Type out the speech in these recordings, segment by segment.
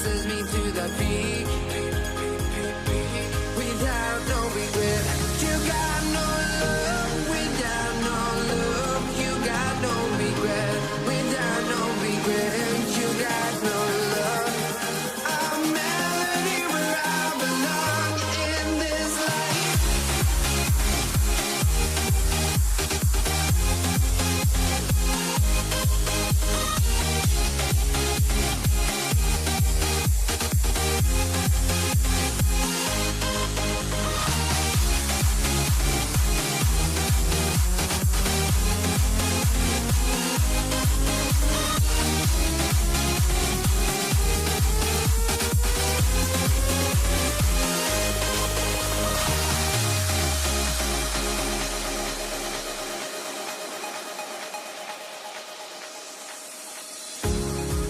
sends me to the peak. Without no regret, you got no love. Without no love, you got no regret. Without no regret, you got no love. A melody where I belong in this life.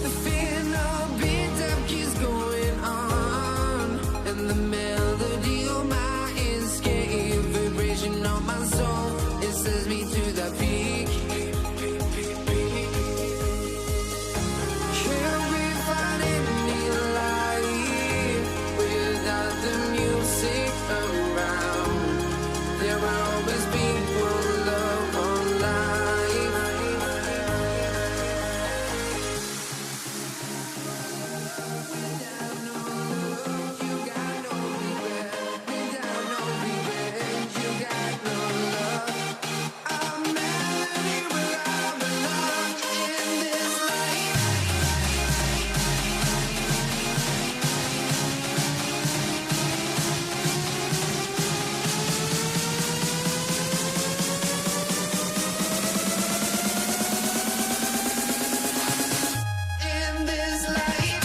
The feeling of beat up keeps going on, and the melody of my escape, vibration of my soul, it sends me to the peak. Can't we find any light without the music around? There will always be one love on life. Without no love, you got no regret. Without no regret, you got no love. A melody where I belong in this life. In this life.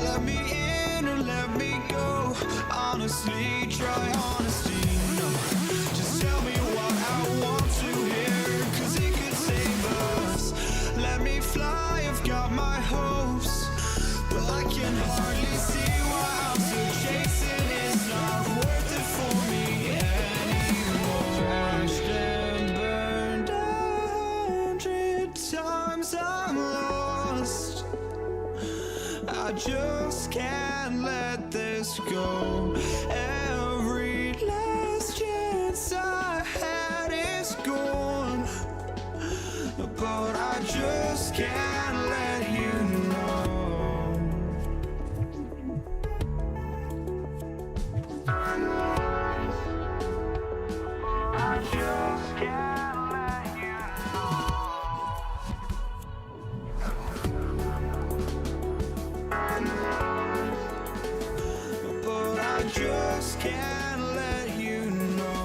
Let me in or let me go. Honestly, try honesty. No, just tell me what I want to hear, 'cause it could save us. Let me fly, I've got my hopes, but I can hardly see why I'm still chasing. It's not worth it for me anymore. Crashed and burned 100 times, I'm lost. I just can't let this go. Every last chance I had is gone, but I just can't let you know. I just can't let you know. But I just can't let you know.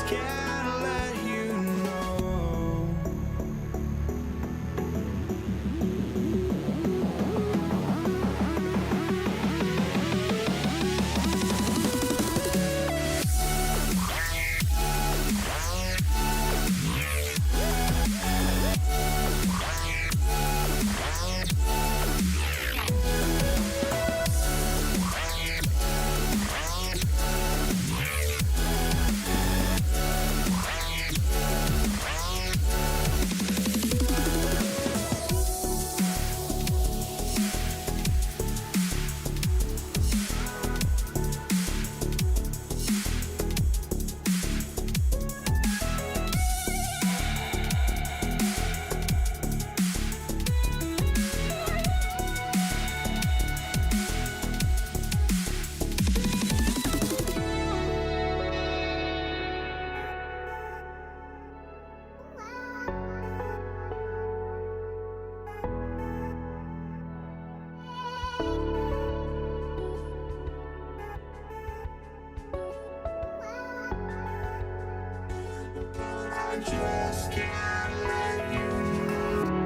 can't let you know. I just can't let you know.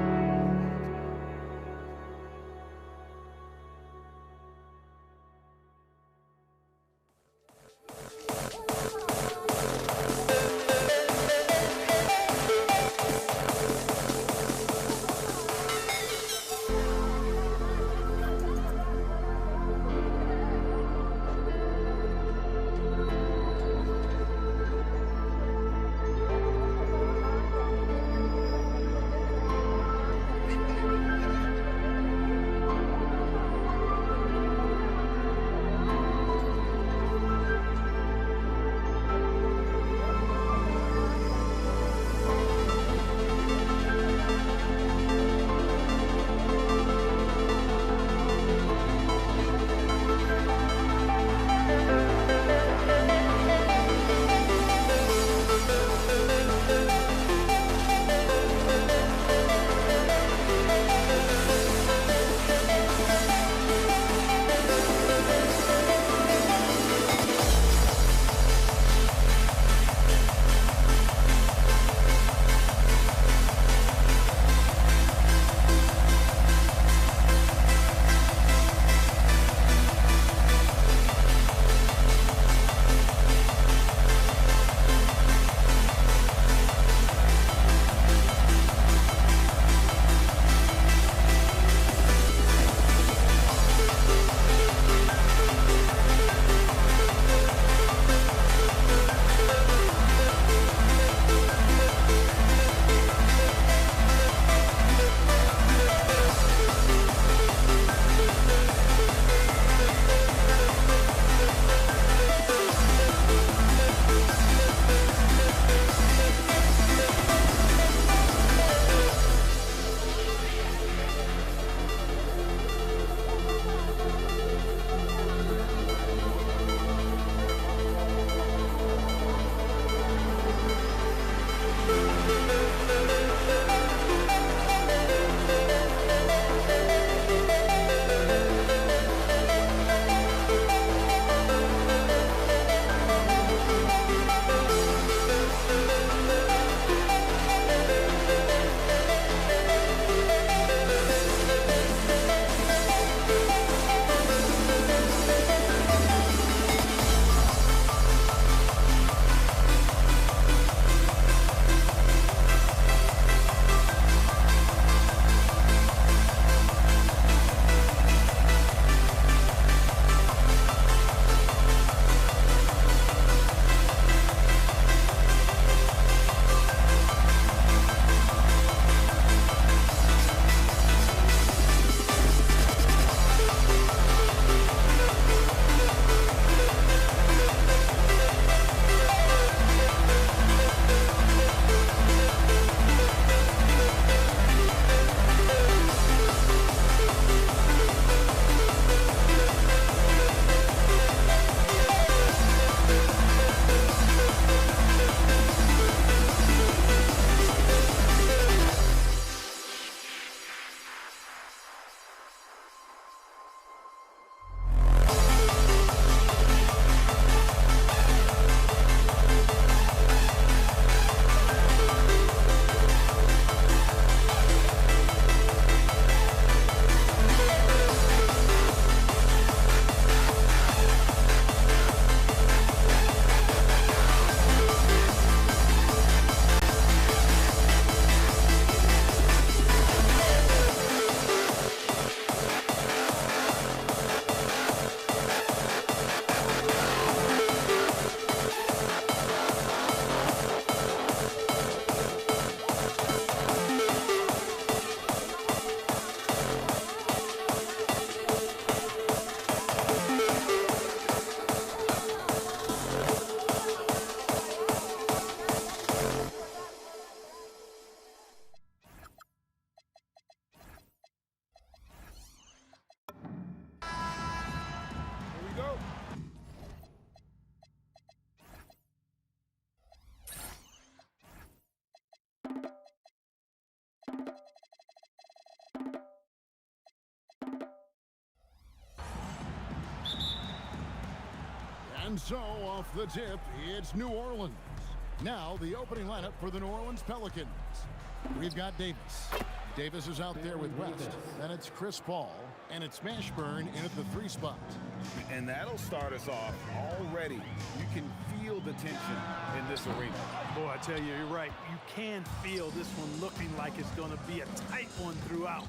And so, off the tip, it's New Orleans. Now, the opening lineup for the New Orleans Pelicans. We've got Davis. Davis is out there with West. Then it's Chris Paul. And it's Mashburn in at the 3 spot. And that'll start us off already. You can feel the tension in this arena. Boy, I tell you, you're right. You can feel this one looking like it's going to be a tight one throughout.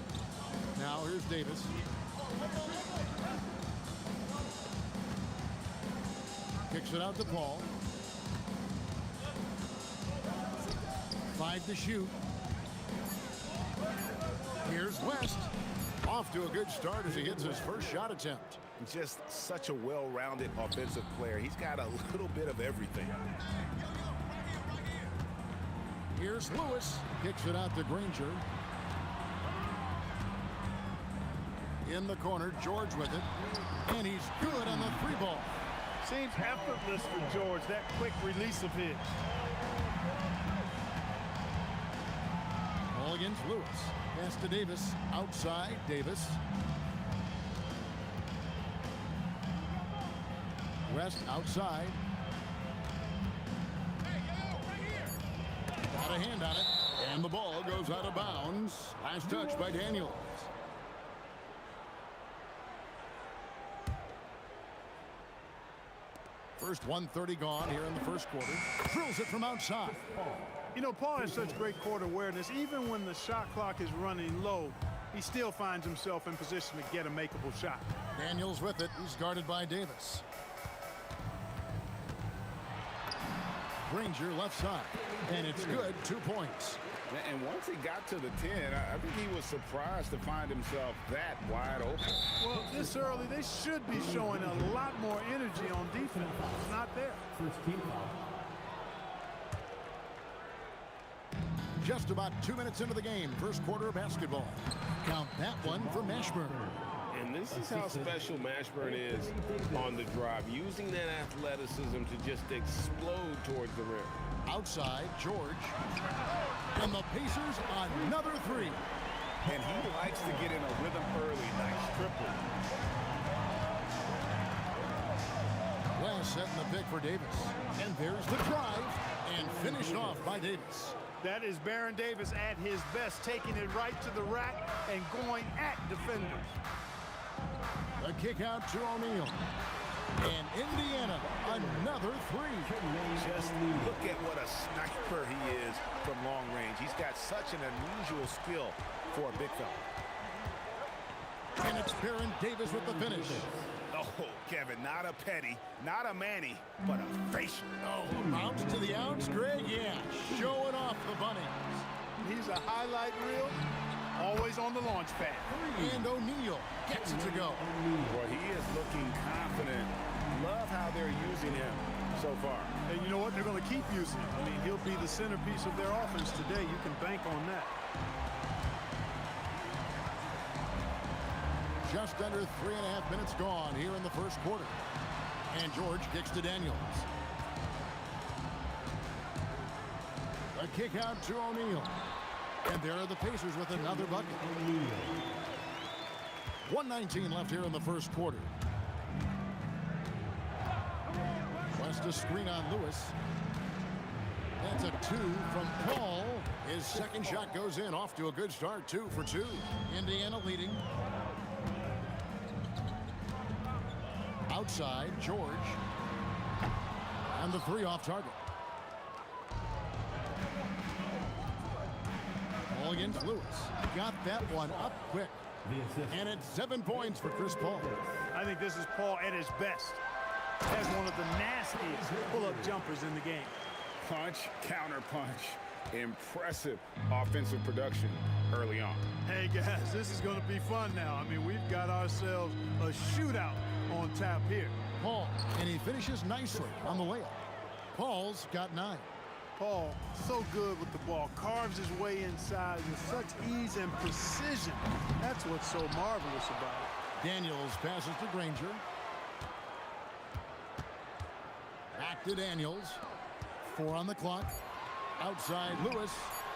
Now, here's Davis. Kicks it out to Paul. 5 to shoot. Here's West. Off to a good start as he hits his first shot attempt. Just such a well-rounded offensive player. He's got a little bit of everything. Here's Lewis. Kicks it out to Granger. In the corner, George with it. And he's good on the 3-ball. Seems effortless for George, that quick release of his. All against Lewis. Pass to Davis. Outside, Davis. West outside. Got a hand on it. And the ball goes out of bounds. Last touch by Daniels. First 1:30 gone here in the first quarter. Drills it from outside. You know, Paul has such great court awareness. Even when the shot clock is running low, he still finds himself in position to get a makeable shot. Daniels with it. He's guarded by Davis. Granger left side. And it's good. 2 points. And once he got to the 10, I think he was surprised to find himself that wide open. Well, this early, they should be showing a lot more energy on defense. It's not there. First team foul. Just about 2 minutes into the game. First quarter of basketball. Count that one for Mashburn. And this is how special Mashburn is on the drive, using that athleticism to just explode towards the rim. Outside, George. And the Pacers, another 3. And he likes to get in a rhythm early. Nice triple. West setting the pick for Davis. And there's the drive. And finished off by Davis. That is Baron Davis at his best, taking it right to the rack and going at defenders. A kick out to O'Neal. And Indiana, another 3. Just look at what a sniper he is from long range. He's got such an unusual skill for a big fella. And it's Baron Davis with the finish. Oh, Kevin, not a petty, not a Manny, but a facial. Oh, bounce to the ounce, Greg. Yeah, showing off the bunnies. He's a highlight reel, always on the launch pad. And O'Neal gets it to go. Boy, he is looking confident. Love how they're using him so far. And you know what? They're going to keep using him. I mean, he'll be the centerpiece of their offense today. You can bank on that. Just under 3.5 minutes gone here in the first quarter. And George kicks to Daniels. A kick out to O'Neal. And there are the Pacers with another bucket. 1:19 left here in the first quarter. West a screen on Lewis. That's a 2 from Paul. His second shot goes in, off to a good start. 2 for 2. Indiana leading. Outside, George. And the 3 off target. All against Lewis. Got that one up quick. And it's 7 points for Chris Paul. I think this is Paul at his best. Has one of the nastiest pull-up jumpers in the game. Punch, counter punch. Impressive offensive production early on. Hey, guys, this is going to be fun now. I mean, we've got ourselves a shootout on tap here. Paul, and he finishes nicely on the layup. Paul's got 9. Paul, so good with the ball. Carves his way inside with such ease and precision. That's what's so marvelous about it. Daniels passes to Granger. Back to Daniels. 4 on the clock. Outside, Lewis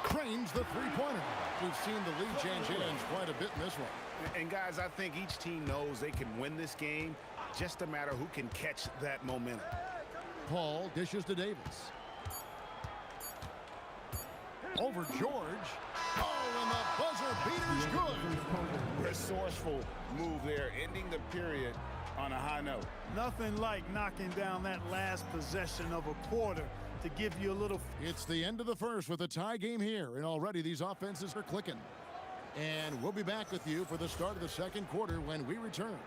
trains the three-pointer. We've seen the lead change hands quite a bit in this one. And guys, I think each team knows they can win this game Just a matter who can catch that momentum. Paul dishes to Davis. Over George. Oh, and the buzzer beater's good. Resourceful move there, ending the period on a high note. Nothing like knocking down that last possession of a quarter to give you a little. It's the end of the first with a tie game here, and already these offenses are clicking. And we'll be back with you for the start of the second quarter when we return.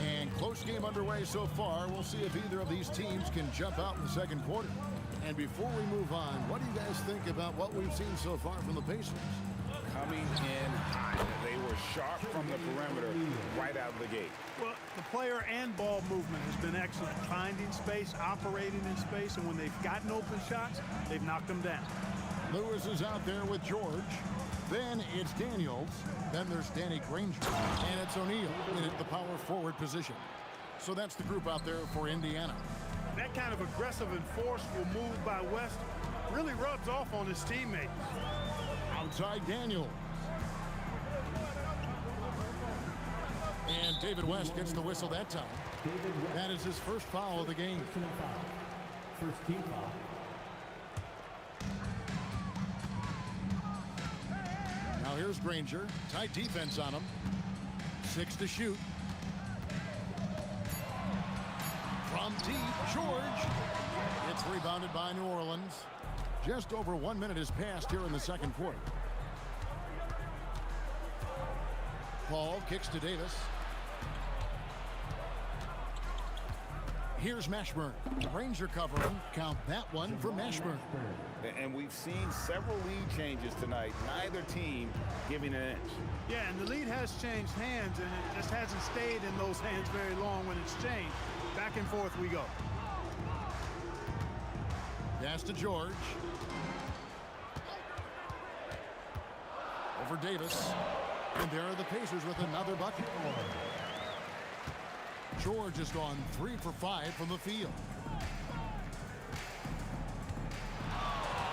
And close game underway so far. We'll see if either of these teams can jump out in the second quarter. And before we move on, what do you guys think about what we've seen so far from the Pacers? Coming in hot. They were sharp from the perimeter right out of the gate. Well, the player and ball movement has been excellent. Finding space, operating in space, and when they've gotten open shots, they've knocked them down. Lewis is out there with George. Then it's Daniels. Then there's Danny Granger. And it's O'Neal in at the power forward position. So that's the group out there for Indiana. That kind of aggressive and forceful move by West really rubs off on his teammates. Outside Daniels. And David West gets the whistle that time. That is his first foul of the game. First team foul. Now here's Granger. Tight defense on him. 6 to shoot. From deep, George. It's rebounded by New Orleans. Just over 1 minute has passed here in the second quarter. Paul kicks to Davis. Here's Mashburn. Granger covering. Count that one for Mashburn. And we've seen several lead changes tonight. Neither team giving an inch. Yeah, and the lead has changed hands, and it just hasn't stayed in those hands very long when it's changed. Back and forth we go. Pass to George. Over Davis. And there are the Pacers with another bucket. George has gone 3 for 5 from the field.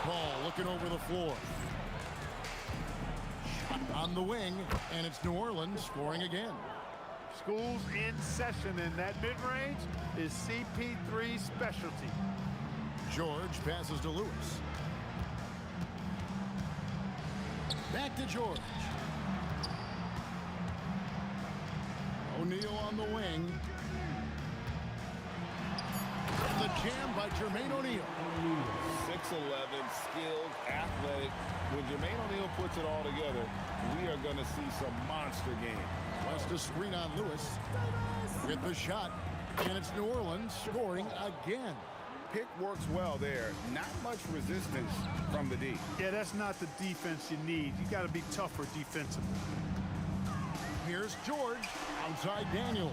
Paul looking over the floor. Shot on the wing, and it's New Orleans scoring again. School's in session, and that mid-range is CP3's specialty. George passes to Lewis. Back to George. O'Neal on the wing. The jam by Jermaine O'Neal. 6'11", skilled, athletic. When Jermaine O'Neal puts it all together, we are going to see some monster game. West a screen on Lewis. With the shot. And it's New Orleans scoring again. Pick works well there. Not much resistance from the D. Yeah, that's not the defense you need. You got to be tougher defensively. Here's George. Outside Daniel.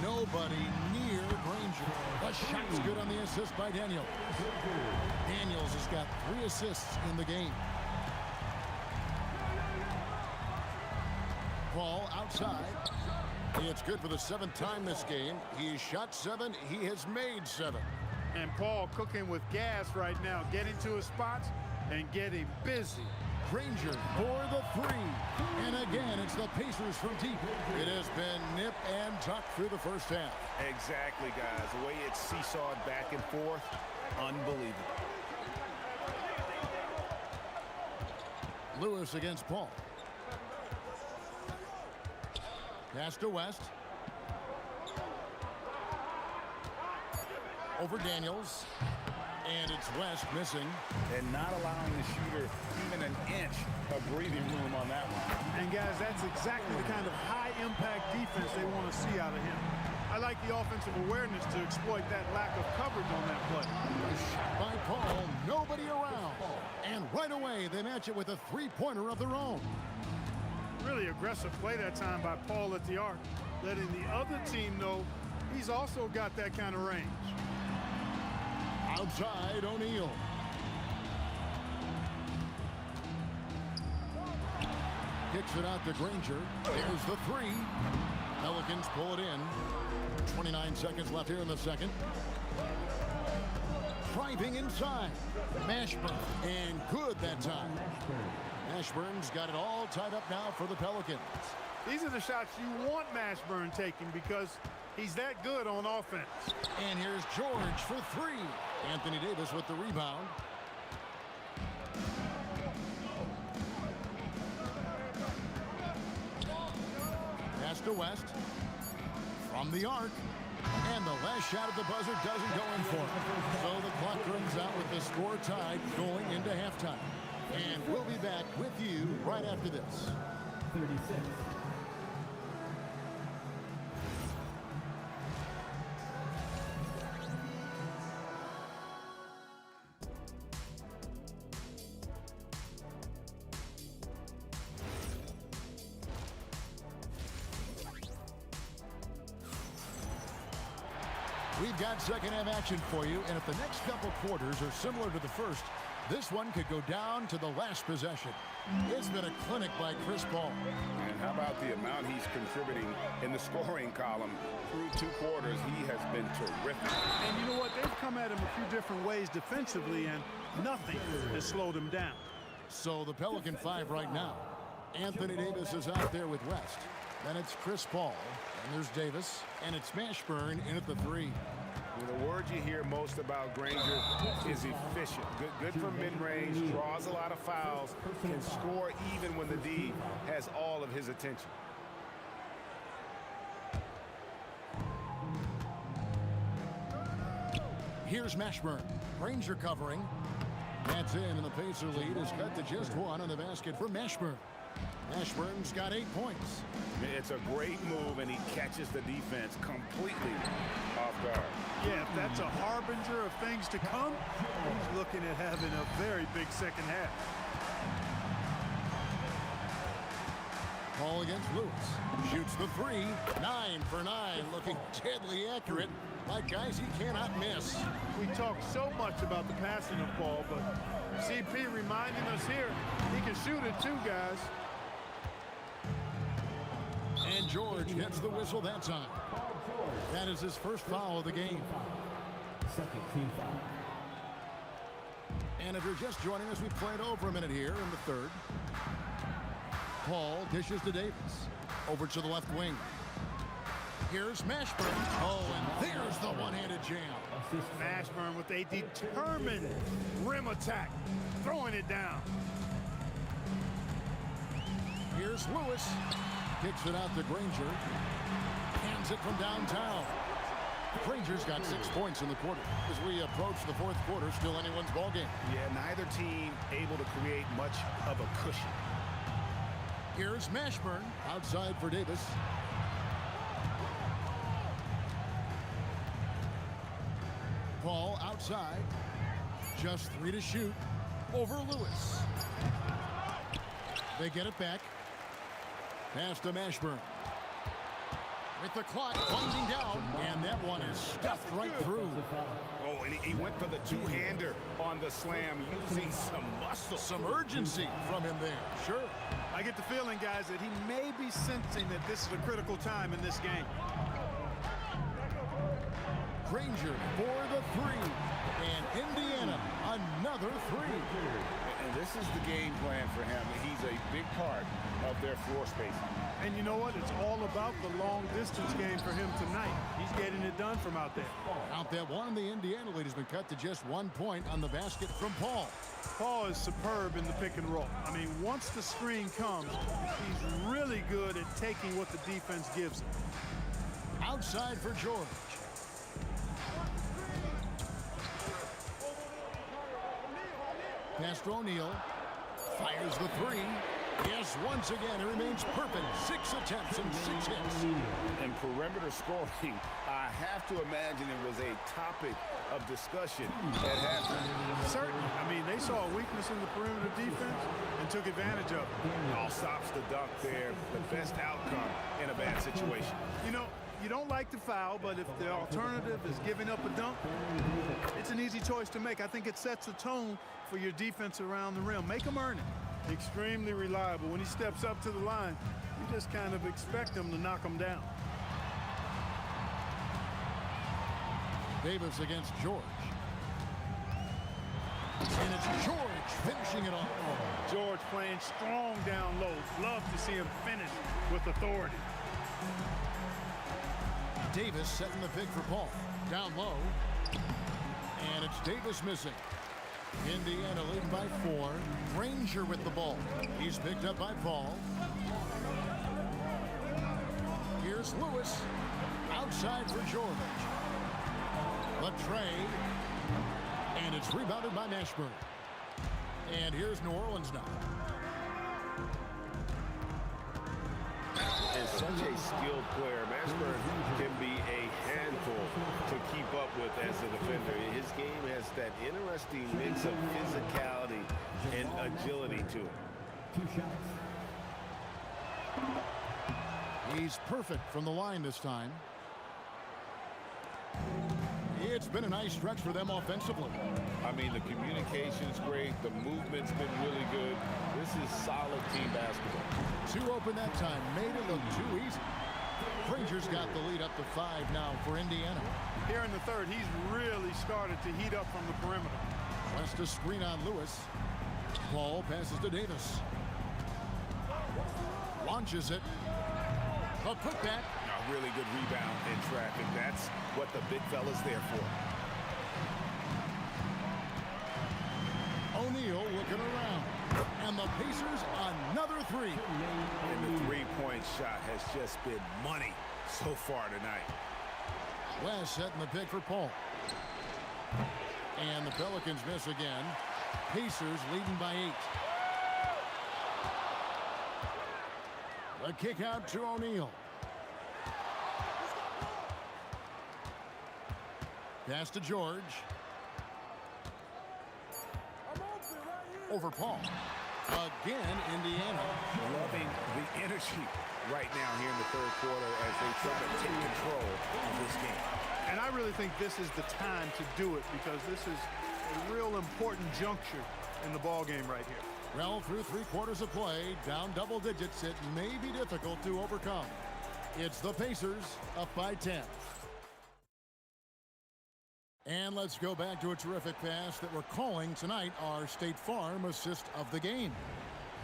Nobody near Granger. The shot's good on the assist by Daniel. Daniels has got 3 assists in the game. Paul outside. It's good for the 7th time this game. He shot 7. He has made 7. And Paul cooking with gas right now, getting to his spots and getting busy. Granger for the 3. And again, it's the Pacers from deep. It has been nip and tuck through the first half. Exactly, guys. The way it's seesawed back and forth, unbelievable. Lewis against Paul. Pass to West. Over Daniels. And it's West missing. And not allowing the shooter even an inch of breathing room on that one. And guys, that's exactly the kind of high-impact defense they want to see out of him. I like the offensive awareness to exploit that lack of coverage on that play. Shot by Paul, nobody around. And right away, they match it with a 3-pointer of their own. Really aggressive play that time by Paul at the arc, letting the other team know he's also got that kind of range. Outside O'Neal. Kicks it out to Granger. There's the 3. Pelicans pull it in. 29 seconds left here in the second. Driving inside. Mashburn. And good that time. Mashburn's got it all tied up now for the Pelicans. These are the shots you want Mashburn taking because he's that good on offense. And here's George for three. Anthony Davis with the rebound. Pass to West. From the arc. And the last shot at the buzzer doesn't go in for it. So the clock runs out with the score tied going into halftime. And we'll be back with you right after this. 36. We've got second half action for you, and if the next couple quarters are similar to the first, this one could go down to the last possession. It's been a clinic by Chris Paul. And how about the amount he's contributing in the scoring column? Through 2 quarters, he has been terrific. And you know what? They've come at him a few different ways defensively, and nothing has slowed him down. So the Pelican 5 right now. Anthony Davis is out there with West. Then it's Chris Paul. And there's Davis. And it's Mashburn in at the 3. The word you hear most about Granger is efficient. Good from mid-range, draws a lot of fouls, can score even when the D has all of his attention. Here's Mashburn. Granger covering. That's in, and the Pacer lead is cut to just 1 on the basket for Mashburn. Mashburn's got 8 points. It's a great move, and he catches the defense completely off guard. Yeah, if that's a harbinger of things to come, he's looking at having a very big second half. Paul against Lewis. Shoots the 3. 9 for 9. Looking deadly accurate. Like guys he cannot miss. We talk so much about the passing of Paul, but CP reminding us here, he can shoot it too, guys. And George gets the whistle that time. That is his first foul of the game. Second team foul. And if you're just joining us, we played over a minute here in the third. Paul dishes to Davis. Over to the left wing. Here's Mashburn. Oh, and there's the one-handed jam. Mashburn with a determined rim attack, throwing it down. Here's Lewis. Kicks it out to Granger. Hands it from downtown. Granger's got 6 points in the quarter. As we approach the fourth quarter, still anyone's ballgame. Yeah, neither team able to create much of a cushion. Here's Mashburn. Outside for Davis. Paul outside. Just 3 to shoot. Over Lewis. They get it back. Pass to Mashburn. With the clock winding down, and that one is stuffed right through. Oh, and he went for the two-hander on the slam, using some muscle. Some urgency from him there. Sure. I get the feeling, guys, that he may be sensing that this is a critical time in this game. Granger for the 3. And Indiana, another 3. And this is the game plan for him. He's a big part of their floor spacing. And you know what? It's all about the long-distance game for him tonight. He's getting it done from out there. Out that one, the Indiana lead has been cut to just 1 point on the basket from Paul. Paul is superb in the pick and roll. I mean, once the screen comes, he's really good at taking what the defense gives him. Outside for George. Pass to O'Neal. Fires the 3. Yes, once again, it remains perfect. 6 attempts and 6 hits. And perimeter scoring, I have to imagine it was a topic of discussion at halftime. Certainly. I mean, they saw a weakness in the perimeter defense and took advantage of it. All stops the dunk there. The best outcome in a bad situation. You know, you don't like to foul, but if the alternative is giving up a dunk, it's an easy choice to make. I think it sets a tone for your defense around the rim. Make them earn it. Extremely reliable. When he steps up to the line, you just kind of expect him to knock him down. Davis against George. And it's George finishing it off. George playing strong down low. Love to see him finish with authority. Davis setting the pick for Paul. Down low. And it's Davis missing. Indiana leading by 4. Granger with the ball. He's picked up by Paul. Here's Lewis. Outside for George. The trade. And it's rebounded by Mashburn. And here's New Orleans now. And such a skilled player. Mashburn can be a handful to keep up with as a defender. His game has that interesting mix of physicality and agility to it. 2 shots. He's perfect from the line this time. It's been a nice stretch for them offensively. I mean, the communication's great. The movement's been really good. This is solid team basketball. 2 open that time. Made it look too easy. Granger's got the lead up to 5 now for Indiana. Here in the third, he's really started to heat up from the perimeter. West a screen on Lewis. Paul passes to Davis. Launches it. A putback. A really good rebound in traffic. That's what the big fella's there for. O'Neal looking around. And the Pacers another 3. And the three-point shot has just been money so far tonight. West setting the pick for Paul. And the Pelicans miss again. Pacers leading by 8. The kick out to O'Neal. Pass to George. Over Paul. Again, Indiana. Loving the energy right now here in the third quarter as they try to take control of this game. And I really think this is the time to do it because this is a real important juncture in the ball game right here. Well, through 3 quarters of play, down double digits, it may be difficult to overcome. It's the Pacers up by 10. And let's go back to a terrific pass that we're calling tonight our State Farm assist of the game.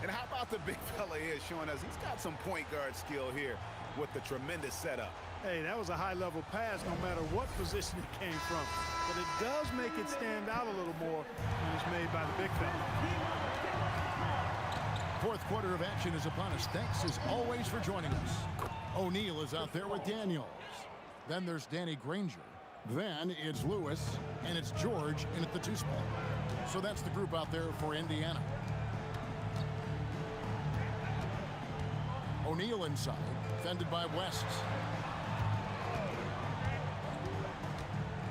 And how about the big fella here showing us he's got some point guard skill here with the tremendous setup. Hey, that was a high-level pass no matter what position it came from. But it does make it stand out a little more when it's made by the big fella. Fourth quarter of action is upon us. Thanks as always for joining us. O'Neal is out there with Daniels. Then there's Danny Granger. Then it's Lewis, and it's George in at the 2 spot. So that's the group out there for Indiana. O'Neal inside, defended by West.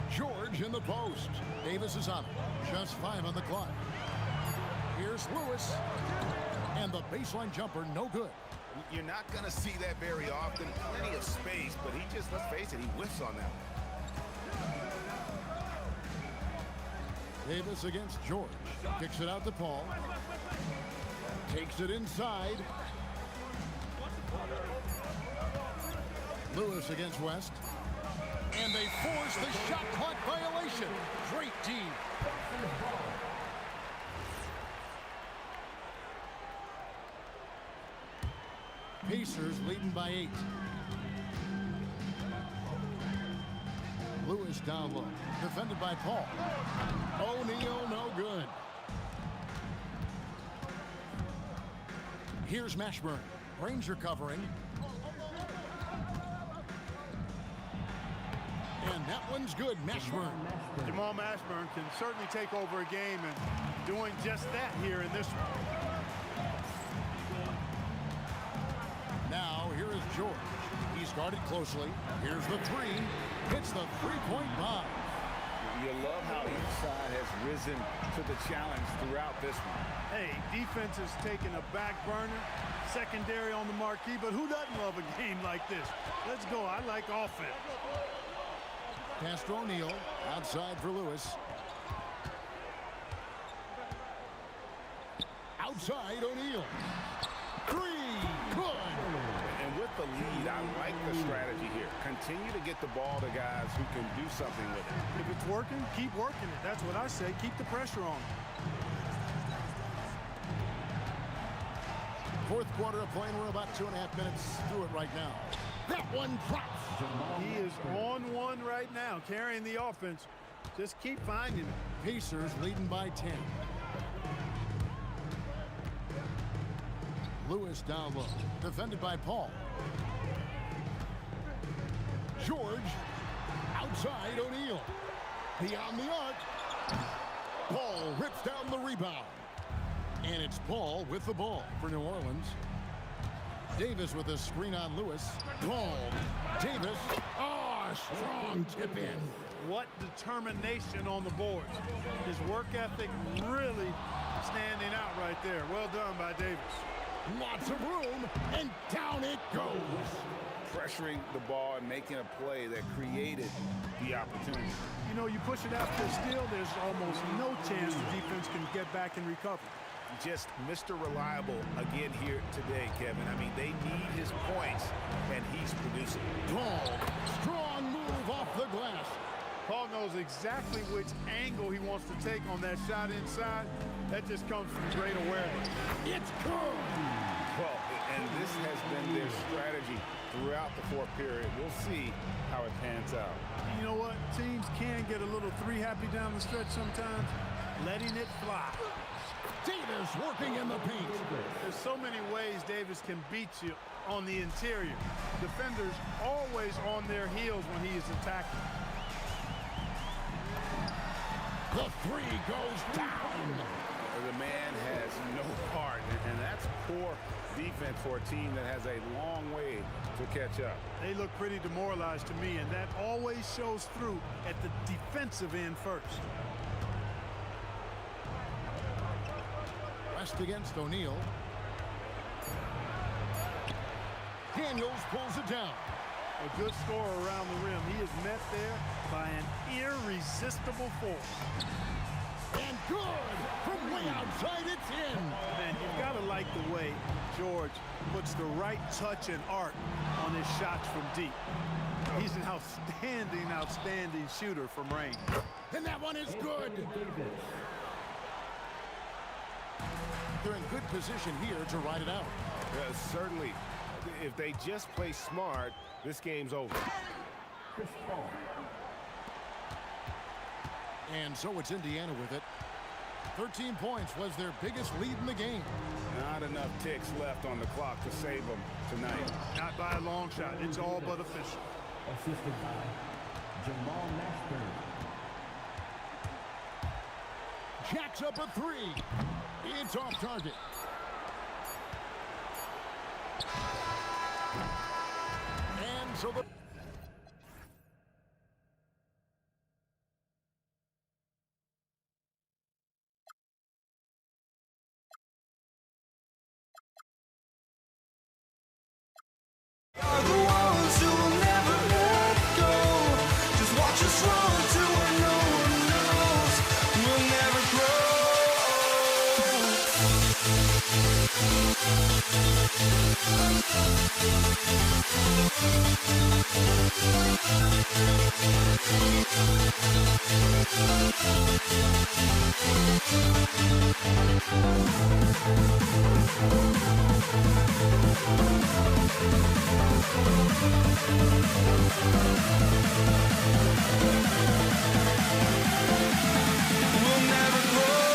George in the post. Davis is on it. Just 5 on the clock. Here's Lewis. And the baseline jumper, no good. You're not going to see that very often. Plenty of space, but he just, let's face it, he whiffs on that. Davis against George. Kicks it out to Paul. Takes it inside. Lewis against West. And they force the shot clock violation. Great team. Pacers leading by 8. Lewis down low. Defended by Paul. O'Neal no good. Here's Mashburn. Granger covering. And that one's good. Mashburn. Jamal Mashburn can certainly take over a game and doing just that here in this one. Now here is George. He's guarded closely. Here's the 3. Hits the 3-point bomb. You love how each side has risen to the challenge throughout this one. Hey, defense is taking a back burner, secondary on the marquee, but who doesn't love a game like this? Let's go. I like offense. Pass to O'Neal. Outside for Lewis. Outside O'Neal. 3. Good. And with the lead, I like the strategy here. Continue to get the ball to guys who can do something with it. If it's working, keep working it. That's what I say. Keep the pressure on. Fourth quarter of playing. We're about 2.5 minutes through it right now. That one drops. He is on one right now, carrying the offense. Just keep finding him. Pacers leading by 10. Lewis down low. Defended by Paul. George. Outside O'Neal. Beyond the arc. Paul rips down the rebound. And it's Paul with the ball for New Orleans. Davis with a screen on Lewis. Paul. Davis. Oh, strong tip in. What determination on the boards. His work ethic really standing out right there. Well done by Davis. Lots of room, and down it goes. Pressuring the ball and making a play that created the opportunity. You know, you push it out there still, there's almost no chance the defense can get back and recover. Just Mr. Reliable again here today, Kevin. I mean, they need his points, and he's producing. Paul, strong move off the glass. Paul knows exactly which angle he wants to take on that shot inside. That just comes from great awareness. It's good. Well, and this has been their strategy throughout the fourth period. We'll see how it pans out. You know what? Teams can get a little three happy down the stretch sometimes. Letting it fly. Davis working in the paint. There's so many ways Davis can beat you on the interior. Defenders always on their heels when he is attacking. The three goes down. The man has no heart, and that's poor defense for a team that has a long way to catch up. They look pretty demoralized to me, and that always shows through at the defensive end first. West against O'Neal. Daniels pulls it down. A good scorer around the rim. He is met there by an irresistible force. And good! From way outside, it's in! Man, you've got to like the way George puts the right touch and arc on his shots from deep. He's an outstanding shooter from range. And that one is good! They're in good position here to ride it out. Certainly, if they just play smart, this game's over. And so it's Indiana with it. 13 points was their biggest lead in the game. Not enough ticks left on the clock to save them tonight. Not by a long shot. It's all but official. Assisted by Jamal Mashburn. Jacks up a three. It's off target. And so the... Are the ones who will never let go. Just watch us run to where no one knows. We'll never grow. We'll never grow. We'll never grow.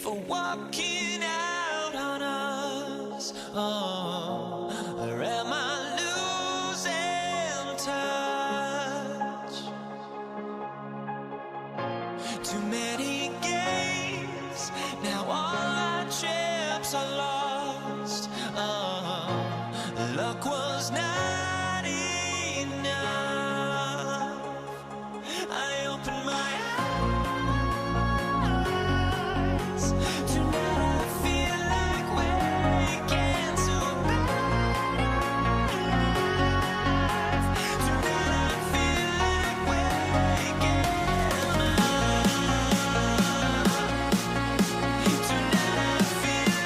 for walking out on us? Oh, or am I losing touch? Too many games, now all our chips are lost. Oh, luck was not enough. I opened my eyes. Tonight I feel like waking to a better life. Tonight I feel like waking up. Tonight I feel like waking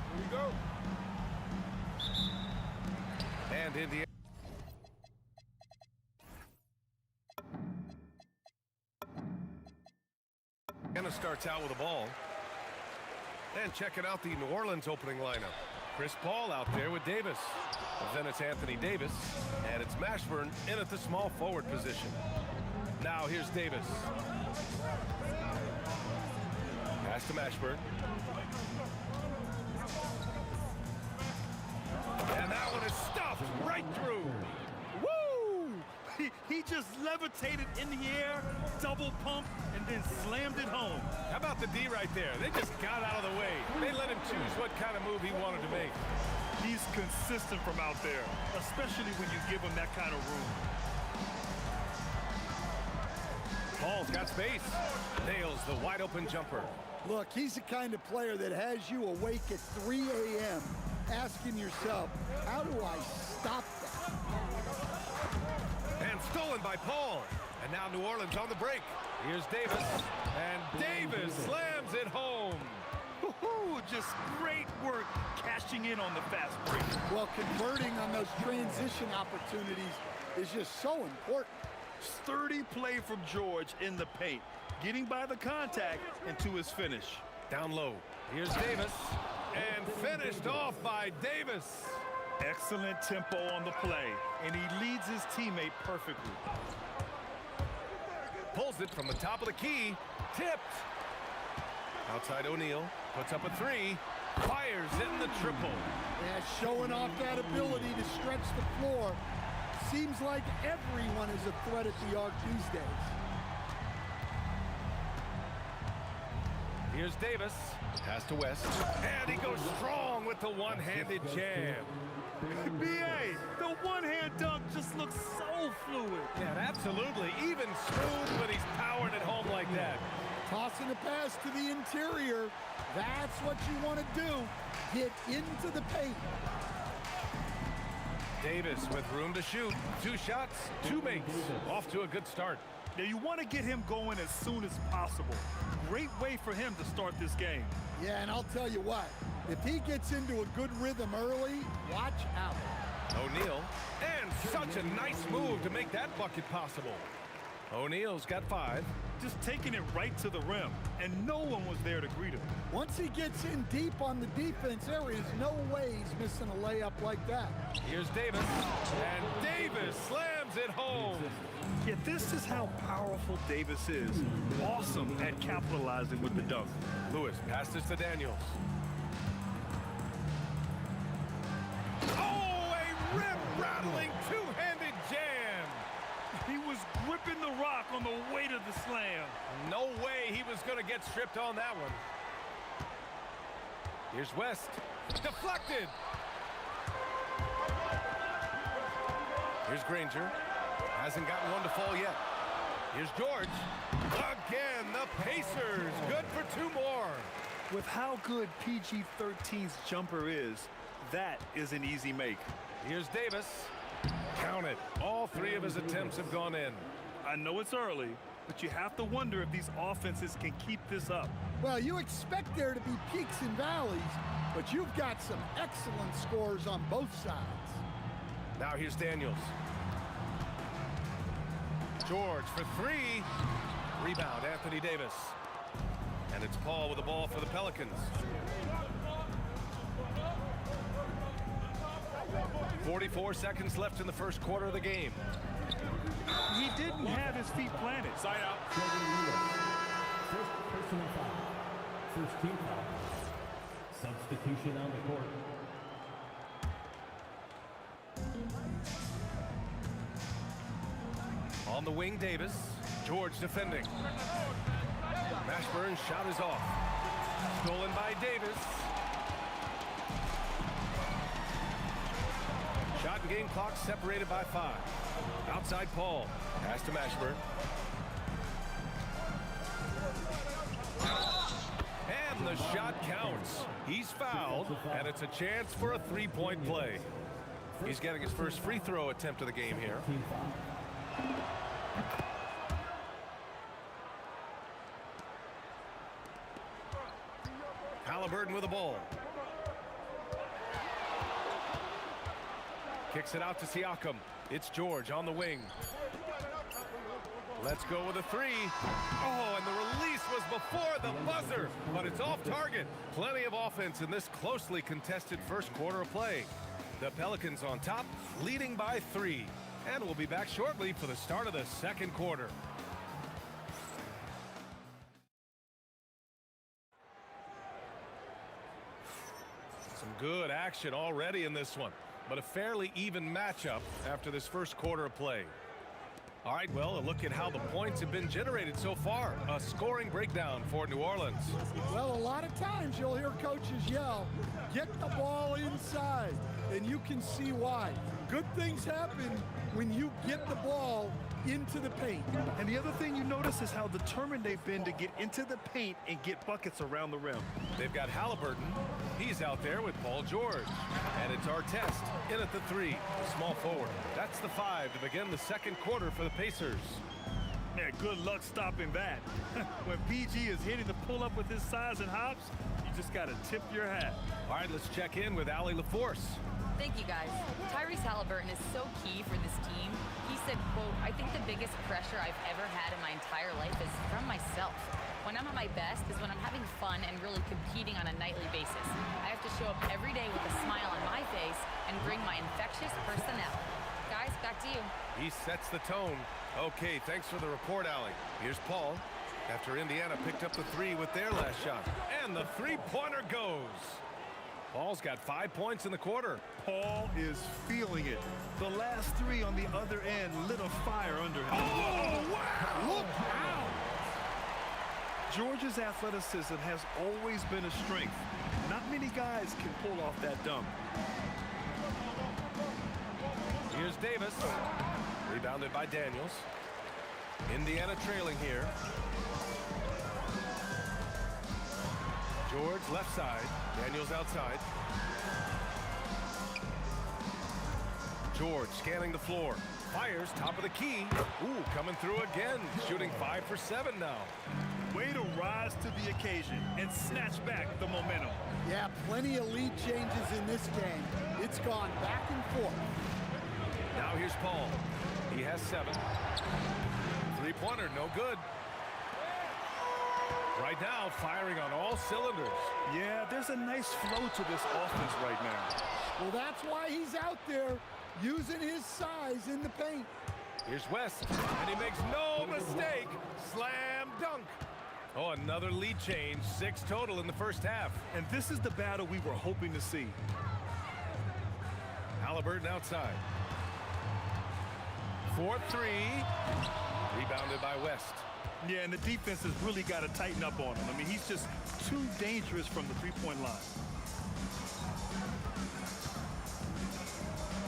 Here we go. And Indiana. Indiana starts out with the ball. And checking out the New Orleans opening lineup. Chris Paul out there with Davis. Then it's Anthony Davis. And it's Mashburn in at the small forward position. Now here's Davis. Pass to Mashburn. And that one is stuffed right through. Woo! He just levitated in the air, double pump, and then slammed it home. How about the D right there? They just got out of the way. They let him choose what kind of move he wanted to make. He's consistent from out there, especially when you give him that kind of room. Paul's got space. Nails the wide open jumper. Look, he's the kind of player that has you awake at 3 a.m. asking yourself, how do I stop that? And stolen by Paul. And now New Orleans on the break. Here's Davis. And Davis slams it home. Woo-hoo, just great work cashing in on the fast break. Well, converting on those transition opportunities is just so important. Sturdy play from George in the paint, getting by the contact and to his finish. Down low. Here's Davis. And finished off by Davis. Excellent tempo on the play, and he leads his teammate perfectly. Pulls it from the top of the key. Tipped. Outside O'Neal. Puts up a three. Fires in the triple. Yeah, showing off that ability to stretch the floor. Seems like everyone is a threat at the arc these days. Here's Davis. Pass to West. And he goes strong with the one-handed jam. B.A., the one-hand dunk just looks so fluid. Yeah, absolutely. Even smooth when he's powering it home like that. Tossing a pass to the interior. That's what you want to do. Get into the paint. Davis with room to shoot. 2 shots, 2 makes. Off to a good start. Now you want to get him going as soon as possible. Great way for him to start this game. Yeah, and I'll tell you what, if he gets into a good rhythm early, watch out. O'Neal. And such a nice move to make that bucket possible. O'Neal's got 5. Just taking it right to the rim, and no one was there to greet him. Once he gets in deep on the defense, there is no way he's missing a layup like that. Here's Davis. And Davis slams it home. Yeah, this is how powerful Davis is. Awesome at capitalizing with the dunk. Lewis passes to Daniels. Oh, a rip-rattling two-handed jam. He was gripping the rock on the weight of the slam. No way he was going to get stripped on that one. Here's West. Deflected. Here's Granger. Hasn't gotten one to fall yet. Here's George. Again, the Pacers. Good for 2 more. With how good PG-13's jumper is, that is an easy make. Here's Davis. Count it. All 3 of his attempts have gone in. I know it's early, but you have to wonder if these offenses can keep this up. Well, you expect there to be peaks and valleys, but you've got some excellent scores on both sides. Now here's Daniels. George for three. Rebound, Anthony Davis. And it's Paul with the ball for the Pelicans. 44 seconds left in the first quarter of the game. He didn't have his feet planted. Side out. First personal foul. First team foul. Substitution on the court. On the wing, Davis. George defending. Mashburn's shot is off. Stolen by Davis. Shot and game clock separated by 5. Outside Paul. Pass to Mashburn. And the shot counts. He's fouled, and it's a chance for a three-point play. He's getting his first free throw attempt of the game here. Team foul. Halliburton with the ball. Kicks it out to Siakam. It's George on the wing. Let's go with a three. Oh, and the release was before the buzzer, but it's off target. Plenty of offense in this closely contested first quarter of play. The Pelicans on top, leading by 3. And we'll be back shortly for the start of the second quarter. Some good action already in this one, but a fairly even matchup after this first quarter of play. All right, well, a look at how the points have been generated so far. A scoring breakdown for New Orleans. Well, a lot of times you'll hear coaches yell, get the ball inside, and you can see why. Good things happen when you get the ball into the paint. And the other thing you notice is how determined they've been to get into the paint and get buckets around the rim. They've got Halliburton. He's out there with Paul George. And it's Artest in at the 3, the small forward. That's the 5 to begin the second quarter for the Pacers. Man, good luck stopping that. When PG is hitting the pull-up with his size and hops, you just got to tip your hat. All right, let's check in with Allie LaForce. Thank you, guys. Tyrese Halliburton is so key for this team. He said, quote, I think the biggest pressure I've ever had in my entire life is from myself. When I'm at my best is when I'm having fun and really competing on a nightly basis. I have to show up every day with a smile on my face and bring my infectious personality. Guys, back to you. He sets the tone. Okay, thanks for the report, Allie. Here's Paul. After Indiana picked up the 3 with their last shot. And the three-pointer goes. Paul's got 5 points in the quarter. Paul is feeling it. The last 3 on the other end lit a fire under him. Oh, wow! Look out! George's athleticism has always been a strength. Not many guys can pull off that dunk. Here's Davis. Rebounded by Daniels. Indiana trailing here. George left side. Daniels outside. George scanning the floor. Fires top of the key. Ooh, coming through again. Shooting 5 for 7 now. Way to rise to the occasion and snatch back the momentum. Yeah, plenty of lead changes in this game. It's gone back and forth. Now here's Paul. He has 7. Three-pointer, no good. Right now, firing on all cylinders. Yeah, there's a nice flow to this offense right now. Well, that's why he's out there using his size in the paint. Here's West, and he makes no mistake. Slam dunk. Oh, another lead change. 6 total in the first half. And this is the battle we were hoping to see. Halliburton outside. 4-3. Rebounded by West. Yeah, and the defense has really got to tighten up on him. I mean, he's just too dangerous from the three-point line.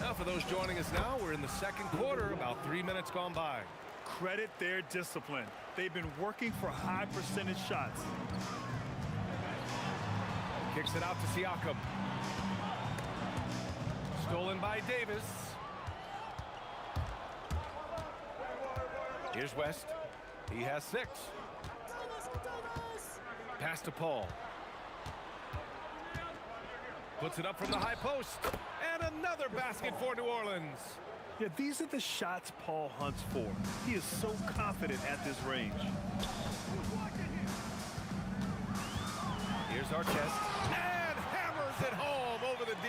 Now, for those joining us now, we're in the second quarter, about 3 minutes gone by. Credit their discipline. They've been working for high percentage shots. Kicks it out to Siakam. Stolen by Davis. Here's West. He has 6. Pass to Paul. Puts it up from the high post. And another basket for New Orleans. Yeah, these are the shots Paul hunts for. He is so confident at this range. Here's Artest. And hammers it home over the D.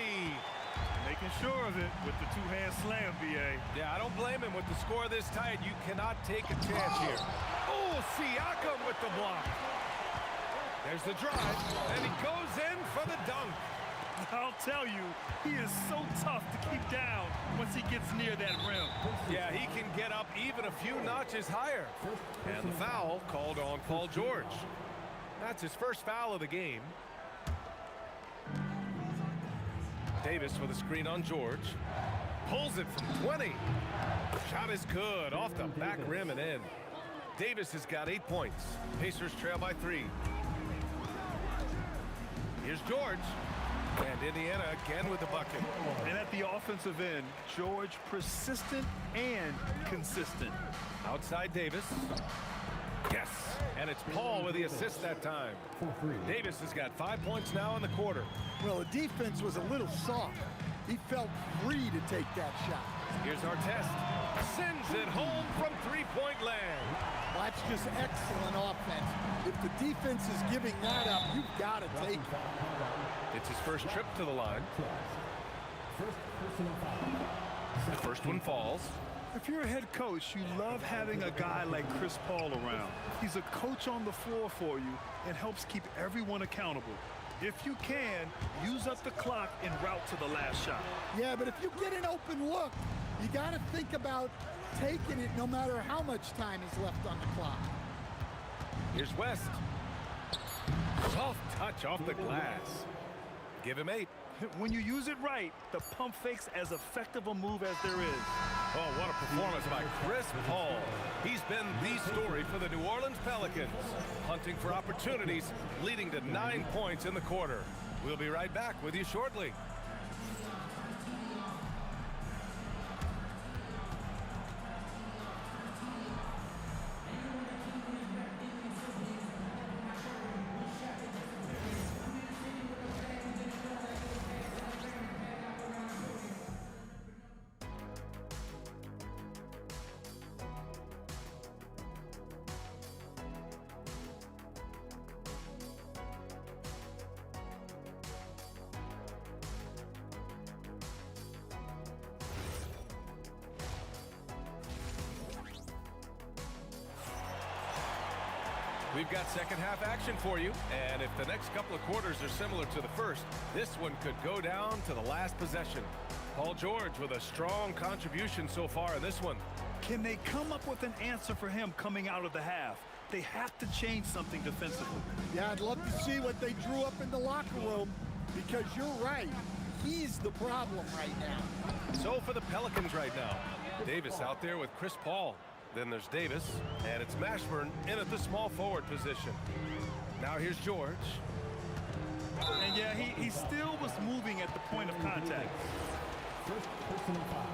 Making sure of it with the two-hand slam, B.A. Yeah, I don't blame him. With the score this tight, you cannot take a chance here. Oh, Siakam with the block. There's the drive, and he goes in for the dunk. I'll tell you, he is so tough to keep down once he gets near that rim. Yeah, he can get up even a few notches higher. And the foul called on Paul George. That's his first foul of the game. Davis with a screen on George. Pulls it from 20. Shot is good off the back rim and in. Davis has got 8 points. Pacers trail by 3. Here's George. And Indiana again with the bucket. And at the offensive end, George persistent and consistent. Outside Davis. Yes. And it's Paul with the assist that time. Davis has got 5 points now in the quarter. Well, the defense was a little soft. He felt free to take that shot. Here's Artest. Sends it home from three-point land. Well, that's just excellent offense. If the defense is giving that up, you've got to take it. It's his first trip to the line. The first one falls. If you're a head coach, you love having a guy like Chris Paul around. He's a coach on the floor for you and helps keep everyone accountable. If you can, use up the clock en route to the last shot. Yeah, but if you get an open look, you got to think about taking it no matter how much time is left on the clock. Here's West. Soft touch off the glass. Give him 8. When you use it right, the pump fake's as effective a move as there is. Oh, what a performance by Chris Paul. He's been the story for the New Orleans Pelicans, hunting for opportunities, leading to 9 points in the quarter. We'll be right back with you shortly. We've got second half action for you, and if the next couple of quarters are similar to the first, this one could go down to the last possession. Paul George with a strong contribution so far in this one. Can they come up with an answer for him coming out of the half? They have to change something defensively. Yeah, I'd love to see what they drew up in the locker room, because you're right. He's the problem right now. So for the Pelicans right now, Davis out there with Chris Paul. Then there's Davis, and it's Mashburn in at the small forward position. Now here's George. And yeah, he still was moving at the point of contact. First personal foul.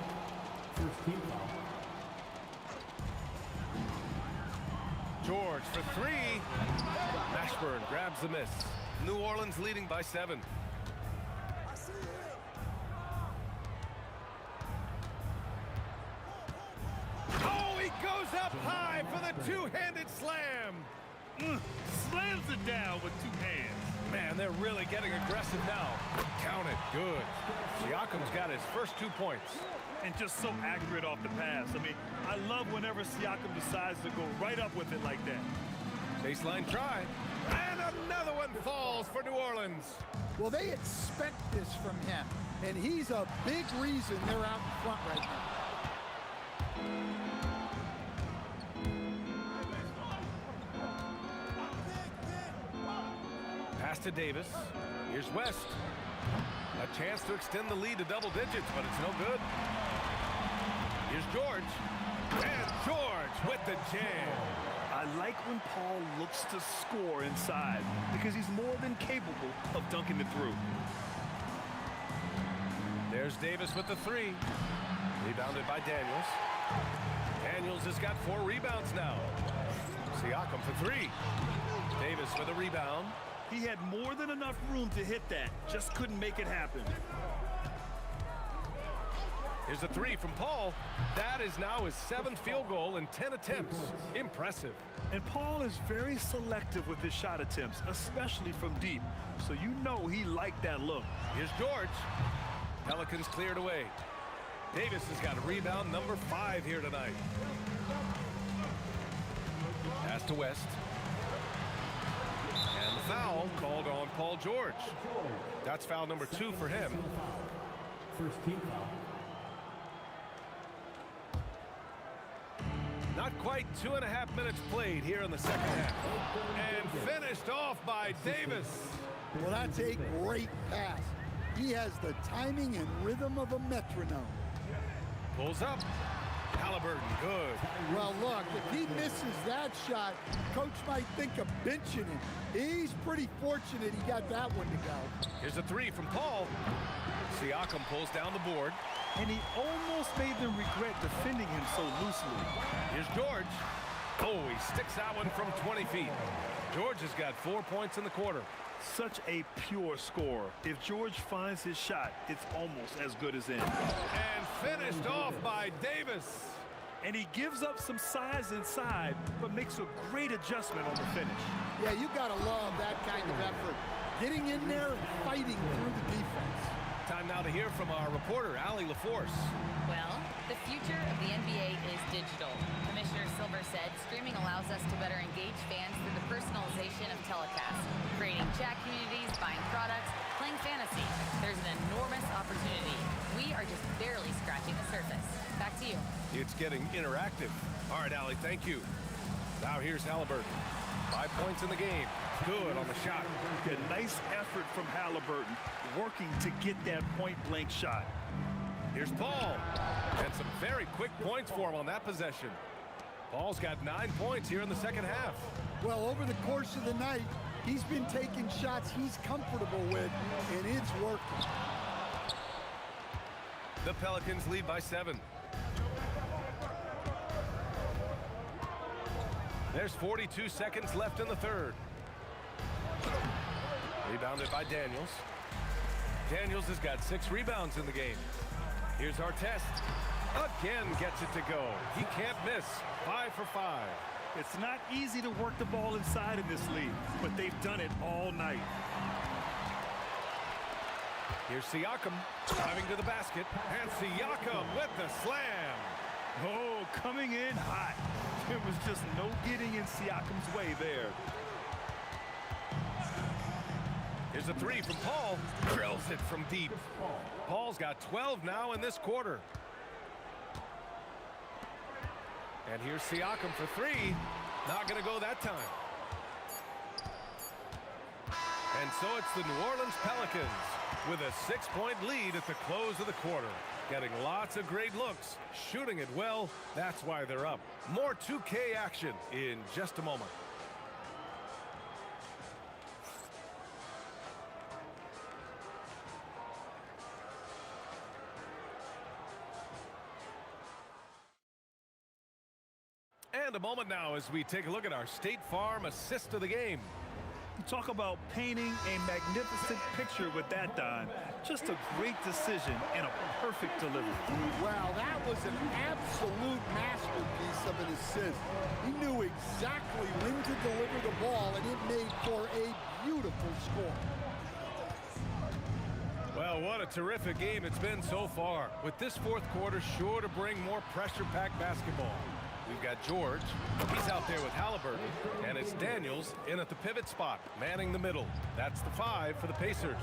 First team foul. George for 3. Mashburn grabs the miss. New Orleans leading by 7. Goes up high for the two-handed slam. Slams it down with 2 hands. Man, they're really getting aggressive now. Count it. Good. Siakam's got his first 2 points. And just so accurate off the pass. I mean, I love whenever Siakam decides to go right up with it like that. Baseline try. And another one falls for New Orleans. Well, they expect this from him, and he's a big reason they're out in front right now. Pass to Davis. Here's West. A chance to extend the lead to double digits, but it's no good. Here's George. And George with the jam. I like when Paul looks to score inside because he's more than capable of dunking it through. There's Davis with the 3. Rebounded by Daniels. Daniels has got 4 rebounds now. Siakam for 3. Davis for the rebound. He had more than enough room to hit that. Just couldn't make it happen. Here's a 3 from Paul. That is now his 7th field goal in 10 attempts. Impressive. And Paul is very selective with his shot attempts, especially from deep. So you know he liked that look. Here's George. Pelicans cleared away. Davis has got a rebound number 5 here tonight. Pass to West. And the foul called on Paul George. That's foul number 2 for him. First team foul. Not quite 2.5 minutes played here in the second half. And finished off by Davis. Well, that's a great pass. He has the timing and rhythm of a metronome. Pulls up. Halliburton, good. Well, look, if he misses that shot, coach might think of benching him. He's pretty fortunate he got that one to go. Here's a 3 from Paul. Siakam pulls down the board. And he almost made them regret defending him so loosely. Here's George. Oh, he sticks that one from 20 feet. George has got 4 points in the quarter. Such a pure scorer. If George finds his shot, it's almost as good as in. And finished off by Davis. And he gives up some size inside, but makes a great adjustment on the finish. Yeah, you gotta love that kind of effort. Getting in there and fighting through the defense. Time now to hear from our reporter, Allie LaForce. Well, the future of the NBA is digital. Commissioner Silver said streaming allows us to better engage fans through the personalization of telecasts, creating chat communities, buying products, playing fantasy. There's an enormous opportunity. We are just barely scratching the surface. Back to you. It's getting interactive. All right, Allie, thank you. Now here's Halliburton. 5 points in the game. Good on the shot. A nice effort from Halliburton, working to get that point-blank shot. Here's Paul. And some very quick points for him on that possession. Paul's got 9 points here in the second half. Well, over the course of the night, he's been taking shots he's comfortable with, and it's working. The Pelicans lead by 7. There's 42 seconds left in the third. Rebounded by Daniels. Daniels has got 6 rebounds in the game. Here's our test. Again gets it to go. He can't miss. 5 for 5. It's not easy to work the ball inside in this league, but they've done it all night. Here's Siakam driving to the basket. And Siakam with the slam. Oh, coming in hot. There was just no getting in Siakam's way there. Here's a 3 from Paul. Drills it from deep. Paul's got 12 now in this quarter. And here's Siakam for 3. Not going to go that time. And so it's the New Orleans Pelicans with a 6-point lead at the close of the quarter. Getting lots of great looks, shooting it well. That's why they're up. More 2K action in just a moment. And a moment now as we take a look at our State Farm assist of the game. Talk about painting a magnificent picture with that, Don. Just a great decision and a perfect delivery. Wow, that was an absolute masterpiece of an assist. He knew exactly when to deliver the ball, and it made for a beautiful score. Well, what a terrific game it's been so far. With this fourth quarter sure to bring more pressure-packed basketball. We've got George. He's out there with Halliburton. And it's Daniels in at the pivot spot, manning the middle. That's the 5 for the Pacers.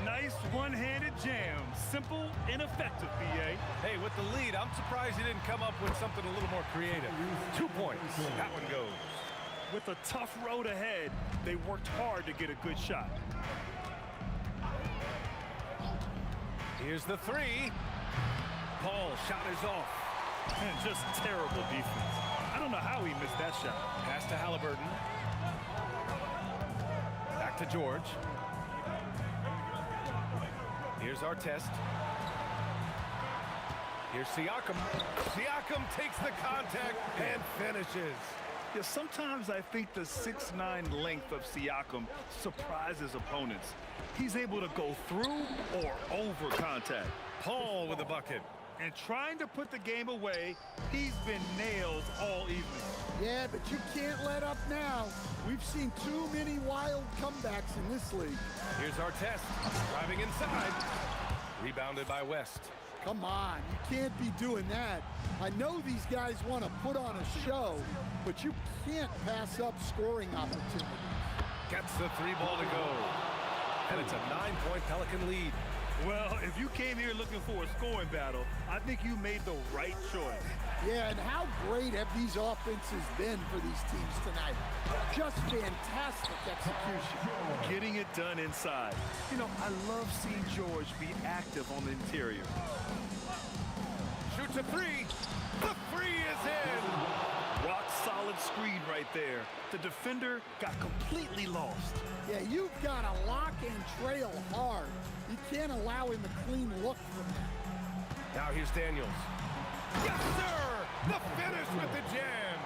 Nice one-handed jam. Simple and effective, B.A. Hey, with the lead, I'm surprised he didn't come up with something a little more creative. 2 points. That one goes. With a tough road ahead, they worked hard to get a good shot. Here's the 3. Paul shot is off. And just terrible defense. I don't know how he missed that shot. Pass to Halliburton. Back to George. Here's our test. Here's Siakam. Siakam Siakam takes the contact and finishes. Yeah, sometimes I think the 6'9" length of Siakam surprises opponents. He's able to go through or over contact. Paul with the bucket. And trying to put the game away, he's been nailed all evening. Yeah, but you can't let up now. We've seen too many wild comebacks in this league. Here's our test. Driving inside. Rebounded by West. Come on, you can't be doing that. I know these guys want to put on a show, but you can't pass up scoring opportunities. Gets the 3 ball to go. And it's a 9-point Pelican lead. Well, if you came here looking for a scoring battle, I think you made the right choice. Yeah, and how great have these offenses been for these teams tonight? Just fantastic execution. Getting it done inside. You know, I love seeing George be active on the interior. Shoots a 3. The 3 is in. Rock solid screen right there. The defender got completely lost. Yeah, you've got to lock and trail hard. You can't allow him a clean look from that. Now here's Daniels. Yes, sir! The finish with the jam.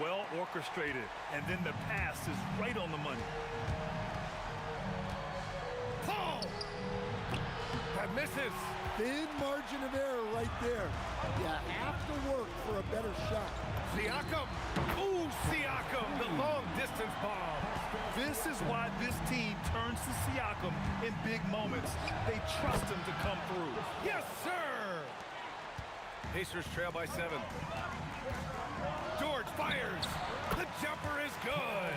Well orchestrated, and then the pass is right on the money. Paul! That misses. Thin margin of error right there. You have to work for a better shot. Siakam. Ooh, Siakam, the long distance bomb. This is why this team turns to Siakam in big moments. They trust him to come through. Yes, sir! Pacers trail by 7. George fires. The jumper is good.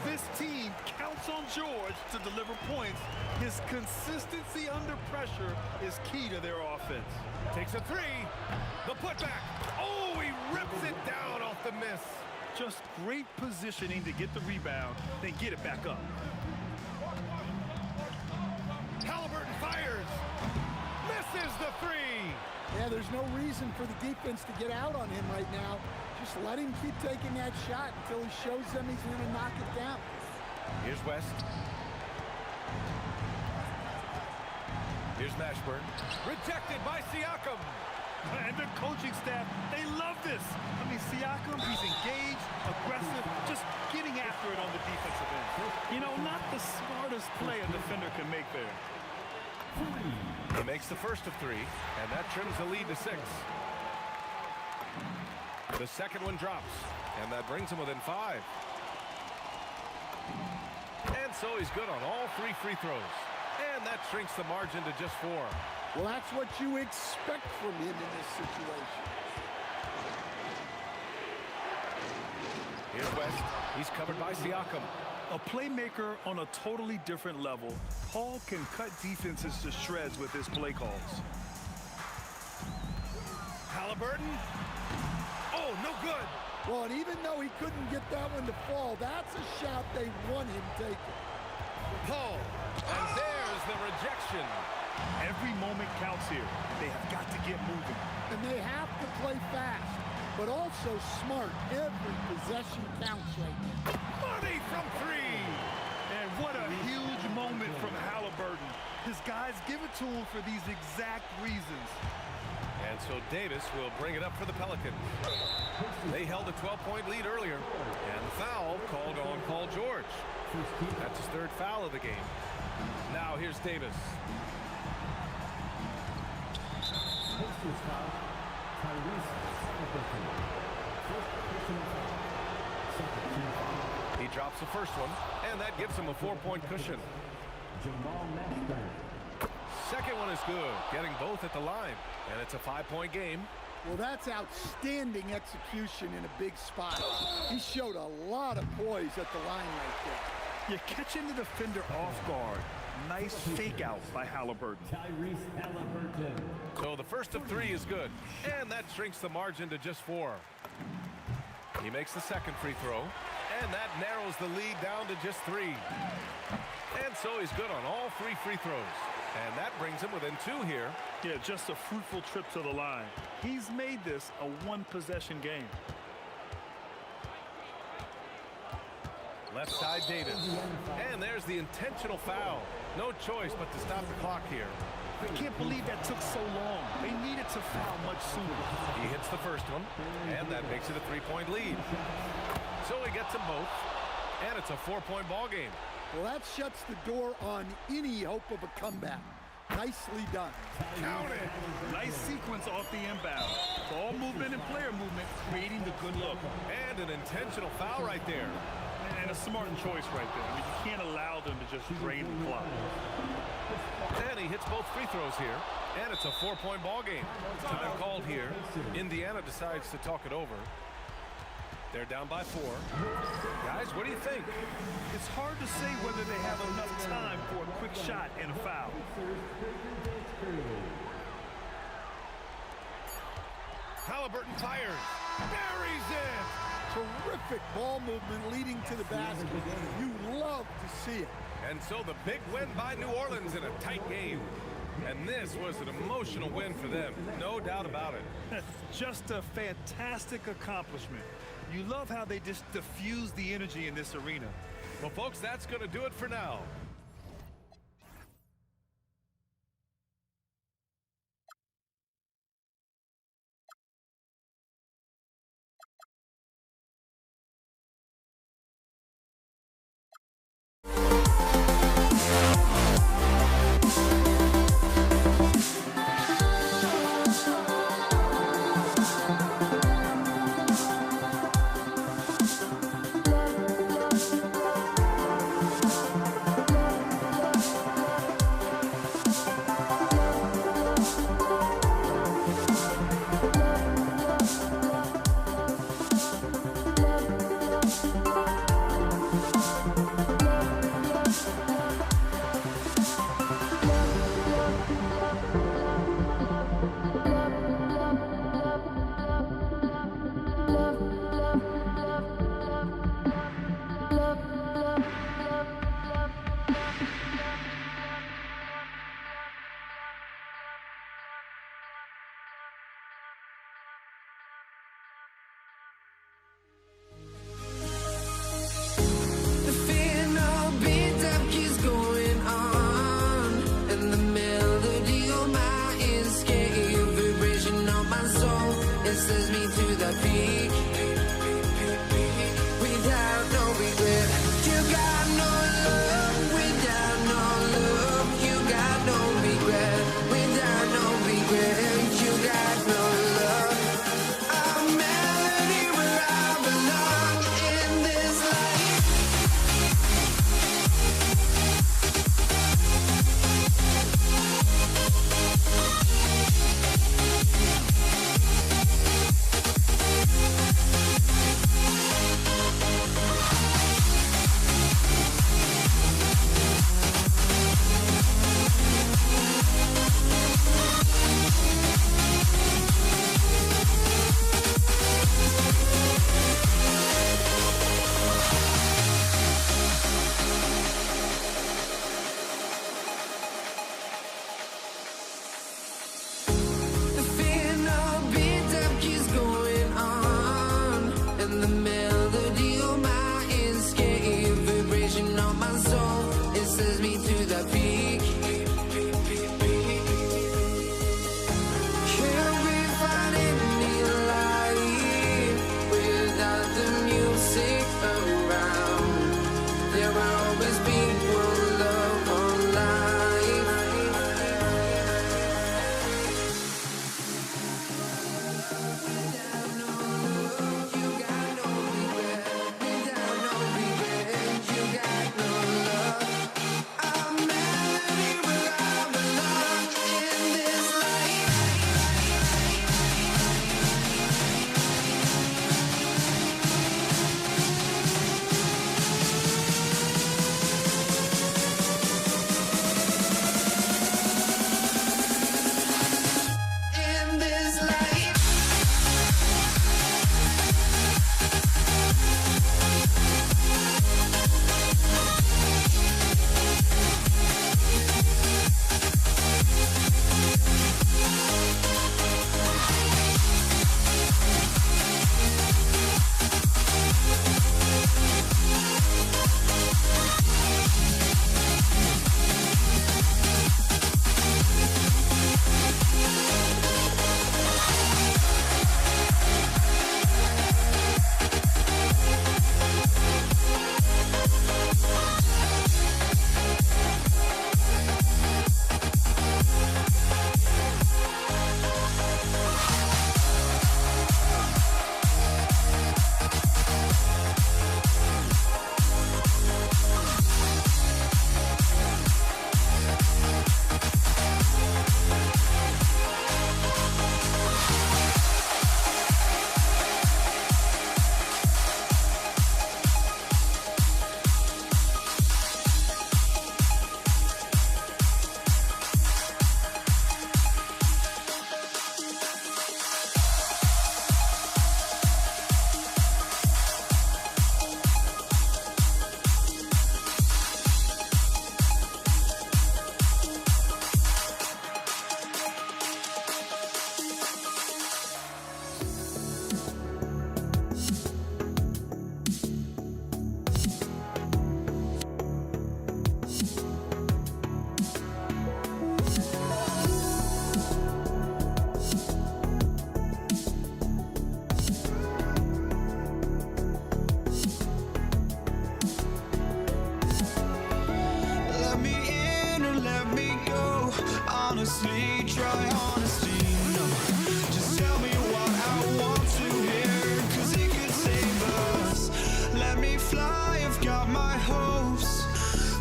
This team counts on George to deliver points. His consistency under pressure is key to their offense. Takes a 3. The putback. Oh, he rips it down off the miss. Just great positioning to get the rebound, then get it back up. Halliburton fires. Misses the 3. Yeah, there's no reason for the defense to get out on him right now. Just let him keep taking that shot until he shows them he's going to knock it down. Here's West. Here's Mashburn. Rejected by Siakam. And the coaching staff, they love this. I mean, Siakam, he's engaged, aggressive, just getting after it on the defensive end. You know, not the smartest play a defender can make there. He makes the first of 3, and that trims the lead to 6. The second one drops, and that brings him within 5. And so he's good on all 3 free throws. And that shrinks the margin to just 4. Well, that's what you expect from him in this situation. Here's West. He's covered by Siakam. A playmaker on a totally different level, Paul can cut defenses to shreds with his play calls. Halliburton. Oh, no good. Well, and even though he couldn't get that one to fall, that's a shot they want him taking. Paul. And there's the rejection. Every moment counts here. They have got to get moving. And they have to play fast, but also smart. Every possession counts right now. Money from 3. And what a huge moment from Halliburton. His guys give it to him for these exact reasons. And so Davis will bring it up for the Pelicans. They held a 12-point lead earlier. And the foul called on Paul George. That's his 3rd foul of the game. Now here's Davis. Pacers foul. Tyrese Halliburton. First personal foul. Second team foul. He drops the first one, and that gives him a 4-point cushion. Jamal Mashburn. Second one is good, getting both at the line. And it's a 5-point game. Well, that's outstanding execution in a big spot. He showed a lot of poise at the line right there. You're catching the defender off guard. Nice fake out by Halliburton. Tyrese Halliburton. So the first of 3 is good, and that shrinks the margin to just 4. He makes the second free throw, and that narrows the lead down to just 3. And so he's good on all 3 free throws. And that brings him within 2 here. Yeah, just a fruitful trip to the line. He's made this a 1-possession game. Left side Davis. And there's the intentional foul. No choice but to stop the clock here. I can't believe that took so long. They needed to foul much sooner. He hits the first one, and that makes it a 3-point lead. So he gets them both, and it's a 4-point ball game. Well, that shuts the door on any hope of a comeback. Nicely done. Count it. Nice sequence off the inbound. Ball movement and player movement creating the good look. And an intentional foul right there. And a smart choice right there. I mean, you can't allow them to just drain the clock. And he hits both free throws here, and it's a 4-point ball game. Time called here. Indiana decides to talk it over. They're down by 4. Guys, what do you think? It's hard to say whether they have enough time for a quick shot and a foul. Halliburton fires. Buries it. Terrific ball movement leading to the basket. You love to see it. And so the big win by New Orleans in a tight game. And this was an emotional win for them, no doubt about it. Just a fantastic accomplishment. You love how they just diffuse the energy in this arena. Well, folks, that's going to do it for now. Says me to the peak. honestly, try honesty. No, just tell me what I want to hear, 'cause it could save us. Let me fly, I've got my hopes,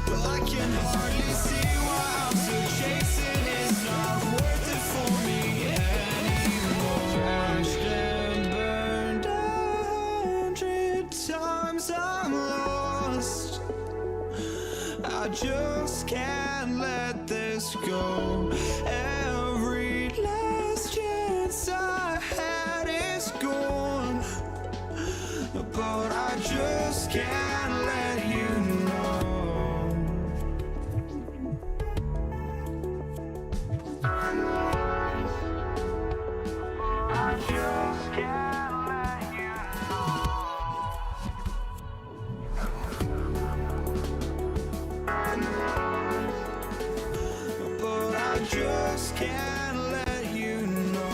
but I can hardly see why I'm still chasing. It's not worth it for me anymore. Crashed and burned 100 times, I'm lost. I just can't let this go. Every last chance I had is gone, but I just can't let you know. I just can't let you know. But I just can't let you know.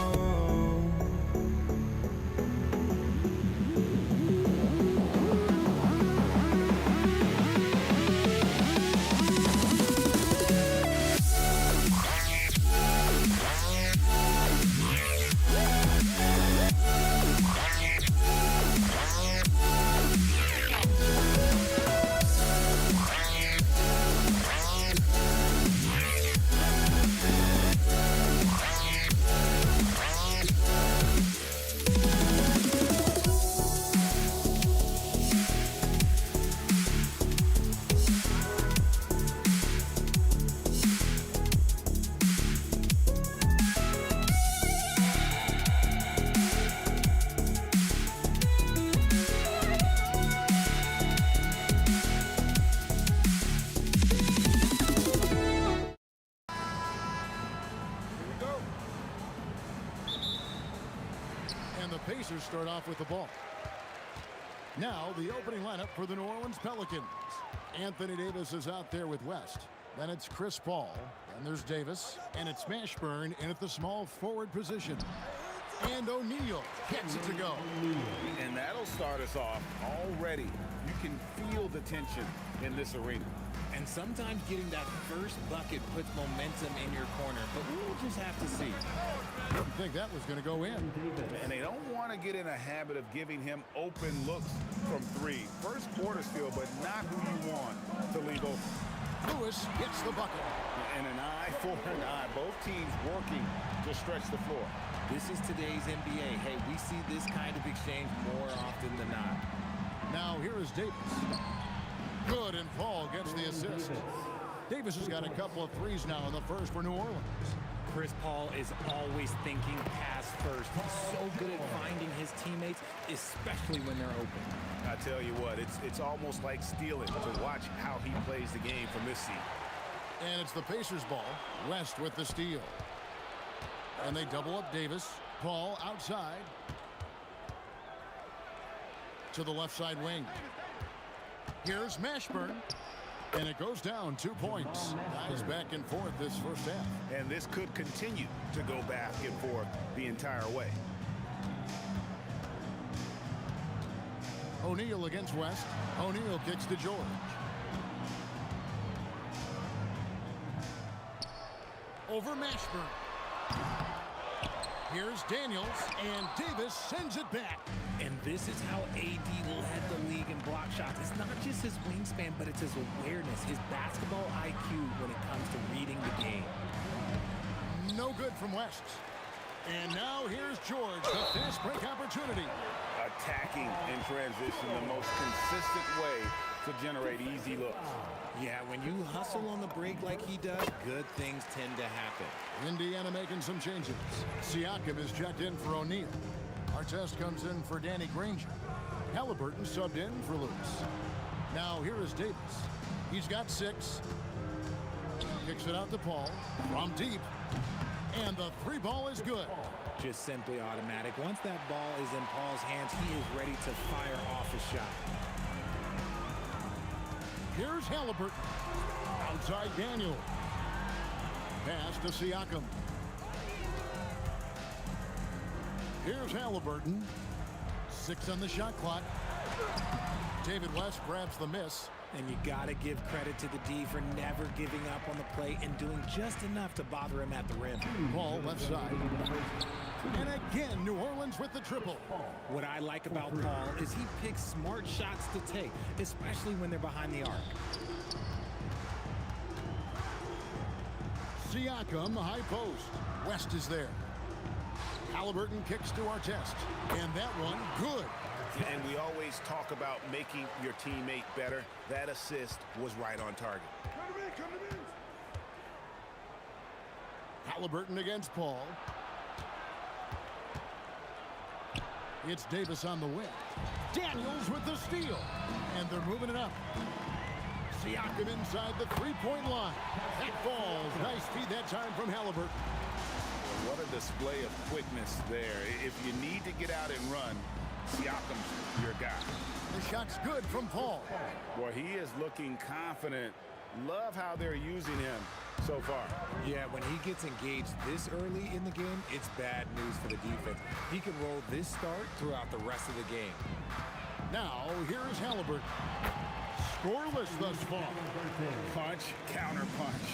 And the Pacers start off with the ball. Now the opening lineup for the New Orleans Pelicans. Anthony Davis is out there with West. Then it's Chris Paul. Then there's Davis. And it's Mashburn in at the small forward position. And O'Neal gets it to go. And that'll start us off already. You can feel the tension in this arena. And sometimes getting that first bucket puts momentum in your corner, but we'll just have to see. Didn't think that was going to go in. And they don't want to get in a habit of giving him open looks from three. First quarter still, but not who you want to leave open. Lewis gets the bucket. And an eye for an eye. Both teams working to stretch the floor. This is today's NBA. Hey, we see this kind of exchange more often than not. Now here is Davis. Good, and Paul gets the assist. Davis has got a couple of threes now in the first for New Orleans. Chris Paul is always thinking pass first. He's so good at finding his teammates, especially when they're open. I tell you what, it's almost like stealing to watch how he plays the game from this seat. And it's the Pacers ball. West with the steal. And they double up Davis. Paul outside. To the left side wing. Here's Mashburn. And it goes down 2 points. Guys back and forth this first half. And this could continue to go back and forth the entire way. O'Neal against West. O'Neal kicks to George. Over Mashburn. Here's Daniels, and Davis sends it back. And this is how AD will head the league in block shots. It's not just his wingspan, but it's his awareness, his basketball IQ when it comes to reading the game. No good from West. And now here's George, the fast break opportunity. Attacking in transition, the most consistent way to generate easy looks. Yeah, when you hustle on the break like he does, good things tend to happen. Indiana making some changes. Siakam is checked in for O'Neal. Artest comes in for Danny Granger. Halliburton subbed in for Lewis. Now here is Davis. He's got 6. Kicks it out to Paul from deep. And the 3 ball is good. Just simply automatic. Once that ball is in Paul's hands, he is ready to fire off a shot. Here's Halliburton. Outside Daniel. Pass to Siakam. Here's Halliburton. 6 on the shot clock. David West grabs the miss. And you got to give credit to the D for never giving up on the play and doing just enough to bother him at the rim. Ball left side. And again, New Orleans with the triple. What I like about Paul is he picks smart shots to take, especially when they're behind the arc. Siakam, high post. West is there. Halliburton kicks to Artest. And that one, good. And we always talk about making your teammate better. That assist was right on target. Halliburton against Paul. It's Davis on the wing. Daniels with the steal. And they're moving it up. Siakam inside the three-point line. That falls. Nice feed that time from Halliburton. What a display of quickness there. If you need to get out and run, Siakam's your guy. The shot's good from Paul. Boy, he is looking confident. Love how they're using him so far. Yeah, when he gets engaged this early in the game, it's bad news for the defense. He can roll this start throughout the rest of the game. Now, here is Halliburton. Scoreless thus far. Punch, counter punch.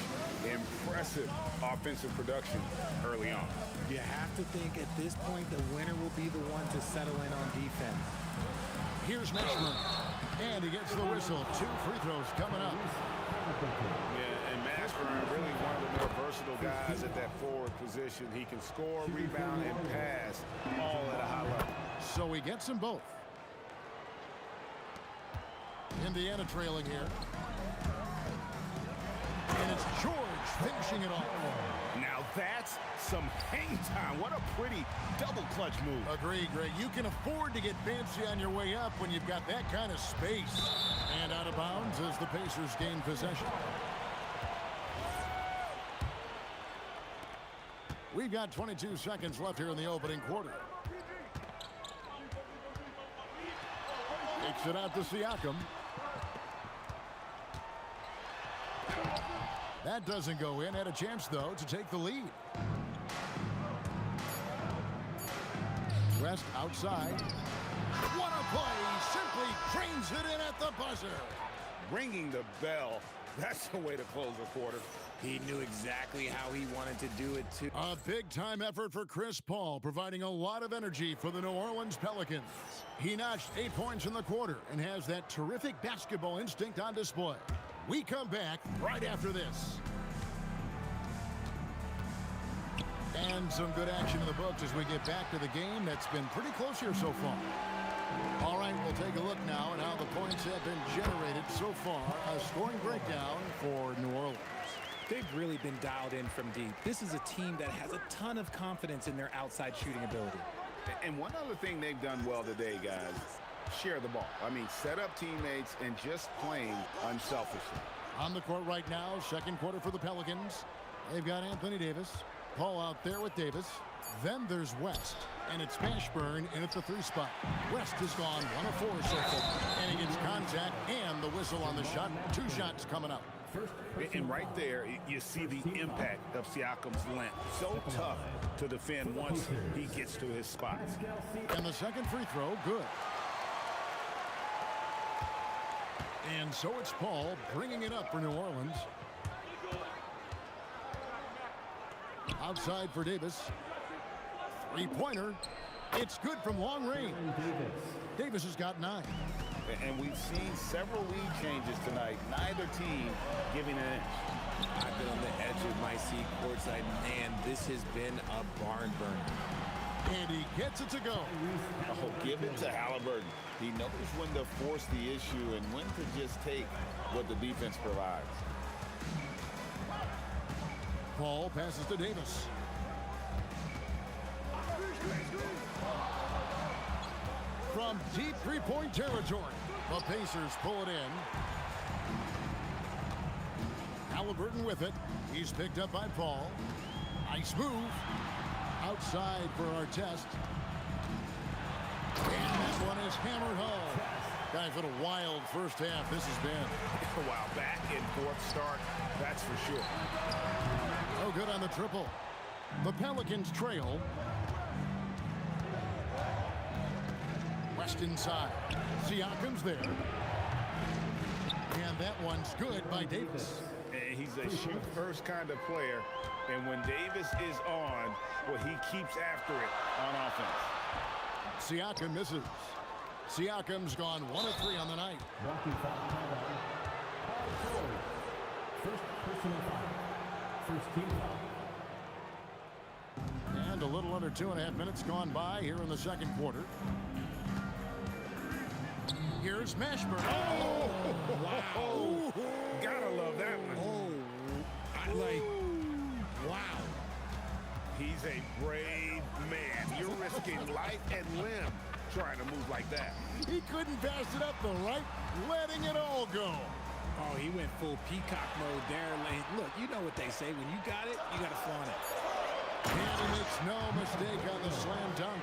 Impressive offensive production early on. You have to think at this point the winner will be the one to settle in on defense. Here's Mashburn. And he gets the whistle. 2 free throws coming up. Yeah, and Mashburn really one of the more versatile guys at that forward position. He can score, rebound, and pass all at a high level. So he gets them both. Indiana trailing here. And it's George finishing it off. Now that's some hang time. What a pretty double clutch move. Agree, Greg. You can afford to get fancy on your way up when you've got that kind of space. And out of bounds as the Pacers gain possession. We've got 22 seconds left here in the opening quarter. Takes it out to Siakam. That doesn't go in. Had a chance, though, to take the lead. West outside. What a play! Simply drains it in at the buzzer. Ringing the bell. That's the way to close a quarter. He knew exactly how he wanted to do it, too. A big-time effort for Chris Paul, providing a lot of energy for the New Orleans Pelicans. He notched 8 points in the quarter and has that terrific basketball instinct on display. We come back right after this. And some good action in the books as we get back to the game that's been pretty close here so far. All right, we'll take a look now at how the points have been generated so far. A scoring breakdown for New Orleans. They've really been dialed in from deep. This is a team that has a ton of confidence in their outside shooting ability. And one other thing they've done well today, guys, share the ball. I mean, set up teammates and just playing unselfishly. On the court right now, second quarter for the Pelicans. They've got Anthony Davis. Paul out there with Davis. Then there's West. And it's Mashburn in at the 3 spot. West has gone 1 of 4 so far. And he gets contact and the whistle on the shot. 2 shots coming up. And right there, you see the impact of Siakam's length. So tough to defend once he gets to his spots. And the second free throw, good. And so it's Paul bringing it up for New Orleans. Outside for Davis. Three-pointer. It's good from long range. Davis has got 9. And we've seen several lead changes tonight. Neither team giving an inch. I've been on the edge of my seat courtside. Man, this has been a barn burner. And he gets it to go. Oh, give it to Halliburton. He knows when to force the issue and when to just take what the defense provides. Paul passes to Davis. From deep three-point territory, the Pacers pull it in. Halliburton with it. He's picked up by Paul. Nice move. Outside for Artest. And this one is hammered home. Guys, what a wild first half this has been. Wow, back and forth start, that's for sure. No good on the triple. The Pelicans trail. West inside. Siakam's there. And that one's good by Davis. And he's a shoot-first kind of player. And when Davis is on, well, he keeps after it on offense. Siakam misses. Siakam's gone 1 of 3 on the night. Blocking foul. First personal foul. First team foul. And a little under 2.5 minutes gone by here in the second quarter. Here's Mashburn. Oh, wow. Gotta love that one. Wow. He's a brave man. You're risking life and limb trying to move like that. He couldn't pass it up the right, letting it all go. Oh, he went full peacock mode there. Look, you know what they say. When you got it, you got to flaunt it. And he makes no mistake on the slam dunk.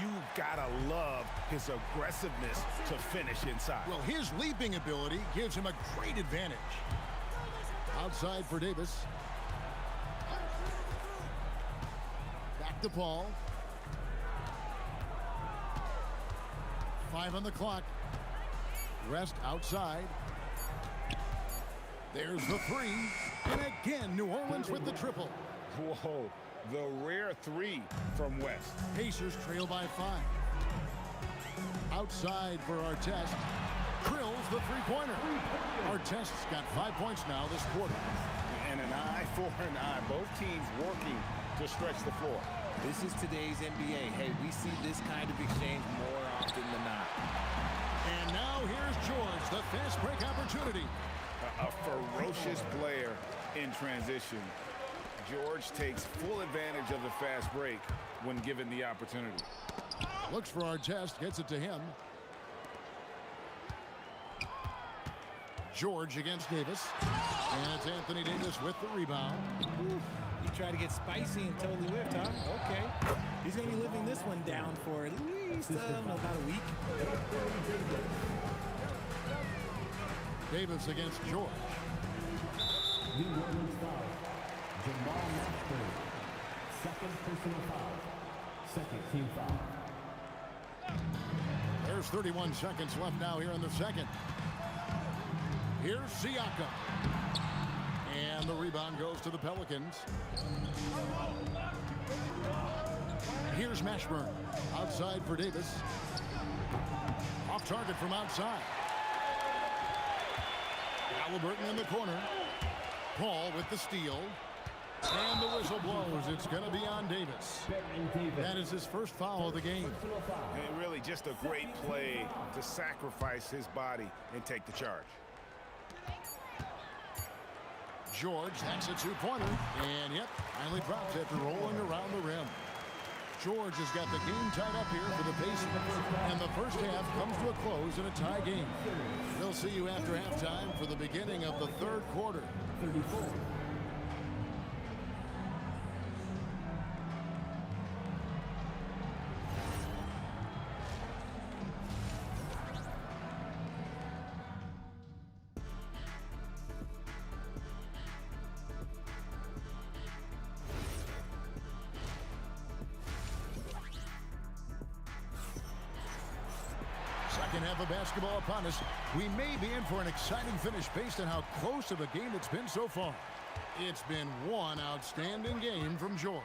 You've got to love his aggressiveness to finish inside. Well, his leaping ability gives him a great advantage. Outside for Davis. Back to Paul. 5 on the clock. Rest outside. There's the 3. And again, New Orleans with the triple. Whoa, the rare 3 from West. Pacers trail by 5. Outside for Artest. Drills the three-pointer. Artest's got 5 points now this quarter. And an eye for an eye. Both teams working to stretch the floor. This is today's NBA. Hey, we see this kind of exchange more often than not. And now here's George, the fast break opportunity. A ferocious player in transition. George takes full advantage of the fast break when given the opportunity. Looks for Artest, gets it to him. George against Davis. And it's Anthony Davis with the rebound. You try to get spicy and totally whipped, huh? Okay. He's going to be living this one down for at least about a week. Davis against George. New Orleans foul. Jamal Mashburn. Second personal foul. Second team foul. There's 31 seconds left now here in the second. Here's Siakam. And the rebound goes to the Pelicans. Here's Mashburn. Outside for Davis. Off target from outside. Halliburton in the corner. Paul with the steal. And the whistle blows. It's going to be on Davis. That is his first foul of the game. And really just a great play to sacrifice his body and take the charge. George, that's a two-pointer. And yep, finally drops after rolling around the rim. George has got the game tied up here for the Pacers. And the first half comes to a close in a tie game. We'll see you after halftime for the beginning of the third quarter. 34. Second half of basketball upon us. We may be in for an exciting finish based on how close of a game it's been so far. It's been one outstanding game from George.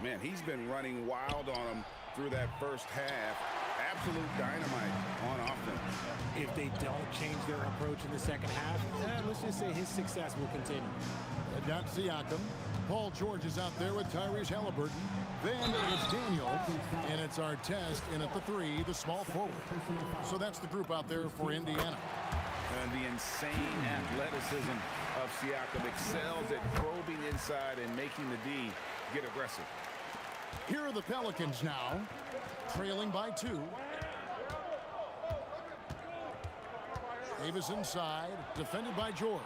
Man, he's been running wild on him through that first half. Absolute dynamite on offense. If they don't change their approach in the second half, let's just say his success will continue. Got Siakam. Paul George is out there with Tyrese Halliburton. Then it's Daniel, and it's Artest in at the 3, the small forward. So that's the group out there for Indiana. And the insane athleticism of Siakam excels at probing inside and making the D get aggressive. Here are the Pelicans now, trailing by 2. Davis inside, defended by George.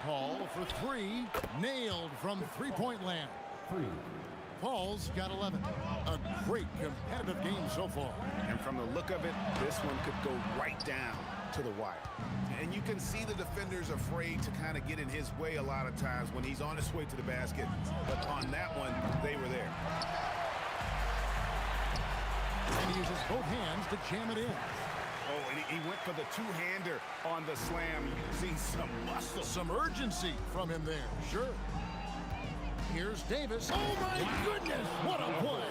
Paul for 3, nailed from three-point land. Paul's got 11. A great competitive game so far. And from the look of it, this one could go right down to the wire. And you can see the defenders afraid to kind of get in his way a lot of times when he's on his way to the basket. But on that one, they were there. And he uses both hands to jam it in. Oh, and he went for the two-hander on the slam. You see some muscle. Some urgency from him there, sure. Here's Davis. Oh, my goodness, what a play.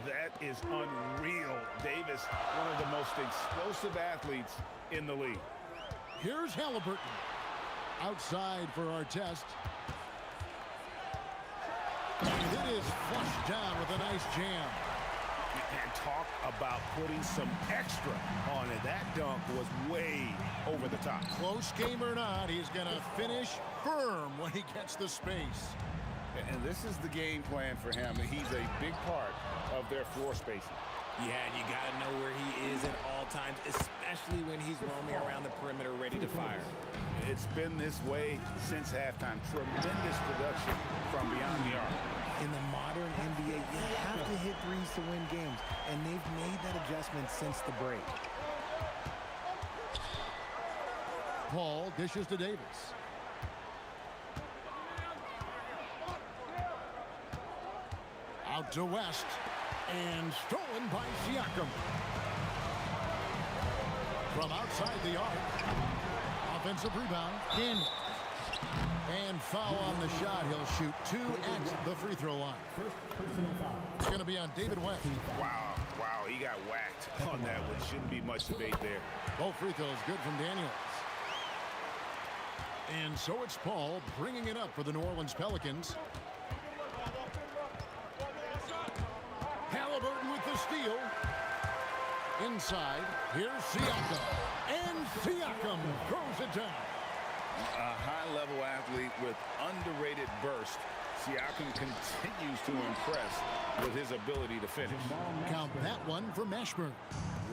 That is unreal. Davis, one of the most explosive athletes in the league. Here's Halliburton. Outside for our test. And it is flushed down with a nice jam. And talk about putting some extra on it. That dunk was way over the top. Close game or not, he's going to finish firm when he gets the space. And this is the game plan for him. He's a big part of their floor spacing. Yeah, and you got to know where he is at all times, especially when he's roaming around the perimeter ready to fire. It's been this way since halftime. Tremendous production from beyond the arc. In the modern NBA, you have to hit threes to win games, and they've made that adjustment since the break. Paul dishes to Davis. Out to West, and stolen by Siakam. From outside the arc, offensive rebound, in. And foul on the shot. He'll shoot 2 at the free throw line. It's going to be on David West. Wow, he got whacked on that one. Shouldn't be much debate there. Both free throws good from Daniels. And so it's Paul bringing it up for the New Orleans Pelicans. Halliburton with the steal. Inside, here's Siakam. And Siakam throws it down. A high-level athlete with underrated burst. Siakam continues to impress with his ability to finish. Count that one for Mashburn.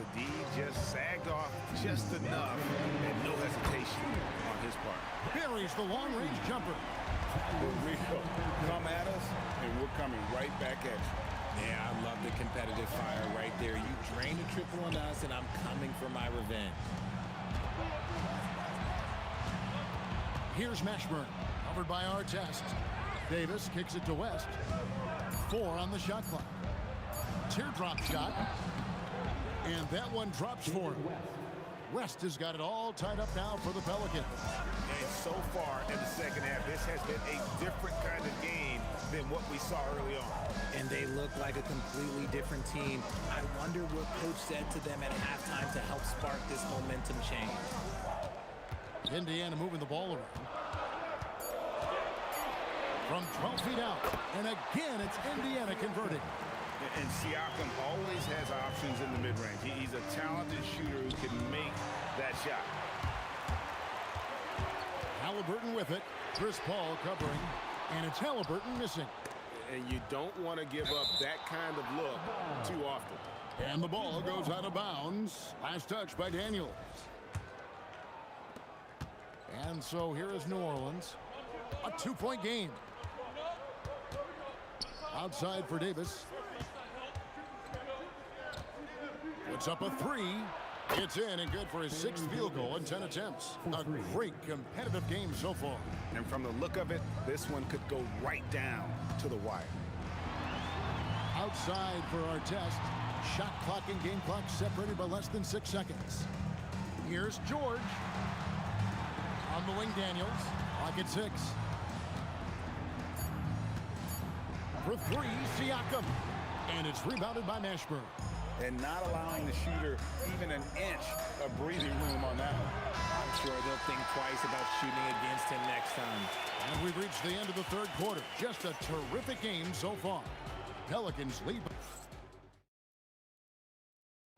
The D just sagged off just enough, and no hesitation on his part. Buries the long-range jumper. For real. Come at us, and we're coming right back at you. Yeah, I love the competitive fire right there. You drain a triple on us, and I'm coming for my revenge. Here's Mashburn, covered by our test. Davis kicks it to West. 4 on the shot clock. Teardrop shot. And that one drops for him. West has got it all tied up now for the Pelicans. And so far in the second half, this has been a different kind of game than what we saw early on. And they look like a completely different team. I wonder what coach said to them at halftime to help spark this momentum change. Indiana moving the ball around. From 12 feet out. And again, it's Indiana converting. And Siakam always has options in the mid-range. He's a talented shooter who can make that shot. Halliburton with it. Chris Paul covering. And it's Halliburton missing. And you don't want to give up that kind of look too often. And the ball goes out of bounds. Last touch by Daniels. And so here is New Orleans. A 2-point game. Outside for Davis. Puts up a 3. It's in and good for his 6th field goal in 10 attempts. A great competitive game so far. And from the look of it, this one could go right down to the wire. Outside for our test. Shot clock and game clock separated by less than 6 seconds. Here's George. On the wing, Daniels. Clock at 6. For 3, Siakam. And it's rebounded by Mashburn. And not allowing the shooter even an inch of breathing room on that one. I'm sure they'll think twice about shooting against him next time. And we've reached the end of the 3rd quarter. Just a terrific game so far. Pelicans lead.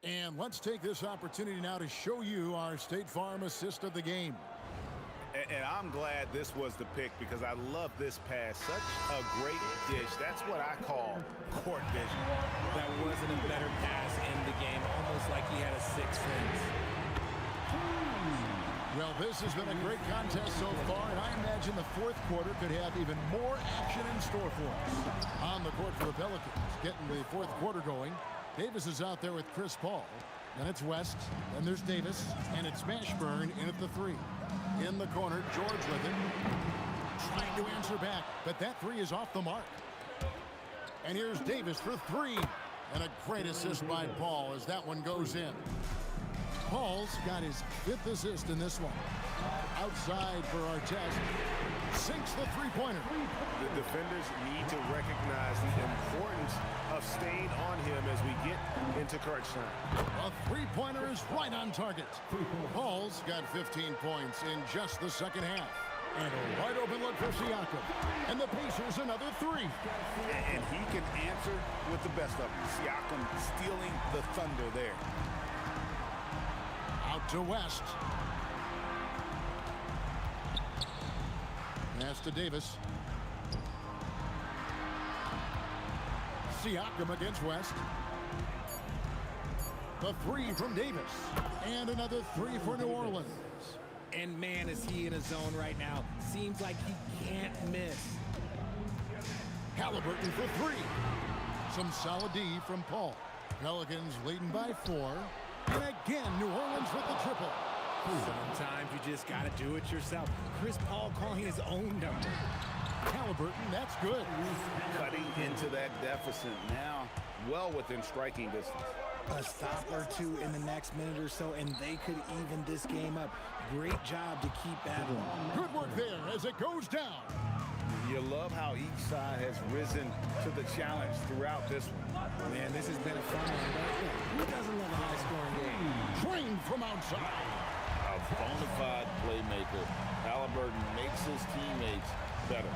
And let's take this opportunity now to show you our State Farm assist of the game. And I'm glad this was the pick because I love this pass. Such a great dish. That's what I call court vision. That wasn't a better pass in the game, almost like he had a 6th sense. Well, this has been a great contest so far, and I imagine the 4th quarter could have even more action in store for us. On the court for the Pelicans, getting the 4th quarter going. Davis is out there with Chris Paul. Then it's West, then there's Davis, and it's Mashburn in at the 3. In the corner, George with it. Trying to answer back, but that 3 is off the mark. And here's Davis for 3. And a great assist by Paul as that one goes in. Paul's got his 5th assist in this one. Outside for Artest. Sinks the three-pointer. The defenders need to recognize the importance of staying on him as we get into crunch time. A three-pointer is right on target. Paul's got 15 points in just the second half. And a wide open look for Siakam. And the Pacers another 3. And he can answer with the best of them. Siakam stealing the thunder there. Out to West. Pass to Davis. Siakam against West. The 3 from Davis. And another 3 for New Orleans. And man, is he in a zone right now. Seems like he can't miss. Halliburton for 3. Some solid D from Paul. Pelicans leading by 4. And again, New Orleans with the triple. Sometimes you just got to do it yourself. Chris Paul calling his own number. Halliburton, that's good. Cutting into that deficit now, well within striking distance. A stop or two in the next minute or so, and they could even this game up. Great job to keep battling. Good work there as it goes down. You love how each side has risen to the challenge throughout this one. Man, this has been a fun one. Who doesn't love a high-scoring game? Trained from outside. A bona fide playmaker. Halliburton makes his teammates better.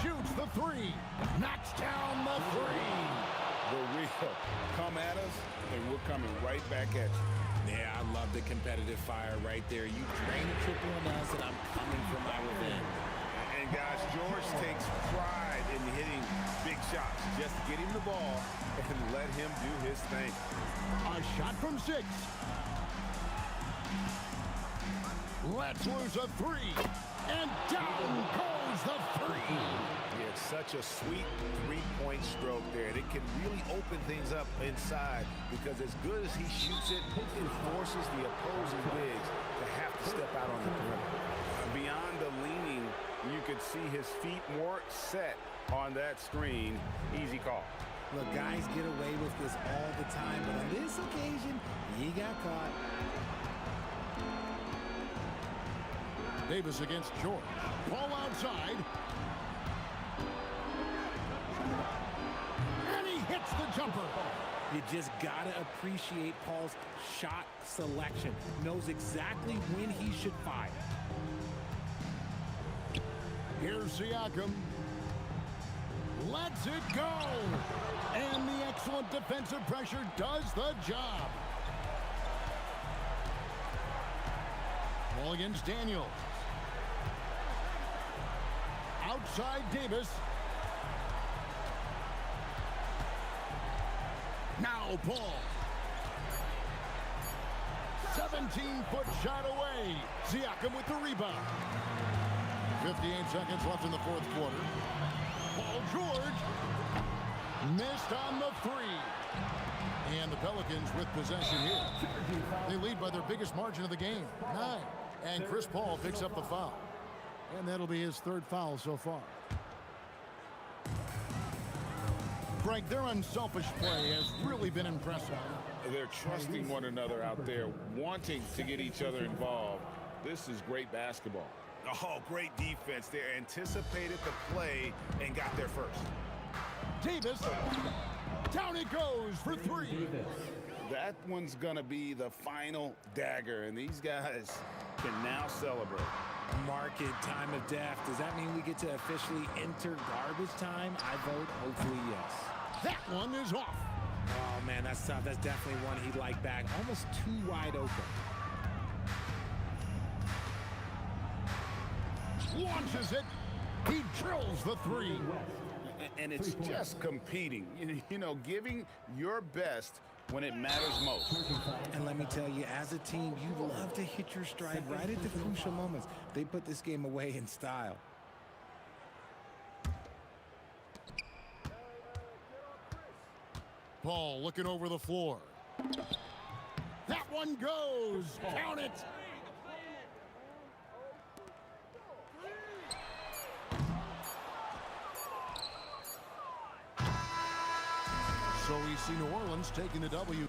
Shoots the 3. Knocks down the 3. The real. Come at us, and we're coming right back at you. Yeah, I love the competitive fire right there. You drain a triple on us, and I'm coming for my revenge. And guys, George takes pride in hitting big shots. Just get him the ball and let him do his thing. A shot from 6. Let's lose a 3. And down goes the 3. It's such a sweet three-point stroke there. And it can really open things up inside because as good as he shoots it, it forces the opposing bigs to have to step out on the perimeter. Beyond the leaning, you could see his feet more set on that screen. Easy call. Look, guys get away with this all the time, but on this occasion, he got caught. Davis against George. Ball outside. And he hits the jumper. You just got to appreciate Paul's shot selection. Knows exactly when he should fire. Here's Siakam. Lets it go. And the excellent defensive pressure does the job. Ball against Daniels. Outside Davis. Now Paul. 17-foot shot away. Siakam with the rebound. 58 seconds left in the fourth quarter. Paul George missed on the 3. And the Pelicans with possession here. They lead by their biggest margin of the game, 9. And Chris Paul picks up the foul. And that'll be his 3rd foul so far. Greg, their unselfish play has really been impressive. They're trusting one another out there, wanting to get each other involved. This is great basketball. Oh, great defense there. Anticipated the play and got there first. Davis, down it goes for 3. That one's going to be the final dagger, and these guys can now celebrate. Market time of death. Does that mean we get to officially enter garbage time? I vote hopefully yes. That one is off. Oh, man, that's tough. That's definitely one he'd like back. Almost too wide open. Launches it. He drills the 3. And it's just competing. You know, giving your best when it matters most. And let me tell you, as a team, you love to hit your stride right at the crucial moments. They put this game away in style. Paul looking over the floor. That one goes. Count it. So we see New Orleans taking the W.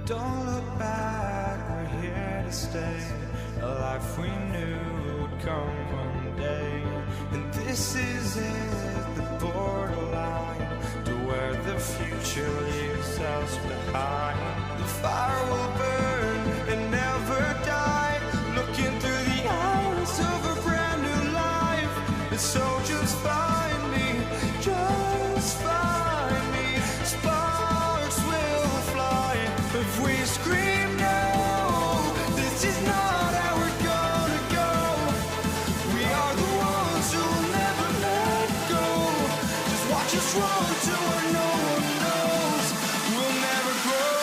Don't look back, we're here to stay. A life we knew would come one day. And this is it, the borderline to where the future leaves us behind. The fire will burn and never die, looking through the eyes of a brand new life. And so just find me, just find me. Sparks will fly if we scream no. This is not how we're gonna go. We are the ones who'll never let go. Just watch us run to where no one knows. We'll never grow.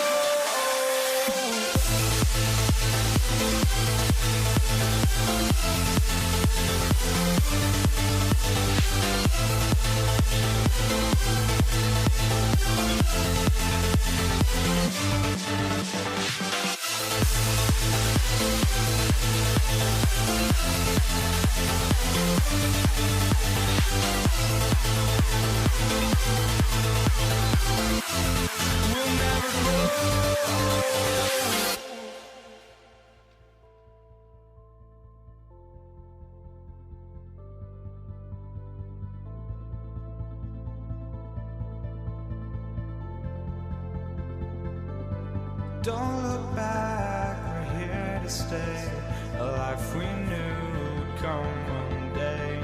We'll never grow. Don't look back, we're here to stay. A life we knew would come one day.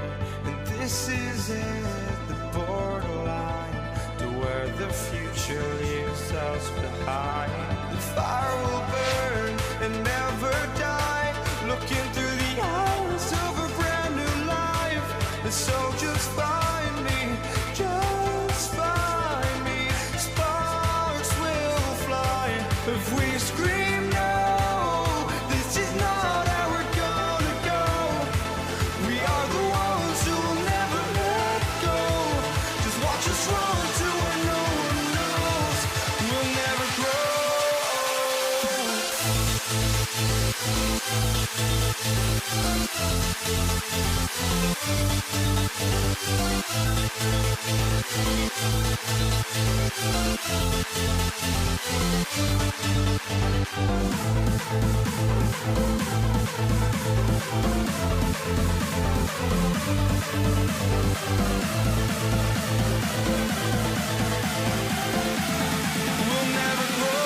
And this is it, the borderline to where the future leaves us behind. The fire will burn and never die, looking through the eyes of a brand new life. And so just find me, just find me. Sparks will fly if we scream no. This is not how we're gonna go. We are the ones who'll never let go. Just watch us run to where no one knows. We'll never grow. We'll never grow. We'll never grow.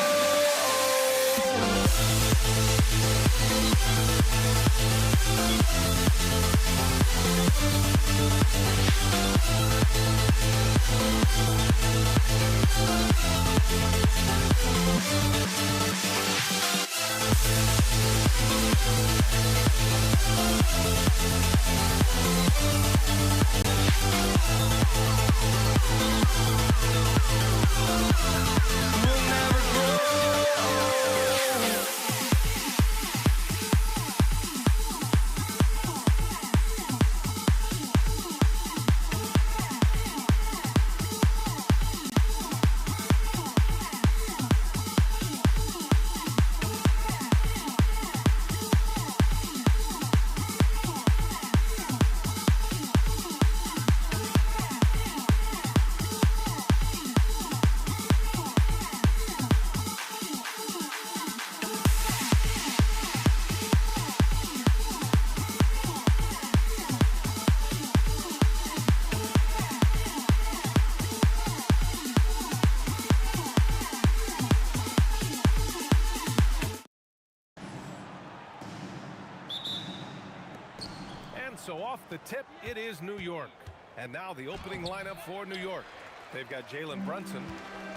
So off the tip, it is New York. And now the opening lineup for New York. They've got Jalen Brunson,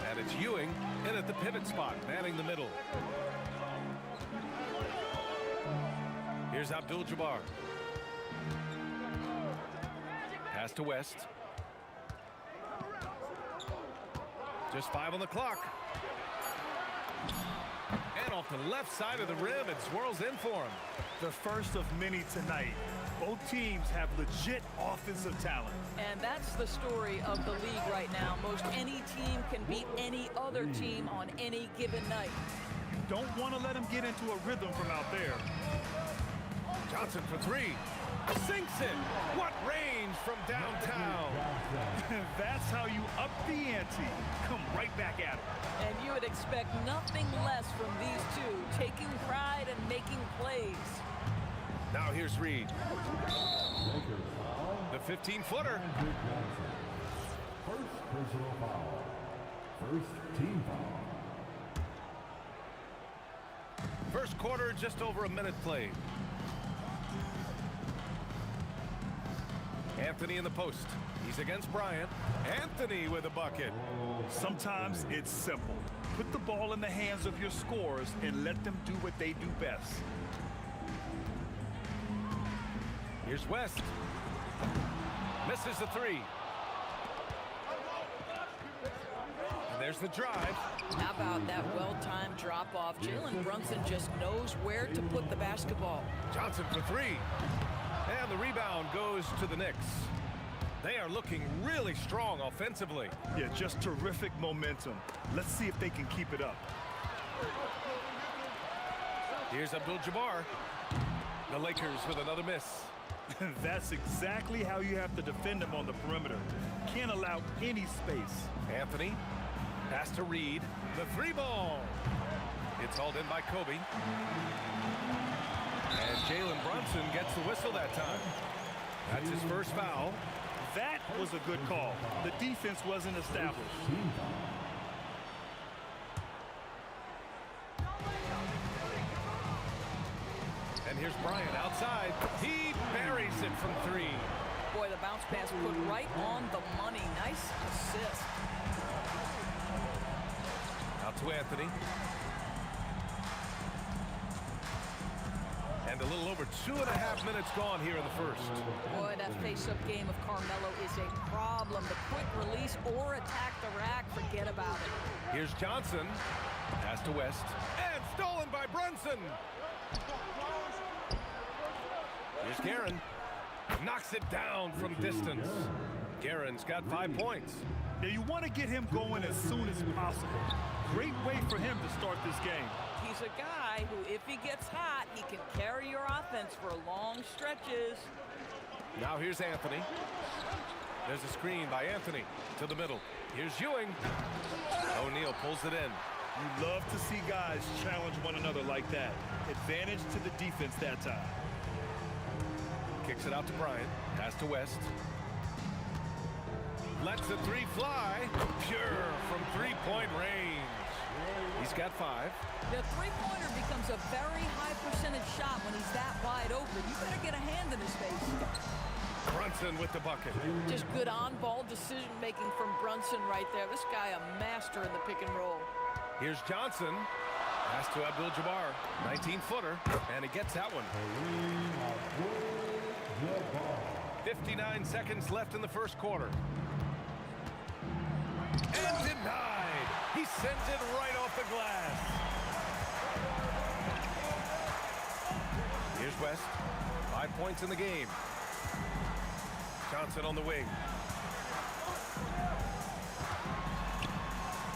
and it's Ewing in at the pivot spot, manning the middle. Here's Abdul-Jabbar. Pass to West. Just 5 on the clock. And off the left side of the rim, it swirls in for him. The first of many tonight. Both teams have legit offensive talent. And that's the story of the league right now. Most any team can beat any other team on any given night. Don't want to let them get into a rhythm from out there. Johnson for 3. Sinks it. What range from downtown. That's how you up the ante. Come right back at it. And you would expect nothing less from these two, taking pride and making plays. Now here's Reed. The 15-footer. First personal foul. First team foul. First quarter, just over a minute played. Anthony in the post. He's against Bryant. Anthony with a bucket. Sometimes it's simple. Put the ball in the hands of your scorers and let them do what they do best. Here's West. Misses the three. And there's the drive. How about that well-timed drop-off? Jalen Brunson just knows where to put the basketball. Johnson for three. And the rebound goes to the Knicks. They are looking really strong offensively. Yeah, just terrific momentum. Let's see if they can keep it up. Here's Abdul-Jabbar. The Lakers with another miss. That's exactly how you have to defend them on the perimeter. Can't allow any space. Anthony. Pass to Reed. The three ball. It's hauled in by Kobe. And Jalen Brunson gets the whistle that time. That's his first foul. That was a good call. The defense wasn't established. And here's Bryant outside. He buries it from three. Boy, the bounce pass put right on the money. Nice assist. Out to Anthony. And a little over 2.5 minutes gone here in the first. Boy, that face-up game of Carmelo is a problem. The quick release or attack the rack, forget about it. Here's Johnson. Pass to West. And stolen by Brunson. Here's Guerin. Knocks it down from distance. Guerin's got 5 points. Now you want to get him going as soon as possible. Great way for him to start this game. He's a guy who, if he gets hot, he can carry your offense for long stretches. Now here's Anthony. There's a screen by Anthony to the middle. Here's Ewing. O'Neal pulls it in. You love to see guys challenge one another like that. Advantage to the defense that time. Kicks it out to Bryant. Pass to West. Lets the three fly. Pure from three-point range. He's got 5. The three-pointer becomes a very high percentage shot when he's that wide open. You better get a hand in his face. Brunson with the bucket. Just good on-ball decision-making from Brunson right there. This guy a master in the pick and roll. Here's Johnson. Pass to Abdul-Jabbar. 19-footer. And he gets that one. 59 seconds left in the first quarter. And denied. He sends it right off the glass. Here's West. 5 points in the game. Johnson on the wing.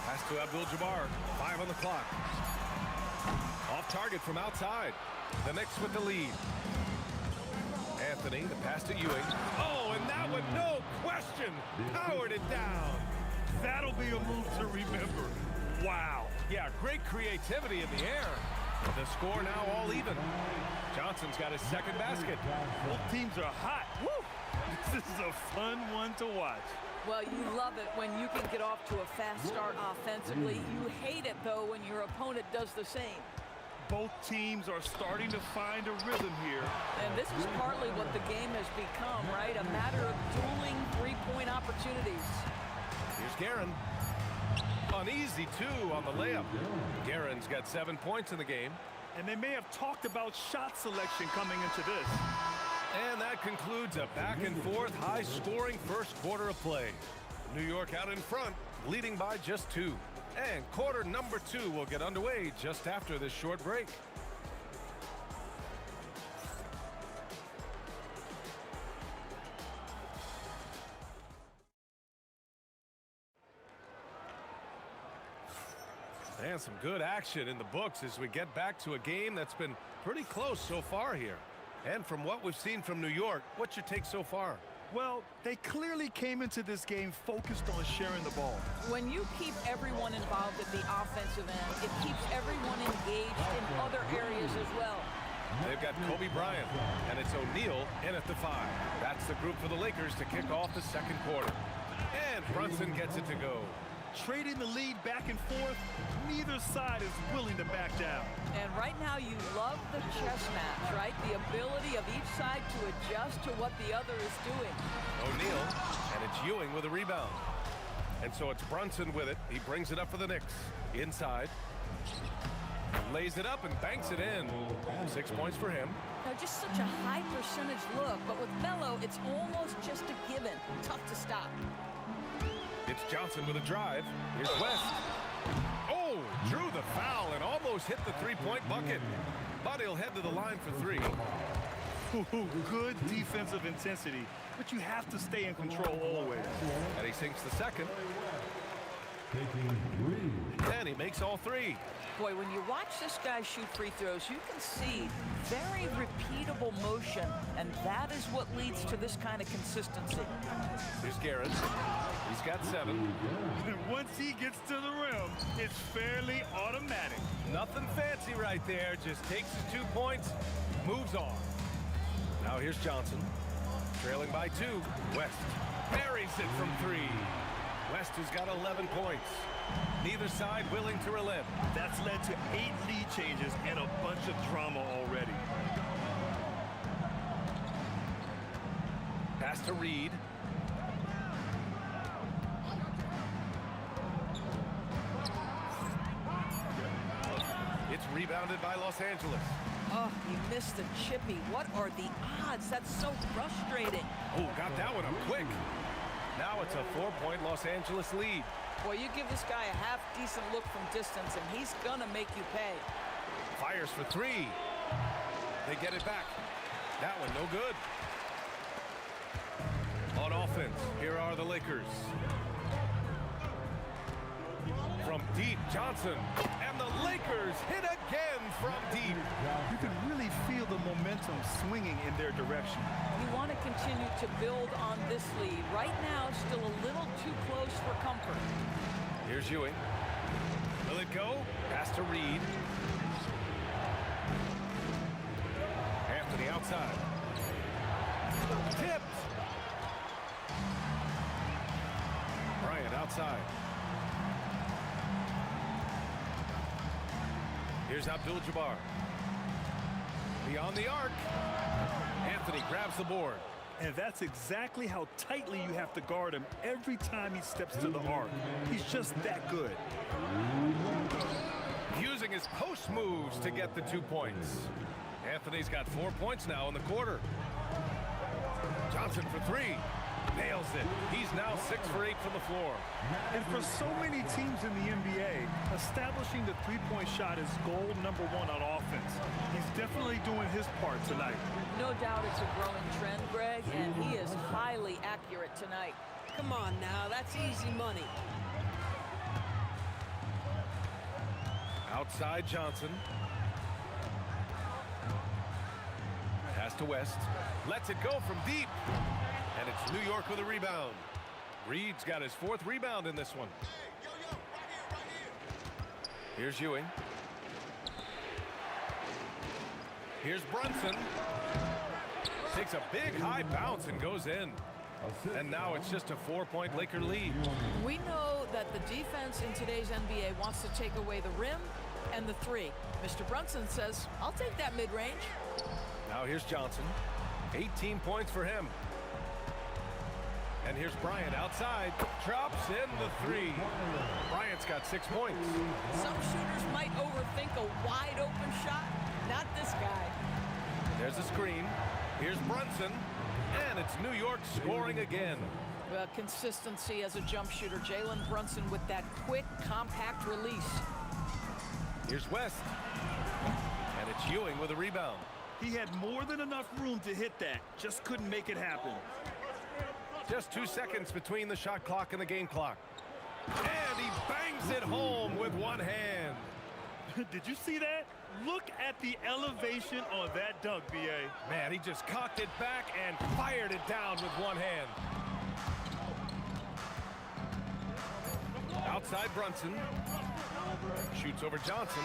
Pass to Abdul-Jabbar. 5 on the clock. Off target from outside. The Knicks with the lead. Anthony, the pass to Ewing. Oh, and that one, no question, powered it down. That'll be a move to remember. Wow. Yeah, great creativity in the air. The score now all even. Johnson's got his second basket. Both teams are hot. Woo! This is a fun one to watch. Well, you love it when you can get off to a fast start offensively. You hate it, though, when your opponent does the same. Both teams are starting to find a rhythm here. And this is partly what the game has become, right? A matter of dueling three-point opportunities. Here's Guerin. Uneasy, too, on the layup. Guerin's got 7 points in the game. And they may have talked about shot selection coming into this. And that concludes a back-and-forth, high-scoring first quarter of play. New York out in front, leading by just 2. And quarter number 2 will get underway just after this short break. And some good action in the books as we get back to a game that's been pretty close so far here. And from what we've seen from New York, what's your take so far? Well, they clearly came into this game focused on sharing the ball. When you keep everyone involved at the offensive end, it keeps everyone engaged in other areas as well. They've got Kobe Bryant, and it's O'Neal in at the 5. That's the group for the Lakers to kick off the second quarter. And Brunson gets it to go. Trading the lead back and forth, neither side is willing to back down. And right now you love the chess match, right? The ability of each side to adjust to what the other is doing. O'Neal, and it's Ewing with a rebound. And so it's Brunson with it. He brings it up for the Knicks. Inside. Lays it up and banks it in. 6 points for him. Now just such a high percentage look, but with Melo, it's almost just a given. Tough to stop. It's Johnson with a drive. Here's West. Oh, drew the foul and almost hit the three-point bucket. But he'll head to the line for 3. Good defensive intensity, but you have to stay in control always. And he sinks the second. And he makes all 3. Boy, when you watch this guy shoot free throws, you can see very repeatable motion, and that is what leads to this kind of consistency. Here's Garrett. He's got 7. Once he gets to the rim, it's fairly automatic. Nothing fancy right there. Just takes his 2 points, moves on. Now here's Johnson. Trailing by 2. West buries it from 3. West has got 11 points. Neither side willing to relent. That's led to 8 lead changes and a bunch of drama already. Pass to Reed. It's rebounded by Los Angeles. Oh, he missed the chippy. What are the odds? That's so frustrating. Oh, got that one up quick. Now it's a 4-point Los Angeles lead. Boy, you give this guy a half-decent look from distance, and he's gonna make you pay. Fires for 3. They get it back. That one no good. On offense, here are the Lakers. From deep, Johnson. And the Lakers hit again from deep. You can really feel the momentum swinging in their direction. You want to continue to build on this lead. Right now, still a little too close for comfort. Here's Ewing. Will it go? Pass to Reed. Anthony outside. Tipped. Bryant outside. Here's Abdul-Jabbar. Beyond the arc. Anthony grabs the board. And that's exactly how tightly you have to guard him every time he steps to the arc. He's just that good. Using his post moves to get the 2 points. Anthony's got 4 points now in the quarter. Johnson for 3. Nails it. He's now 6 for 8 from the floor. And for so many teams in the NBA, establishing the three-point shot is goal number 1 on offense. He's definitely doing his part tonight. No doubt it's a growing trend, Greg, and he is highly accurate tonight. Come on now, that's easy money. Outside Johnson. Pass to West. Lets it go from deep. And it's New York with a rebound. Reed's got his 4th rebound in this one. Here's Ewing. Here's Brunson. Takes a big high bounce and goes in. And now it's just a 4-point Laker lead. We know that the defense in today's NBA wants to take away the rim and the 3. Mr. Brunson says, I'll take that mid-range. Now here's Johnson. 18 points for him. And here's Bryant outside. Drops in the 3. Bryant's got 6 points. Some shooters might overthink a wide-open shot. Not this guy. There's a screen. Here's Brunson. And it's New York scoring again. Well, consistency as a jump shooter. Jalen Brunson with that quick, compact release. Here's West. And it's Ewing with a rebound. He had more than enough room to hit that. Just couldn't make it happen. Just 2 seconds between the shot clock and the game clock. And he bangs it home with one hand. Did you see that? Look at the elevation on that dunk, B.A. Man, he just cocked it back and fired it down with one hand. Outside Brunson. Shoots over Johnson.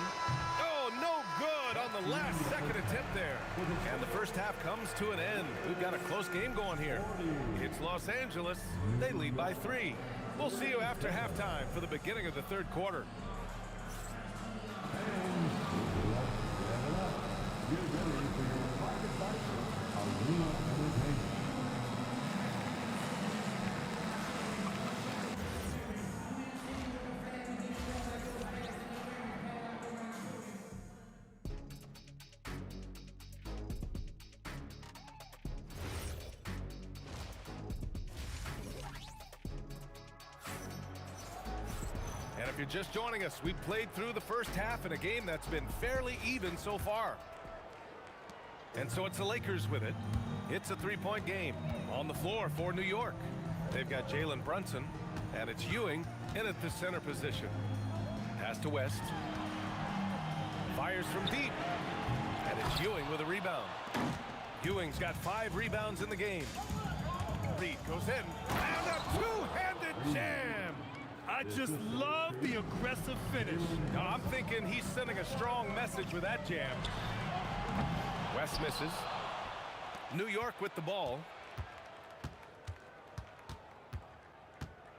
Oh, no good on the last second attempt there. And the first half comes to an end. We've got a close game going here. It's Los Angeles. They lead by 3. We'll see you after halftime for the beginning of the third quarter. Get ready for your private fight, Arena Entertainment. And if you're just joining us, we've played through the first half in a game that's been fairly even so far. And so it's the Lakers with it. It's a 3-point game on the floor for New York. They've got Jalen Brunson, and it's Ewing in at the center position. Pass to West. Fires from deep. And it's Ewing with a rebound. Ewing's got 5 rebounds in the game. Reed goes in. And a two-handed jam. I just love the aggressive finish. Now, I'm thinking he's sending a strong message with that jam. West misses. New York with the ball.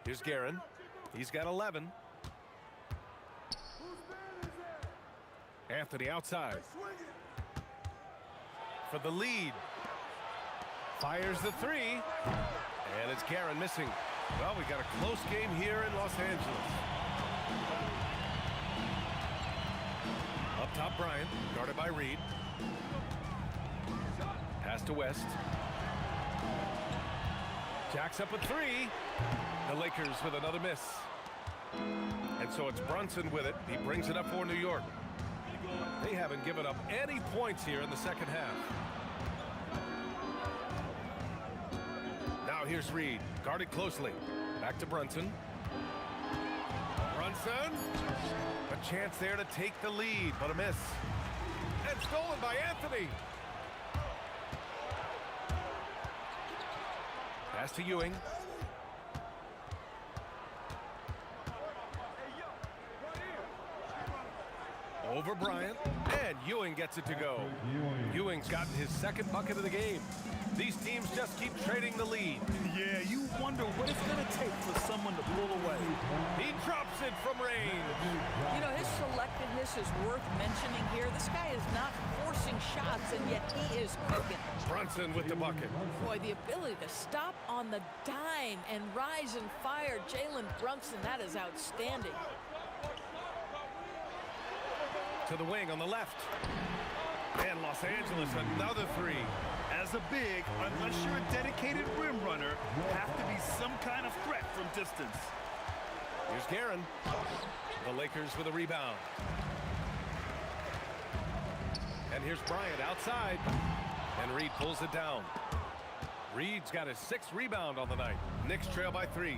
Here's Guerin. He's got 11. Anthony outside. For the lead. Fires the 3. And it's Guerin missing. Well, we got a close game here in Los Angeles. Up top, Bryant, guarded by Reed. Pass to West. Jacks up a 3. The Lakers with another miss. And so it's Brunson with it. He brings it up for New York. They haven't given up any points here in the second half. Now here's Reed, guarded closely. Back to Brunson. Brunson. A chance there to take the lead, but a miss. And stolen by Anthony. Pass to Ewing. Over Bryant, and Ewing gets it to go. Ewing's gotten his second bucket of the game. These teams just keep trading the lead. Yeah, you wonder what it's going to take for someone to pull away. He drops it from range. You know, his selectiveness is worth mentioning here. This guy is not forcing shots, and yet he is cooking. Brunson with the bucket. Boy, the ability to stop on the dime and rise and fire. Jalen Brunson, that is outstanding. To the wing on the left. And Los Angeles, another 3. As a big, unless you're a dedicated rim runner, have to be some kind of threat from distance. Here's Guerin. The Lakers with a rebound. And here's Bryant outside. And Reed pulls it down. Reed's got his 6th rebound on the night. Knicks trail by 3.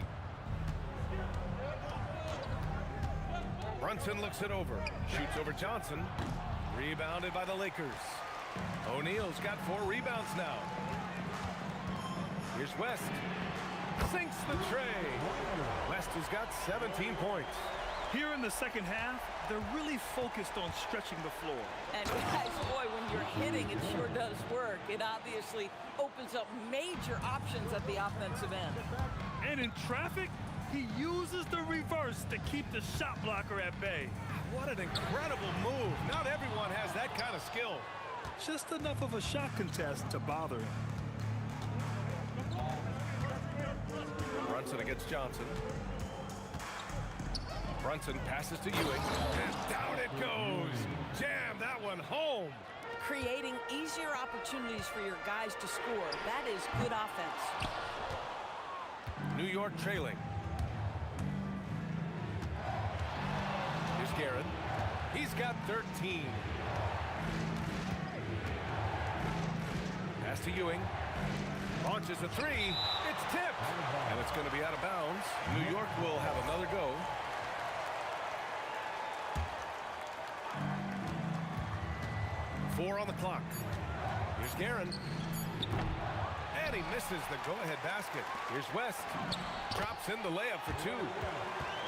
Brunson looks it over. Shoots over Johnson. Rebounded by the Lakers. O'Neal's got 4 rebounds now. Here's West. Sinks the tray. West has got 17 points. Here in the second half, they're really focused on stretching the floor. And guys, boy, when you're hitting, it sure does work. It obviously opens up major options at the offensive end. And in traffic, he uses the reverse to keep the shot blocker at bay. What an incredible move. Not everyone has that kind of skill. Just enough of a shot contest to bother him. Brunson against Johnson. Brunson passes to Ewing. And down it goes. Jam that one home. Creating easier opportunities for your guys to score. That is good offense. New York trailing. Here's Guerin. He's got 13. Pass to Ewing. Launches a 3. It's tipped. And it's going to be out of bounds. New York will have another go. 4 on the clock. Here's Guerin. And he misses the go-ahead basket. Here's West. Drops in the layup for 2.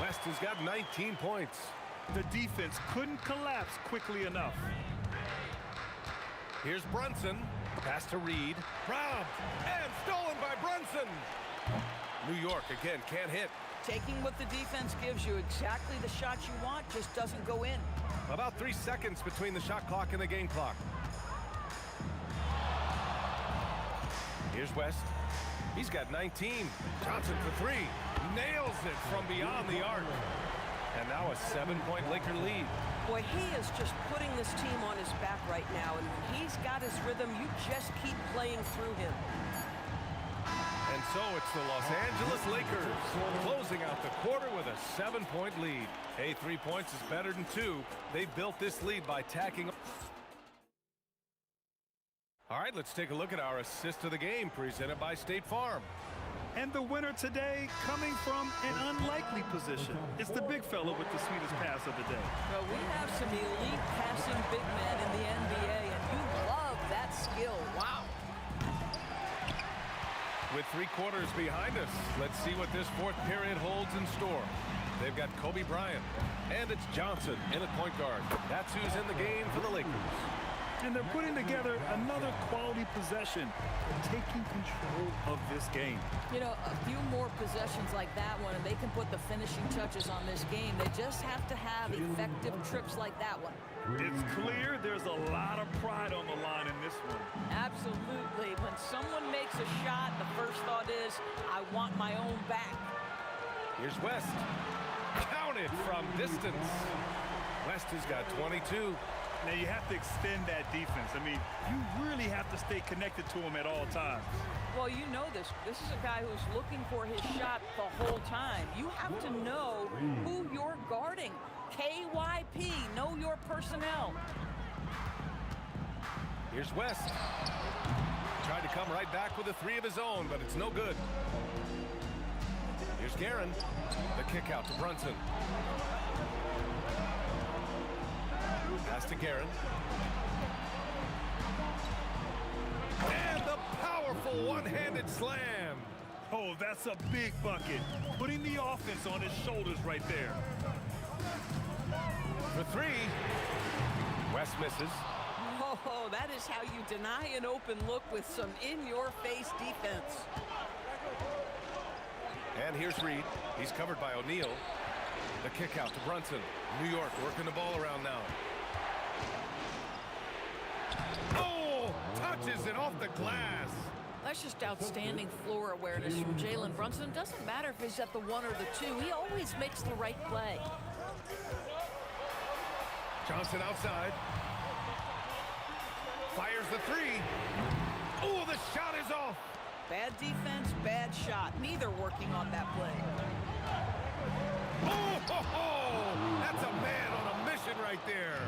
West has got 19 points. The defense couldn't collapse quickly enough. Here's Brunson. Pass to Reed. Robbed. And stolen by Brunson. New York, again, can't hit. Taking what the defense gives you, exactly the shot you want, just doesn't go in. About 3 seconds between the shot clock and the game clock. Here's West. He's got 19. Johnson for 3. Nails it from beyond the arc. And now a 7-point Laker lead. Boy, he is just putting this team on his back right now, and when he's got his rhythm, you just keep playing through him. And so it's the Los Angeles Lakers closing out the quarter with a 7-point lead. Hey, 3 points is better than 2. They've built this lead by tacking. All right, let's take a look at our assist of the game presented by State Farm. And the winner today coming from an unlikely position. It's the big fella with the sweetest pass of the day. Well, we have some elite passing big men in the NBA, and you love that skill. Wow. With 3 quarters behind us, let's see what this 4th period holds in store. They've got Kobe Bryant, and it's Johnson in at point guard. That's who's in the game for the Lakers. And they're putting together another quality possession, taking control of this game. You know, a few more possessions like that one, and they can put the finishing touches on this game. They just have to have effective trips like that one. It's clear there's a lot of pride on the line in this one. Absolutely. When someone makes a shot, the first thought is, I want my own back. Here's West. Counted from distance. West has got 22. Now you have to extend that defense. I mean, you really have to stay connected to him at all times. Well, you know this. This is a guy who's looking for his shot the whole time. You have to know who you're guarding. KYP, know your personnel. Here's West. Tried to come right back with a 3 of his own, but it's no good. Here's Guerin. The kick out to Brunson. Pass to Guerin. And the powerful one-handed slam. Oh, that's a big bucket. Putting the offense on his shoulders right there. For 3. West misses. Oh, that is how you deny an open look with some in-your-face defense. And here's Reed. He's covered by O'Neal. The kick out to Brunson. New York working the ball around now. Oh, touches it off the glass. That's just outstanding floor awareness from Jalen Brunson. Doesn't matter if he's at the 1 or the 2. He always makes the right play. Johnson outside. Fires the 3. Oh, the shot is off. Bad defense, bad shot. Neither working on that play. Oh, that's a man on a mission right there.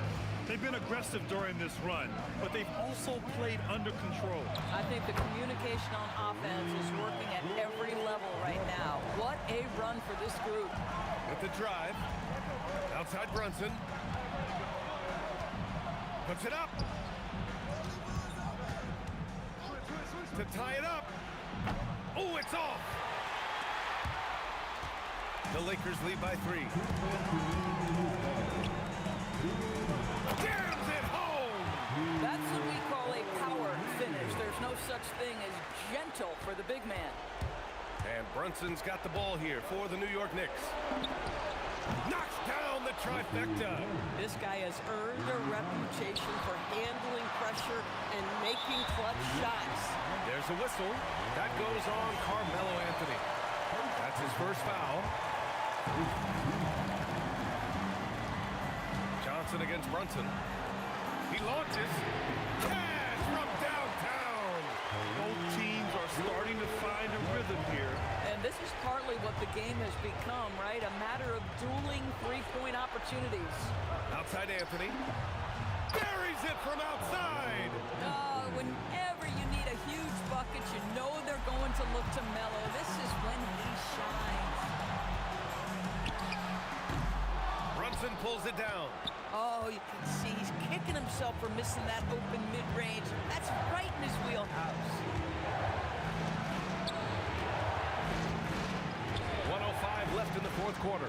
They've been aggressive during this run, but they've also played under control. I think the communication on offense is working at every level right now. What a run for this group. With the drive. Outside Brunson. Puts it up. To tie it up. Oh, it's off. The Lakers lead by 3. Jams it home. That's what we call a power finish. There's no such thing as gentle for the big man. And Brunson's got the ball here for the New York Knicks. Knocks down the trifecta. This guy has earned a reputation for handling pressure and making clutch shots. There's a whistle. That goes on Carmelo Anthony. That's his first foul. Johnson against Brunson. He launches. Cash from downtown. Both teams are starting to find a rhythm here. And this is partly what the game has become, right? A matter of dueling three-point opportunities. Outside Anthony. Buries it from outside. Whenever you need a huge bucket, you know they're going to look to Melo. This is when he shines. Brunson pulls it down. Oh, Oh, you can see he's kicking himself for missing that open mid-range. That's right in his wheelhouse. 1:05 left in the fourth quarter.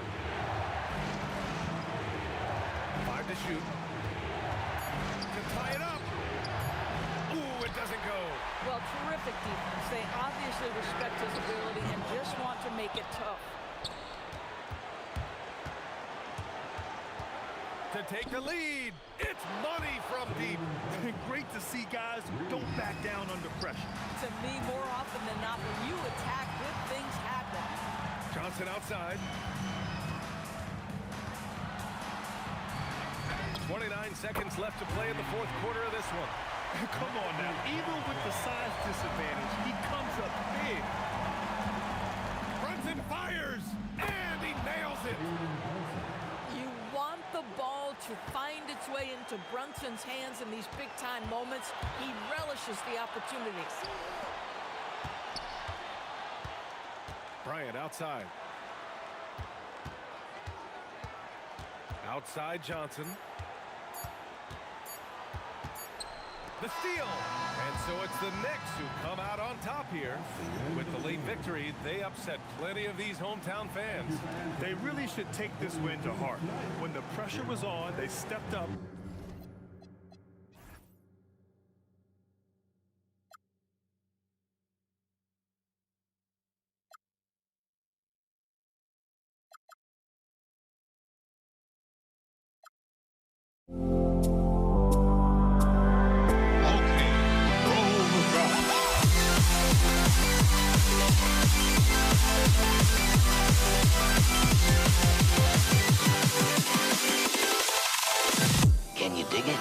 5 to shoot. To tie it up. Ooh, it doesn't go. Well, terrific defense. They obviously respect his ability and just want to make it tough. To take the lead. It's money from deep. Great to see guys who don't back down under pressure. To me, more often than not, when you attack, good things happen. Johnson outside. 29 seconds left to play in the fourth quarter of this one. Come on now. Even with the size disadvantage, he comes up big. Brunson fires, and he nails it. You want the ball to find its way into Brunson's hands in these big-time moments. He relishes the opportunity. Bryant outside. Outside Johnson. The steal. And so it's the Knicks who come out on top here. With the late victory, they upset plenty of these hometown fans. They really should take this win to heart. When the pressure was on, they stepped up. Can you dig it?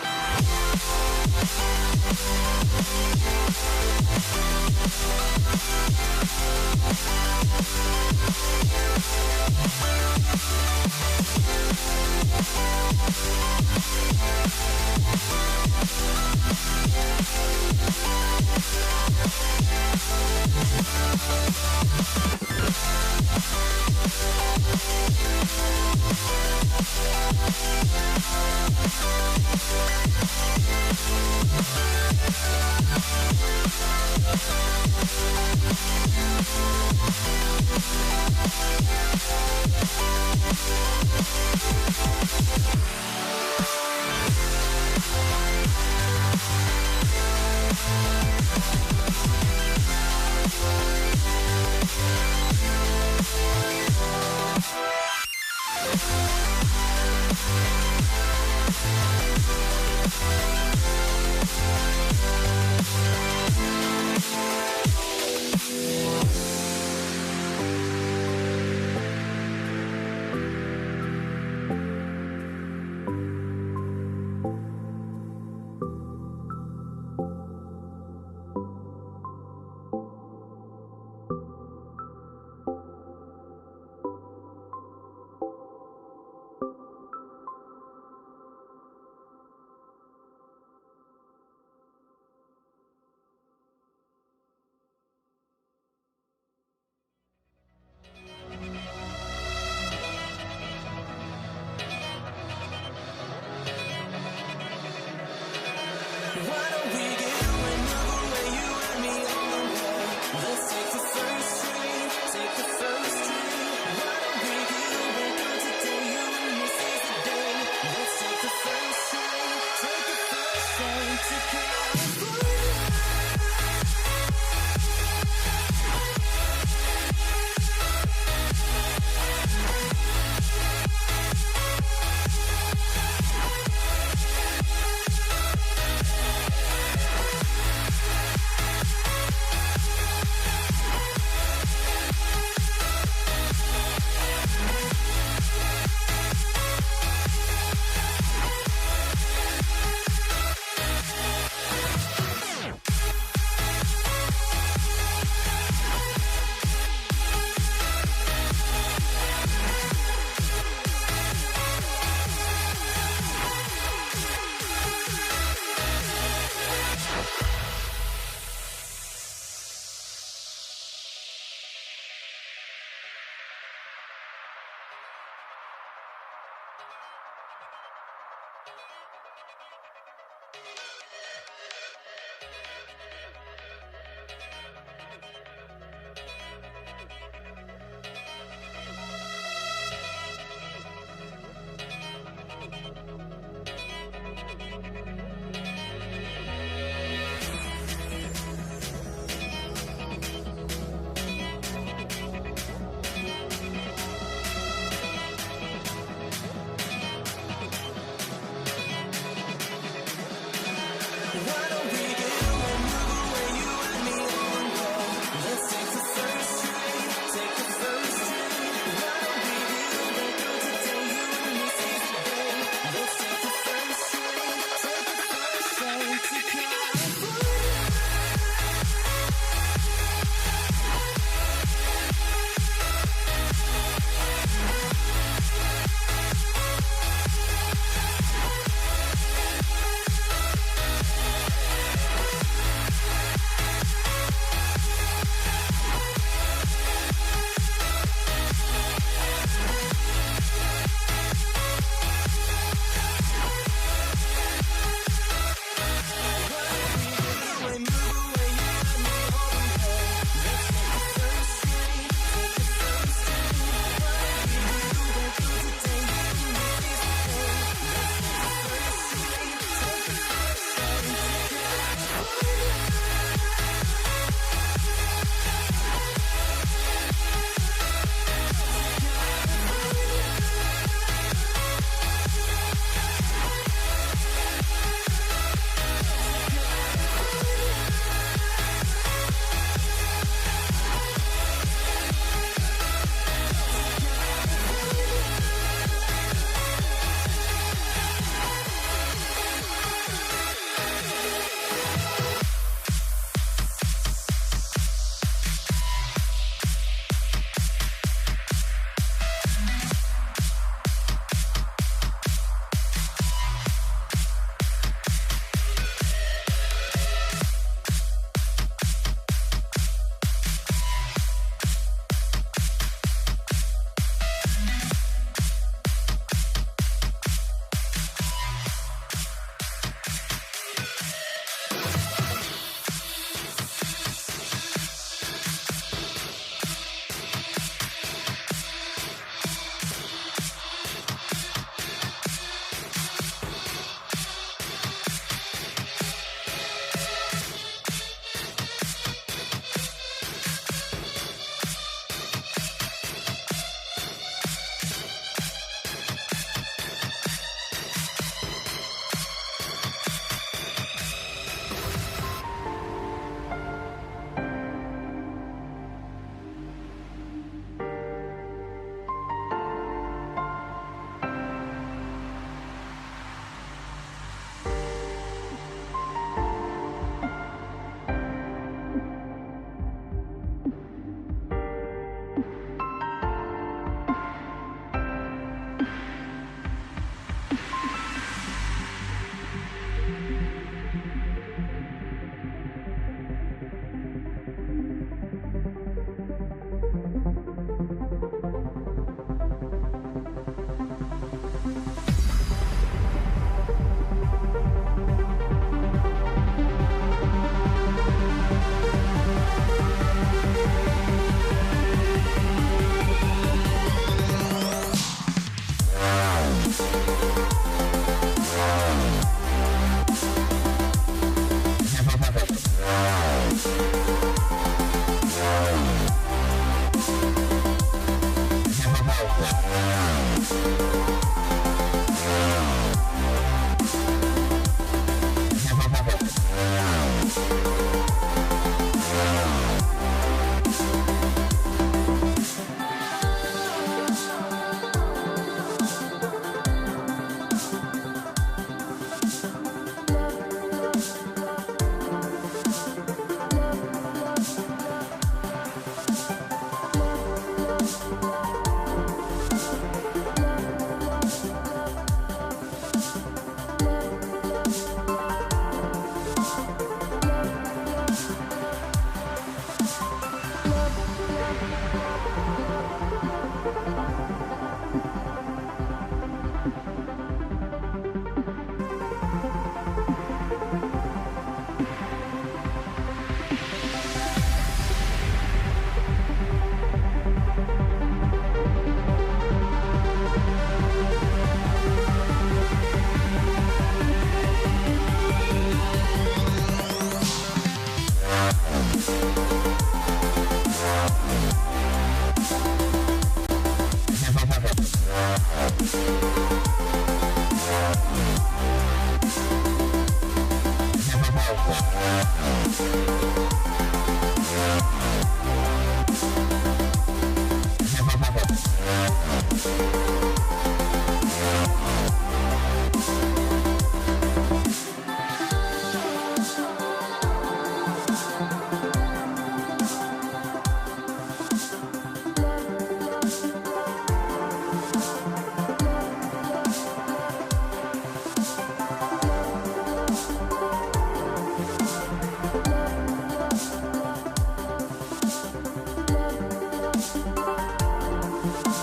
So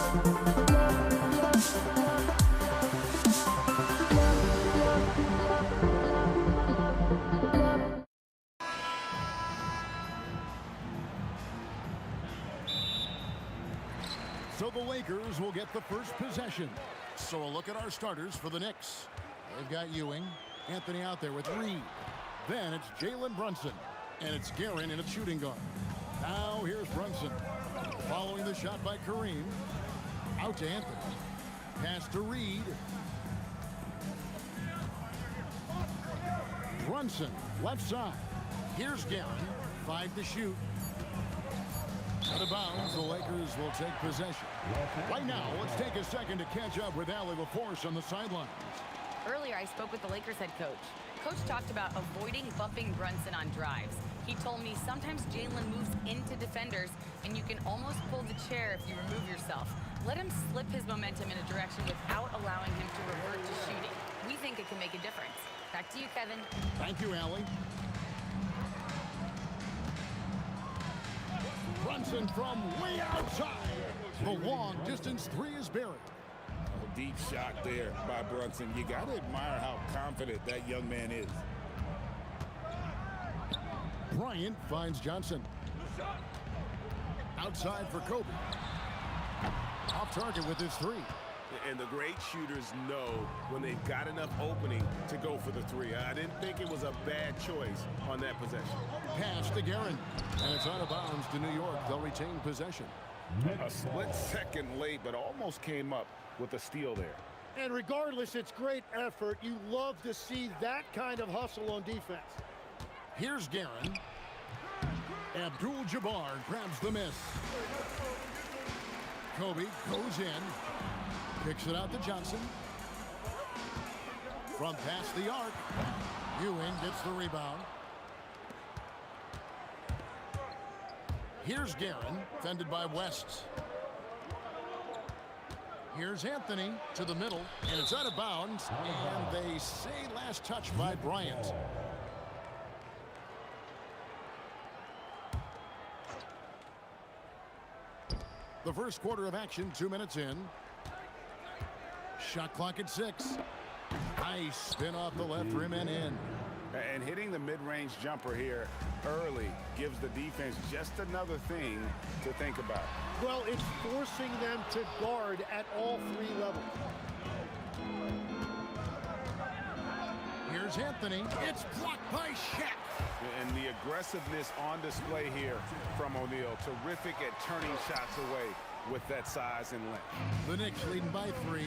the Lakers will get the first possession. So a look at our starters for the Knicks. They've got Ewing, Anthony out there with Reed. Then it's Jalen Brunson, and it's Guerin in a shooting guard. Now here's Brunson. Following the shot by Kareem. Out to Anthony. Pass to Reed. Brunson, left side. Here's Guerin. 5 to shoot. Out of bounds, the Lakers will take possession. Right now, let's take a second to catch up with Allie LaForce on the sidelines. Earlier, I spoke with the Lakers head coach. Coach talked about avoiding bumping Brunson on drives. He told me sometimes Jalen moves into defenders, and you can almost pull the chair if you remove yourself. Let him slip his momentum in a direction without allowing him to revert to shooting. We think it can make a difference. Back to you, Kevin. Thank you, Allie. Brunson from way outside. The long distance three is buried. A deep shot there by Brunson. You got to admire how confident that young man is. Bryant finds Johnson. Outside for Kobe. Off target with his three. And the great shooters know when they've got enough opening to go for the three. I didn't think it was a bad choice on that possession. Pass to Guerin. And it's out of bounds to New York. They'll retain possession. A split second late, but almost came up with a steal there. And regardless, it's great effort. You love to see that kind of hustle on defense. Here's Guerin. Abdul-Jabbar grabs the miss. Kobe goes in. Kicks it out to Johnson. From past the arc. Ewing gets the rebound. Here's Guerin, fended by West. Here's Anthony to the middle, and it's out of bounds. And they say last touch by Bryant. The first quarter of action, 2 minutes in. Shot clock at 6. Nice spin off the left rim and in. And hitting the mid-range jumper here early gives the defense just another thing to think about. Well, it's forcing them to guard at all 3 levels. Here's Anthony. It's blocked by Shaq. And the aggressiveness on display here from O'Neal. Terrific at turning shots away with that size and length. The Knicks leading by 3.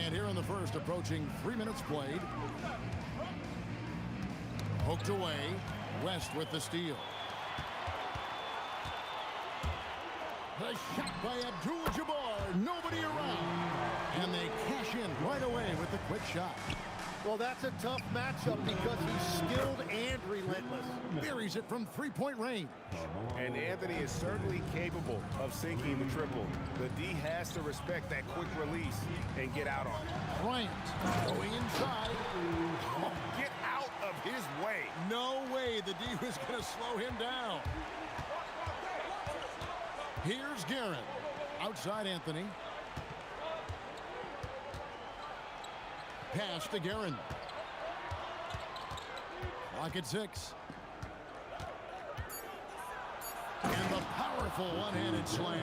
And here in the first, approaching 3 minutes played. Poked away. West with the steal. The shot by Abdul-Jabbar. Nobody around. And they cash in right away with the quick shot. Well, that's a tough matchup because he's skilled and relentless. Buries it from three-point range. And Anthony is certainly capable of sinking the triple. The D has to respect that quick release and get out on it. Bryant going inside. Oh, get out of his way. No way the D was going to slow him down. Here's Guerin. Outside Anthony. Pass to Guerin. Clock at 6. And the powerful one-handed slam.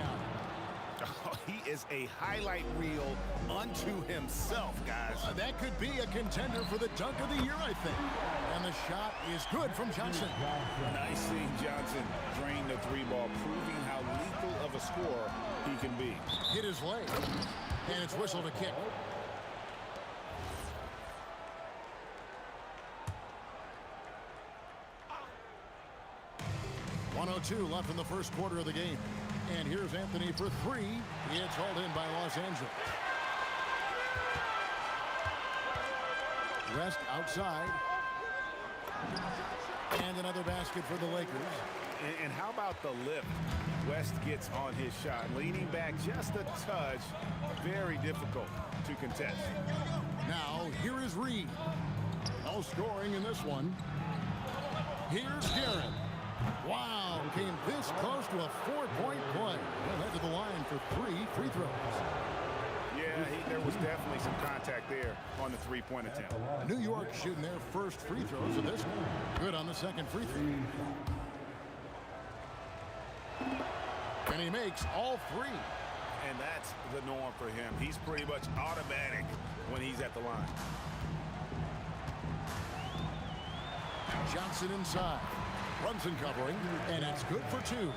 Oh, he is a highlight reel unto himself, guys. That could be a contender for the dunk of the year, I think. And the shot is good from Johnson. Nice seeing Johnson drain the 3-ball, proving how lethal of a scorer he can be. Hit his leg. And it's whistled a kick. .102 left in the first quarter of the game. And here's Anthony for 3. It's hauled in by Los Angeles. West outside. And another basket for the Lakers. And how about the lift West gets on his shot? Leaning back just a touch. Very difficult to contest. Now, here is Reed. No scoring in this one. Here's Guerin. Wow, came this close to a 4-point play. Well, head to the line for 3 free throws. Yeah, there was definitely some contact there on the three-point attempt. New York shooting their first free throws of this one. Good on the second free throw. And he makes all 3. And that's the norm for him. He's pretty much automatic when he's at the line. Johnson inside. Brunson covering, and it's good for 2.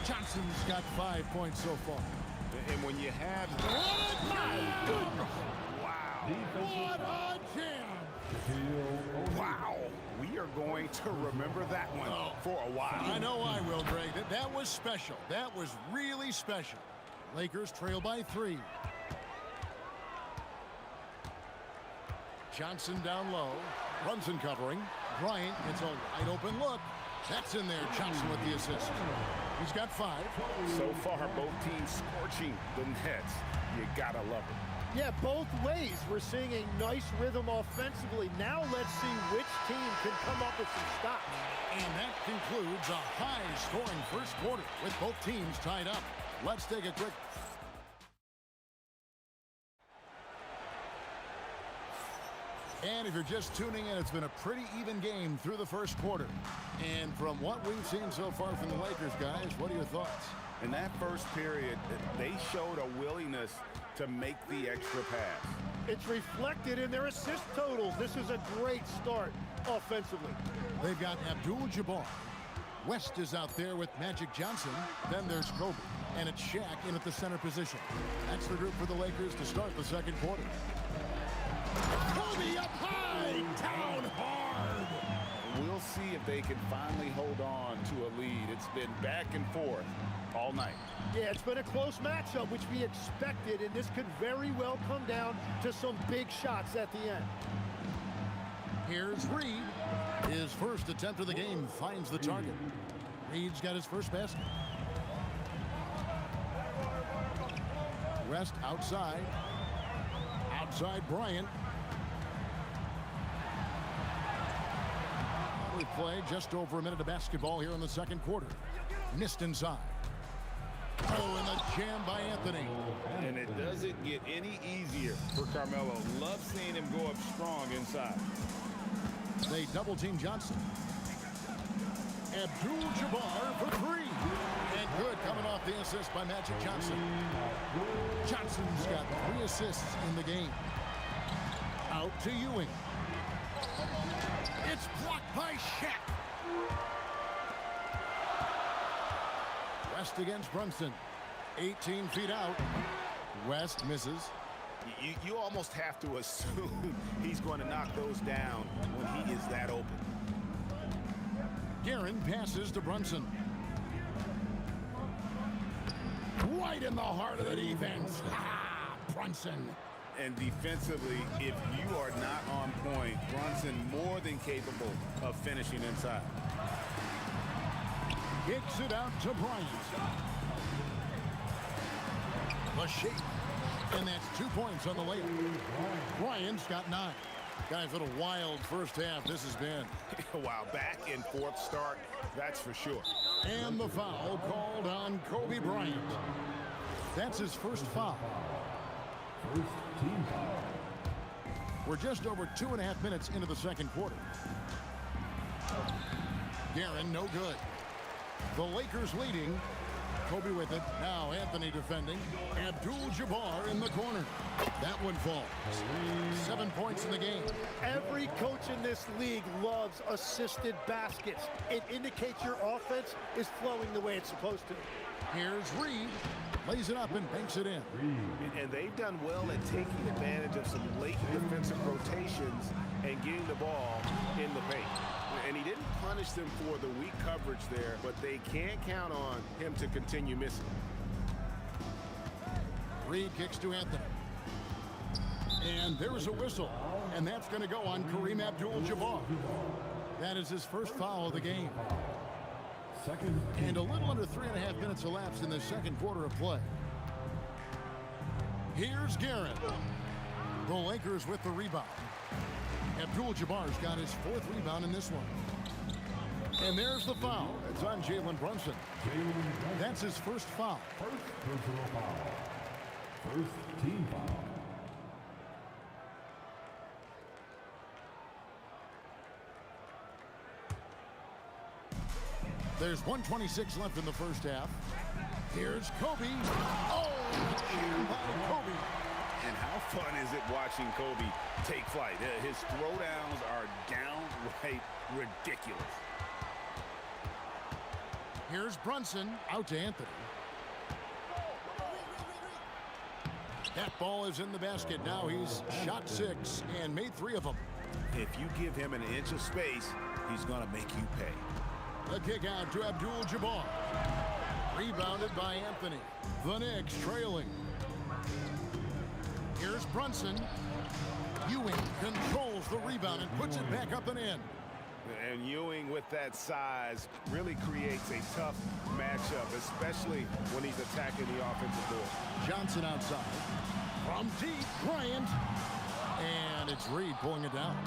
Johnson's got 5 points so far. And when you have... My goodness! Wow. What a jam! Wow. We are going to remember that one for a while. I know I will, Greg. That was special. That was really special. Lakers trail by 3. Johnson down low. Brunson covering. Bryant gets a wide open look. That's in there. Johnson with the assist. He's got 5. So far, both teams scorching the nets. You gotta love it. Yeah, both ways. We're seeing a nice rhythm offensively. Now let's see which team can come up with some stops. And that concludes a high-scoring first quarter with both teams tied up. Let's take a quick... And if you're just tuning in, it's been a pretty even game through the first quarter. And from what we've seen so far from the Lakers, guys, what are your thoughts? In that first period, they showed a willingness to make the extra pass. It's reflected in their assist totals. This is a great start offensively. They've got Abdul-Jabbar. West is out there with Magic Johnson. Then there's Kobe. And it's Shaq in at the center position. That's the group for the Lakers to start the second quarter. Kobe up high, down hard. We'll see if they can finally hold on to a lead. It's been back and forth all night. Yeah, it's been a close matchup, which we expected, and this could very well come down to some big shots at the end. Here's Reed. His first attempt of the game finds the target. Reed's got his first basket. West outside. Outside Bryant. We play just over a minute of basketball here in the second quarter. Missed inside. Oh, and the jam by Anthony. And it doesn't get any easier for Carmelo. Love seeing him go up strong inside. They double team Johnson. Abdul-Jabbar for 3. And good coming off the assist by Magic Johnson. Johnson's got 3 assists in the game. Out to Ewing. It's blocked by Shaq. West against Brunson. 18 feet out. West misses. You almost have to assume he's going to knock those down when he is that open. Guerin passes to Brunson. Right in the heart of the defense. Brunson. And defensively, if you are not on point, Brunson more than capable of finishing inside. Kicks it out to Bryant. The shape. And that's 2 points on the layup. Bryant's got 9. Guys, what a wild first half this has been. Wow, back and forth start, that's for sure. And the foul called on Kobe Bryant. That's his first foul. First team foul. We're just over 2.5 minutes into the second quarter. Guerin, no good. The Lakers leading. Kobe with it. Now Anthony defending. Abdul-Jabbar in the corner. That one falls. 7 points in the game. Every coach in this league loves assisted baskets. It indicates your offense is flowing the way it's supposed to. Here's Reed. Lays it up and banks it in. And they've done well at taking advantage of some late defensive rotations and getting the ball in the paint. And he didn't punish them for the weak coverage there, but they can't count on him to continue missing. Reed kicks to Anthony. And there's a whistle. And that's going to go on Kareem Abdul-Jabbar. That is his first foul of the game. And a little under 3.5 minutes elapsed in the second quarter of play. Here's Guerin. The Lakers with the rebound. Abdul-Jabbar's got his 4th rebound in this one. And there's the foul. It's on Jalen Brunson. That's his first foul. First personal foul. First team foul. There's 1:26 left in the first half. Here's Kobe. Oh, and by Kobe. And how fun is it watching Kobe take flight? His throwdowns are downright ridiculous. Here's Brunson, out to Anthony. That ball is in the basket. Now he's shot 6 and made 3 of them. If you give him an inch of space, he's going to make you pay. The kick out to Abdul-Jabbar. Rebounded by Anthony. The Knicks trailing. Here's Brunson. Ewing controls the rebound and puts it back up and in. And Ewing, with that size, really creates a tough matchup, especially when he's attacking the offensive board. Johnson outside. From deep, Bryant. And it's Reed pulling it down.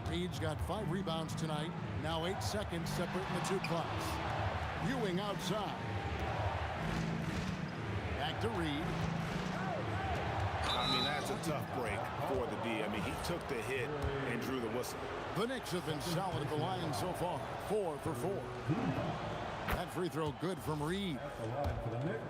Reed's got 5 rebounds tonight. Now 8 seconds separating the two clocks. Ewing outside. Back to Reed. I mean, that's a tough break for the D. I mean, he took the hit and drew the whistle. The Knicks have been solid at the line so far. 4 for 4. That free throw good from Reed. At the line for the Knicks,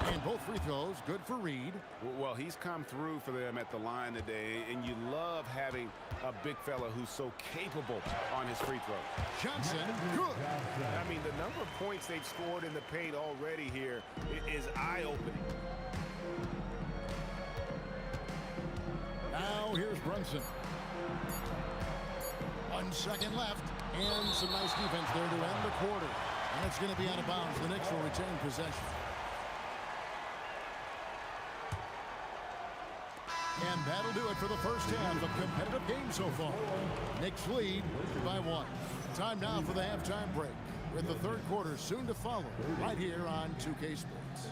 And both free throws good for Reed. Well, he's come through for them at the line today, and you love having a big fella who's so capable on his free throw. Johnson, good. I mean, the number of points they've scored in the paint already here is eye-opening. Now here's Brunson. 1 second left, and some nice defense there to end the quarter. And it's going to be out of bounds. The Knicks will retain possession. And that'll do it for the first half of competitive game so far. Knicks lead by 1. Time now for the halftime break, with the third quarter soon to follow right here on 2K Sports.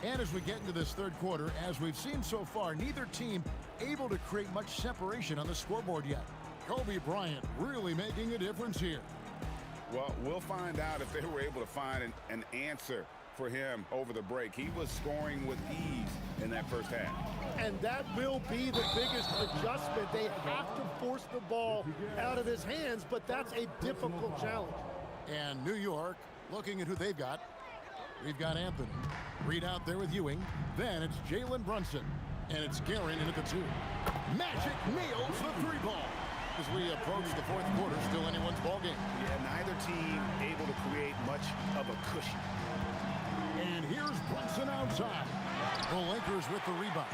And as we get into this third quarter, as we've seen so far, neither team able to create much separation on the scoreboard yet. Kobe Bryant really making a difference here. Well, we'll find out if they were able to find an answer for him over the break. He was scoring with ease in that first half. And that will be the biggest adjustment. They have to force the ball out of his hands, but that's a difficult challenge. And New York, looking at who they've got. We've got Anthony. Reed out there with Ewing. Then it's Jalen Brunson. And it's Guerin in at the 2. Magic nails the 3 ball. As we approach the fourth quarter, still anyone's ball game. Yeah, neither team able to create much of a cushion. And here's Brunson outside. The Lakers with the rebound.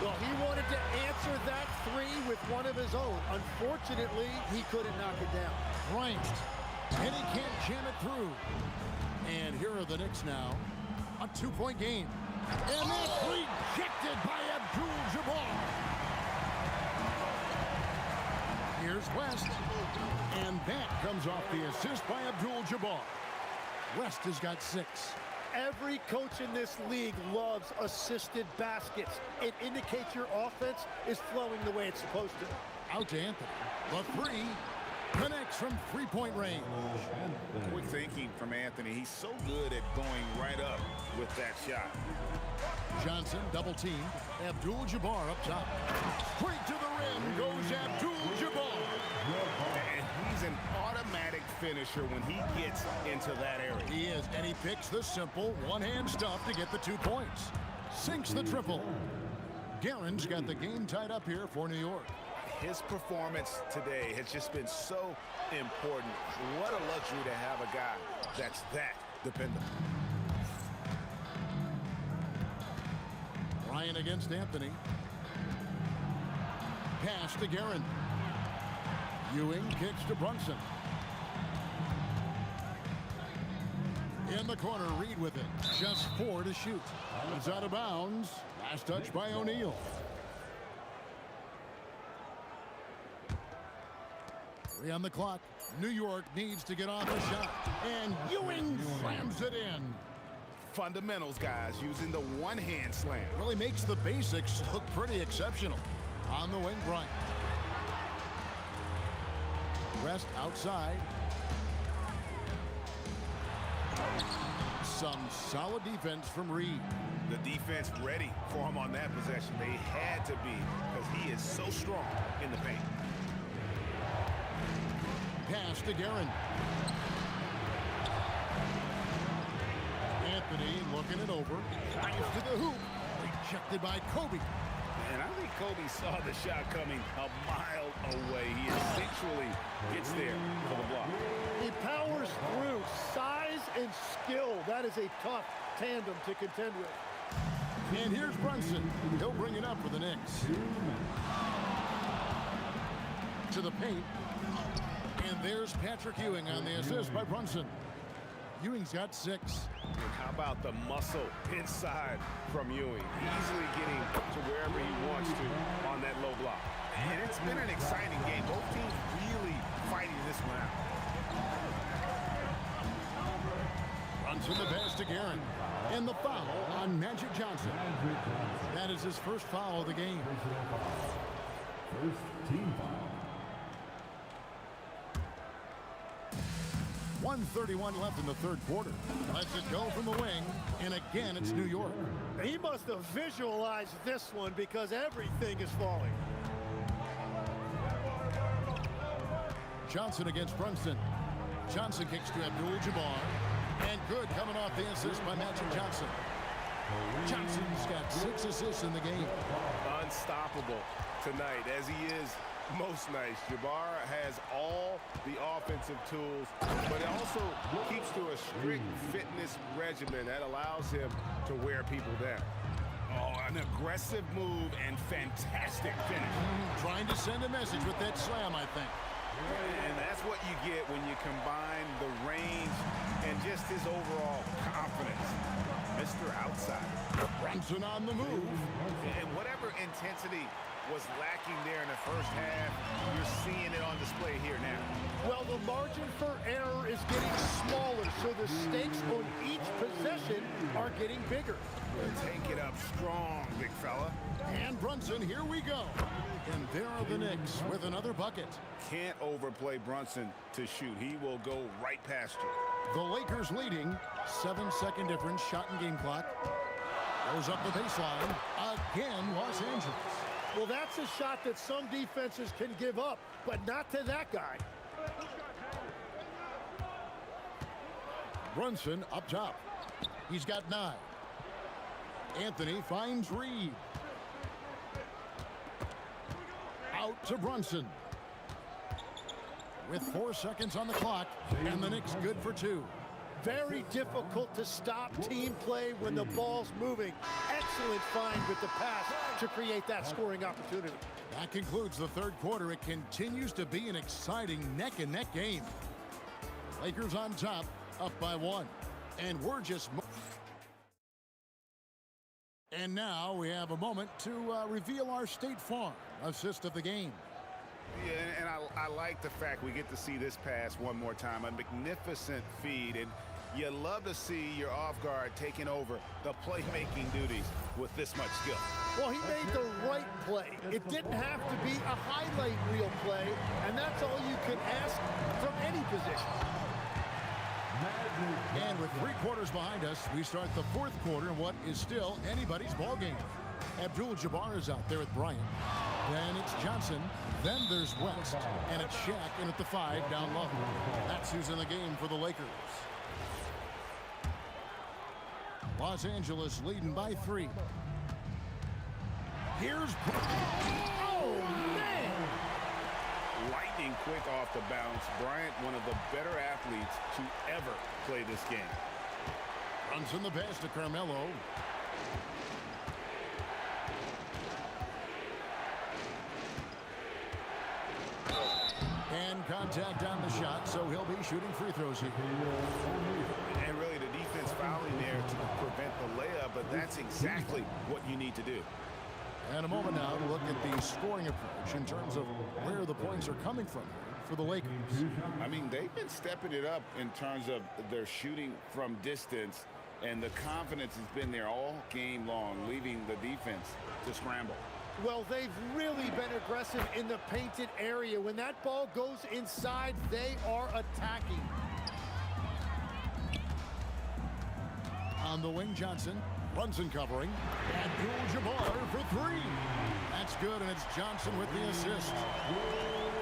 Well, he wanted to answer that 3 with one of his own. Unfortunately, he couldn't knock it down. Bryant. And he can't jam it through. And here are the Knicks now. A 2-point game. And that's rejected by Abdul-Jabbar. Here's West. And that comes off the assist by Abdul-Jabbar. West has got 6. Every coach in this league loves assisted baskets. It indicates your offense is flowing the way it's supposed to. Out to Anthony. The 3 connects from 3-point range. Quick thinking from Anthony. He's so good at going right up with that shot. Johnson double-teamed. Abdul-Jabbar up top. Straight to the rim goes Abdul-Jabbar. And he's an automatic finisher when he gets into that area. He is, and he picks the simple one-hand stuff to get the 2 points. Sinks the triple. Guerin's got the game tied up here for New York. His performance today has just been so important. What a luxury to have a guy that's that dependable. Ryan against Anthony. Pass to Guerin. Ewing kicks to Brunson. In the corner, Reed with it. Just 4 to shoot. It's out of bounds. Last touch by O'Neal. Three on the clock. New York needs to get off a shot. And Ewing slams it in. Fundamentals, guys, using the one-hand slam. Really makes the basics look pretty exceptional. On the wing, Bryant. Rest outside. Some solid defense from Reed. The defense ready for him on that possession. They had to be because he is so strong in the paint. Pass to Guerin. Anthony looking it over. Drives to the hoop. Rejected by Kobe. And I think Kobe saw the shot coming a mile away. He essentially gets there for the block. He powers through. Size and skill. That is a tough tandem to contend with. And here's Brunson. He'll bring it up for the Knicks. To the paint. And there's Patrick Ewing on the assist by Brunson. Ewing's got 6. And how about the muscle inside from Ewing? Easily getting to wherever he wants to on that low block. And it's been an exciting game. Both teams really fighting this one out. Brunson the pass to Guerin. And the foul on Magic Johnson. That is his first foul of the game. First team foul. 1:31 left in the third quarter. Lets it go from the wing, and again it's New York. He must have visualized this one because everything is falling. Johnson against Brunson. Johnson kicks to Abdul-Jabbar. And good coming off the assist by Magic Johnson. Johnson's got 6 assists in the game. Unstoppable tonight, as he is most nights. Jabbar has all the offensive tools, but it also keeps to a strict fitness regimen that allows him to wear people down. Oh, an aggressive move and fantastic finish. Trying to send a message with that slam, I think. And that's what you get when you combine the range and just his overall confidence. Mr. Outside. Brunson on the move. And whatever intensity was lacking there in the first half, you're seeing it on display here now. Well, the margin for error is getting smaller, so the stakes on each possession are getting bigger. Take it up strong, big fella. And Brunson, here we go. And there are the Knicks with another bucket. Can't overplay Brunson to shoot. He will go right past you. The Lakers leading. 7-second difference, shot and game clock. Goes up the baseline. Again, Los Angeles. Well, that's a shot that some defenses can give up, but not to that guy. Brunson up top. He's got 9. Anthony finds Reed. Out to Brunson. With 4 seconds on the clock, and the Knicks good for 2. Very difficult to stop team play when the ball's moving. Excellent find with the pass to create that scoring opportunity. That concludes the third quarter. It continues to be an exciting neck-and-neck game. Lakers on top, up by 1. And we're just... And now we have a moment to reveal our State Farm assist of the game. Yeah, and I like the fact we get to see this pass one more time. A magnificent feed, and you love to see your off guard taking over the playmaking duties with this much skill. Well, he made the right play. It didn't have to be a highlight reel play, and that's all you can ask from any position. And with 3 quarters behind us, we start the 4th quarter in what is still anybody's ball game. Abdul-Jabbar is out there with Bryant. Then it's Johnson. Then there's West. And it's Shaq in at the 5 down low. That's who's in the game for the Lakers. Los Angeles leading by 3. Here's... Oh, man! Lightning quick off the bounce. Bryant, one of the better athletes to ever play this game. Runs in the pass to Carmelo. And contact on the shot, so he'll be shooting free throws here. And really the defense fouling there to prevent the layup, but that's exactly what you need to do. And a moment now to look at the scoring approach in terms of where the points are coming from for the Lakers. I mean, they've been stepping it up in terms of their shooting from distance, and the confidence has been there all game long, leaving the defense to scramble. Well, they've really been aggressive in the painted area. When that ball goes inside, they are attacking. On the wing, Johnson. Brunson covering. Abdul-Jabbar for 3. That's good, and it's Johnson with the assist.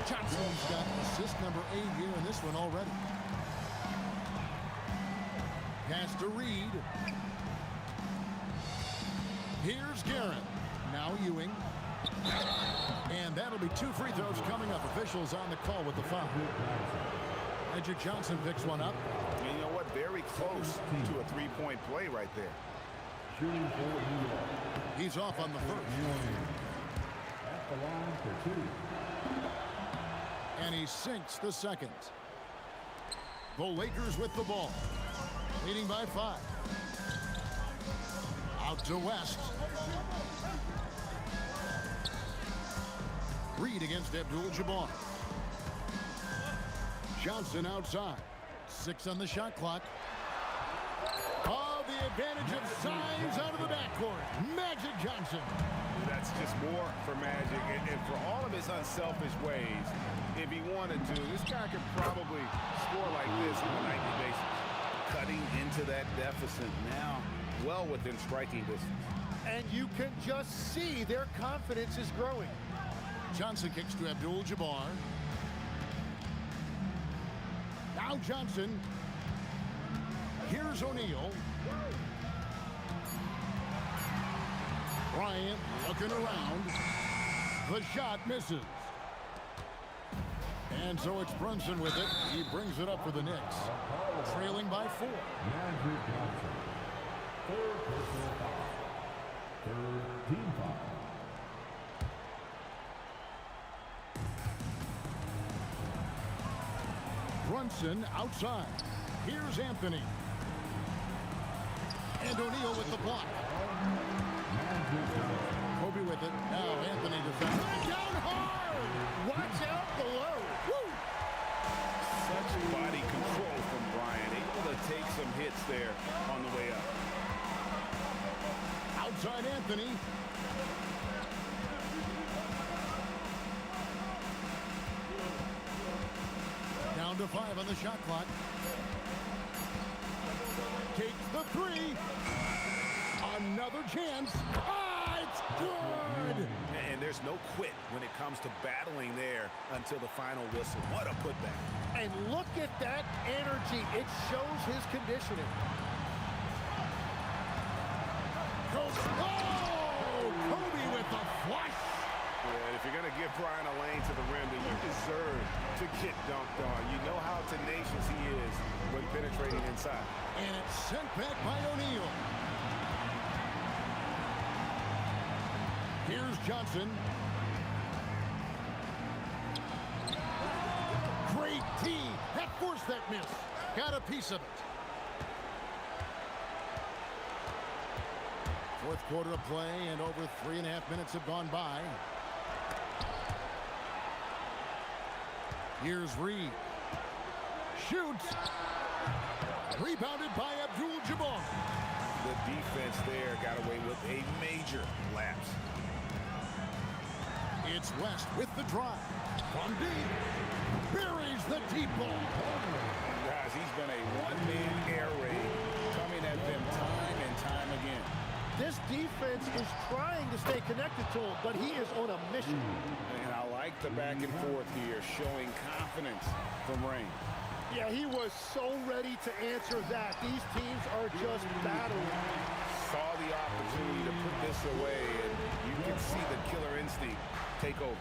Johnson's got assist number 8 here in this one already. Pass to Reed. Here's Garrett. Now Ewing. And that'll be 2 free throws coming up. Officials on the call with the foul. Magic Johnson picks one up. And you know what? Very close to a 3-point play right there. He's off on the first. At the line for 2. And he sinks the second. The Lakers with the ball. Leading by 5. Out to West. Reed against Abdul-Jabbar. Johnson outside. 6 on the shot clock. Oh, the advantage of size out of the backcourt. Magic Johnson. That's just more for Magic. And for all of his unselfish ways, if he wanted to, this guy could probably score like this on a nightly basis. Cutting into that deficit now, well within striking distance. And you can just see their confidence is growing. Johnson kicks to Abdul-Jabbar. Now Johnson. Here's O'Neal. Bryant looking around. The shot misses. And so it's Brunson with it. He brings it up for the Knicks. Trailing by 4. Magic Johnson. 3rd personal foul. 3rd team foul. Brunson outside. Here's Anthony. And O'Neal with the block. Kobe with it. Now Anthony defends. Down hard! Watch out below. Woo! Such body control from Bryant. Able to take some hits there on the way up. Outside Anthony. Down to 5 on the shot clock. Takes the 3. Another chance. Ah, it's good. And there's no quit when it comes to battling there until the final whistle. What a putback. And look at that energy. It shows his conditioning. Oh, Kobe with the flush. Yeah, if you're going to give Bryant a lane to the rim, then you deserve to get dunked on. You know how tenacious he is when penetrating inside. And it's sent back by O'Neal. Here's Johnson. Great D. That forced that miss. Got a piece of it. 4th quarter of play, and over 3.5 minutes have gone by. Here's Reed. Shoots. Rebounded by Abdul-Jabbar. The defense there got away with a major lapse. It's West with the drive. From deep. Buries the deep ball. Guys, he's been a one-man is trying to stay connected to him, but he is on a mission. And I like the back and forth here, showing confidence from Reigns. Yeah, he was so ready to answer that. These teams are just battling. Saw the opportunity to put this away, and you can see the killer instinct take over.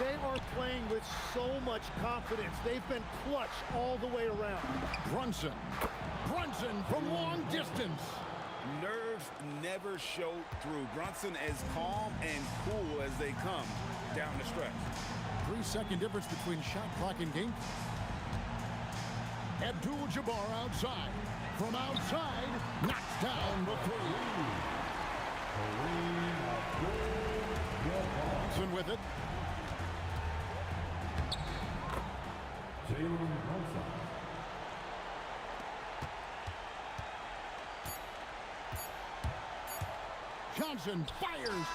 They are playing with so much confidence. They've been clutch all the way around. Brunson from long distance. Nerves never show through. Brunson as calm and cool as they come down the stretch. 3-second difference between shot clock and game. Abdul-Jabbar outside. From outside, knocks down the three. Brunson with it. Jalen Brunson. Johnson fires.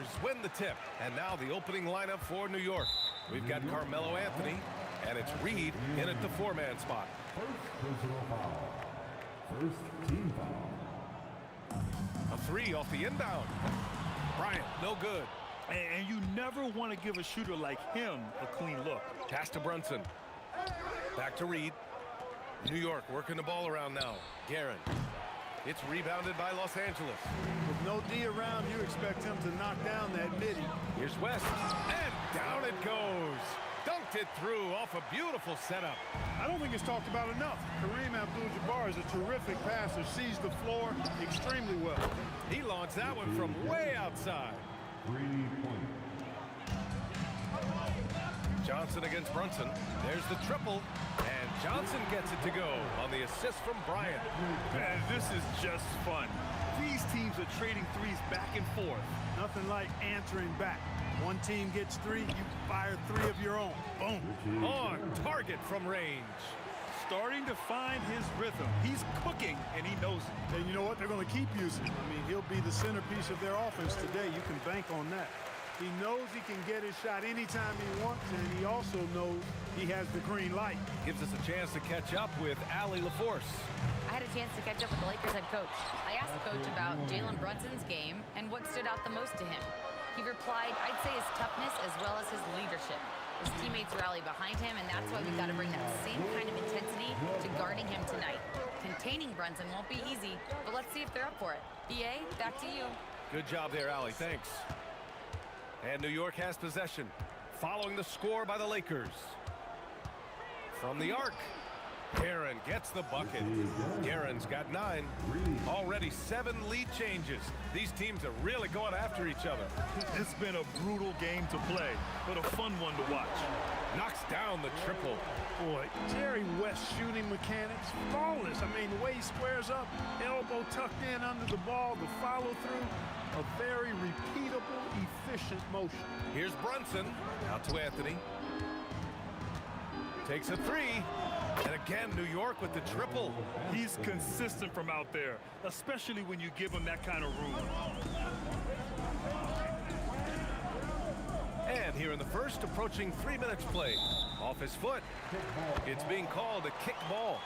Lakers win the tip. And now the opening lineup for New York. We've got Carmelo Anthony, and it's Reed in at the four-man spot. First personal foul. First team foul. A three off the inbound. Bryant, no good. And you never want to give a shooter like him a clean look. Pass to Brunson. Back to Reed. New York working the ball around now. Guerin. It's rebounded by Los Angeles. With no D around, you expect him to knock down that midi. Here's West. And down it goes. Dunked it through off a beautiful setup. I don't think it's talked about enough. Kareem Abdul-Jabbar is a terrific passer, sees the floor extremely well. He launched that one from way outside. 3 points. Johnson against Brunson. There's the triple. And Johnson gets it to go on the assist from Bryant. Man, this is just fun. These teams are trading threes back and forth. Nothing like answering back. One team gets 3, you fire 3 of your own. Boom. On target from range. Starting to find his rhythm. He's cooking, and he knows it. And you know what? They're going to keep using him. I mean, he'll be the centerpiece of their offense today. You can bank on that. He knows he can get his shot anytime he wants, and he also knows he has the green light. Gives us a chance to catch up with Allie LaForce. I had a chance to catch up with the Lakers head coach. I asked the coach about Jalen Brunson's game and what stood out the most to him. He replied, I'd say his toughness as well as his leadership. His teammates rally behind him, and that's why we've got to bring that same kind of intensity to guarding him tonight. Containing Brunson won't be easy, but let's see if they're up for it. BA, back to you. Good job there, Allie. Thanks. And New York has possession, following the score by the Lakers. From the arc, Guerin gets the bucket. Guerin's got 9. Already 7 lead changes. These teams are really going after each other. It's been a brutal game to play, but a fun one to watch. Knocks down the triple. Boy, Jerry West's shooting mechanics, flawless. I mean, the way he squares up, elbow tucked in under the ball, the follow-through, a very repeatable, efficient motion. Here's Brunson, out to Anthony. Takes a 3. And again, New York with the triple. He's consistent from out there, especially when you give him that kind of room. And here in the first, approaching 3 minutes played. Off his foot. It's being called a kick ball.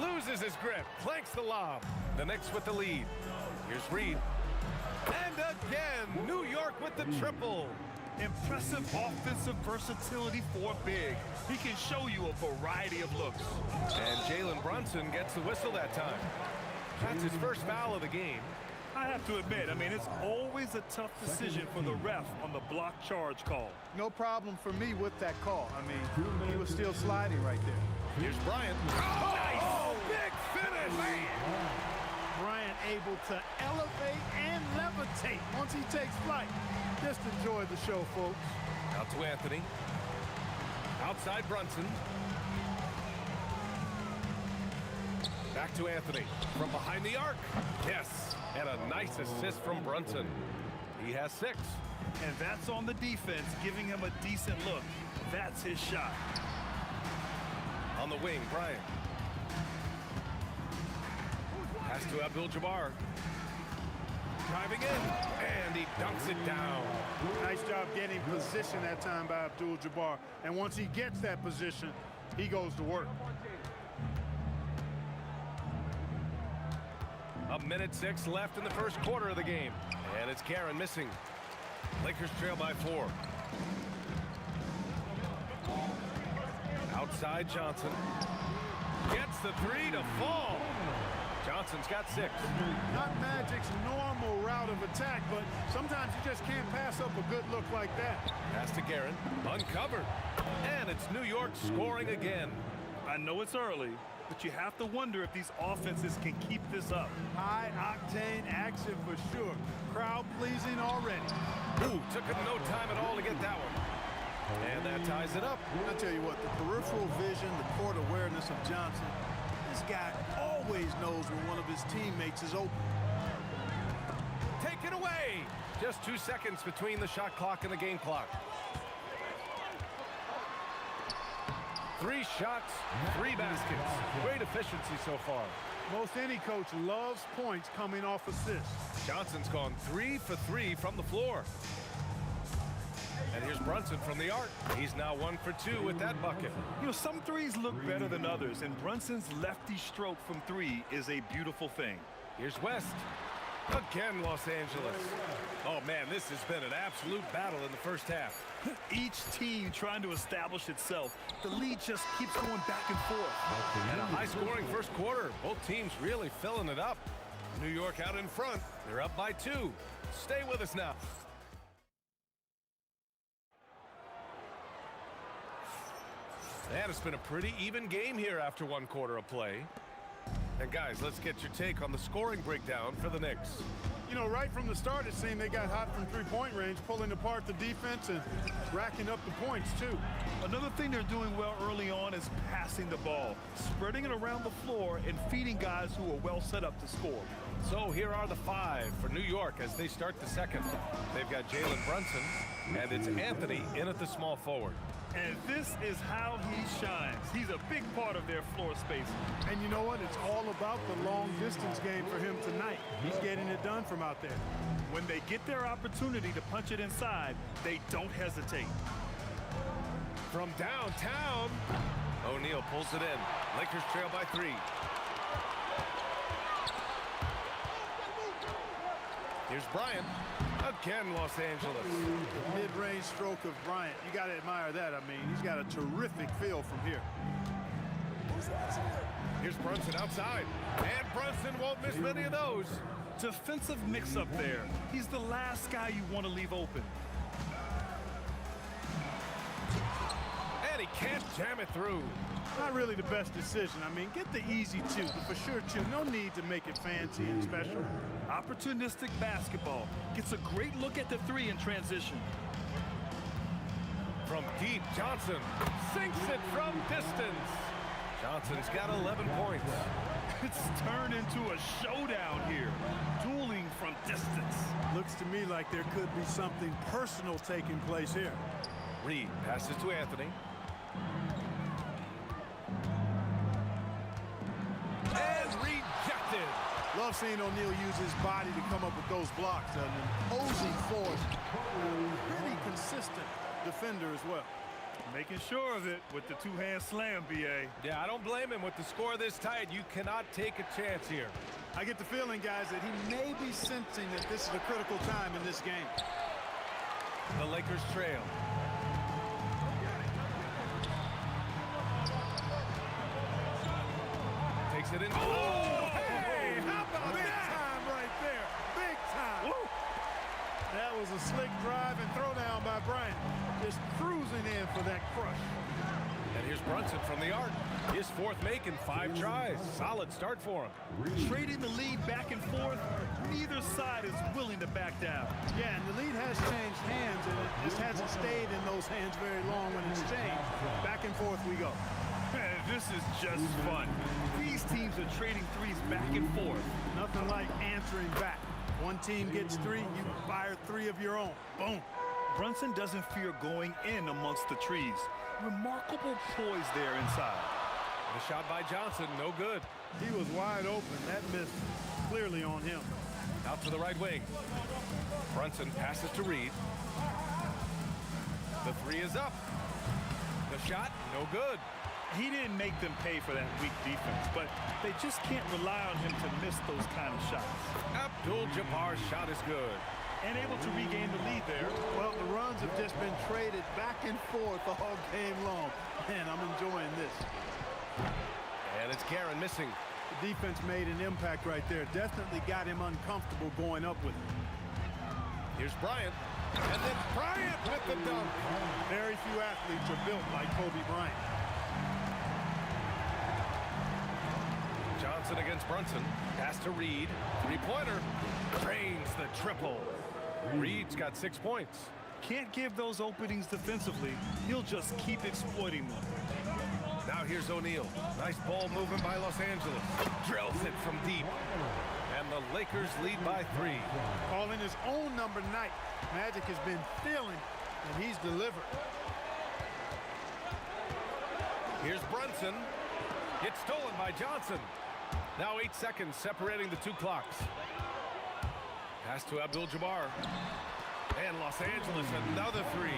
Loses his grip, clanks the lob. The Knicks with the lead. Here's Reed. And again, New York with the triple. Impressive offensive versatility for big. He can show you a variety of looks. And Jalen Brunson gets the whistle that time. That's his first foul of the game. I have to admit, I mean, it's always a tough decision for the ref on the block charge call. No problem for me with that call. I mean, he was still sliding right there. Here's Bryant. Oh, nice! Oh, big finish! Man. Bryant able to elevate and levitate once he takes flight. Just enjoy the show, folks. Out to Anthony. Outside Brunson. Back to Anthony. From behind the arc. Yes. And a nice assist from Brunson. He has 6. And that's on the defense, giving him a decent look. That's his shot. On the wing, Bryant. Pass to Abdul-Jabbar. Driving in, and he dunks it down. Nice job getting position that time by Abdul-Jabbar. And once he gets that position, he goes to work. A minute 6 left in the first quarter of the game. And it's Guerin missing. Lakers trail by 4. Outside Johnson. Gets the 3 to fall. Johnson's got 6. Not Magic's normal route of attack, but sometimes you just can't pass up a good look like that. Pass to Guerin. Uncovered. And it's New York scoring again. I know it's early, but you have to wonder if these offenses can keep this up. High-octane action for sure. Crowd-pleasing already. Ooh, took him no time at all to get that one. And that ties it up. I tell you what, the peripheral vision, the court awareness of Johnson, this guy always knows when one of his teammates is open. Take it away. Just 2 seconds between the shot clock and the game clock. 3 shots, 3 baskets. Great efficiency so far. Most any coach loves points coming off assists. Johnson's gone 3 for 3 from the floor. And here's Brunson from the arc. He's now 1 for 2 with that bucket. You know, some threes look better than others, and Brunson's lefty stroke from 3 is a beautiful thing. Here's West. Again, Los Angeles. Oh, man, this has been an absolute battle in the first half. Each team trying to establish itself. The lead just keeps going back and forth. And a high-scoring first quarter. Both teams really filling it up. New York out in front. They're up by 2. Stay with us now. And it's been a pretty even game here after 1 quarter of play. And guys, let's get your take on the scoring breakdown for the Knicks. You know, right from the start, it seemed they got hot from three-point range, pulling apart the defense and racking up the points, too. Another thing they're doing well early on is passing the ball, spreading it around the floor and feeding guys who are well set up to score. So here are the 5 for New York as they start the second. They've got Jalen Brunson, and it's Anthony in at the small forward. And this is how he shines. He's a big part of their floor space. And you know what? It's all about the long-distance game for him tonight. He's getting it done from out there. When they get their opportunity to punch it inside, they don't hesitate. From downtown, O'Neal pulls it in. Lakers trail by 3. Here's Bryant. Again, Los Angeles. The mid-range stroke of Bryant. You got to admire that. I mean, he's got a terrific feel from here. Here's Brunson outside. And Brunson won't miss many of those. Defensive mix-up there. He's the last guy you want to leave open. And he can't jam it through. Not really the best decision. I mean, get the easy 2, but for sure 2. No need to make it fancy and special. Opportunistic basketball. Gets a great look at the 3 in transition. From deep, Johnson sinks it from distance. Johnson's got 11 points. It's turned into a showdown here. Dueling from distance. Looks to me like there could be something personal taking place here. Reed passes to Anthony. And rejected. Love seeing O'Neal use his body to come up with those blocks. An imposing force. Pretty consistent defender as well. Making sure of it with the 2-hand slam, B.A. Yeah, I don't blame him. With the score this tight, you cannot take a chance here. I get the feeling, guys, that he may be sensing that this is a critical time in this game. The Lakers trail. Takes it in. Oh, hey, how about big time right there? Big time. Woo. That was a slick drive and throwdown by Bryant. Just cruising in for that crush. And here's Brunson from the arc. His 4th make in 5 tries. Solid start for him. Trading the lead back and forth, neither side is willing to back down. Yeah, and the lead has changed hands, and it just hasn't stayed in those hands very long when it's changed. Back and forth we go. Man, this is just fun. These teams are trading threes back and forth. Nothing like answering back. One team gets 3, you fire 3 of your own. Boom. Brunson doesn't fear going in amongst the trees. Remarkable poise there inside. The shot by Johnson, no good. He was wide open. That missed clearly on him. Out to the right wing. Brunson passes to Reed. The 3 is up. The shot, no good. He didn't make them pay for that weak defense, but they just can't rely on him to miss those kind of shots. Abdul-Jabbar's shot is good. And able to regain the lead there. Well, the runs have just been traded back and forth all game long. Man, I'm enjoying this. And it's Guerin missing. The defense made an impact right there. Definitely got him uncomfortable going up with it. Here's Bryant. And then Bryant with the dunk. Very few athletes are built like Kobe Bryant. Johnson against Brunson. Pass to Reed. 3-pointer. Drains the triple. Reed's got 6 points. Can't give those openings defensively. He'll just keep exploiting them. Now here's O'Neal. Nice ball movement by Los Angeles. Drills it from deep. And the Lakers lead by 3. Calling his own number night. Magic has been feeling, and he's delivered. Here's Brunson. It's stolen by Johnson. Now 8 seconds separating the two clocks. Pass to Abdul-Jabbar. And Los Angeles, another three.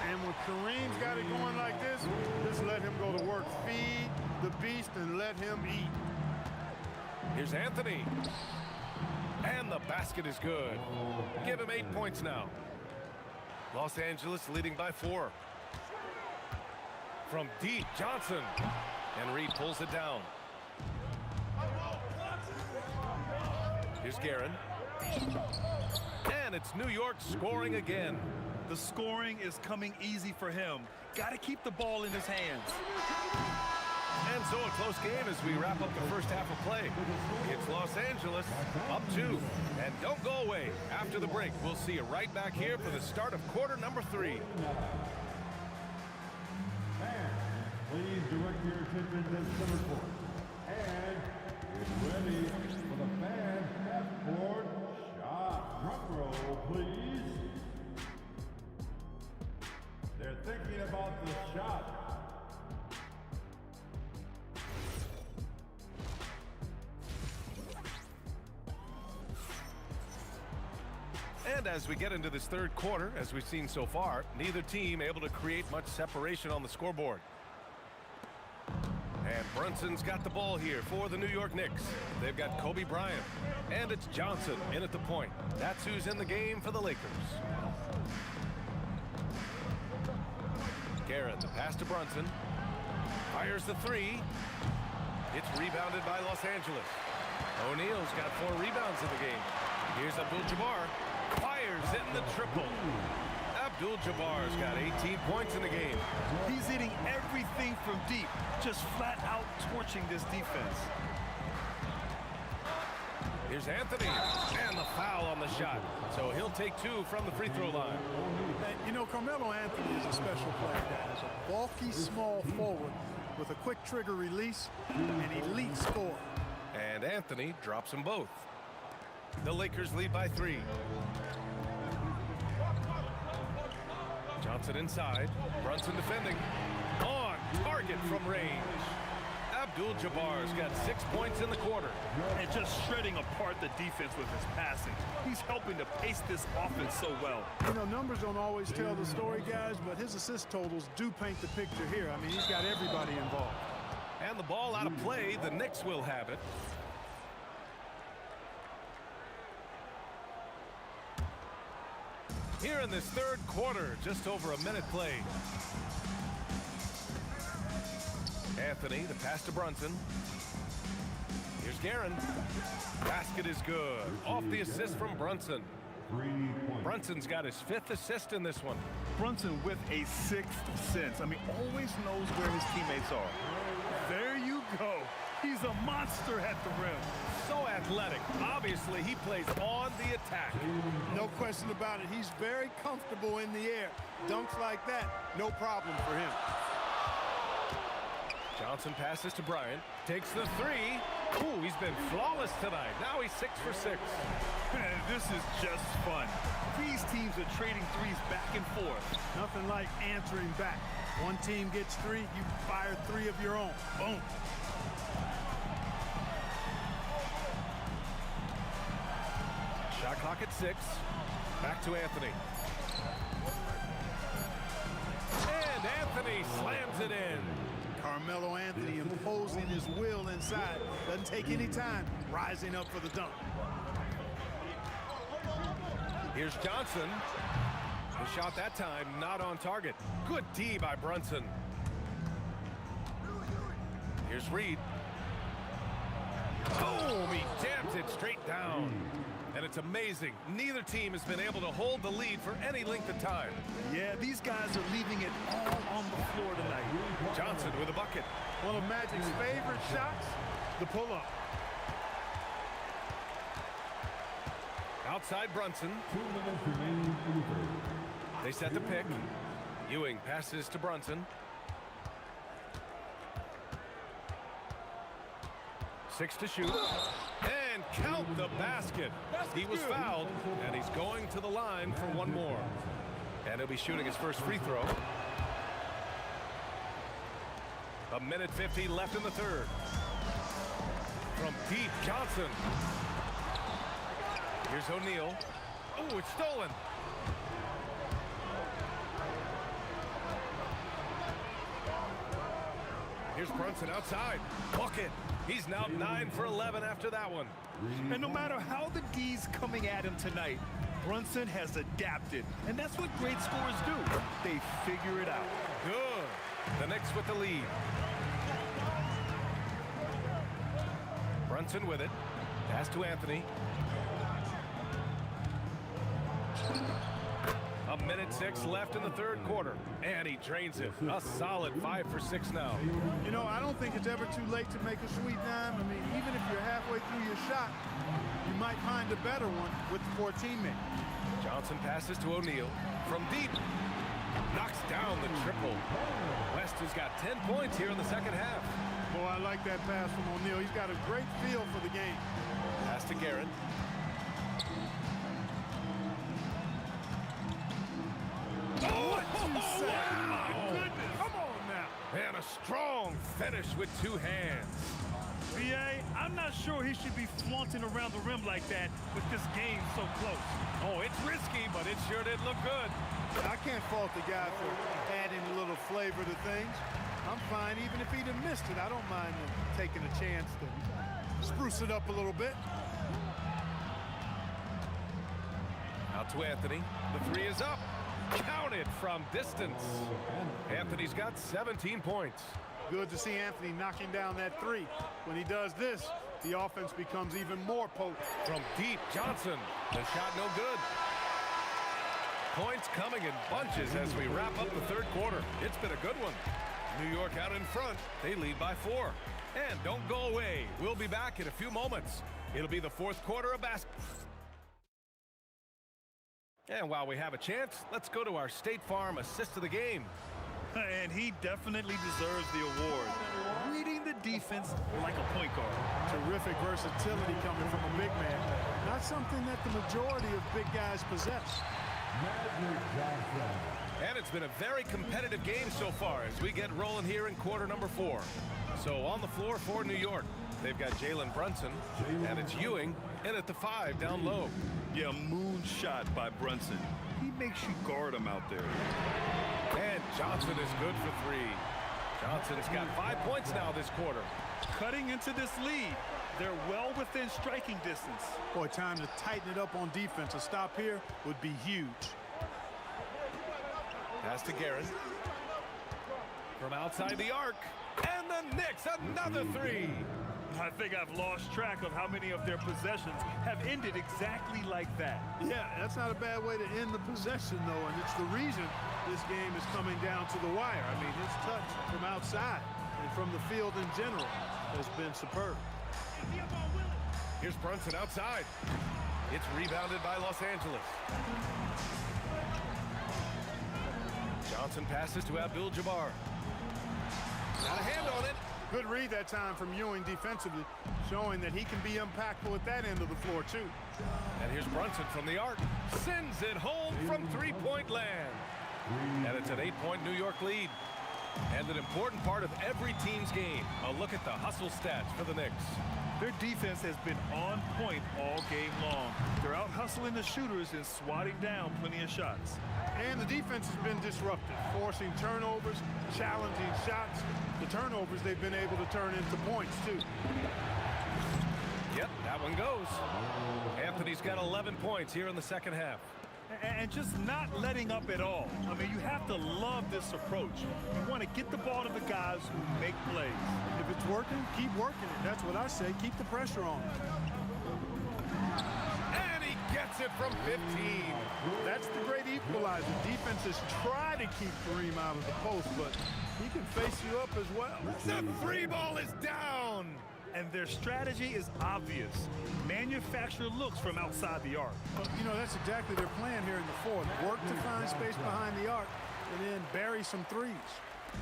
And when Kareem's got it going like this, just let him go to work. Feed the beast and let him eat. Here's Anthony. And the basket is good. Give him 8 points now. Los Angeles leading by 4. From deep, Johnson. And Reed pulls it down. Here's Guerin. And it's New York scoring again. The scoring is coming easy for him. Got to keep the ball in his hands. And so a close game as we wrap up the first half of play. It's Los Angeles up 2. And don't go away. After the break, we'll see you right back here for the start of quarter number 3. Please direct your attention to center court. And get ready for the fan half-court shot. Drum roll, please. They're thinking about the shot. And as we get into this third quarter, as we've seen so far, neither team able to create much separation on the scoreboard. And Brunson's got the ball here for the New York Knicks. They've got Kobe Bryant. And it's Johnson in at the point. That's who's in the game for the Lakers. Guerin, the pass to Brunson. Fires the 3. It's rebounded by Los Angeles. O'Neal's got 4 rebounds in the game. Here's Abdul-Jabbar. Fires in the triple. Abdul-Jabbar's got 18 points in the game. He's hitting everything from deep, just flat out torching this defense. Here's Anthony, and the foul on the shot. So he'll take 2 from the free throw line. And, you know, Carmelo Anthony is a special player, guys. A bulky, small forward with a quick trigger release, an elite scorer. And Anthony drops them both. The Lakers lead by 3. Johnson inside. Brunson defending. On target from range. Abdul-Jabbar's got 6 points in the quarter. And just shredding apart the defense with his passing. He's helping to pace this offense so well. You know, numbers don't always tell the story, guys, but his assist totals do paint the picture here. I mean, he's got everybody involved. And the ball out of play. The Knicks will have it. Here in this third quarter, just over a minute played. Anthony, the pass to Brunson. Here's Guerin. Basket is good. Off the assist from Brunson. Brunson's got his 5th assist in this one. Brunson with a 6th sense. I mean, always knows where his teammates are. There you go. He's a monster at the rim. So athletic. Obviously, he plays on the attack. No question about it. He's very comfortable in the air. Dunks like that, no problem for him. Johnson passes to Bryant. Takes the 3. Ooh, he's been flawless tonight. Now he's 6 for 6. This is just fun. These teams are trading threes back and forth. Nothing like answering back. One team gets 3, you fire 3 of your own. Boom. Shot clock at 6. Back to Anthony. And Anthony slams it in. Carmelo Anthony imposing his will inside. Doesn't take any time rising up for the dunk. Here's Johnson. The shot that time not on target. Good D by Brunson. Here's Reed. Boom! He jams it straight down. And it's amazing. Neither team has been able to hold the lead for any length of time. Yeah, these guys are leaving it all on the floor tonight. Johnson with a bucket. One of Magic's favorite shots, the pull-up. Outside Brunson. 2 minutes remaining in the third. They set the pick. Ewing passes to Brunson. 6 to shoot. And count the basket. He was fouled, and he's going to the line for one more. And he'll be shooting his first free throw. A minute 50 left in the third. From deep, Johnson. Here's O'Neal. Oh, it's stolen. Here's Brunson outside. Bucket. He's now 9 for 11 after that one. And no matter how the D's coming at him tonight, Brunson has adapted. And that's what great scorers do. They figure it out. Good. The Knicks with the lead. Brunson with it. Pass to Anthony. A minute 6 left in the third quarter. And he drains it. A solid 5 for 6 now. You know, I don't think it's ever too late to make a sweet dime. I mean, even if you're halfway through your shot, you might find a better one with the 4 teammates. Johnson passes to O'Neal. From deep. Knocks down the triple. West has got 10 points here in the second half. Boy, I like that pass from O'Neal. He's got a great feel for the game. Pass to Garrett. Oh, what you say? My goodness. Come on now. And a strong finish with 2 hands. VA, I'm not sure he should be flaunting around the rim like that with this game so close. Oh, it's risky, but it sure did look good. I can't fault the guy for adding a little flavor to things. I'm fine even if he'd have missed it. I don't mind taking a chance to spruce it up a little bit. Out to Anthony. The 3 is up. Counted from distance. Anthony's got 17 points. Good to see Anthony knocking down that 3. When he does this, the offense becomes even more potent. From deep, Johnson. The shot no good. Points coming in bunches as we wrap up the third quarter. It's been a good one. New York out in front. They lead by 4. And don't go away. We'll be back in a few moments. It'll be the fourth quarter of basketball. And while we have a chance, let's go to our State Farm assist of the game. And he definitely deserves the award. Reading the defense like a point guard. Terrific versatility coming from a big man. Not something that the majority of big guys possess. And it's been a very competitive game so far as we get rolling here in quarter number 4. So on the floor for New York, they've got Jalen Brunson, and it's Ewing in at the 5 down low. Yeah, moonshot by Brunson. He makes you guard him out there. And Johnson is good for 3. Johnson's got 5 points now this quarter. Cutting into this lead. They're well within striking distance. Boy, time to tighten it up on defense. A stop here would be huge. Pass to Garrett. From outside the arc. And the Knicks, another 3. I think I've lost track of how many of their possessions have ended exactly like that. Yeah, that's not a bad way to end the possession, though, and it's the reason this game is coming down to the wire. I mean, his touch from outside and from the field in general has been superb. Here's Brunson outside. It's rebounded by Los Angeles. Johnson passes to Abdul-Jabbar. Got a hand on it. Good read that time from Ewing defensively, showing that he can be impactful at that end of the floor, too. And here's Brunson from the arc. Sends it home from 3-point land. And it's an 8-point New York lead. And an important part of every team's game. A look at the hustle stats for the Knicks. Their defense has been on point all game long. They're out hustling the shooters and swatting down plenty of shots. And the defense has been disruptive, forcing turnovers, challenging shots. The turnovers they've been able to turn into points, too. Yep, that one goes. Anthony's got 11 points here in the second half. And just not letting up at all. I mean, you have to love this approach. You want to get the ball to the guys who make plays. If it's working, keep working it. That's what I say. Keep the pressure on. And he gets it from 15. That's the great equalizer. Defenses try to keep Kareem out of the post, but he can face you up as well. The 3 ball is down. And their strategy is obvious. Manufacture looks from outside the arc. Well, you know, that's exactly their plan here in the fourth. Work to find space behind the arc and then bury some threes.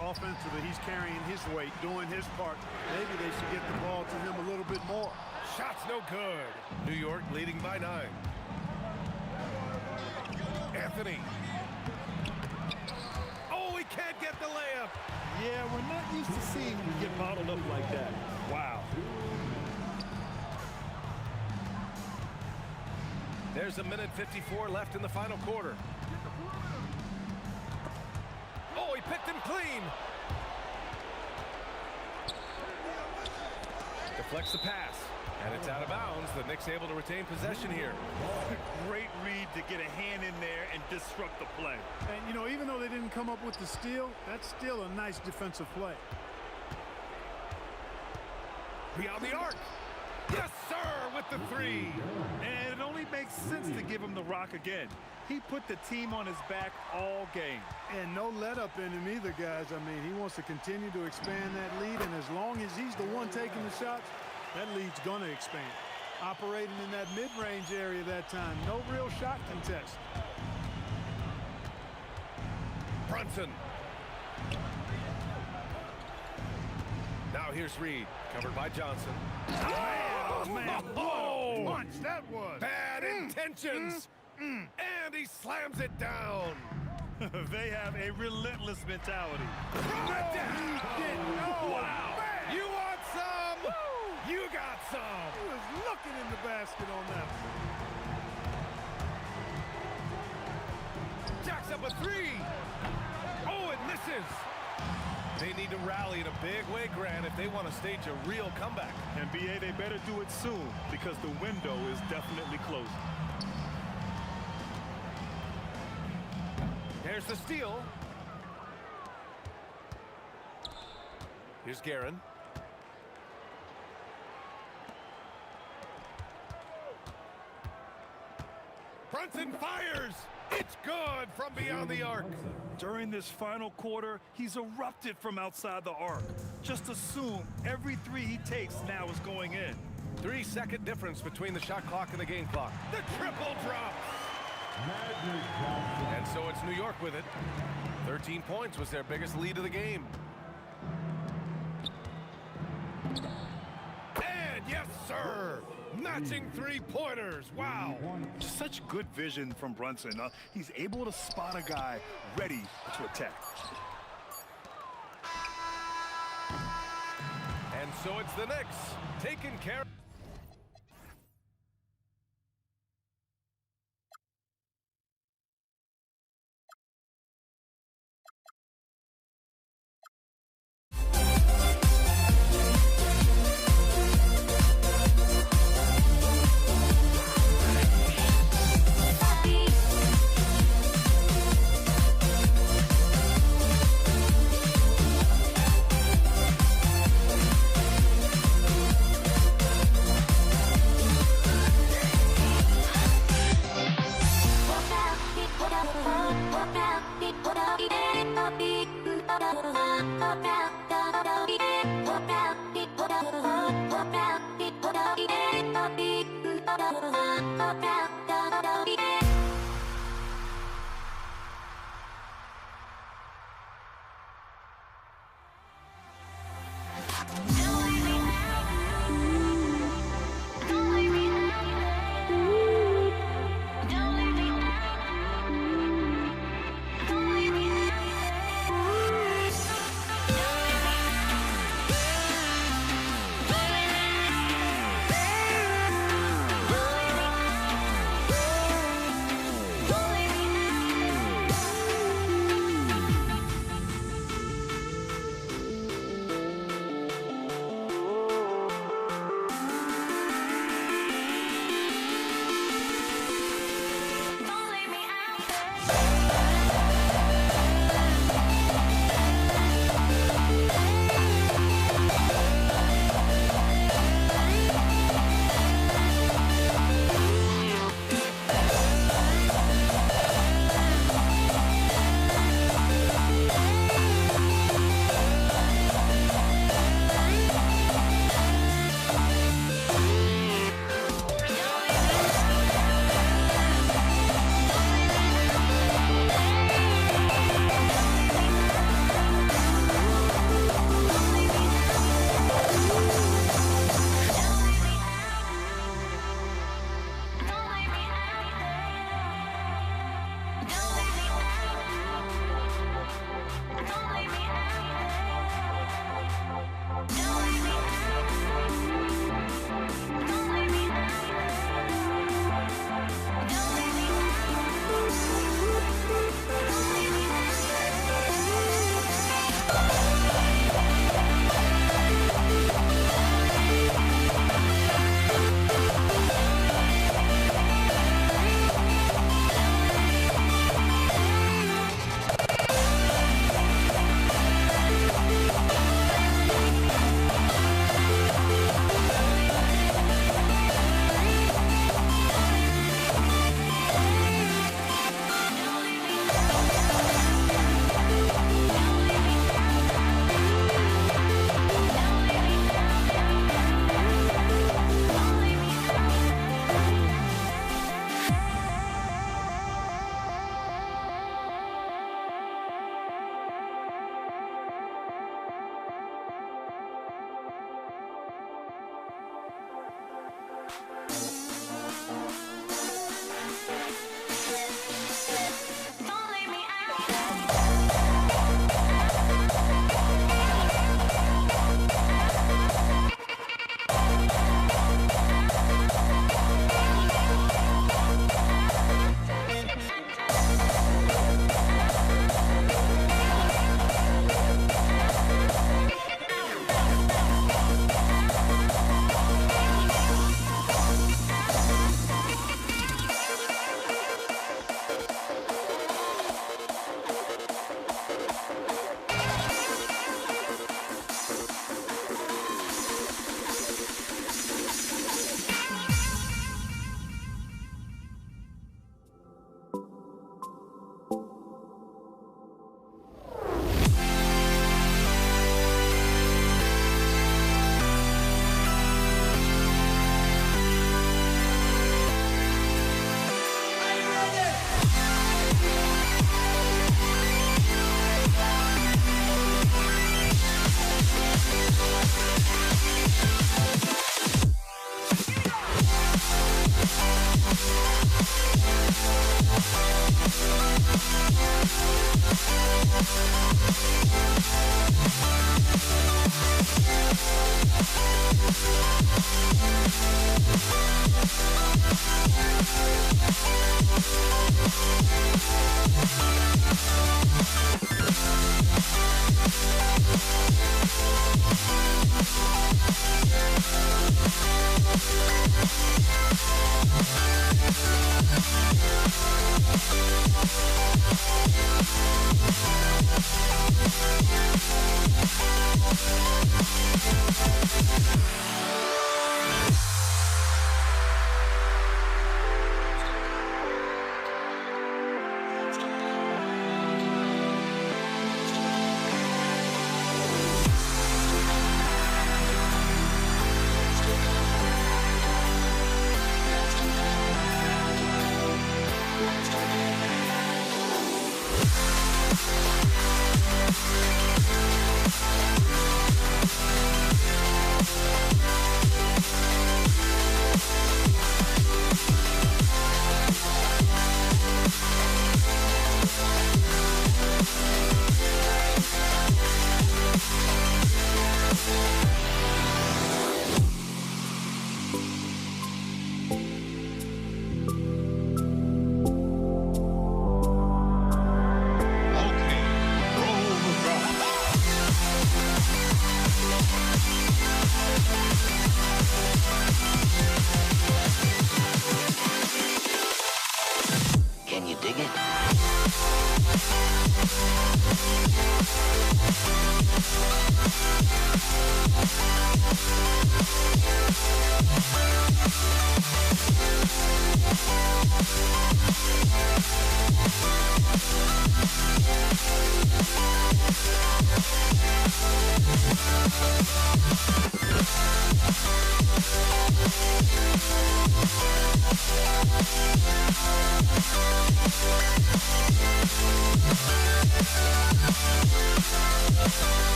Offensively, he's carrying his weight, doing his part. Maybe they should get the ball to him a little bit more. Shot's no good. New York leading by 9. Anthony. Oh, he can't get the layup. Yeah, we're not used to seeing him get bottled up like that. Wow. There's a minute 54 left in the final quarter. Oh, he picked him clean. Deflects the pass, and it's out of bounds. The Knicks able to retain possession here. Great read to get a hand in there and disrupt the play. And, you know, even though they didn't come up with the steal, that's still a nice defensive play. Beyond the arc. Yes, sir, with the three. And it only makes sense to give him the rock again. He put the team on his back all game. And no let up in him either, guys. I mean, he wants to continue to expand that lead, and as long as he's the one taking the shots, that lead's going to expand. Operating in that mid-range area that time. No real shot contest. Brunson. Now here's Reed, covered by Johnson. Oh, man, Oh! what a punch that was. Bad intentions. And he slams it down. They have a relentless mentality. Throw it down. Wow. Man. You want some? Woo. You got some. He was looking in the basket on that one. Jacks up a three. Oh, it misses. They need to rally in a big way, Grant, if they want to stage a real comeback. NBA, they better do it soon because the window is definitely closing. Here's the steal. Here's Guerin. Brunson fires. It's good from beyond the arc. During this final quarter, he's erupted from outside the arc. Just assume every three he takes now is going in. 3-second difference between the shot clock and the game clock. The triple drops. And so it's New York with it. 13 points was their biggest lead of the game. And yes, sir. Matching three-pointers. Wow. Such good vision from Brunson. He's able to spot a guy ready to attack. And so it's the Knicks taking care.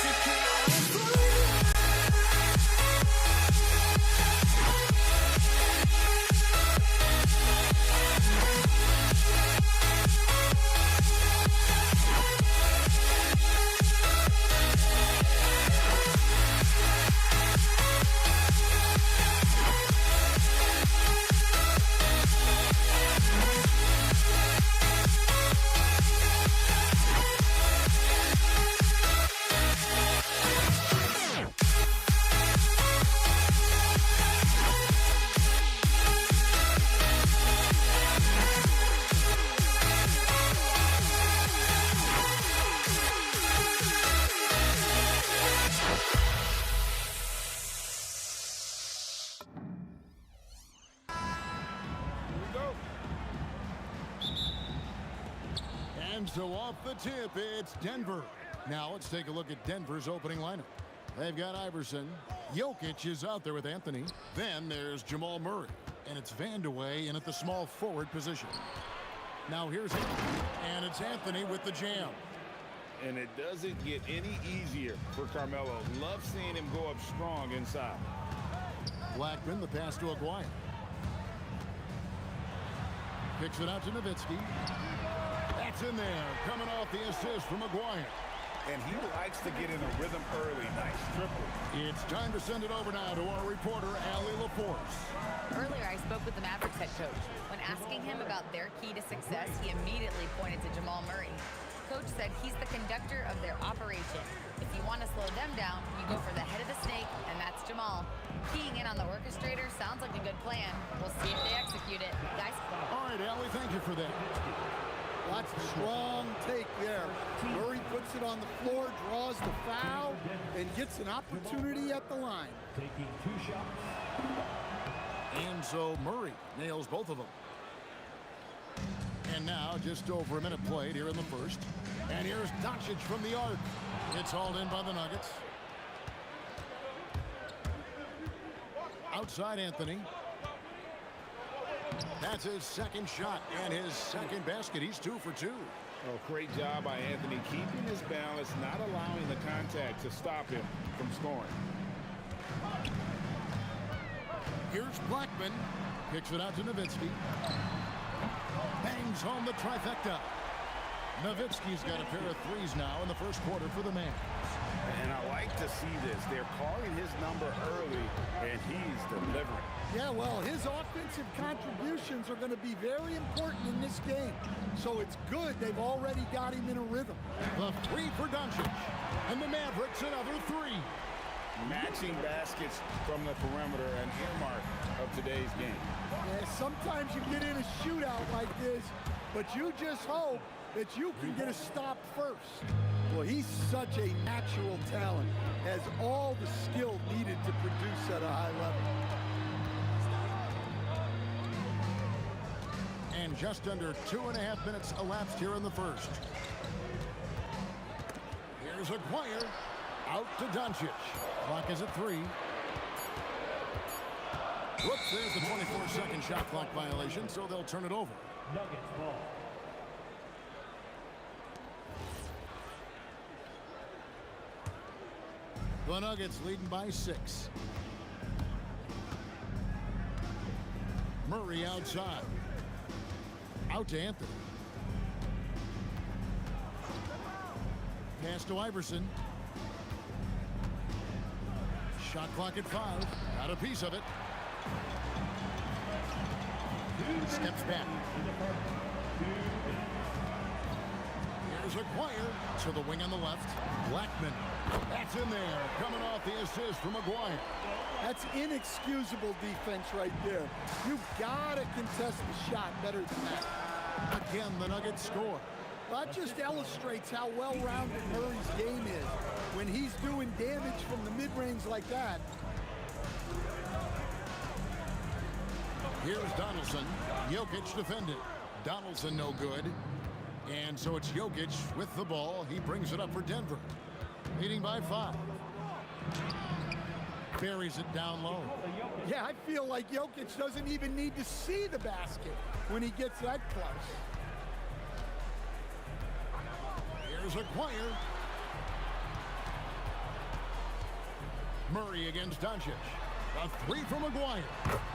Take Off the tip, it's Denver. Now let's take a look at Denver's opening lineup. They've got Iverson. Jokic is out there with Anthony. Then there's Jamal Murray. And it's Vandeweghe in at the small forward position. Now here's Anthony. And it's Anthony with the jam. And it doesn't get any easier for Carmelo. Love seeing him go up strong inside. Blackman, the pass to Aguirre. Kicks it out to Nowitzki. That's in there. Coming off the assist from Aguirre. And he likes to get in a rhythm early. Nice triple. It's time to send it over now to our reporter, Allie LaForce. Earlier, I spoke with the Mavericks head coach. When asking him about their key to success, he immediately pointed to Jamal Murray. Coach said he's the conductor of their operation. If you want to slow them down, you go for the head of the snake, and that's Jamal. Keying in on the orchestrator sounds like a good plan. We'll see if they execute it. Guys? All right, Allie, thank you for that. That's a strong take there. Murray puts it on the floor, draws the foul, and gets an opportunity at the line. Taking 2 shots. And so Murray nails both of them. And now just over a minute played here in the first. And here's Doncic from the arc. It's hauled in by the Nuggets. Outside Anthony. That's his second shot and his second basket. He's 2 for 2. Oh, great job by Anthony, keeping his balance, not allowing the contact to stop him from scoring. Here's Blackman. Kicks it out to Nowitzki. Bangs home the trifecta. Nowitzki's got a pair of threes now in the first quarter for the man. And I like to see this. They're calling his number early, and he's delivering. Yeah, well, his offensive contributions are going to be very important in this game. So it's good they've already got him in a rhythm. The 3 for Doncic. And the Mavericks another 3. Matching baskets from the perimeter, an earmark of today's game. Yeah, sometimes you get in a shootout like this, but you just hope that you can get a stop first. Well, he's such a natural talent, has all the skill needed to produce at a high level. And just under 2.5 minutes elapsed here in the first. Here's Aguirre. Out to Doncic. Clock is at 3. Whoops, there's the 24-second shot clock violation, so they'll turn it over. Nuggets ball. The Nuggets leading by 6. Murray outside. Out to Anthony. Pass to Iverson. Shot clock at 5. Got a piece of it. Steps back. Here's Aguirre to the wing on the left. Blackman. That's in there. Coming off the assist from Aguirre. That's inexcusable defense right there. You've got to contest the shot better than that. Again, the Nuggets score. That just illustrates how well-rounded Murray's game is when he's doing damage from the mid-range like that. Here's Donaldson. Jokic defended. Donaldson no good. And so it's Jokic with the ball. He brings it up for Denver. Leading by 5. Buries it down low. Yeah, I feel like Jokic doesn't even need to see the basket when he gets that close. Here's Aguirre. Murray against Doncic. A 3 from Aguirre.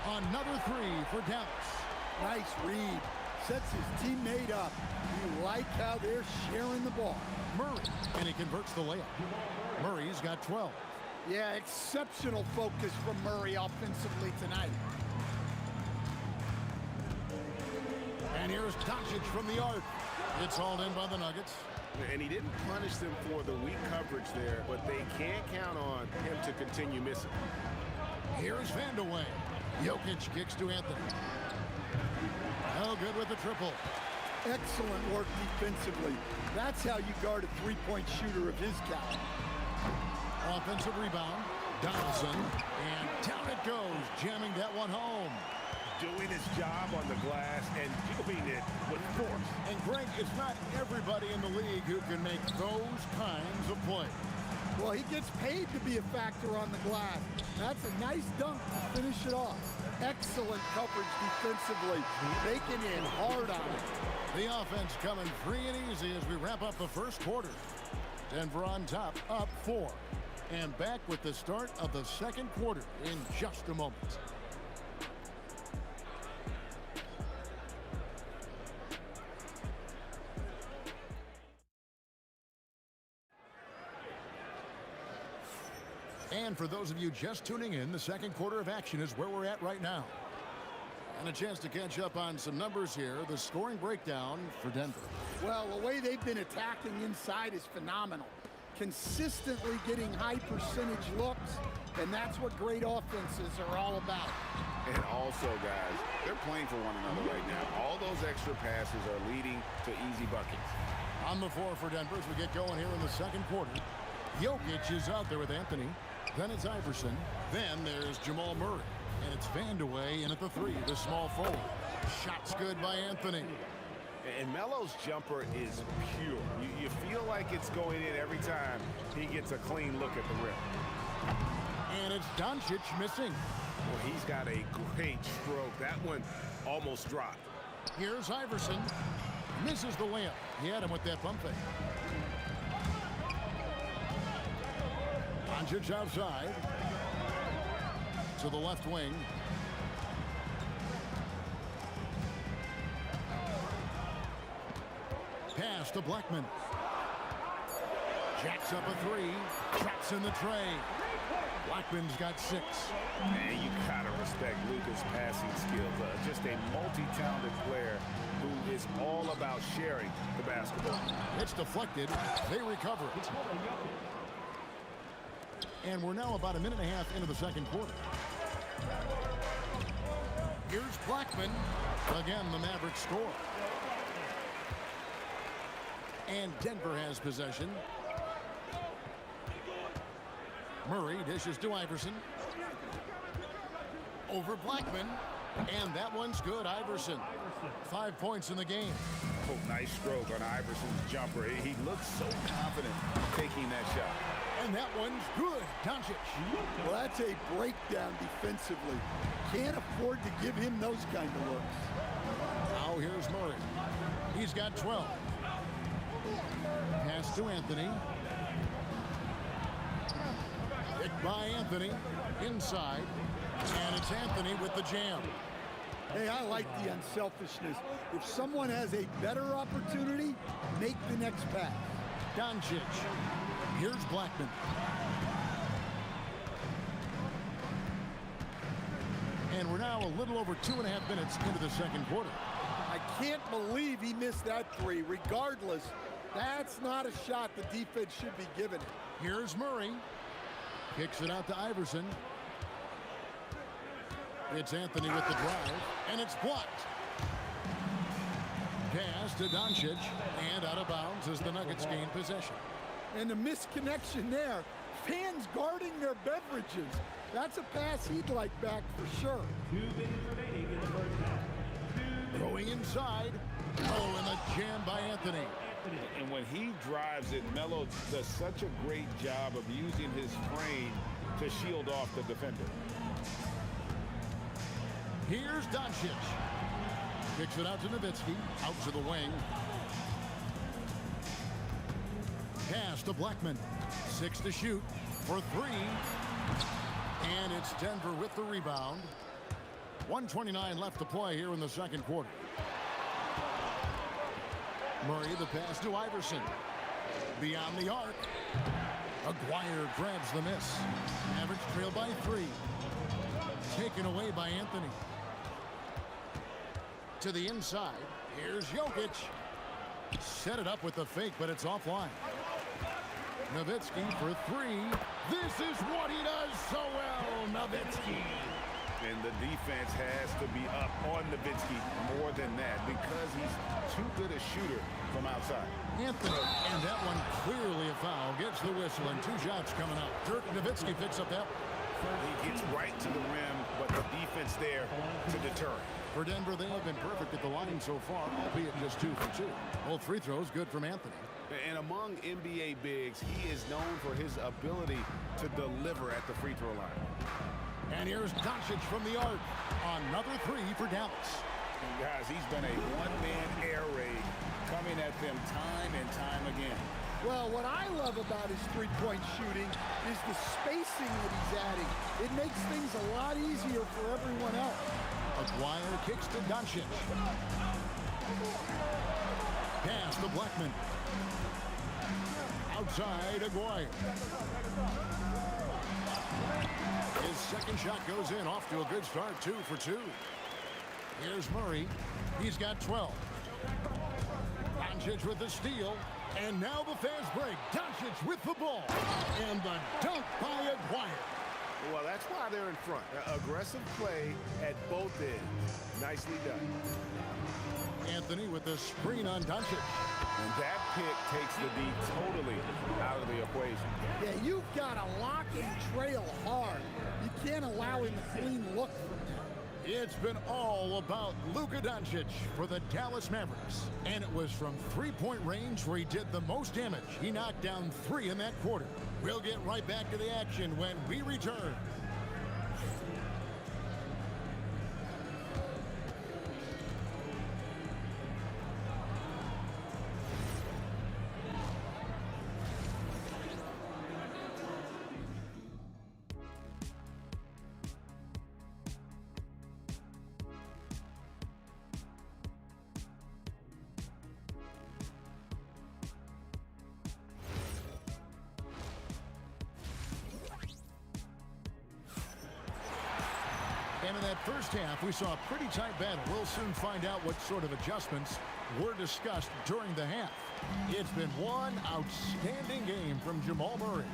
Another 3 for Dallas. Nice read. Sets his teammate up. You like how they're sharing the ball. Murray, and he converts the layup. Murray's got 12. Yeah, exceptional focus from Murray offensively tonight. And here's Doncic from the arc. It's hauled in by the Nuggets. And he didn't punish them for the weak coverage there, but they can't count on him to continue missing. Here's Vandeweghe. Jokic kicks to Anthony. No good with the triple. Excellent work defensively. That's how you guard a three-point shooter of his caliber. Offensive rebound. Donaldson. And down it goes, jamming that one home. doing his job on the glass and doing it with force. And Greg, it's not everybody in the league who can make those kinds of plays. Well, he gets paid to be a factor on the glass. That's a nice dunk to finish it off. Excellent coverage defensively. Making it hard on it. The offense coming free and easy as we wrap up the first quarter. Denver on top, up 4. And back with the start of the second quarter in just a moment. And for those of you just tuning in, the second quarter of action is where we're at right now. And a chance to catch up on some numbers here. The scoring breakdown for Denver. Well, the way they've been attacking inside is phenomenal. Consistently getting high percentage looks, and that's what great offenses are all about. And also, guys, they're playing for one another right now. All those extra passes are leading to easy buckets. On the floor for Denver as we get going here in the second quarter. Jokic is out there with Anthony. Then it's Iverson. Then there's Jamal Murray. And it's Vandeweghe in at the 3, the small forward. Shot's good by Anthony. And Melo's jumper is pure. You feel like it's going in every time he gets a clean look at the rim. And it's Doncic missing. Well, he's got a great stroke. That one almost dropped. Here's Iverson. Misses the layup. He had him with that pump fake. Doncic outside. To the left wing. Pass to Blackman. Jacks up a 3. Traps in the tray. Blackman's got 6. Man, you gotta respect Luka's passing skills. Just a multi-talented player who is all about sharing the basketball. It's deflected. They recover it. And we're now about a minute and a half into the second quarter. Here's Blackman. Again, the Mavericks score. And Denver has possession. Murray dishes to Iverson. Over Blackman. And that one's good, Iverson. 5 points in the game. Oh, nice stroke on Iverson's jumper. He looks so confident taking that shot. And that one's good, Doncic. Well, that's a breakdown defensively. Can't afford to give him those kind of looks. Now here's Murray. He's got 12. Pass to Anthony. Picked by Anthony. Inside. And it's Anthony with the jam. Hey, I like the unselfishness. If someone has a better opportunity, make the next pass. Doncic. Here's Blackman. And we're now a little over 2.5 minutes into the second quarter. I can't believe he missed that 3. Regardless, that's not a shot the defense should be giving. Here's Murray. Kicks it out to Iverson. It's Anthony with the drive, and it's blocked. Pass to Doncic, and out of bounds as the Nuggets gain possession. And the misconnection there. Fans guarding their beverages. That's a pass he'd like back for sure. 2 minutes remaining in the first half. Going inside. Oh, and a jam by Anthony. And when he drives it, Melo does such a great job of using his frame to shield off the defender. Here's Doncic. Kicks it out to Nowitzki. Out to the wing. Pass to Blackman. 6 to shoot for 3. And it's Denver with the rebound. 1:29 left to play here in the second quarter. Murray the pass to Iverson. Beyond the arc. Aguirre grabs the miss. Mavericks trail by 3. Taken away by Anthony. To the inside. Here's Jokic. Set it up with the fake, but it's offline. Nowitzki for 3. This is what he does so well, Nowitzki. And the defense has to be up on Nowitzki more than that because he's too good a shooter from outside. Anthony, and that one clearly a foul. Gets the whistle, and 2 shots coming up. Dirk Nowitzki picks up that. He gets right to the rim, but the defense there to deter him. For Denver, they have been perfect at the line so far, albeit just 2 for 2. Both free throws good from Anthony. And among NBA bigs, he is known for his ability to deliver at the free throw line. And here's Doncic from the arc. Another 3 for Dallas. And guys, he's been a one-man air raid coming at them time and time again. Well, what I love about his three-point shooting is the spacing that he's adding. It makes things a lot easier for everyone else. Aguirre kicks to Doncic. Pass to Blackman. Outside Aguirre. His second shot goes in, off to a good start, 2 for 2. Here's Murray. He's got 12. Doncic with the steal. And now the fast break. Doncic with the ball. And the dunk by Aguirre. Well, that's why they're in front. Aggressive play at both ends. Nicely done. Anthony with the screen on Doncic. And that pick takes the D totally out of the equation. Yeah, you've got to lock and trail hard. You can't allow him a clean look from there. It's been all about Luka Doncic for the Dallas Mavericks. And it was from three-point range where he did the most damage. He knocked down 3 in that quarter. We'll get right back to the action when we return. And in that first half, we saw a pretty tight battle. We'll soon find out what sort of adjustments were discussed during the half. It's been one outstanding game from Jamal Murray.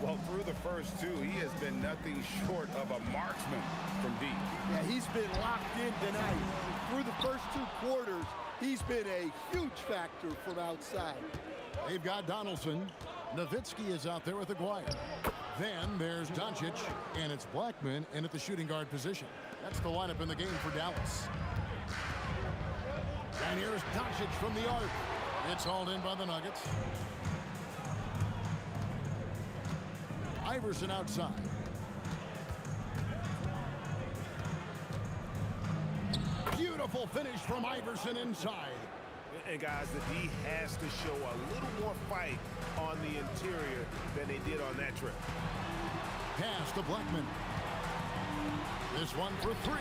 Well, through the first 2, he has been nothing short of a marksman from deep. Yeah, he's been locked in tonight. Through the first 2 quarters, he's been a huge factor from outside. They've got Donaldson. Nowitzki is out there with Aguirre. Then there's Doncic, and it's Blackman in at the shooting guard position. That's the lineup in the game for Dallas. And here's Doncic from the arc. It's hauled in by the Nuggets. Iverson outside. Beautiful finish from Iverson inside. And guys, the D has to show a little more fight on the interior than they did on that trip. Pass to Blackman. This one for 3.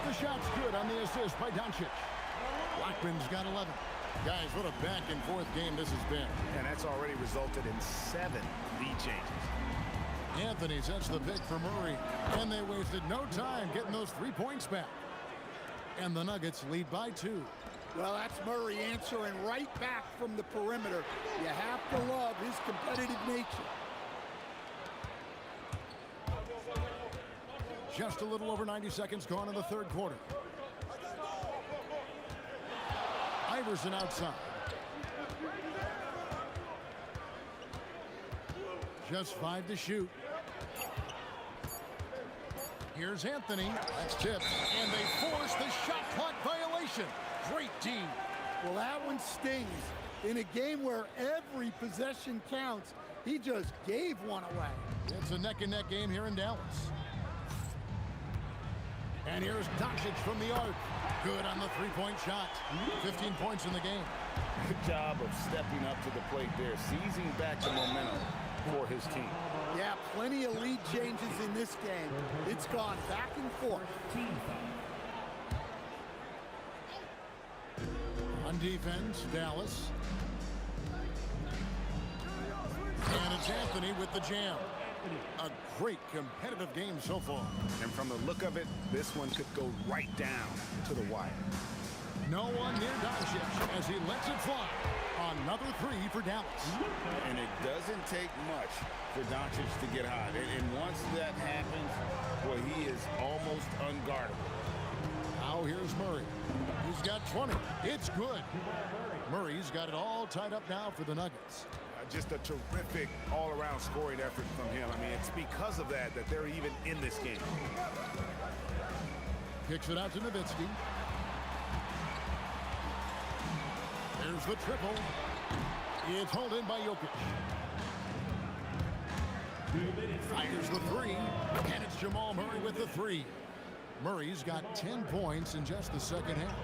The shot's good on the assist by Doncic. Blackman's got 11. Guys, what a back-and-forth game this has been. And that's already resulted in 7 lead changes. Anthony sets the pick for Murray. And they wasted no time getting those 3 points back. And the Nuggets lead by 2. Well, that's Murray answering right back from the perimeter. You have to love his competitive nature. Just a little over 90 seconds gone in the third quarter. Iverson outside. Just 5 to shoot. Here's Anthony. That's tipped. And they force the shot clock violation. Great team. Well, that one stings. In a game where every possession counts, he just gave one away. It's a neck-and-neck game here in Dallas. And here's Doncic from the arc. Good on the three-point shot. 15 points in the game. Good job of stepping up to the plate there, seizing back the momentum for his team. Yeah, plenty of lead changes in this game. It's gone back and forth. On defense, Dallas. And it's Anthony with the jam. A great competitive game so far. And from the look of it, this one could go right down to the wire. No one near Doncic as he lets it fly. Another 3 for Dallas. And it doesn't take much for Doncic to get hot. And once that happens, well, he is almost unguardable. Now here's Murray. He's got 20. It's good. Murray's got it all tied up now for the Nuggets. Just a terrific all-around scoring effort from him. I mean, it's because of that they're even in this game. Kicks it out to Nowitzki. There's the triple. It's hauled in by Jokic. Fires the three, and it's Jamal Murray with the three. Murray's got 10 points in just the second half.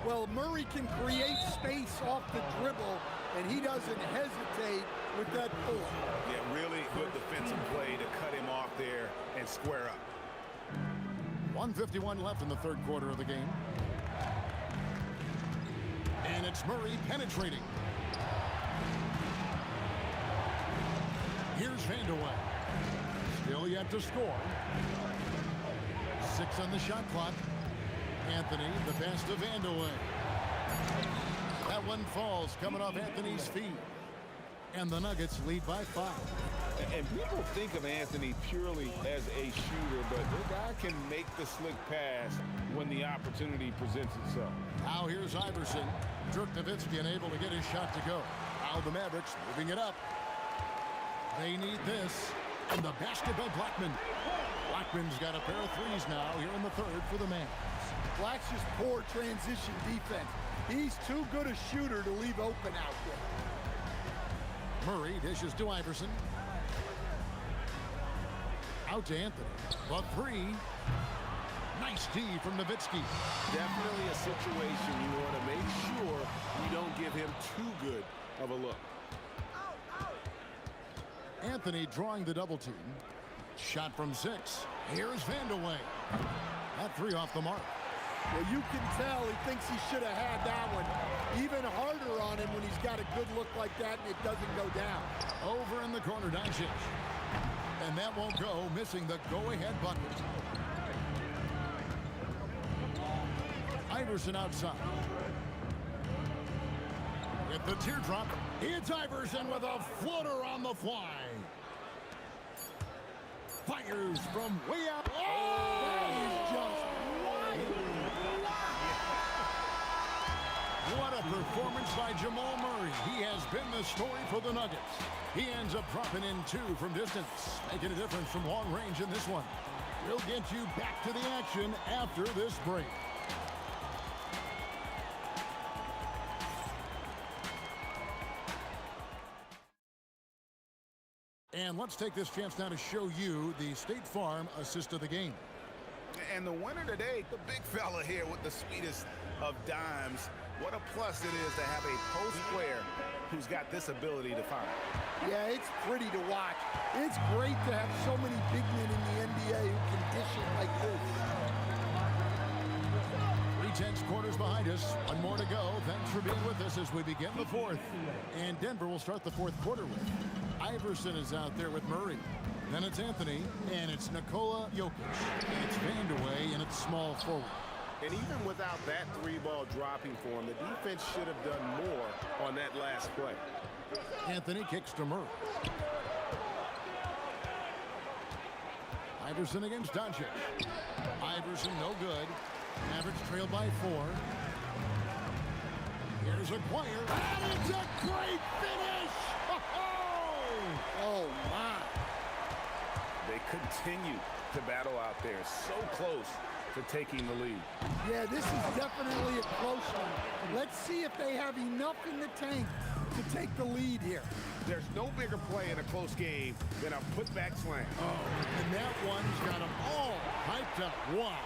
Well, Murray can create space off the dribble, and he doesn't hesitate with that pull. Yeah, really good defensive play to cut him off there and square up. 1:51 left in the third quarter of the game. And it's Murray penetrating. Here's Vandeweghe. Still yet to score. 6 on the shot clock. Anthony, the pass to Vandeweghe. That one falls, coming off Anthony's feet. And the Nuggets lead by 5. And people think of Anthony purely as a shooter, but the guy can make the slick pass when the opportunity presents itself. Now here's Iverson. Dirk Nowitzki unable to get his shot to go. Now the Mavericks moving it up. They need this. And the basket by Blackman. Blackman's got a pair of threes now here in the third for the Mavs. Black's just poor transition defense. He's too good a shooter to leave open out there. Murray dishes to Iverson. Out to Anthony. The three. Nice D from Nowitzki. Definitely a situation you want to make sure you don't give him too good of a look. Anthony drawing the double team. Shot from 6. Here's Vandeweghe. That three off the mark. Well, you can tell he thinks he should have had that one. Even harder on him when he's got a good look like that and it doesn't go down. Over in the corner, Doncic. And that won't go, missing the go-ahead bucket. Iverson outside. With the teardrop, it's Iverson with a floater on the fly. Fires from way out. Oh! That is just what a performance by Jamal Murray. He has been the story for the Nuggets. He ends up dropping in 2 from distance, making a difference from long range in this one. We'll get you back to the action after this break. And let's take this chance now to show you the State Farm assist of the game. And the winner today, the big fella here with the sweetest of dimes. What a plus it is to have a post player who's got this ability to find. Yeah, it's pretty to watch. It's great to have so many big men in the NBA who can dish it like this. 3/10 quarters behind us. One more to go. Thanks for being with us as we begin the fourth. And Denver will start the fourth quarter with Iverson is out there with Murray. Then it's Anthony, and it's Nikola Jokic. And it's Vandeweghe, and it's small forward. And even without that 3-ball dropping for him, the defense should have done more on that last play. Anthony kicks to Murray. Iverson against Doncic. Iverson no good. Mavericks trailed by 4. Here's a Aguirre. And it's a great finish! Oh, my. They continue to battle out there, so close to taking the lead. Yeah, this is definitely a close one. Let's see if they have enough in the tank to take the lead here. There's no bigger play in a close game than a putback slam. Oh, and that one's got them all hyped up. Wow.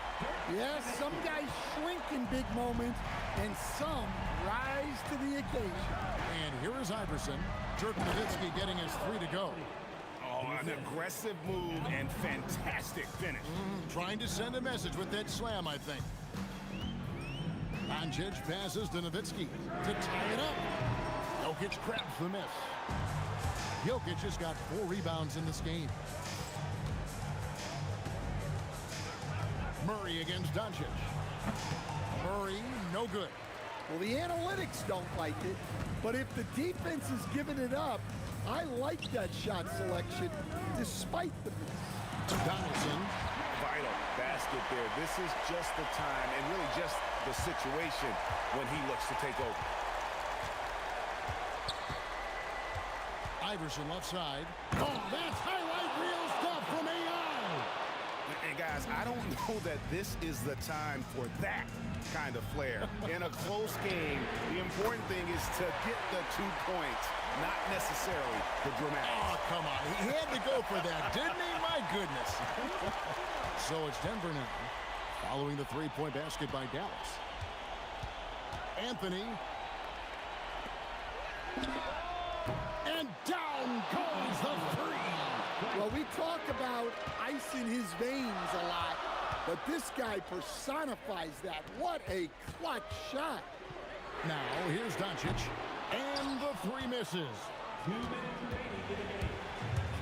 Yeah, some guys shrink in big moments, and some rise to the occasion. And here is Iverson. Dirk Nowitzki getting his 3 to go. Oh, an aggressive move and fantastic finish. Trying to send a message with that slam, I think. Doncic passes to Nowitzki to tie it up. Jokic grabs the miss. Jokic has got 4 rebounds in this game. Murray against Doncic. Murray, no good. Well, the analytics don't like it, but if the defense is giving it up, I like that shot selection despite the miss. Donaldson. Vital basket there. This is just the time and really just the situation when he looks to take over. Iverson left side. Oh, that's highlight reel stuff from AI. And guys, I don't know that this is the time for that kind of flair. In a close game, the important thing is to get the 2 points, not necessarily the dramatics. Oh, come on. He had to go for that, didn't he? My goodness. So it's Denver now, following the three-point basket by Dallas. Anthony. And down goes the three. Well, we talk about ice in his veins a lot, but this guy personifies that. What a clutch shot. Now, here's Doncic. And the three misses. 2 minutes remaining in the game.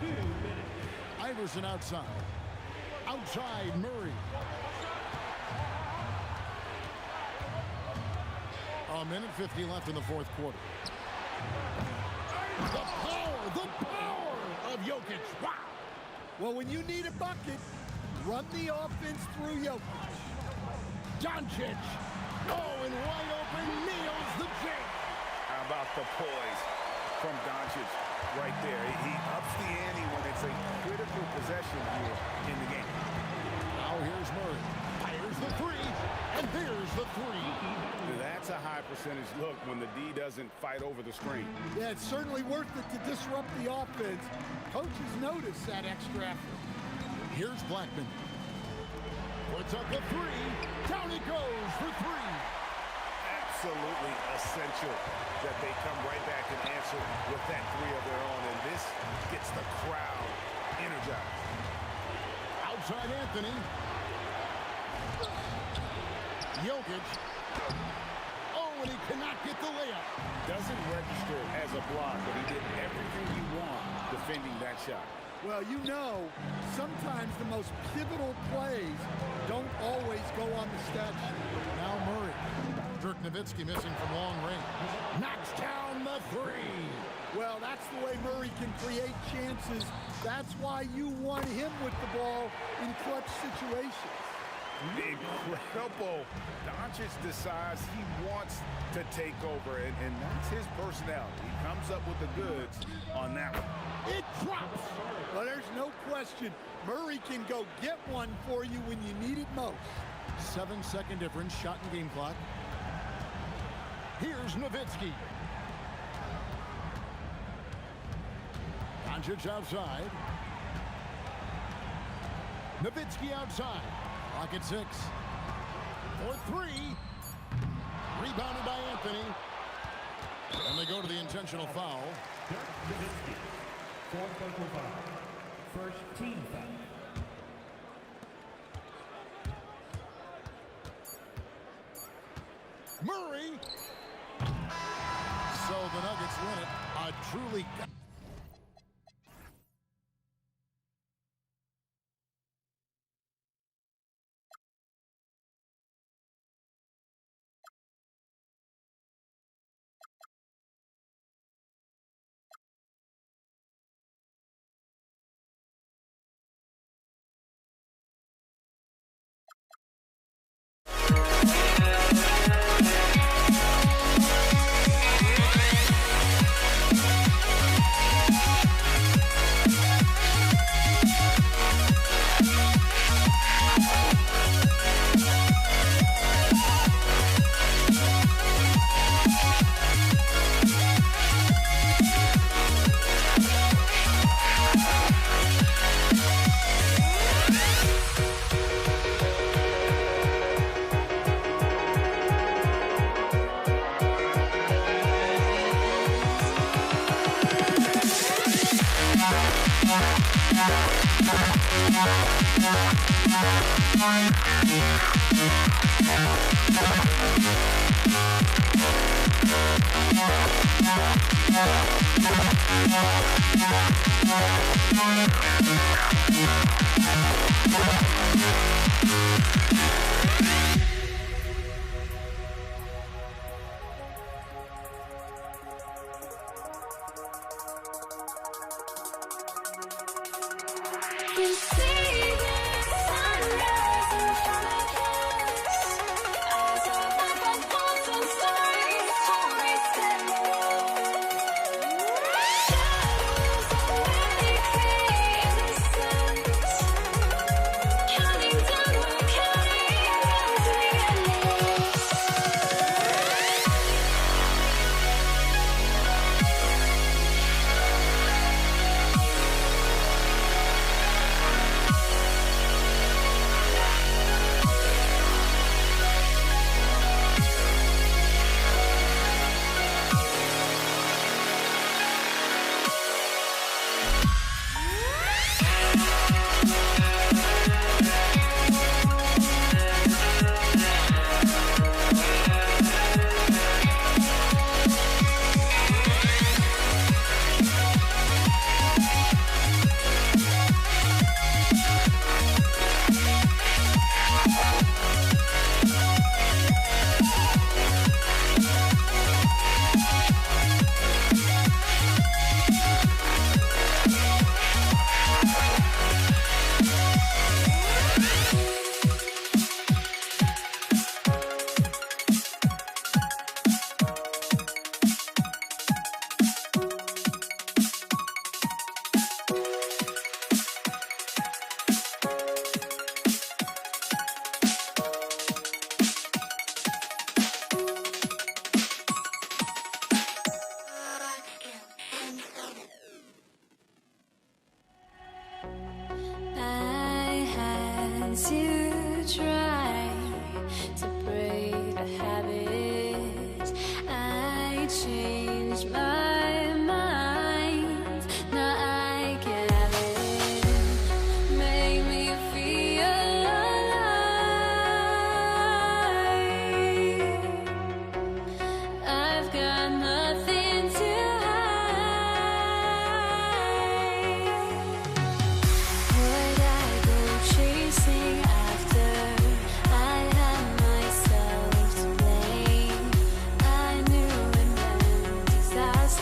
2 minutes. Iverson outside. Outside, Murray. A minute 50 left in the fourth quarter. The power of Jokic. Wow. Well, when you need a bucket, run the offense through Jokic. Doncic. Oh, and wide open, nails the jam. How about the poise from Doncic right there? He ups the ante when it's a critical possession here in the game. Now here's Murray. Fires the three, and there's the three. That's a high percentage look when the D doesn't fight over the screen. Yeah, it's certainly worth it to disrupt the offense. Coaches notice that extra effort. Here's Blackman. Puts up the three. Down it goes for three. Absolutely essential that they come right back and answer with that three of their own. And this gets the crowd energized. Outside Anthony. Jokic. Oh, and he cannot get the layup. Doesn't register as a block, but he did everything you want defending that shot. Well, you know, sometimes the most pivotal plays don't always go on the stat sheet. Now Murray. Dirk Nowitzki missing from long range. Knocks down the three. Well, that's the way Murray can create chances. That's why you want him with the ball in clutch situations. Incredible. Doncic decides he wants to take over, and that's his personality. He comes up with the goods on that one. It drops. Well, there's no question. Murray can go get one for you when you need it most. 7-second difference, shot and game clock. Here's Nowitzki. Doncic outside. Nowitzki outside. Clock at 6. For three. Rebounded by Anthony. And they go to the intentional foul. Dirk Nowitzki. 4th personal foul. First team foul. Murray. So the Nuggets win it. A truly... changed my mind. Now I can have it. Make me feel alive. I've got nothing to hide. Would I go chasing after? I had myself to blame. I knew it meant disaster.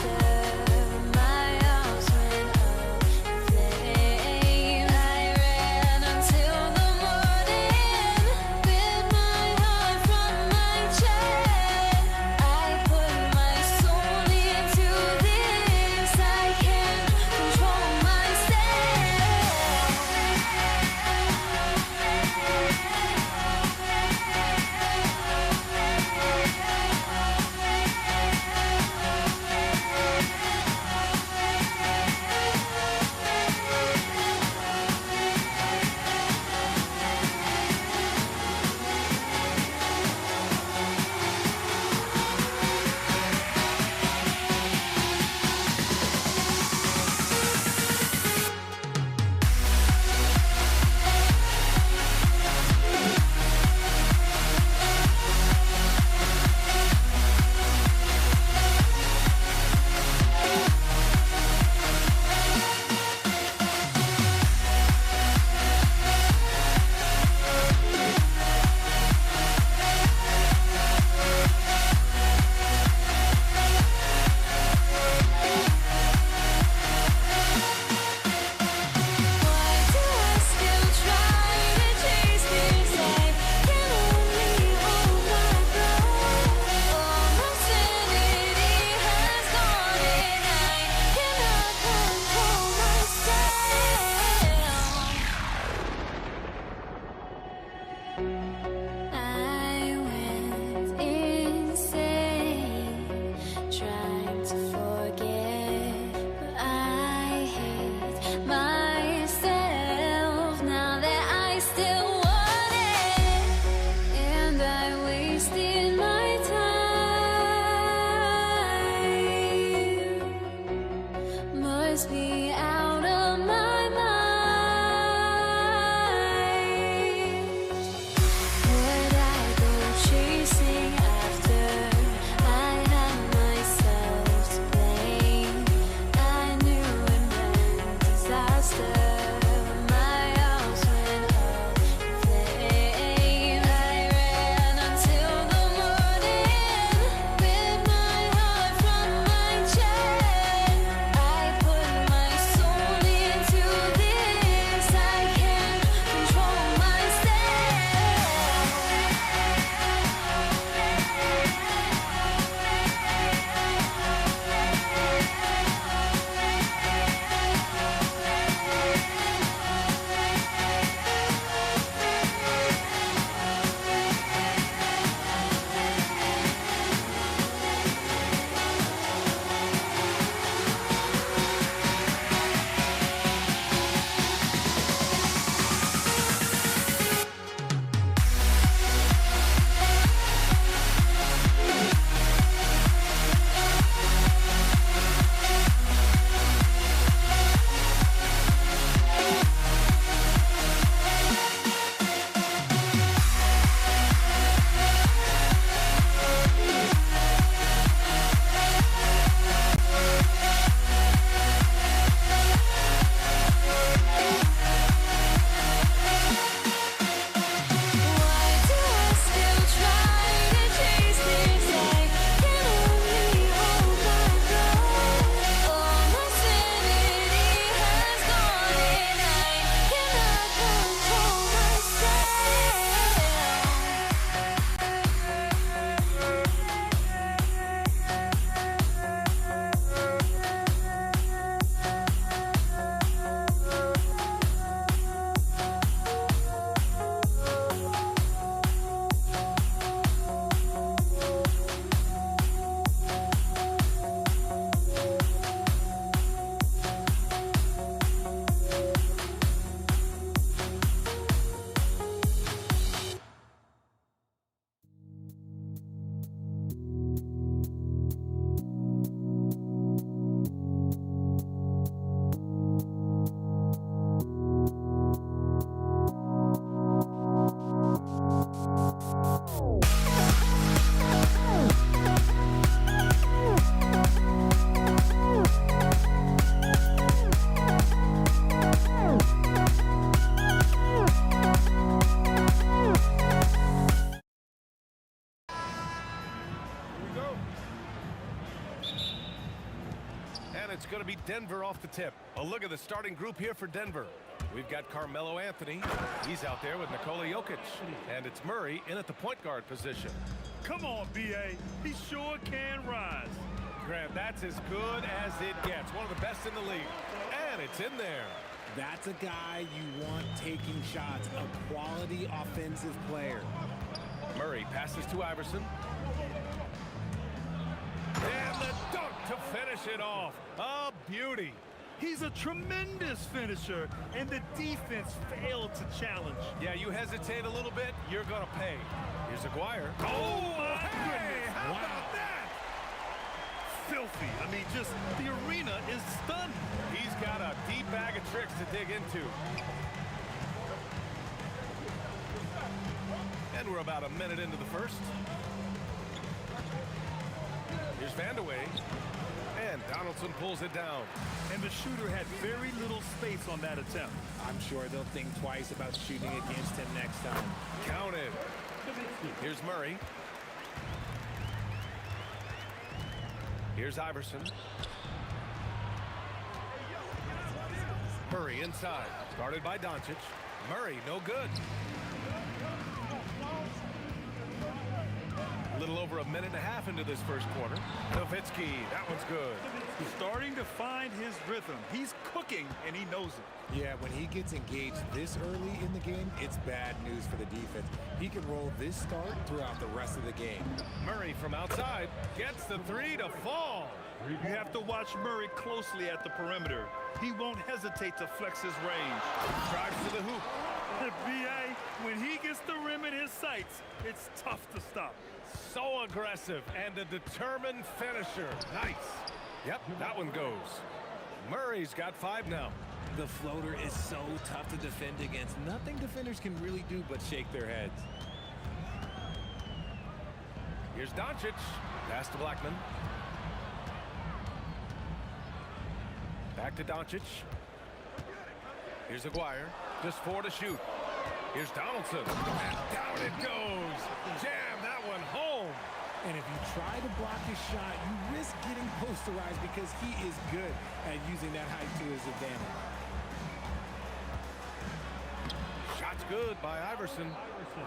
it's going to be Denver off the tip. A look at the starting group here for Denver. We've got Carmelo Anthony. He's out there with Nikola Jokic. And it's Murray in at the point guard position. Come on, B.A. He sure can rise. Grant, that's as good as it gets. One of the best in the league. And it's in there. That's a guy you want taking shots, a quality offensive player. Murray passes to Iverson. And the dunk to finish it off. A beauty. He's a tremendous finisher, and the defense failed to challenge. Yeah, you hesitate a little bit, you're going to pay. Here's Aguirre. Oh, my goodness. How about that? Filthy. I mean, just the arena is stunned. He's got a deep bag of tricks to dig into. And we're about a minute into the first. Here's Vandeweghe. And Donaldson pulls it down. And the shooter had very little space on that attempt. I'm sure they'll think twice about shooting against him next time. Counted. Here's Murray. Here's Iverson. Murray inside. Guarded by Doncic. Murray, no good. A little over a minute and a half into this first quarter. Nowitzki, that one's good. Starting to find his rhythm. He's cooking, and he knows it. Yeah, when he gets engaged this early in the game, it's bad news for the defense. He can roll this start throughout the rest of the game. Murray from outside gets the three to fall. You have to watch Murray closely at the perimeter. He won't hesitate to flex his range. Drives to the hoop. B.A., when he gets the rim in his sights, it's tough to stop. So aggressive and a determined finisher. Nice. Yep, that one goes. Murray's got 5 now. The floater is so tough to defend against. Nothing defenders can really do but shake their heads. Here's Doncic. Pass to Blackman. Back to Doncic. Here's Aguirre. Just 4 to shoot. Here's Donaldson. And down it goes. Jam that one home. And if you try to block his shot, you risk getting posterized because he is good at using that height to his advantage. Shot's good by Iverson.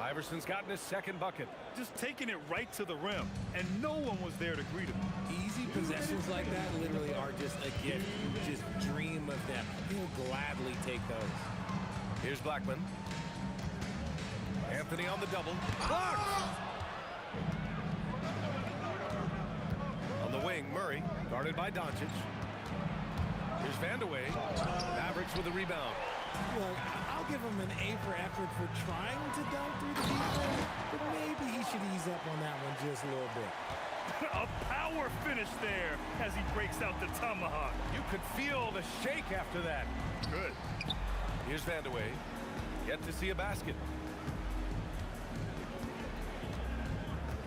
Iverson's gotten his second bucket. Just taking it right to the rim, and no one was there to greet him. Easy possessions like that literally are just a gift. You just dream of them. He'll gladly take those. Here's Blackman. Anthony on the double. Blocked! On the wing, Murray, guarded by Doncic. Here's Vandeweghe. Mavericks with a rebound. Look, I'll give him an A for effort for trying to dunk through the defense, but maybe he should ease up on that one just a little bit. A power finish there as he breaks out the tomahawk. You could feel the shake after that. Good. Here's Vandeweghe. Yet to see a basket.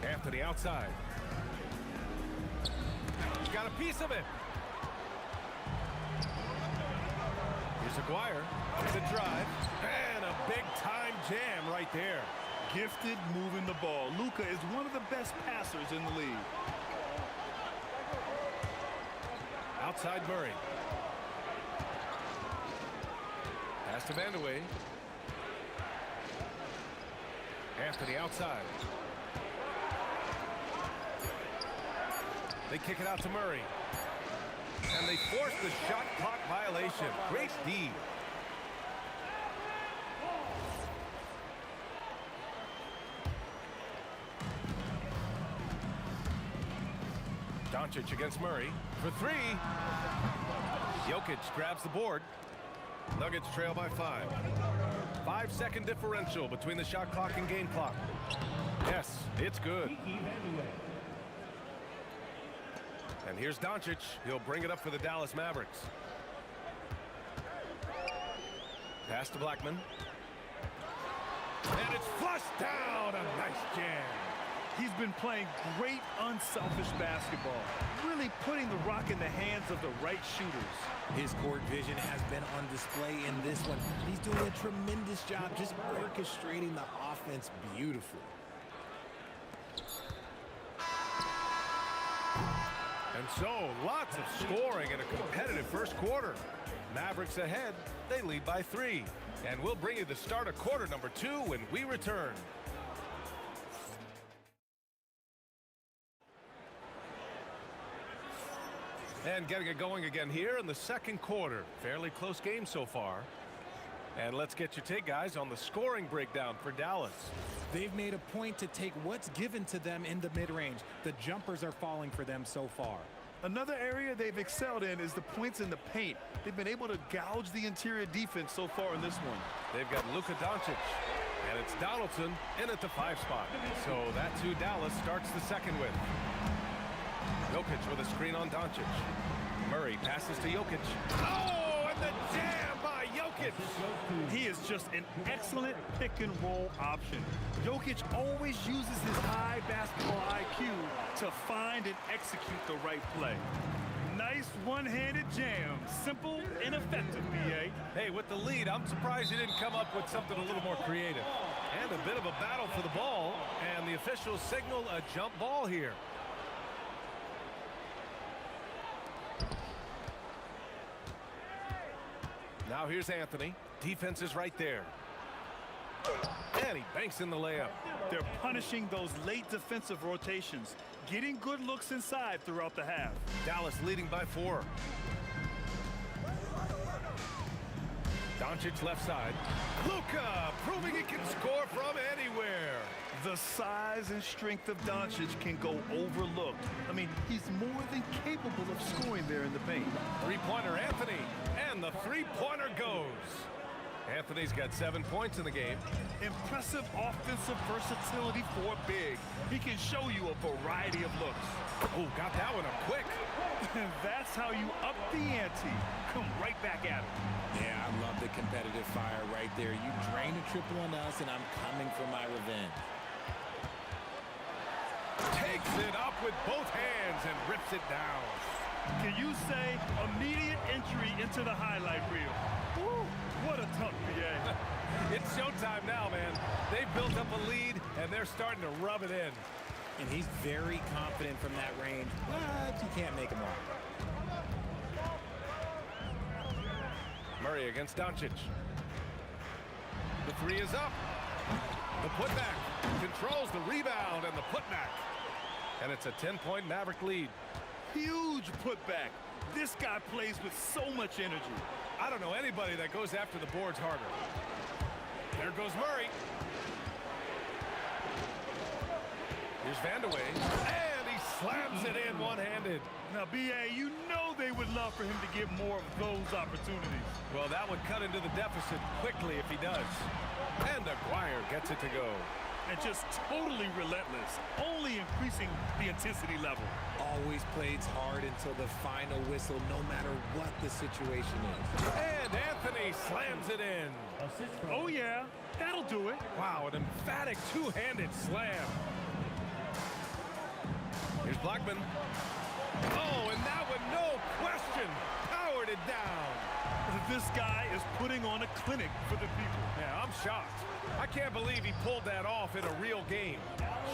Anthony outside. He's got a piece of it. Here's Aguirre. The drive. And a big-time jam right there. Gifted moving the ball. Luka is one of the best passers in the league. Outside Murray. Pass to Vandeweghe. Anthony outside. They kick it out to Murray. And they force the shot clock violation. Great D. Doncic against Murray for 3. Jokic grabs the board. Nuggets trail by 5. 5-second differential between the shot clock and game clock. Yes, it's good. And here's Doncic. He'll bring it up for the Dallas Mavericks. Pass to Blackman. And it's flushed down. A nice jam. He's been playing great unselfish basketball, really putting the rock in the hands of the right shooters. His court vision has been on display in this one. He's doing a tremendous job just orchestrating the offense beautifully. And so, lots of scoring in a competitive first quarter. Mavericks ahead. They lead by 3. And we'll bring you the start of quarter number 2 when we return. And getting it going again here in the second quarter. Fairly close game so far. And let's get your take, guys, on the scoring breakdown for Dallas. They've made a point to take what's given to them in the mid-range. The jumpers are falling for them so far. Another area they've excelled in is the points in the paint. They've been able to gouge the interior defense so far in this one. They've got Luka Doncic, and it's Donaldson in at the 5 spot. So that's who Dallas starts the second with. Jokic with a screen on Doncic. Murray passes to Jokic. Oh, and the jam by Jokic. He is just an excellent pick-and-roll option. Jokic always uses his high basketball IQ to find and execute the right play. Nice one-handed jam. Simple and effective, B.A. Hey, with the lead, I'm surprised he didn't come up with something a little more creative. And a bit of a battle for the ball, and the officials signal a jump ball here. Now here's Anthony. Defense is right there. And he banks in the layup. They're punishing those late defensive rotations, getting good looks inside throughout the half. Dallas leading by 4. Doncic left side. Luka proving he can score from anywhere. The size and strength of Doncic can go overlooked. I mean, he's more than capable of scoring there in the paint. Three-pointer Anthony, and the three-pointer goes. Anthony's got 7 points in the game. Impressive offensive versatility for a big. He can show you a variety of looks. Oh, got that one up quick. That's how you up the ante. Come right back at him. Yeah, I love the competitive fire right there. You drain a triple on us, and I'm coming for my revenge. Takes it up with both hands and rips it down. Can you say immediate entry into the highlight reel? Woo, what a tough PA. It's showtime now, man. They've built up a lead, and they're starting to rub it in. And he's very confident from that range, but you can't make him walk. Murray against Doncic. The 3 is up. The putback controls the rebound and the putback. And it's a 10-point Maverick lead. Huge putback. This guy plays with so much energy. I don't know anybody that goes after the boards harder. There goes Murray. Here's Vandeweghe, and he slams it in one-handed. Now, B.A., you know they would love for him to get more of those opportunities. Well, that would cut into the deficit quickly if he does. And Aguirre gets it to go. And just totally relentless, only increasing the intensity level. Always plays hard until the final whistle, no matter what the situation is. And Anthony slams it in. Oh, yeah, that'll do it. Wow, an emphatic two-handed slam. Here's Blackman. Oh, and that one, no question, powered it down. This guy is putting on a clinic for the people. Yeah, I'm shocked. I can't believe he pulled that off in a real game.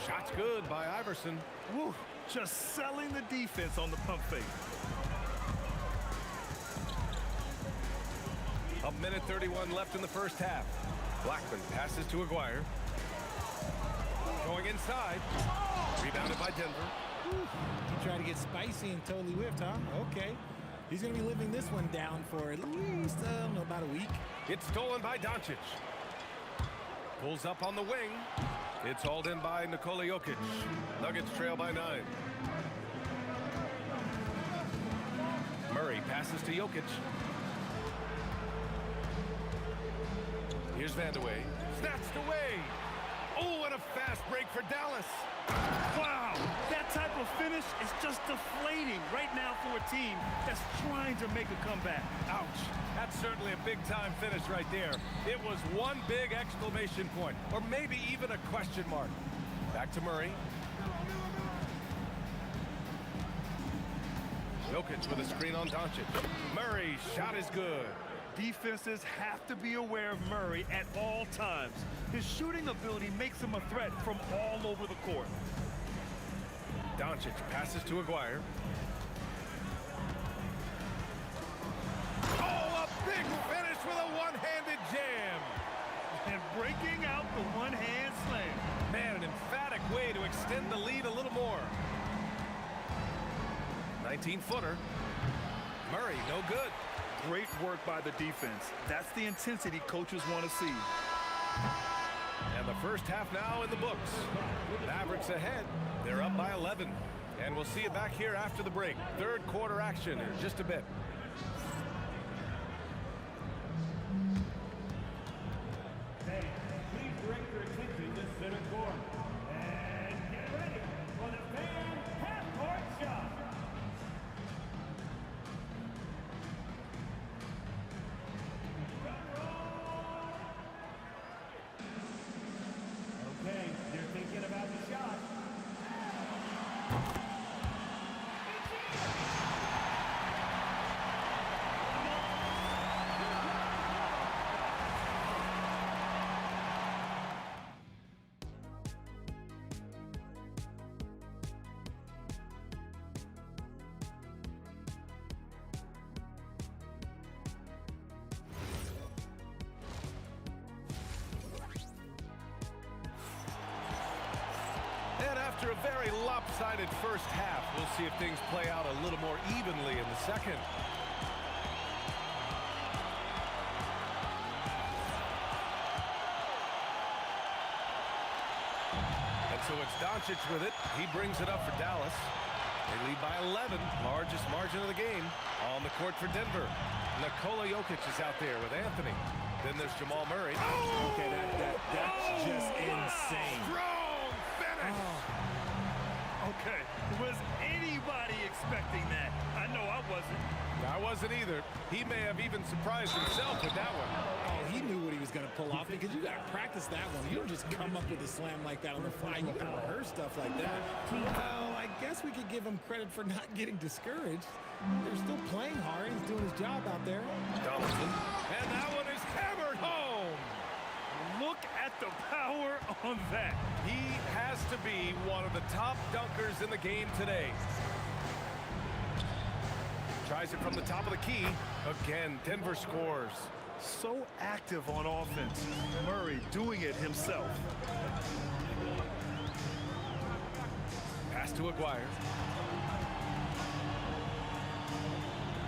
Shot's good by Iverson. Woo, just selling the defense on the pump fake. A minute 31 left in the first half. Blackman passes to Aguirre. Going inside. Rebounded by Denver. He tried to get spicy and totally whiffed, huh? Okay. He's going to be living this one down for at least, about a week. It's stolen by Doncic. Pulls up on the wing. It's hauled in by Nikola Jokic. Nuggets trail by 9. Murray passes to Jokic. Here's Vandeweghe. Snatched away. Oh, and a fast break for Dallas. Wow, that type of finish is just deflating right now for a team that's trying to make a comeback. Ouch. That's certainly a big-time finish right there. It was one big exclamation point, or maybe even a question mark. Back to Murray. Jokic with a screen on Doncic. Murray's shot is good. Defenses have to be aware of Murray at all times. His shooting ability makes him a threat from all over the court. Doncic passes to Aguirre. 19-footer. Murray, no good. Great work by the defense. That's the intensity coaches want to see. And the first half now in the books. Mavericks ahead. They're up by 11. And we'll see you back here after the break. Third quarter action in just a bit. Hey, please direct your attention to center court. And get ready for the fan half-court shot. Okay, they're thinking about the shot. And after a very lopsided first half, we'll see if things play out a little more evenly in the second. And so it's Doncic with it. He brings it up for Dallas. They lead by 11, largest margin of the game. On the court for Denver, Nikola Jokic is out there with Anthony. Then there's Jamal Murray. Oh! Okay, that's just insane. Strong finish. Okay, was anybody expecting that? I know I wasn't. I wasn't either. He may have even surprised himself with that one. Oh, he knew what he was going to pull off because you got to practice that one. You don't just come up with a slam like that on the fly. You can rehearse stuff like that. Well, I guess we could give him credit for not getting discouraged. They're still playing hard. He's doing his job out there. Donaldson. And that one is hammered home. Look at the power on that. He has to be one of the top dunkers in the game today. Tries it from the top of the key. Again, Denver scores. So active on offense. Murray doing it himself. Pass to Aguirre.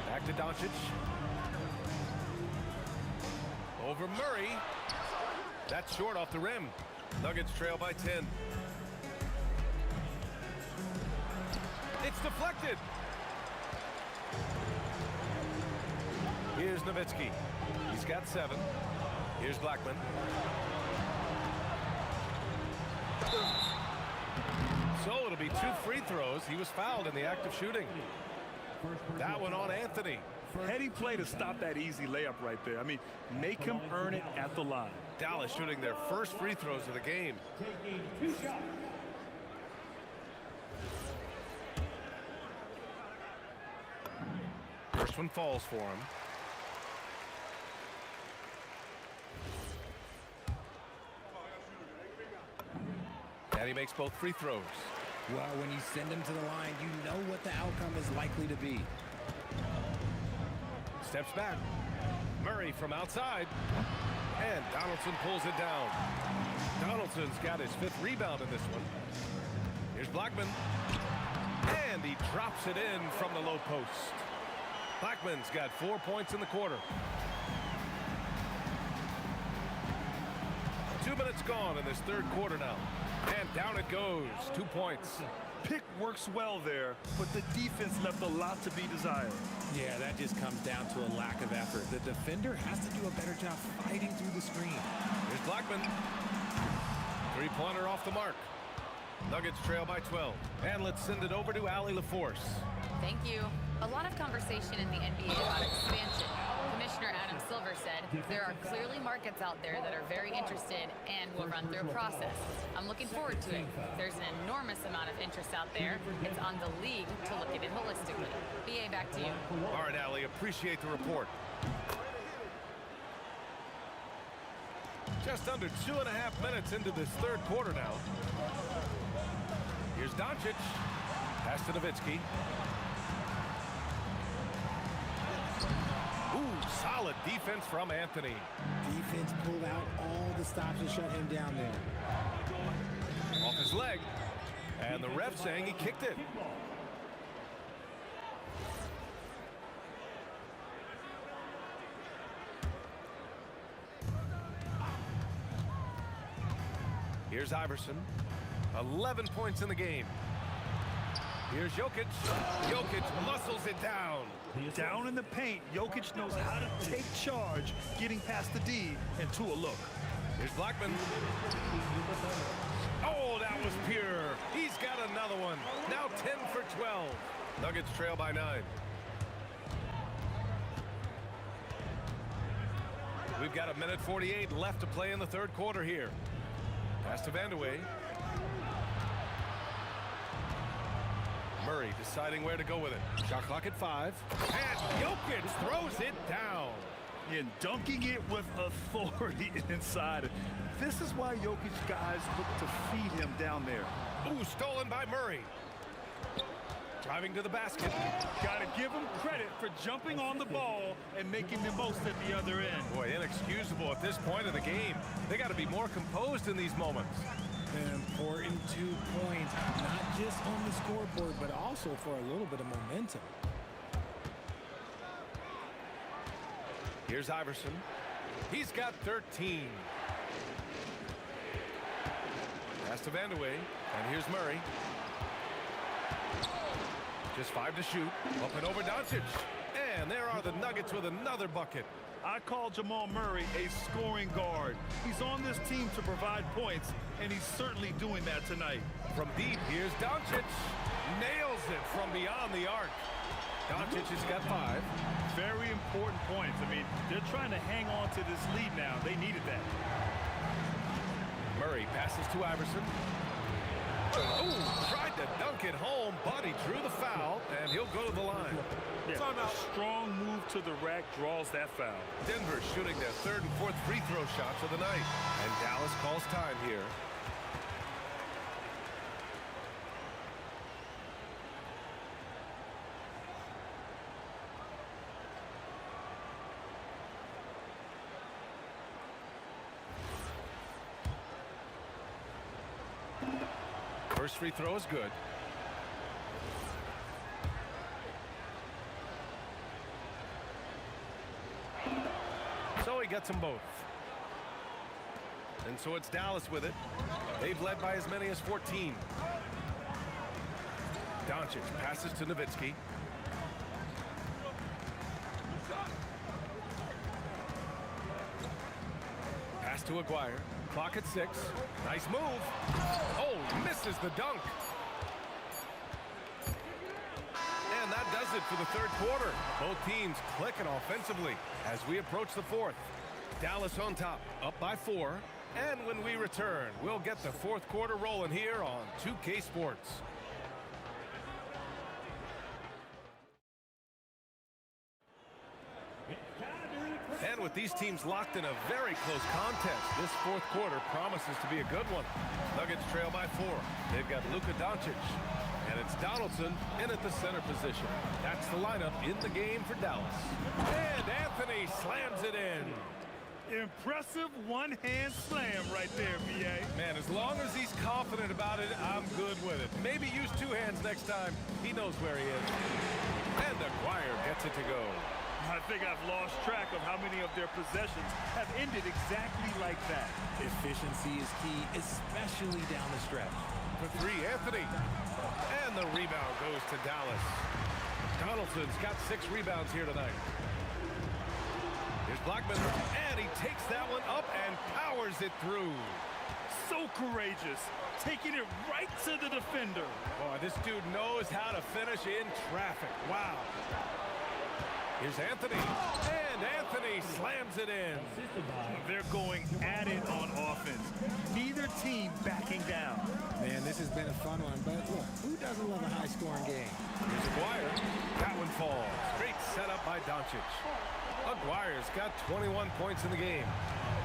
Back to Doncic. Over Murray. That's short off the rim. Nuggets trail by 10. It's deflected. Here's Nowitzki. He's got 7. Here's Blackman. So it'll be 2 free throws. He was fouled in the act of shooting. That one on Anthony. Heady play to stop that easy layup right there. I mean, make him earn it at the line. Dallas shooting their first free throws of the game. Taking 2 shots. First one falls for him. And he makes both free throws. Well, when you send him to the line, you know what the outcome is likely to be. Steps back. Murray from outside. And Donaldson pulls it down. Donaldson's got his 5th rebound in this one. Here's Blackman. And he drops it in from the low post. Blackman's got 4 points in the quarter. 2 minutes gone in this third quarter now. And down it goes. 2 points. Pick works well there, but the defense left a lot to be desired. Yeah, that just comes down to a lack of effort. The defender has to do a better job fighting through the screen. Here's Blackman. 3-pointer off the mark. Nuggets trail by 12. And let's send it over to Allie LaForce. Thank you. A lot of conversation in the NBA about expansion. Commissioner Adam Silver said there are clearly markets out there that are very interested and will run through a process. I'm looking forward to it. There's an enormous amount of interest out there. It's on the league to look at it holistically. BA, back to you. All right, Allie, appreciate the report. Just under 2.5 minutes into this third quarter now. Here's Doncic. Pass to Nowitzki. Ooh, solid defense from Anthony. Defense pulled out all the stops to shut him down there. Off his leg. And the ref saying he kicked it. Here's Iverson. 11 points in the game. Here's Jokic. Jokic muscles it down. Down in the paint, Jokic knows how to take charge, getting past the D and to a look. Here's Blackman. Oh, that was pure. He's got another one. Now 10 for 12. Nuggets trail by 9. We've got 1:48 left to play in the third quarter here. Pass to Vandeweghe. Murray deciding where to go with it. Shot clock at 5. And Jokic throws it down. And dunking it with authority inside. This is why Jokic guys look to feed him down there. Ooh, stolen by Murray. Driving to the basket. Got to give him credit for jumping on the ball and making the most at the other end. Boy, inexcusable at this point of the game. They got to be more composed in these moments. An important 2 points, not just on the scoreboard, but also for a little bit of momentum. Here's Iverson. He's got 13. Pass to Vandeweghe. And here's Murray. Just 5 to shoot. Up and over Doncic. And there are the Nuggets with another bucket. I call Jamal Murray a scoring guard. He's on this team to provide points, and he's certainly doing that tonight. From deep, here's Doncic. Nails it from beyond the arc. Doncic has got 5. Very important points. I mean, they're trying to hang on to this lead now. They needed that. Murray passes to Iverson. Ooh, tried to dunk it home, but he drew the foul, and he'll go to the line. Yeah, a strong move to the rack draws that foul. Denver shooting their 3rd and 4th free throw shots of the night. And Dallas calls time here. First free throw is good. So he gets them both. And so it's Dallas with it. They've led by as many as 14. Doncic passes to Nowitzki. Pass to Aguirre. Clock at 6. Nice move. Oh, misses the dunk. And that does it for the third quarter. Both teams clicking offensively as we approach the fourth. Dallas on top, up by 4. And when we return, we'll get the fourth quarter rolling here on 2K Sports. And with these teams locked in a very close contest, this fourth quarter promises to be a good one. Nuggets trail by 4. They've got Luka Doncic. And it's Donaldson in at the center position. That's the lineup in the game for Dallas. And Anthony slams it in. Impressive one-hand slam right there, B.A. Man, as long as he's confident about it, I'm good with it. Maybe use 2 hands next time. He knows where he is. And Aguirre gets it to go. I think I've lost track of how many of their possessions have ended exactly like that. Efficiency is key, especially down the stretch. For 3, Anthony. And the rebound goes to Dallas. Donaldson's got 6 rebounds here tonight. Here's Blackman. And he takes that one up and powers it through. So courageous. Taking it right to the defender. Boy, this dude knows how to finish in traffic. Wow. Here's Anthony, and Anthony slams it in. They're going at it on offense. Neither team backing down. Man, this has been a fun one, but look, who doesn't love a high-scoring game? Here's Aguirre. That one falls. Great setup by Doncic. Aguirre's got 21 points in the game.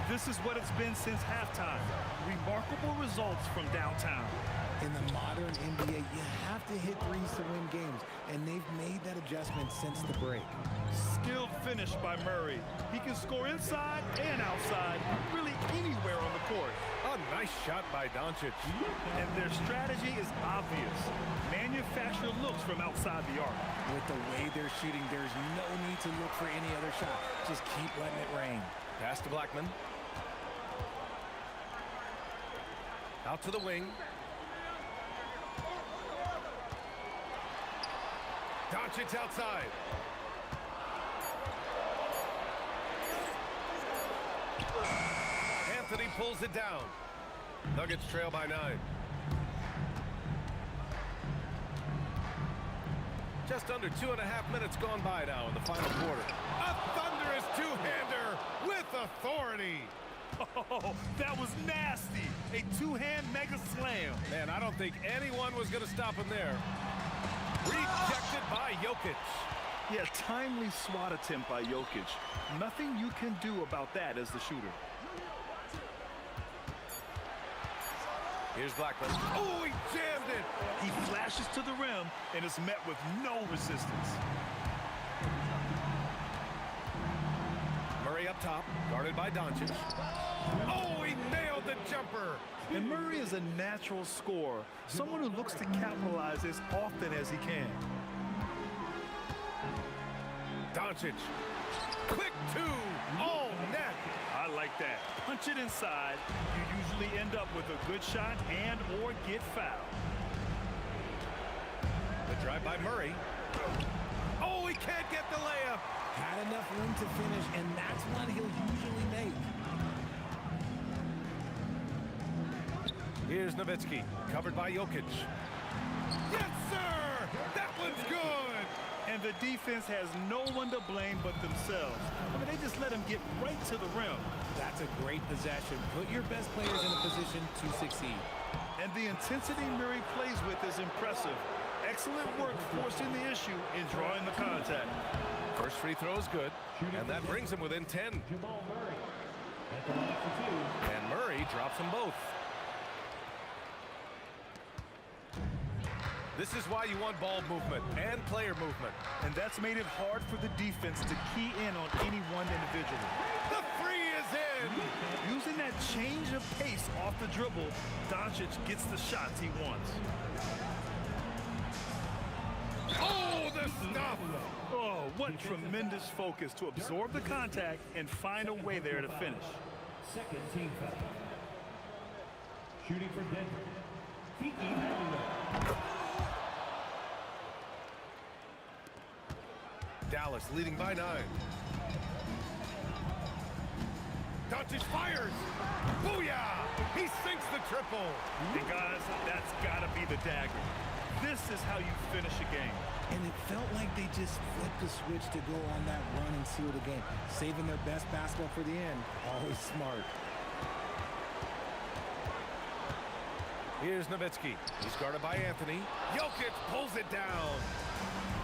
This is what it's been since halftime. Remarkable results from downtown. In the modern NBA, you have to hit threes to win games, and they've made that adjustment since the break. Skilled finish by Murray. He can score inside and outside, really anywhere on the court. A nice shot by Doncic. And their strategy is obvious. Manufacture looks from outside the arc. With the way they're shooting, there's no need to look for any other shot. Just keep letting it rain. Pass to Blackman. Out to the wing. Doncic outside. Anthony pulls it down. Nuggets trail by 9. Just under 2.5 minutes gone by now in the final quarter. A thunderous two-hander with authority. Oh, that was nasty. A two-hand mega slam. Man, I don't think anyone was going to stop him there. Rejected by Jokic. Yeah, timely swat attempt by Jokic. Nothing you can do about that as the shooter. Here's Blackman. Oh, he jammed it. He flashes to the rim and is met with no resistance. Murray up top, guarded by Doncic. Oh, he nailed the jumper. And Murray is a natural scorer, someone who looks to capitalize as often as he can. Doncic. Quick two. All net. I like that. Punch it inside. You usually end up with a good shot and or get fouled. The drive by Murray. Oh, he can't get the layup. Had enough room to finish, and that's one he'll usually make. Here's Nowitzki, covered by Jokic. Yes, sir! That one's good! And the defense has no one to blame but themselves. I mean, they just let him get right to the rim. That's a great possession. Put your best players in a position to succeed. And the intensity Murray plays with is impressive. Excellent work forcing the issue in drawing the contact. First free throw is good, and that brings him within 10. And Murray drops them both. This is why you want ball movement and player movement. And that's made it hard for the defense to key in on any one individual. The three is in! Using that change of pace off the dribble, Doncic gets the shots he wants. Oh, the stuff! Oh, what tremendous focus to absorb the contact and find a way there to finish. Second team foul. Shooting for Denver. Kiki Vanderbilt. Dallas leading by 9. Doncic fires! Booyah! He sinks the triple! And guys, that's gotta be the dagger. This is how you finish a game. And it felt like they just flipped the switch to go on that run and seal the game. Saving their best basketball for the end. Always smart. Here's Nowitzki. He's guarded by Anthony. Jokic pulls it down.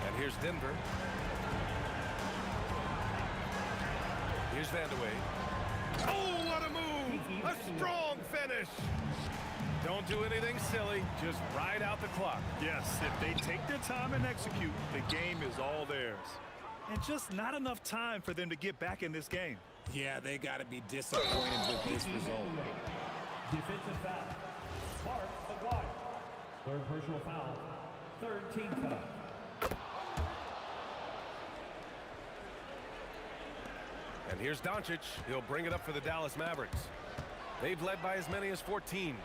And here's Denver. Here's Vandeweghe. Oh, what a move! A strong finish! Don't do anything silly. Just ride out the clock. Yes, if they take their time and execute, the game is all theirs. And just not enough time for them to get back in this game. Yeah, they got to be disappointed with this result. Defensive foul. Mark McGuire. Third personal foul. Third team foul. And here's Doncic. He'll bring it up for the Dallas Mavericks. They've led by as many as 14.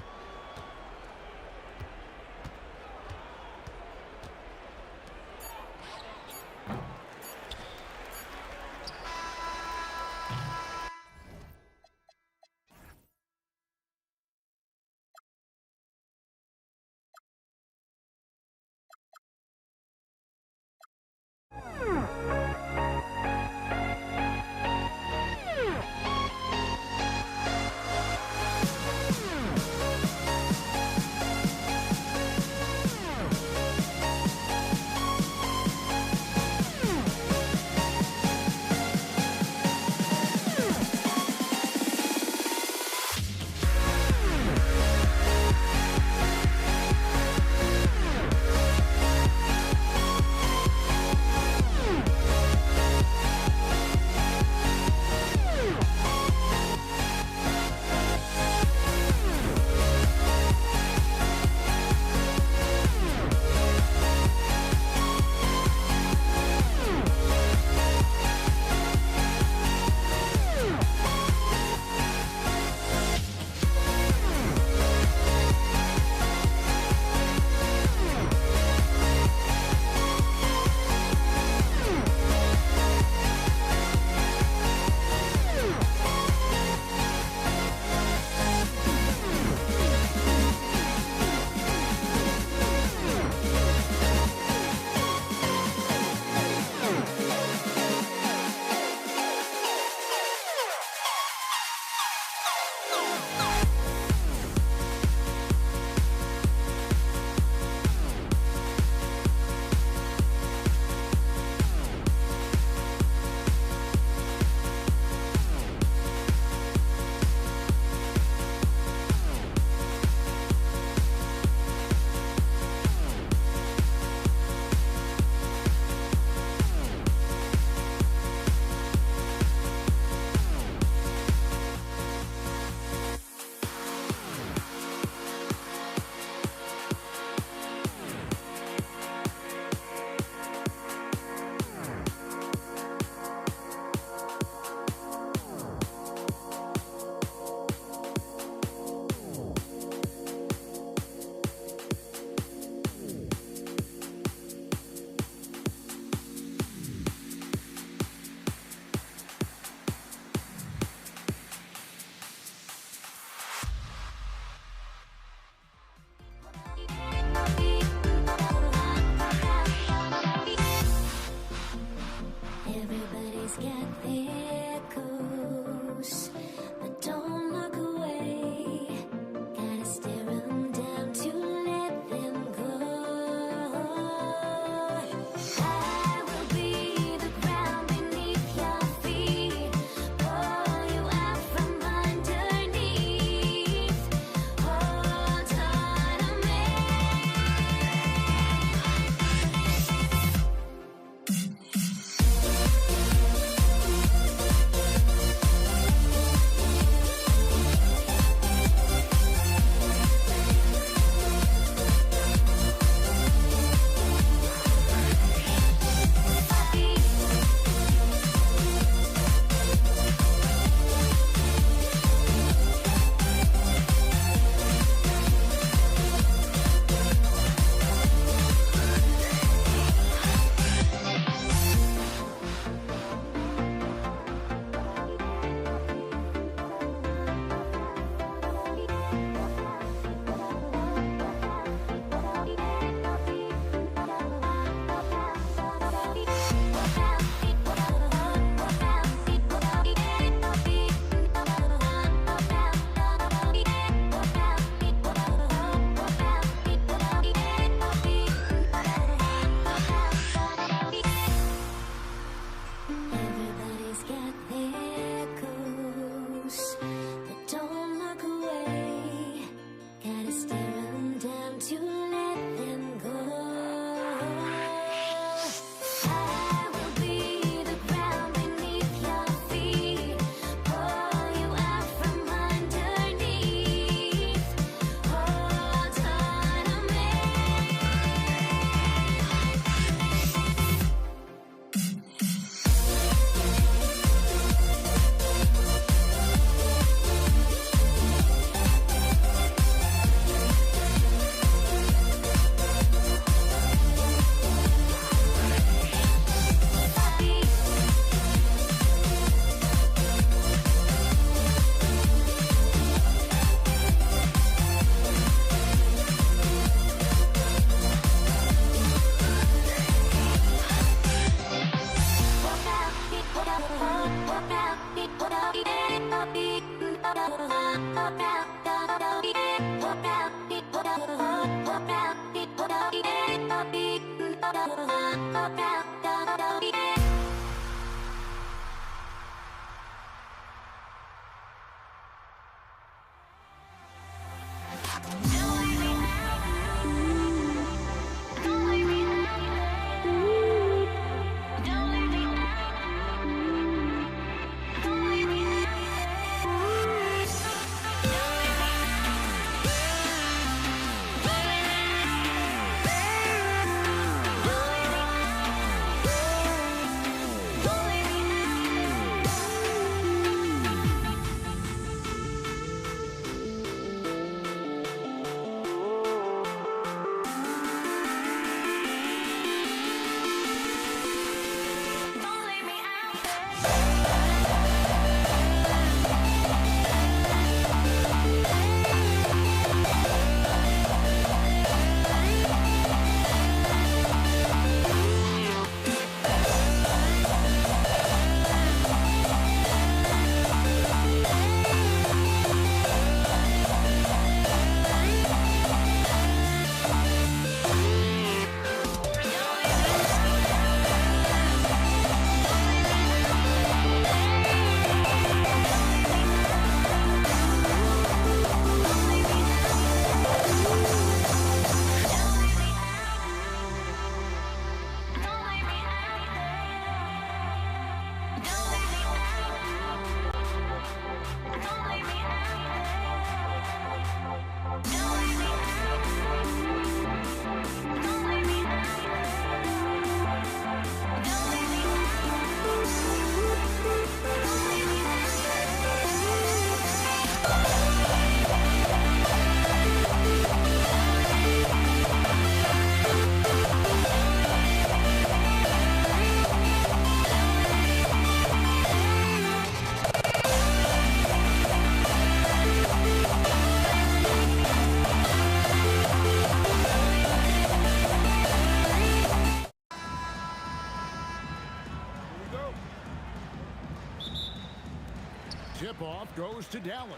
Tip-off goes to Dallas.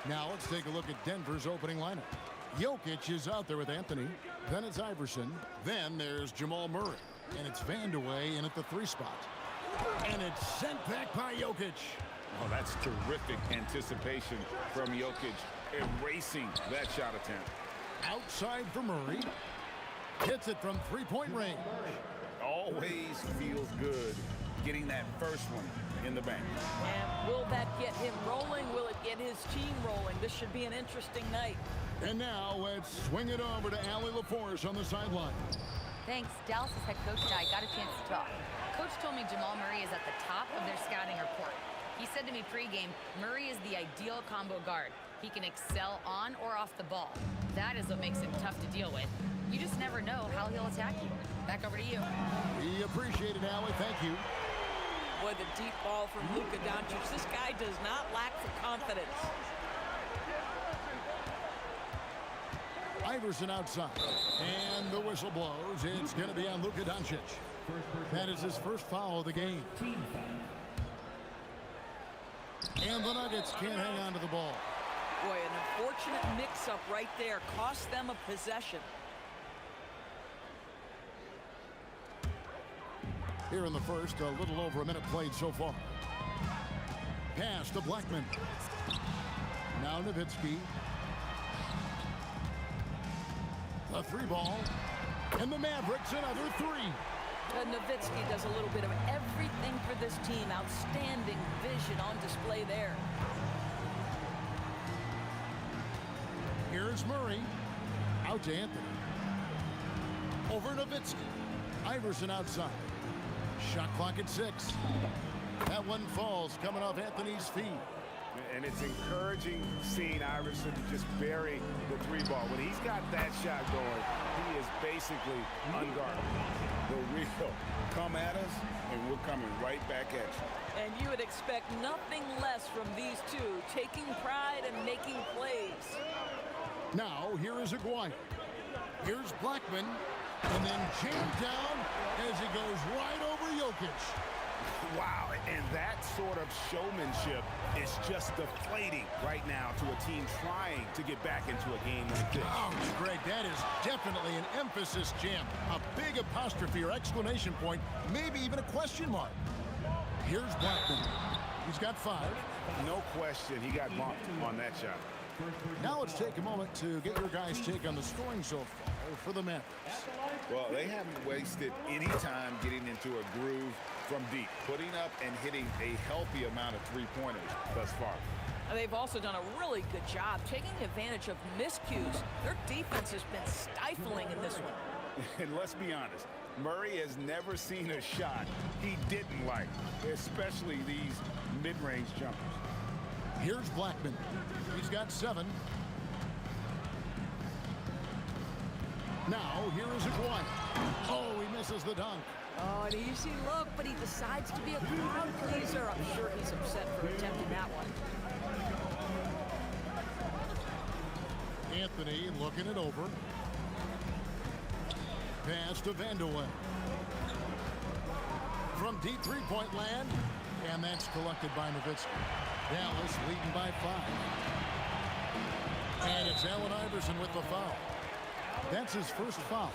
Now let's take a look at Denver's opening lineup. Jokic is out there with Anthony. Then it's Iverson. Then there's Jamal Murray. And it's Vandeweghe in at the 3 spot. And it's sent back by Jokic. Oh, that's terrific anticipation from Jokic, erasing that shot attempt. Outside for Murray. Hits it from 3-point range. Always feels good getting that first one in the bank. And will that get him rolling? Will it get his team rolling? This should be an interesting night. And now let's swing it over to Allie LaForce on the sideline. Thanks. Dallas' head coach and I got a chance to talk. Coach told me Jamal Murray is at the top of their scouting report. He said to me pregame, Murray is the ideal combo guard. He can excel on or off the ball. That is what makes him tough to deal with. You just never know how he'll attack you. Back over to you. We appreciate it, Allie. Thank you. Boy, the deep ball from Luka Doncic. This guy does not lack for confidence. Iverson outside. And the whistle blows. It's going to be on Luka Doncic. That is his first foul of the game. And the Nuggets can't hang on to the ball. Boy, an unfortunate mix-up right there. Cost them a possession. Here in the first, a little over a minute played so far. Pass to Blackman. Now Nowitzki. The 3 ball. And the Mavericks another 3. Nowitzki does a little bit of everything for this team. Outstanding vision on display there. Here's Murray. Out to Anthony. Over Nowitzki. Iverson outside. Shot clock at 6. That one falls coming off Anthony's feet. And it's encouraging seeing Iverson just bury the 3 ball. When he's got that shot going, he is basically unguardable. The real come at us, and we're coming right back at you. And you would expect nothing less from these two, taking pride and making plays. Now, here is Aguirre. Here's Blackman. And then jammed down as he goes right over Jokic. Wow, and that sort of showmanship is just deflating right now to a team trying to get back into a game like this. Oh, Greg, that is definitely an emphasis jam. A big apostrophe or exclamation point, maybe even a question mark. Here's Blackman. He's got 5. No question, he got bumped on that shot. Now let's take a moment to get your guys' take on the scoring so far for the Mavericks. Well, they haven't wasted any time getting into a groove from deep, putting up and hitting a healthy amount of three-pointers thus far. They've also done a really good job taking advantage of miscues. Their defense has been stifling in this one. And let's be honest, Murray has never seen a shot he didn't like, especially these mid-range jumpers. Here's Blackman. He's got 7. Now, here is Aguirre. Oh, he misses the dunk. Oh, an easy look, but he decides to be a crowd pleaser. I'm sure he's upset for attempting that one. Anthony looking it over. Pass to Vanderway. From deep three-point land, and that's collected by Nowitzki. Dallas leading by 5. And it's Allen Iverson with the foul. That's his first foul.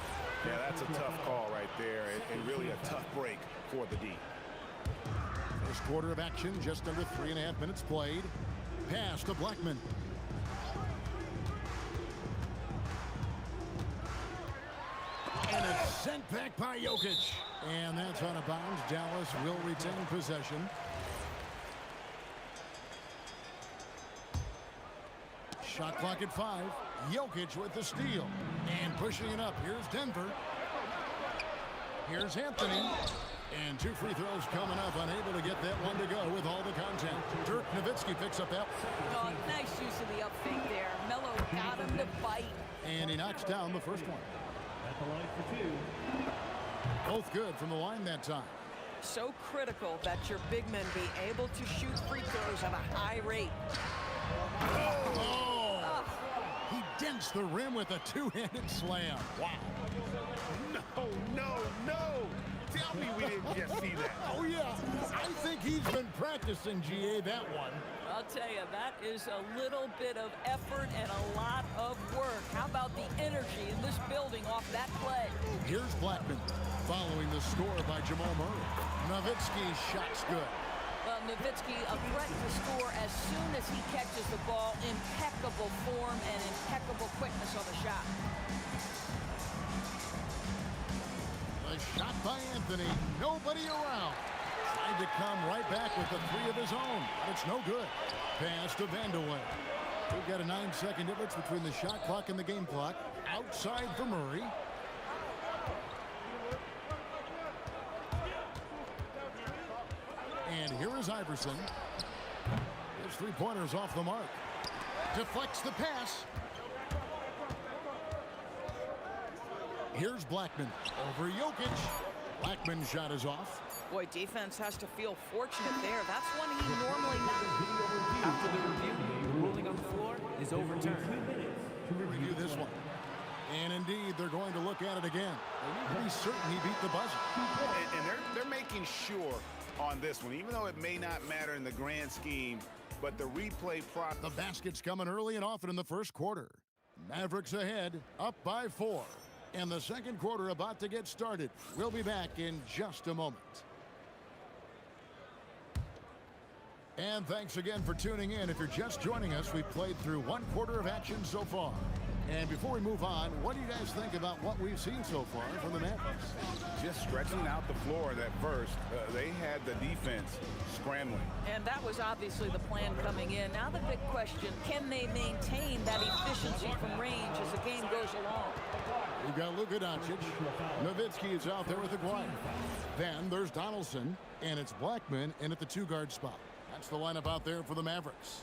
Yeah, that's a tough call right there, and really a tough break for the D. First quarter of action, just under 3.5 minutes played. Pass to Blackman. And it's sent back by Jokic. And that's out of bounds. Dallas will retain possession. Shot clock at 5. Jokic with the steal. And pushing it up. Here's Denver. Here's Anthony. And 2 free throws coming up. Unable to get that one to go with all the contact. Dirk Nowitzki picks up that. Oh, nice use of the up fake there. Melo got him to bite. And he knocks down the first one. At the line for 2. Both good from the line that time. So critical that your big men be able to shoot free throws at a high rate. Oh! He dents the rim with a 2-handed slam. Wow. No. Tell me we didn't just see that. Oh, yeah. I think he's been practicing, GA, that one. I'll tell you, that is a little bit of effort and a lot of work. How about the energy in this building off that play? Here's Blackman following the score by Jamal Murray. Nowitzki's shot's good. Well, Nowitzki, a threat to score as soon as he catches the ball. Impeccable form and impeccable quickness on the shot. A shot by Anthony. Nobody around. Tried to come right back with the 3 of his own. But it's no good. Pass to Vanderway. We've got a 9-second difference between the shot clock and the game clock. Outside for Murray. And here is Iverson. His 3-pointer's off the mark. Deflects the pass. Here's Blackman over Jokic. Blackman's shot is off. Boy, defense has to feel fortunate there. That's one he normally does. After the review, the ruling on the floor is overturned. Review this one. And indeed, they're going to look at it again. They need to be certain he beat the buzzer. And they're making sure on this one, even though it may not matter in the grand scheme, but the replay process. The basket's coming early and often in the first quarter. Mavericks ahead, up by 4. And the second quarter about to get started. We'll be back in just a moment. And thanks again for tuning in. If you're just joining us, we've played through 1 quarter of action so far. And before we move on, what do you guys think about what we've seen so far from the Mavericks? Just stretching out the floor that first. They had the defense scrambling. And that was obviously the plan coming in. Now the big question, can they maintain that efficiency from range as the game goes along? We've got Luka Doncic. Nowitzki is out there with Aguirre. Then there's Donaldson, and it's Blackman in at the 2-guard spot. That's the lineup out there for the Mavericks.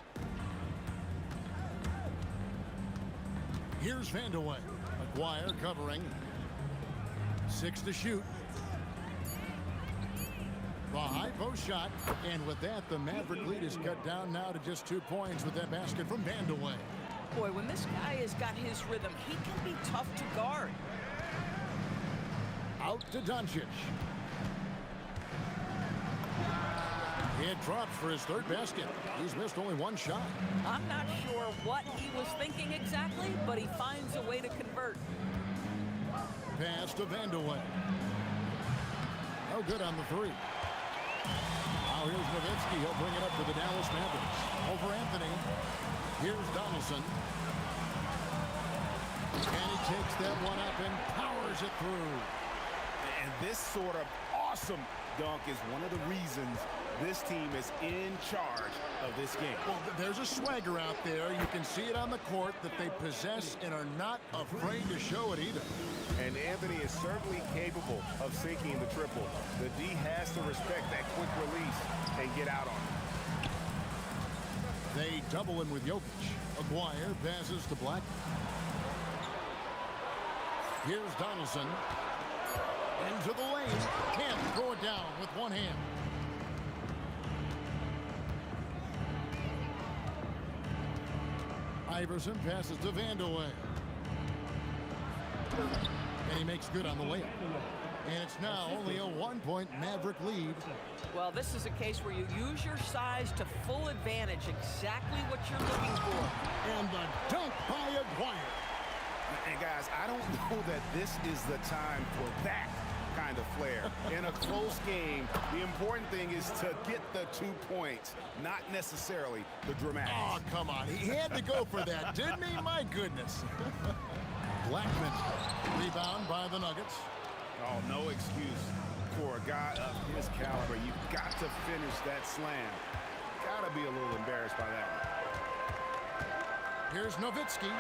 Here's Vanderway. Aguirre covering. 6 to shoot. The high post shot. And with that, the Maverick lead is cut down now to just 2 points with that basket from Vanderway. Boy, when this guy has got his rhythm, he can be tough to guard. Out to Doncic. It drops for his third basket. He's missed only one shot. I'm not sure what he was thinking exactly, but he finds a way to convert. Pass to Vandeweghe. No good on the three. Now here's Nowitzki. He'll bring it up for the Dallas Mavericks. Over Anthony. Here's Donaldson. And he takes that one up and powers it through. And this sort of awesome dunk is one of the reasons this team is in charge of this game. Well, there's a swagger out there. You can see it on the court that they possess and are not afraid to show it either. And Anthony is certainly capable of sinking the triple. The D has to respect that quick release and get out on it. They double him with Jokic. Aguirre passes to Black. Here's Donaldson. Into the lane. Can't throw it down with one hand. Iverson passes to Vandeweghe. And he makes good on the layup. And it's now only a 1-point Maverick lead. Well, this is a case where you use your size to full advantage, exactly what you're looking for. And the dunk by Aguirre. And guys, I don't know that this is the time for that kind of flair. In a close game, the important thing is to get the 2 points, not necessarily the dramatics. Oh, come on. He had to go for that, didn't he? My goodness. Blackman. Rebound by the Nuggets. Oh, no excuse for a guy of his caliber. You've got to finish that slam. Got to be a little embarrassed by that one. Here's Nowitzki.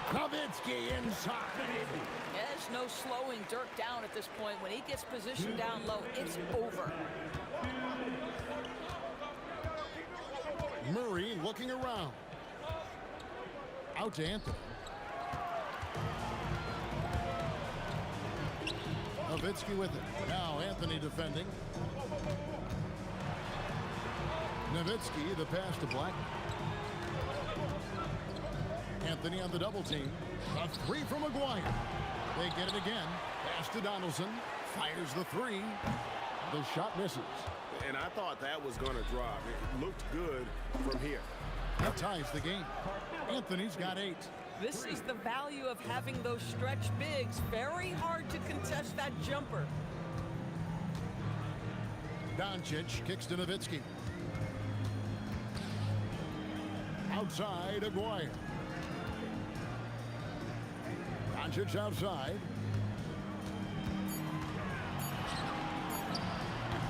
Nowitzki inside. There's no slowing Dirk down at this point. When he gets positioned down low, it's over. Murray looking around. Out to Anthony. Nowitzki with it. Now Anthony defending. Nowitzki, the pass to Black. Anthony on the double team. A three from Aguirre. They get it again. Pass to Donaldson. Fires the three. The shot misses. And I thought that was going to drop. It looked good from here. That ties the game. Anthony's got 8. This is the value of having those stretch bigs. Very hard to contest that jumper. Doncic kicks to Nowitzki. Outside, Aguirre. Doncic outside.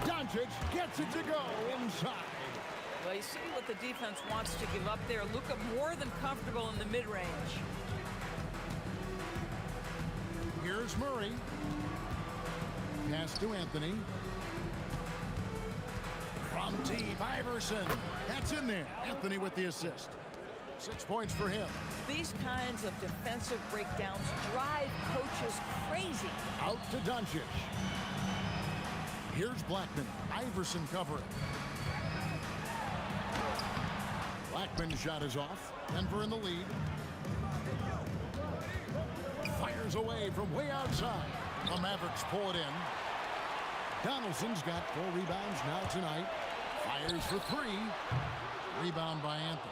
Doncic gets it to go inside. Well, you see what the defense wants to give up there. Luka more than comfortable in the mid-range. Here's Murray. Pass to Anthony. From deep, Iverson. That's in there. Anthony with the assist. 6 points for him. These kinds of defensive breakdowns drive coaches crazy. Out to Doncic. Here's Blackman. Iverson covering. Blackman's shot is off. Denver in the lead. Fires away from way outside. The Mavericks pull it in. Donaldson's got 4 rebounds now tonight. Fires for 3. Rebound by Anthony.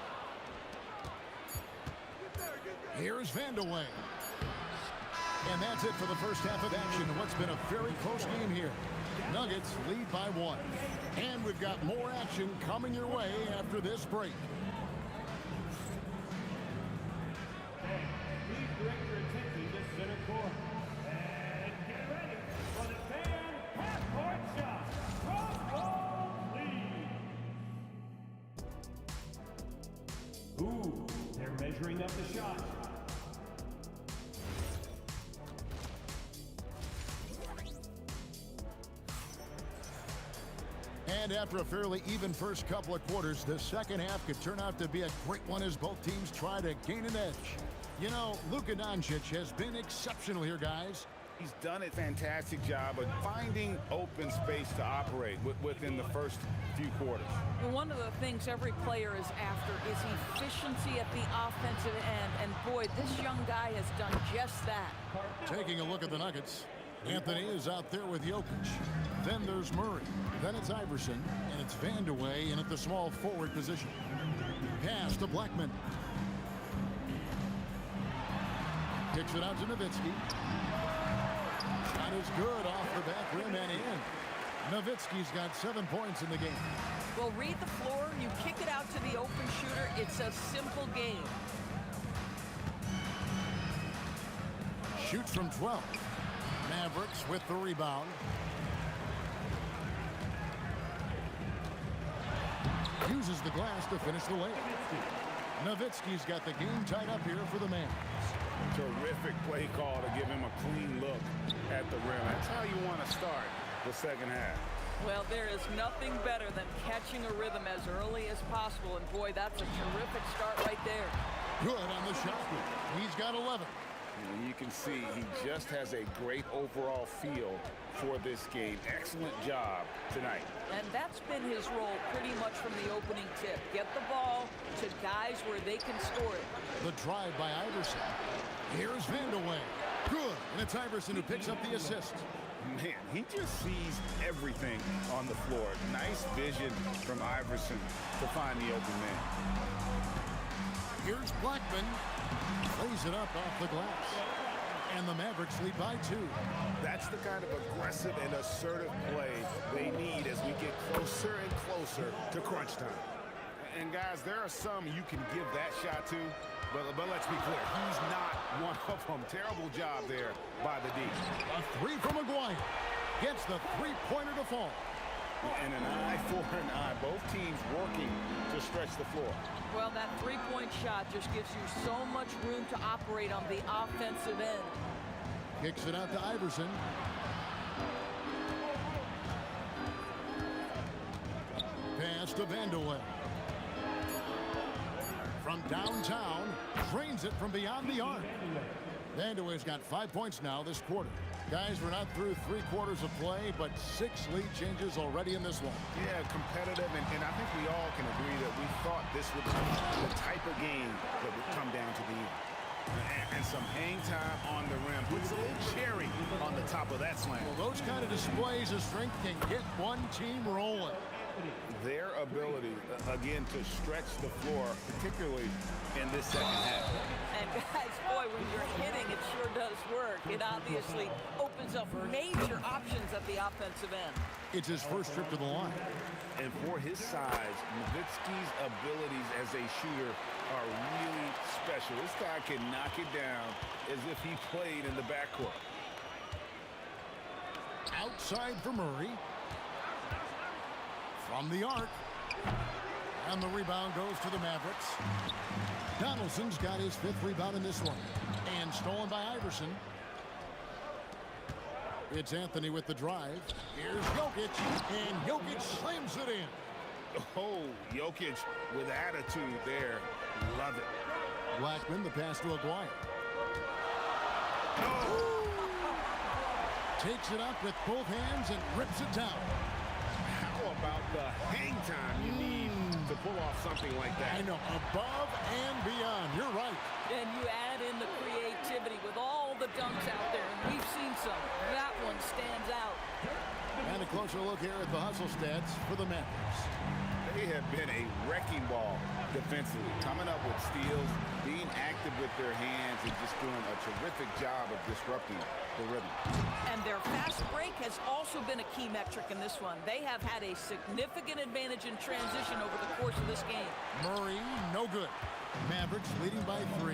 Here's Vandeweghe. And that's it for the first half of action in what's been a very close game here. Nuggets lead by 1. And we've got more action coming your way after this break. Please direct your attention to center court. And get ready for the fan half-court shot. Drum roll, please. Ooh, they're measuring up the shot. And after a fairly even first couple of quarters, the second half could turn out to be a great one as both teams try to gain an edge. You know, Luka Doncic has been exceptional here, guys. He's done a fantastic job of finding open space to operate within the first few quarters. Well, one of the things every player is after is efficiency at the offensive end. And boy, this young guy has done just that. Taking a look at the Nuggets. Anthony is out there with Jokic. Then there's Murray. Then it's Iverson. And it's Vandeweghe in at the small forward position. Pass to Blackman. Kicks it out to Nowitzki. Shot is good off the back rim and in. Nowitzki's got 7 points in the game. Well, read the floor. You kick it out to the open shooter. It's a simple game. Shoots from 12. Mavericks with the rebound. Uses the glass to finish the layup. Nowitzki's got the game tied up here for the Mavs. Terrific play call to give him a clean look at the rim. That's how you want to start the second half. Well, there is nothing better than catching a rhythm as early as possible. And boy, that's a terrific start right there. Good on the shot. He's got 11. And you can see he just has a great overall feel for this game. Excellent job tonight. And that's been his role pretty much from the opening tip. Get the ball to guys where they can score it. The drive by Iverson. Here's Vandeweghe. Good. And it's Iverson who picks up the assist. Man, he just sees everything on the floor. Nice vision from Iverson to find the open man. Here's Blackman. Plays it up off the glass. And the Mavericks lead by 2. That's the kind of aggressive and assertive play they need as we get closer and closer to crunch time. And guys, there are some you can give that shot to, but let's be clear, he's not one of them. Terrible job there by the D. A 3 from Maguire. Gets the three-pointer to fall. And an eye for an eye. Both teams working to stretch the floor. Well, that three-point shot just gives you so much room to operate on the offensive end. Kicks it out to Iverson. Pass to Vandeweghe. From downtown, drains it from beyond the arc. Vandeweghe's got 5 points now this quarter. Guys, we're not through 3 quarters of play, but 6 lead changes already in this one. Yeah, competitive, and I think we all can agree that we thought this would be the type of game that would come down to the end. And some hang time on the rim. Puts a little cherry on the top of that slam. Well, those kind of displays of strength can get one team rolling. Their ability, again, to stretch the floor, particularly in this second half. And guys, boy, when you're hitting, it sure does work. It obviously opens up major options at the offensive end. It's his first trip to the line. And for his size, Nowitzki's abilities as a shooter are really special. This guy can knock it down as if he played in the backcourt. Outside for Murray. From the arc. And the rebound goes to the Mavericks. Donaldson's got his 5th rebound in this one. And stolen by Iverson. It's Anthony with the drive. Here's Jokic. And Jokic slams it in. Oh, Jokic with attitude there. Love it. Blackman, the pass to Aguirre. Oh. Takes it up with both hands and rips it down. How about the hang time you need to pull off something like that? I know, above and beyond. You're right. And you add in the creativity with all the dunks out there, and we've seen some. That one stands out. And a closer look here at the hustle stats for the Mavericks. They have been a wrecking ball defensively, coming up with steals, being active with their hands, and just doing a terrific job of disrupting the rhythm. And their fast break has also been a key metric in this one. They have had a significant advantage in transition over the course of this game. Murray, no good. Mavericks leading by 3.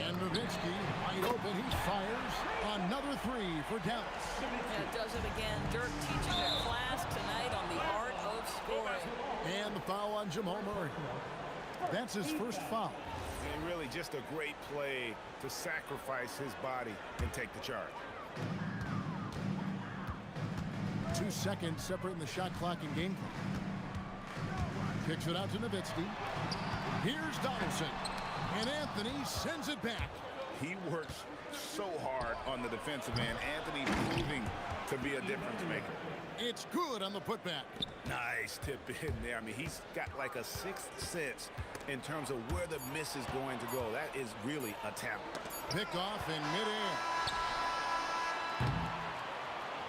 And Nowitzki, wide open, he fires. Another 3 for Dallas. And it does it again. Dirk teaching a class tonight on the art of scoring. And the foul on Jamal Murray. That's his first foul. And really just a great play to sacrifice his body and take the charge. 2 seconds separating the shot clock and game clock. Kicks it out to Nowitzki. Here's Donaldson. And Anthony sends it back. He works so hard on the defensive end. Anthony proving to be a difference maker. It's good on the putback. Nice tip in there. I mean, he's got like a 6th sense in terms of where the miss is going to go. That is really a talent. Picked off in midair.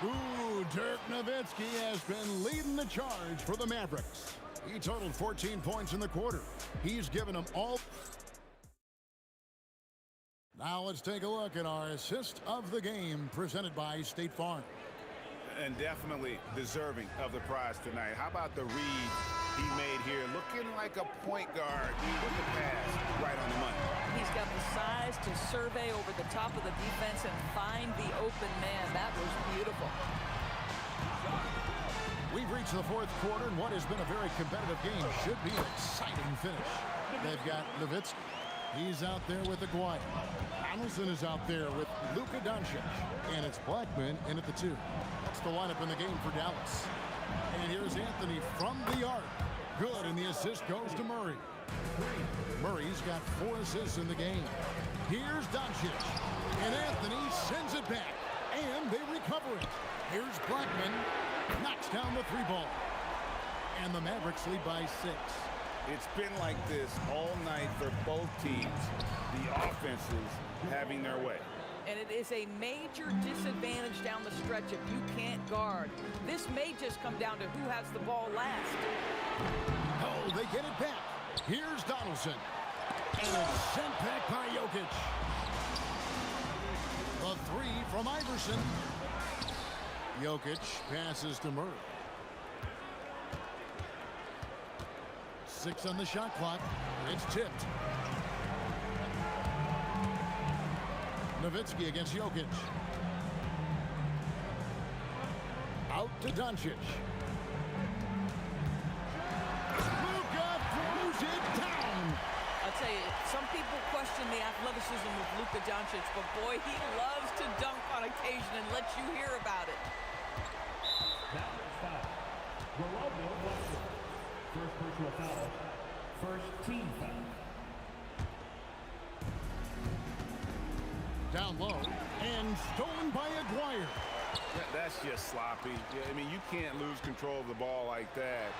Ooh, Dirk Nowitzki has been leading the charge for the Mavericks. He totaled 14 points in the quarter. He's given them all. Now let's take a look at our assist of the game presented by State Farm. And definitely deserving of the prize tonight. How about the read he made here? Looking like a point guard with the pass right on the money. He's got the size to survey over the top of the defense and find the open man. That was beautiful. We've reached the fourth quarter, and what has been a very competitive game should be an exciting finish. They've got Nowitzki. He's out there with Aguirre. Donaldson is out there with Luka Doncic. And it's Blackman in at the 2. That's the lineup in the game for Dallas. And here's Anthony from the arc. Good, and the assist goes to Murray. Murray's got 4 assists in the game. Here's Doncic. And Anthony sends it back. And they recover it. Here's Blackman. Knocks down the 3 ball. And the Mavericks lead by 6. It's been like this all night for both teams. The offenses having their way. And it is a major disadvantage down the stretch if you can't guard. This may just come down to who has the ball last. Oh, they get it back. Here's Donaldson. And it's sent back by Jokic. The 3 from Iverson. Jokic passes to Murray. 6 on the shot clock. It's tipped. Nowitzki against Jokic. Out to Doncic. Luka throws it down. I'll tell you, some people question the athleticism of Luka Doncic, but boy, he loves to dunk on occasion and let you hear about it. First personal foul. First team foul. Down low and stolen by Aguirre. That's just sloppy. Yeah, I mean, you can't lose control of the ball like that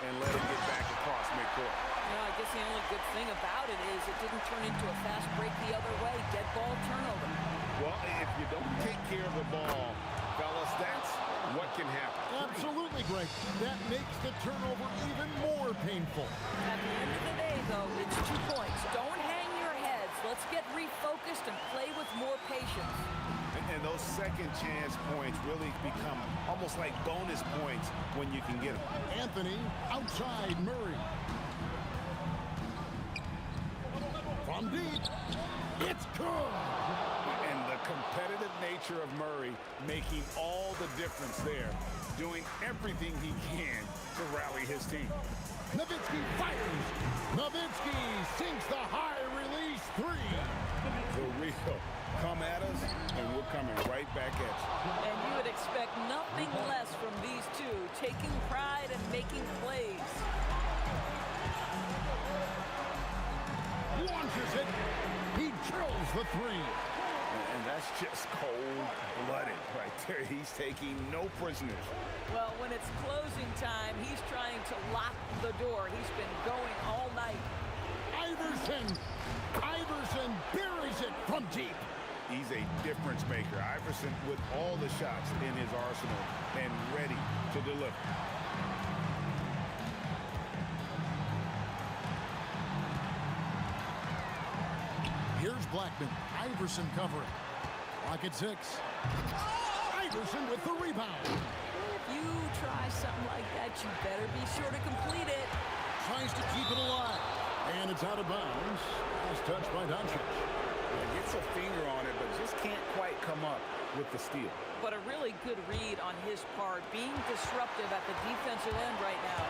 and let it get back across midcourt. You know, I guess the only good thing about it is it didn't turn into a fast break the other way. Dead ball turnover. Well, if you don't take care of the ball, fellas, that's what can happen. Absolutely, Greg. That makes the turnover even more painful. At the end of the day, though, it's 2 points. Don't hang your heads. Let's get refocused and play with more patience. And those second chance points really become almost like bonus points when you can get them. Anthony outside Murray. From deep. It's good. And the competitive nature of Murray making all the difference there, doing everything he can to rally his team. Nowitzki fires. Nowitzki sinks the high release 3. The real come at us, and we're coming right back at you. And you would expect nothing less from these two, taking pride and making plays. Launches it. He drills the 3. And that's just cold-blooded right there. He's taking no prisoners. Well, when it's closing time, he's trying to lock the door. He's been going all night. Iverson buries it from deep. He's a difference maker. Iverson with all the shots in his arsenal and ready to deliver. Here's Blackman. Iverson covering. Clock at 6. Iverson with the rebound. If you try something like that, you better be sure to complete it. Tries to keep it alive. And it's out of bounds. Last touch by Doncic. Gets a finger on it, but just can't quite come up with the steal. But a really good read on his part, being disruptive at the defensive end right now.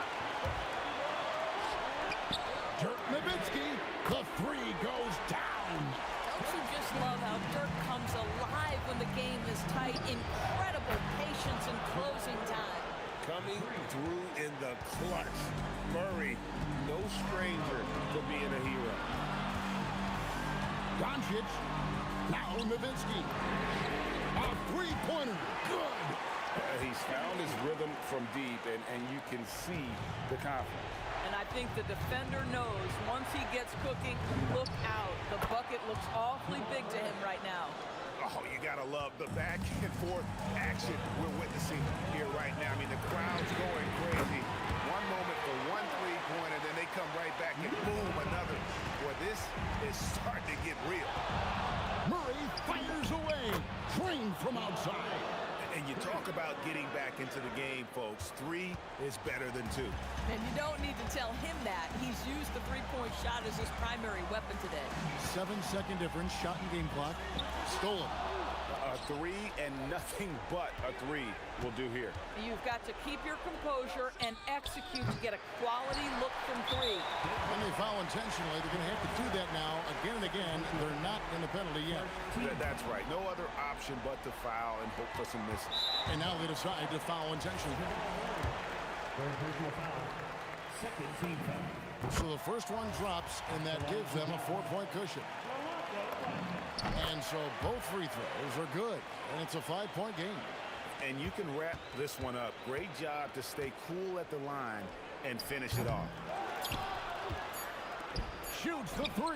Dirk Nowitzki, the 3 goes down. Don't you just love how Dirk comes alive when the game is tight? Incredible patience in closing time. Coming through in the clutch. Murray, no stranger to being a hero. Doncic, now Nowitzki. A 3-pointer, good. He's found his rhythm from deep, and you can see the confidence. And I think the defender knows once he gets cooking, look out. The bucket looks awfully big to him right now. Oh, you gotta love the back and forth action we're witnessing here right now. I mean, the crowd's going crazy. One moment for one three-pointer, then they come right back and boom, another. Boy, this is starting to get real. Murray fires away. Trained from outside. And you talk about getting back into the game, folks. 3 is better than 2. And you don't need to tell him that. He's used the three-point shot as his primary weapon today. 7-second difference. Shot and game clock. Stolen. A 3 and nothing but a 3 will do here. You've got to keep your composure and execute to get a quality look from 3. When they foul intentionally, they're going to have to do that now again and again. They're not in the penalty yet. That's right. No other option but to foul and hope for some misses. And now they decide to foul intentionally. Second team foul. So the first one drops, and that gives them a 4-point cushion. And so both free throws are good, and it's a 5-point game. And you can wrap this one up. Great job to stay cool at the line and finish it off. Shoots the 3.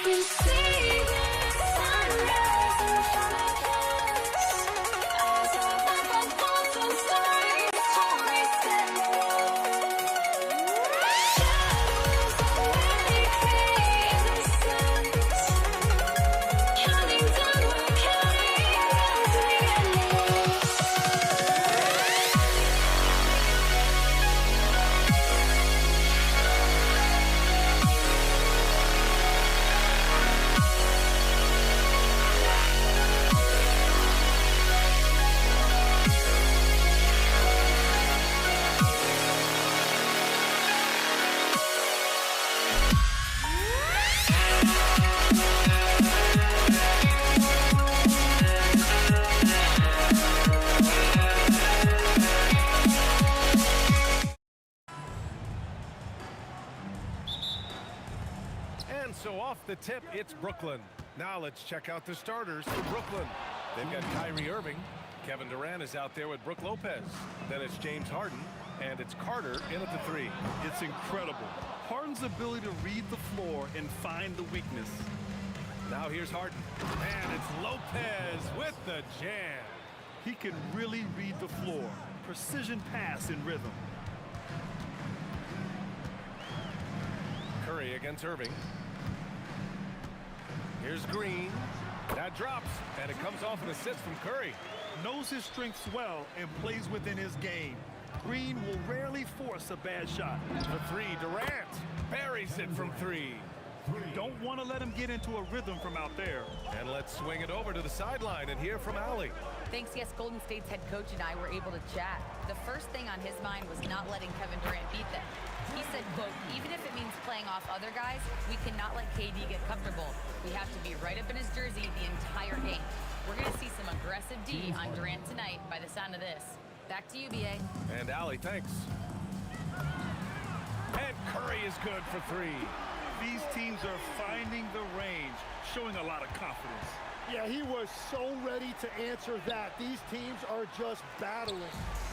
You see the sunrise in front of us. Eyes are like water, stories to reset. Shadows of waiting innocence. Counting down, we're counting down to the endless. And so off the tip, it's Brooklyn. Now let's check out the starters for Brooklyn. They've got Kyrie Irving. Kevin Durant is out there with Brook Lopez. Then it's James Harden, and it's Carter in at the 3. It's incredible. Harden's ability to read the floor and find the weakness. Now here's Harden, and it's Lopez with the jam. He can really read the floor. Precision pass in rhythm. Curry against Irving. Here's Green. That drops, and it comes off an assist from Curry. Knows his strengths well and plays within his game. Green will rarely force a bad shot. The 3, Durant buries it from 3. Don't want to let him get into a rhythm from out there. And let's swing it over to the sideline and hear from Allie. Thanks, yes, Golden State's head coach and I were able to chat. The first thing on his mind was not letting Kevin Durant beat them. He said, quote, even if it means playing off other guys, we cannot let KD get comfortable. We have to be right up in his jersey the entire game. We're going to see some aggressive D on Durant tonight by the sound of this. Back to you, BA. And Allie, thanks. And Curry is good for 3. These teams are finding the range, showing a lot of confidence. Yeah, he was so ready to answer that. These teams are just battling.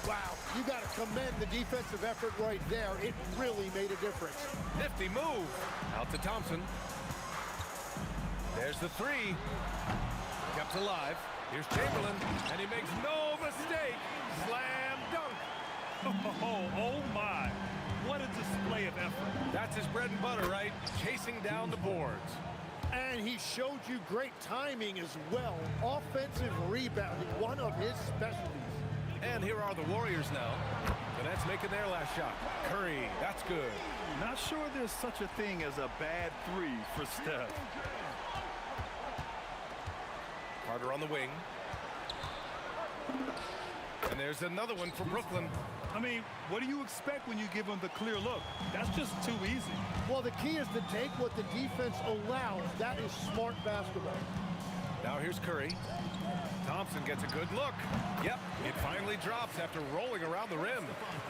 Wow, you got to commend the defensive effort right there. It really made a difference. Nifty move. Out to Thompson. There's the 3. Kept alive. Here's Chamberlain, and he makes no mistake. Slam dunk. Oh my. What a display of effort. That's his bread and butter, right? Chasing down the boards. And he showed you great timing as well. Offensive rebounding, one of his specialties. And here are the Warriors now. The Nets making their last shot. Curry, that's good. Not sure there's such a thing as a bad 3 for Steph. Carter on the wing. And there's another one for Brooklyn. I mean, what do you expect when you give them the clear look? That's just too easy. Well, the key is to take what the defense allows. That is smart basketball. Now here's Curry. Thompson gets a good look. Yep, it finally drops after rolling around the rim.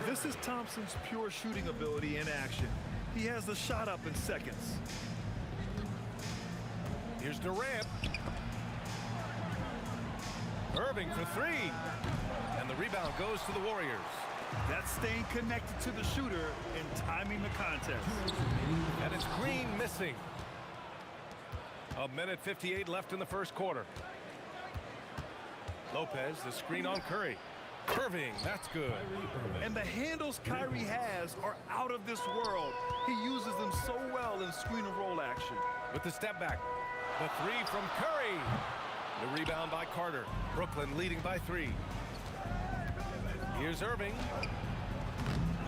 This is Thompson's pure shooting ability in action. He has the shot up in seconds. Here's Durant. Irving for 3. And the rebound goes to the Warriors. That's staying connected to the shooter and timing the contest. And it's Green missing. 1:58 left in the first quarter. Lopez, the screen on Curry. Irving, that's good. And the handles Kyrie has are out of this world. He uses them so well in screen and roll action. With the step back. The 3 from Curry. The rebound by Carter. Brooklyn leading by 3. Here's Irving.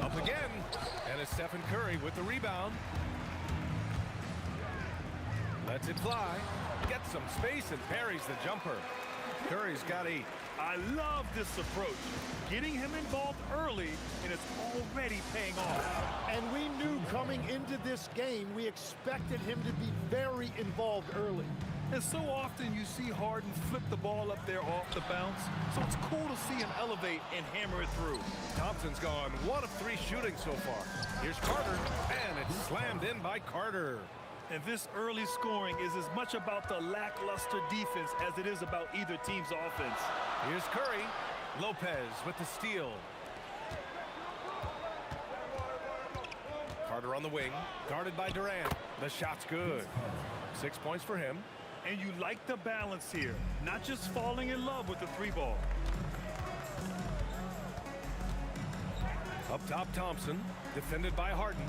Up again. And it's Stephen Curry with the rebound. Lets it fly. Gets some space and parries the jumper. Curry's got 8. I love this approach. Getting him involved early, and it's already paying off. And we knew coming into this game, we expected him to be very involved early. And so often you see Harden flip the ball up there off the bounce, so it's cool to see him elevate and hammer it through. Thompson's gone 1 of 3 shooting so far. Here's Carter, and it's slammed in by Carter. And this early scoring is as much about the lackluster defense as it is about either team's offense. Here's Curry. Lopez with the steal. Carter on the wing, guarded by Durant. The shot's good. 6 points for him. And you like the balance here, not just falling in love with the 3-ball. Up top, Thompson, defended by Harden.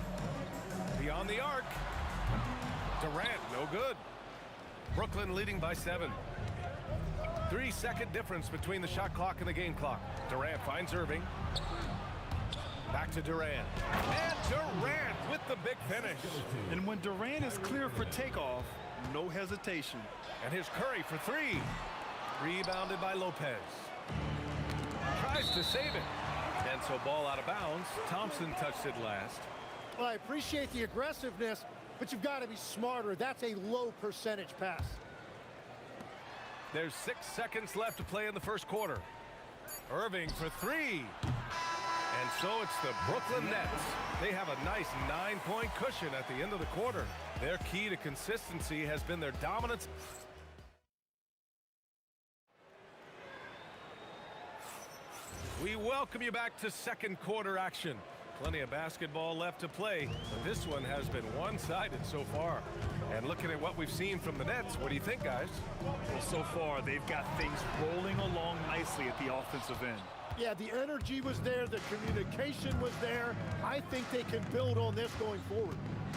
Beyond the arc. Durant, no good. Brooklyn leading by 7. 3-second difference between the shot clock and the game clock. Durant finds Irving. Back to Durant. And Durant with the big finish. And when Durant is clear for takeoff, no hesitation. And here's Curry for 3. Rebounded by Lopez. Tries to save it. And so ball out of bounds. Thompson touched it last. Well, I appreciate the aggressiveness, but you've got to be smarter. That's a low percentage pass. There's 6 seconds left to play in the first quarter. Irving for 3. And so it's the Brooklyn Nets. They have a nice 9-point cushion at the end of the quarter. Their key to consistency has been their dominance. We welcome you back to second quarter action. Plenty of basketball left to play, but this one has been one-sided so far. And looking at what we've seen from the Nets, what do you think, guys? Well, so far, they've got things rolling along nicely at the offensive end. Yeah, the energy was there, the communication was there. I think they can build on this going forward.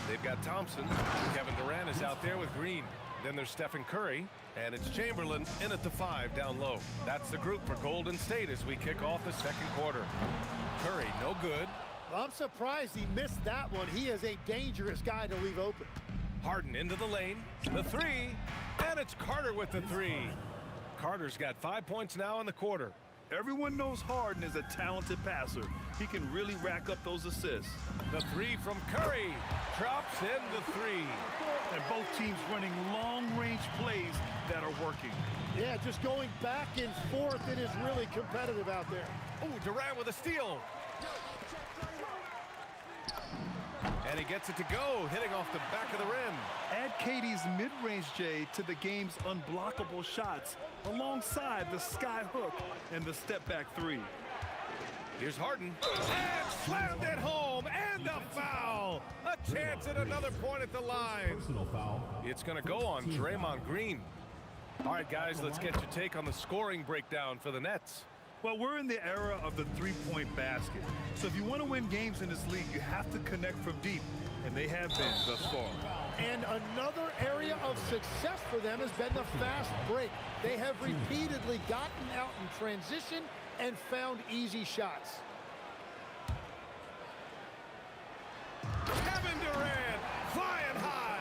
They've got Thompson. Kevin Durant is out there with Green. Then there's Stephen Curry, and it's Chamberlain in at the 5 down low. That's the group for Golden State as we kick off the second quarter. Curry, no good. Well, I'm surprised he missed that one. He is a dangerous guy to leave open. Harden into the lane, the 3, and it's Carter with the 3. Carter's got 5 points now in the quarter. Everyone knows Harden is a talented passer. He can really rack up those assists. The 3 from Curry drops in the 3. And both teams running long-range plays that are working. Yeah, just going back and forth. It is really competitive out there. Oh, Durant with a steal. And he gets it to go, hitting off the back of the rim. Add KD's mid-range J to the game's unblockable shots alongside the sky hook and the step-back 3. Here's Harden. And slammed it home, and a foul. A chance at another point at the line. Personal foul. It's going to go on Draymond Green. All right, guys, let's get your take on the scoring breakdown for the Nets. Well, we're in the era of the three-point basket. So if you want to win games in this league, you have to connect from deep, and they have been thus far. And another area of success for them has been the fast break. They have repeatedly gotten out in transition and found easy shots. Kevin Durant flying high.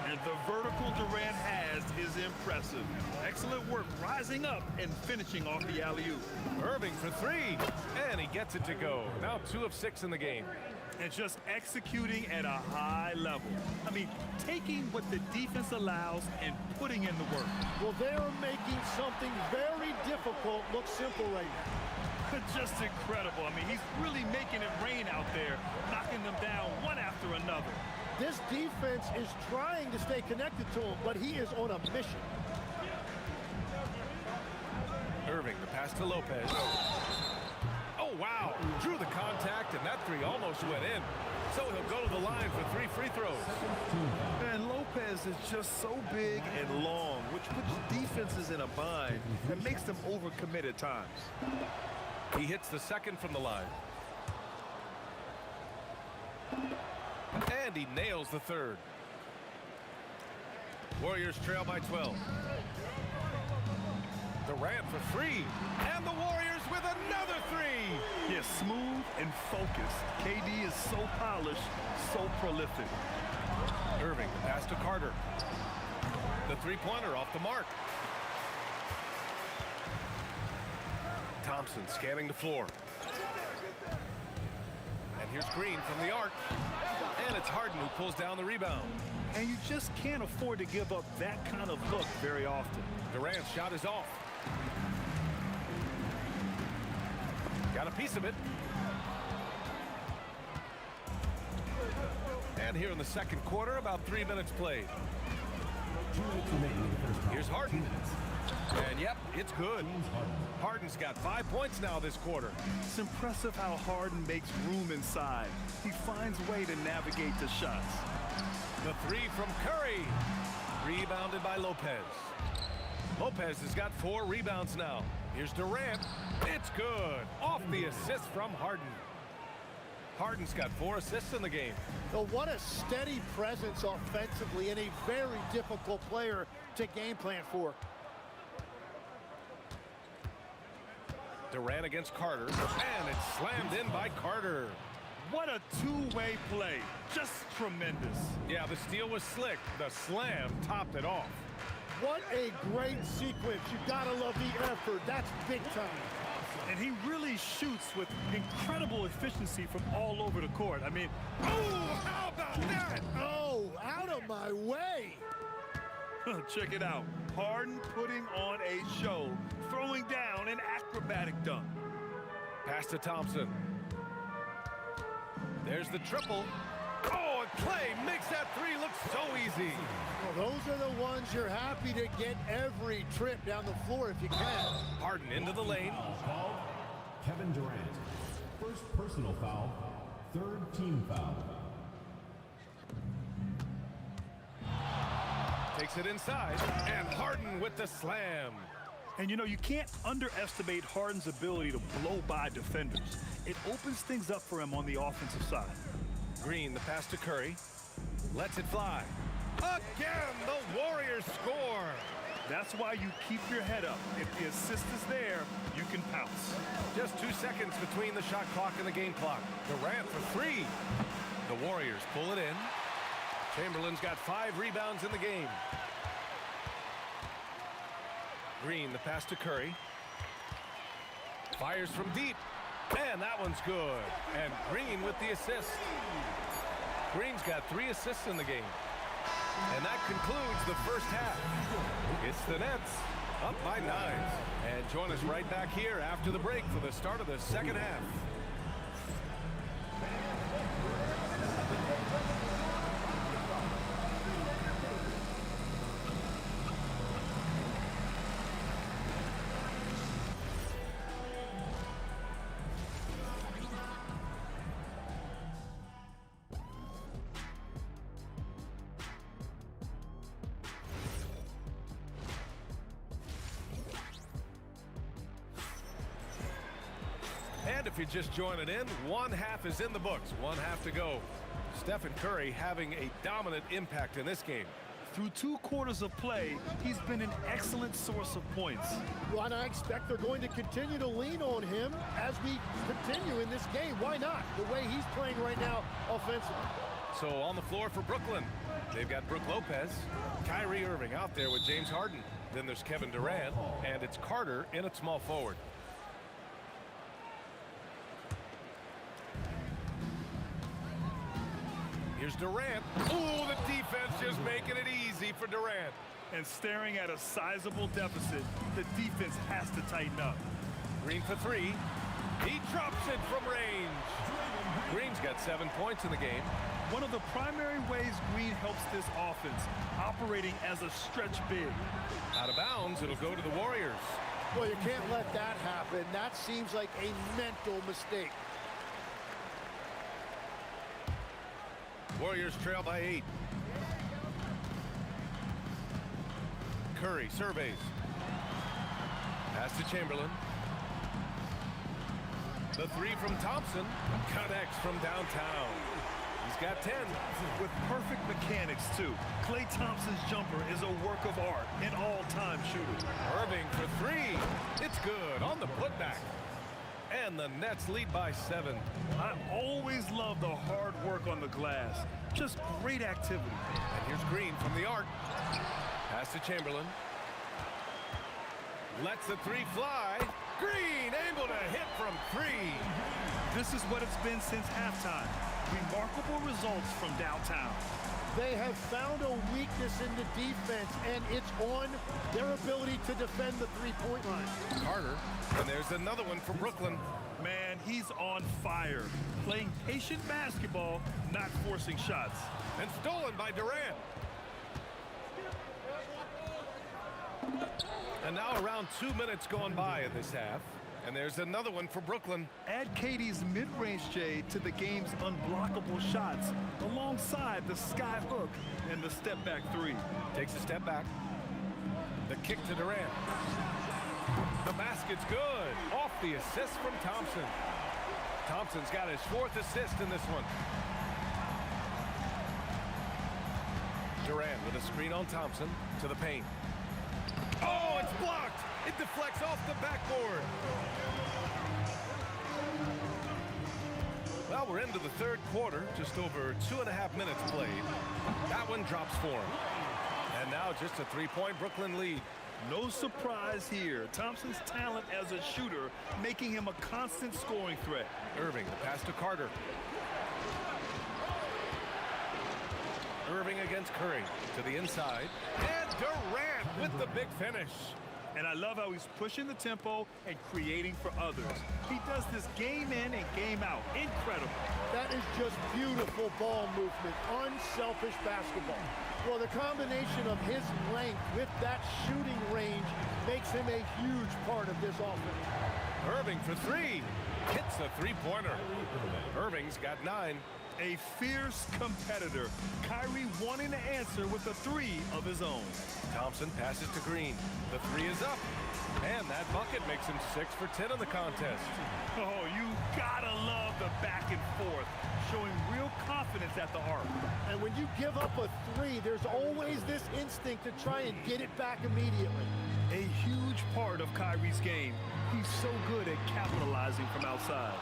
And the vertical Durant has is impressive. Excellent work rising up and finishing off the alley-oop. Irving for 3, and he gets it to go. Now 2 of 6 in the game. And just executing at a high level. I mean, taking what the defense allows and putting in the work. Well, they're making something very difficult look simple right now. Just incredible. I mean, he's really making it rain out there, knocking them down one after another. This defense is trying to stay connected to him, but he is on a mission. Irving, the pass to Lopez. Oh, wow. Drew the contact, and that 3 almost went in. So he'll go to the line for 3 free throws. And Lopez is just so big and long, which puts defenses in a bind and makes them overcommit at times. He hits the second from the line. And he nails the third. Warriors trail by 12. Durant for 3. And the Warriors with another 3. Yeah, smooth and focused. KD is so polished, so prolific. Irving, the pass to Carter. The 3-pointer off the mark. Thompson scanning the floor. And here's Green from the arc. And it's Harden who pulls down the rebound. And you just can't afford to give up that kind of look very often. Durant's shot is off. Got a piece of it. And here in the second quarter, about 3 minutes played. Here's Harden. And yep, it's good. Harden's got 5 points now this quarter. It's impressive how Harden makes room inside. He finds a way to navigate the shots. The three from Curry. Rebounded by Lopez. Lopez has got 4 rebounds now. Here's Durant. It's good. Off the assist from Harden. Harden's got 4 assists in the game. So what a steady presence offensively and a very difficult player to game plan for. Durant against Carter, and it's slammed in by Carter. What a two-way play. Just tremendous. Yeah, the steal was slick. The slam topped it off. What a great sequence. You gotta love the effort. That's big time. And he really shoots with incredible efficiency from all over the court. I mean, oh, how about that? Oh, out of my way. Check it out. Harden putting on a show, throwing down an acrobatic dunk. Pass to Thompson. There's the triple. Oh, and Clay makes that three look so easy. Well, those are the ones you're happy to get every trip down the floor if you can. Harden into the lane. Kevin Durant. First personal foul. Third team foul. Takes it inside, and Harden with the slam. And you know, you can't underestimate Harden's ability to blow by defenders. It opens things up for him on the offensive side. Green, the pass to Curry. Lets it fly. Again, the Warriors score. That's why you keep your head up. If the assist is there, you can pounce. Just 2 seconds between the shot clock and the game clock. Durant for 3. The Warriors pull it in. Chamberlain's got 5 rebounds in the game. Green, the pass to Curry. Fires from deep. And that one's good. And Green with the assist. Green's got 3 assists in the game. And that concludes the first half. It's the Nets up by 9. And join us right back here after the break for the start of the second half. And if you're just joining in, one half is in the books, one half to go. Stephen Curry having a dominant impact in this game. Through 2 quarters of play, he's been an excellent source of points. Well, and I expect they're going to continue to lean on him as we continue in this game. Why not? The way he's playing right now offensively. So on the floor for Brooklyn, they've got Brook Lopez, Kyrie Irving out there with James Harden. Then there's Kevin Durant, and it's Carter in at small forward. Here's Durant. Ooh, the defense just making it easy for Durant. And staring at a sizable deficit, the defense has to tighten up. Green for 3. He drops it from range. Green's got 7 points in the game. One of the primary ways Green helps this offense, operating as a stretch big. Out of bounds, it'll go to the Warriors. Well, you can't let that happen. That seems like a mental mistake. Warriors trail by 8. Curry surveys. Pass to Chamberlain. The 3 from Thompson connects from downtown. He's got 10. With perfect mechanics, too. Klay Thompson's jumper is a work of art, an all-time shooter. Irving for 3. It's good on the putback. And the Nets lead by 7. I always love the hard work on the glass. Just great activity. And here's Green from the arc. Pass to Chamberlain. Lets the 3 fly. Green able to hit from 3. This is what it's been since halftime. Remarkable results from downtown. They have found a weakness in the defense, and it's on their ability to defend the three-point line. Carter, and there's another one for Brooklyn. Man, he's on fire. Playing patient basketball, not forcing shots. And stolen by Durant. And now around 2 minutes gone by in this half. And there's another one for Brooklyn. Add Katie's mid-range J to the game's unblockable shots alongside the sky hook and the step-back 3. Takes a step back. The kick to Durant. The basket's good. Off the assist from Thompson. Thompson's got his 4th assist in this one. Durant with a screen on Thompson to the paint. Oh, it's blocked. It deflects off the backboard. Well, we're into the 3rd quarter, just over 2.5 minutes played. That one drops for him. And now just a 3-point Brooklyn lead. No surprise here. Thompson's talent as a shooter making him a constant scoring threat. Irving, the pass to Carter. Irving against Curry to the inside. And Durant with the big finish. And I love how he's pushing the tempo and creating for others. He does this game in and game out. Incredible. That is just beautiful ball movement, unselfish basketball. Well, the combination of his length with that shooting range makes him a huge part of this offense. Irving for 3. Hits a 3-pointer. Irving's got 9. A fierce competitor. Kyrie wanting to answer with a 3 of his own. Thompson passes to Green. The 3 is up. And that bucket makes him 6 for 10 in the contest. Oh, you gotta love the back and forth. Showing real confidence at the arc. And when you give up a 3, there's always this instinct to try and get it back immediately. A huge part of Kyrie's game. He's so good at capitalizing from outside.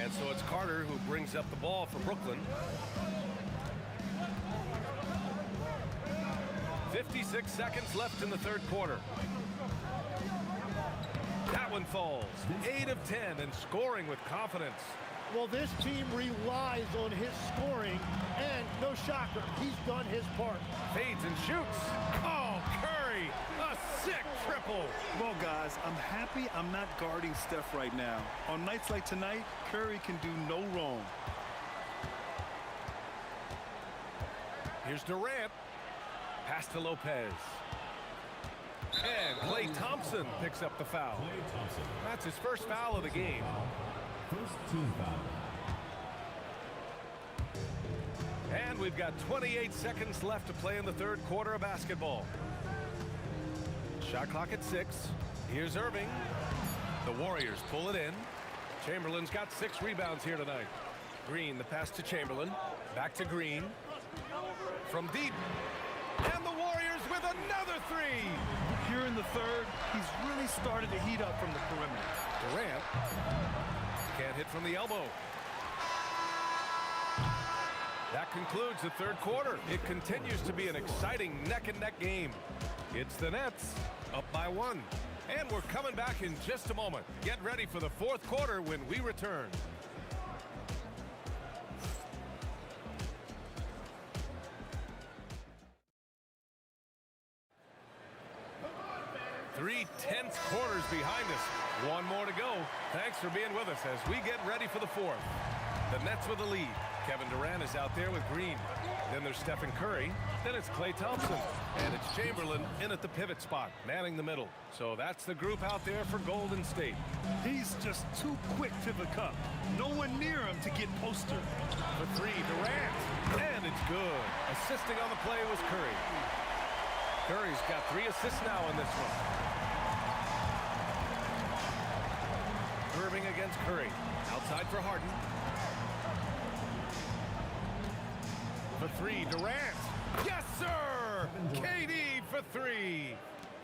And so it's Carter who brings up the ball for Brooklyn. 56 seconds left in the 3rd quarter. That one falls. 8 of 10 and scoring with confidence. Well, this team relies on his scoring, and no shocker, he's done his part. Fades and shoots. Oh, Curry, a sick triple. Well, guys, I'm happy I'm not guarding Steph right now. On nights like tonight, Curry can do no wrong. Here's Durant. Pass to Lopez. And Klay Thompson picks up the foul. That's his first foul of the game. First team foul. And we've got 28 seconds left to play in the 3rd quarter of basketball. Shot clock at 6. Here's Irving. The Warriors pull it in. Chamberlain's got 6 rebounds here tonight. Green, the pass to Chamberlain. Back to Green. From deep. And the Warriors with another 3. Here in the 3rd, he's really started to heat up from the perimeter. Durant can't hit from the elbow. That concludes the 3rd quarter. It continues to be an exciting neck-and-neck game. It's the Nets up by 1. And we're coming back in just a moment. Get ready for the 4th quarter when we return. 3 tense quarters behind us. 1 more to go. Thanks for being with us as we get ready for the 4th. The Nets with the lead. Kevin Durant is out there with Green. Then there's Stephen Curry. Then it's Klay Thompson. And it's Chamberlain in at the pivot spot, manning the middle. So that's the group out there for Golden State. He's just too quick to the cup. No one near him to get postered. For 3, Durant. And it's good. Assisting on the play was Curry. Curry's got 3 assists now in this one. Irving against Curry. Outside for Harden. For 3, Durant. Yes, sir! KD for 3.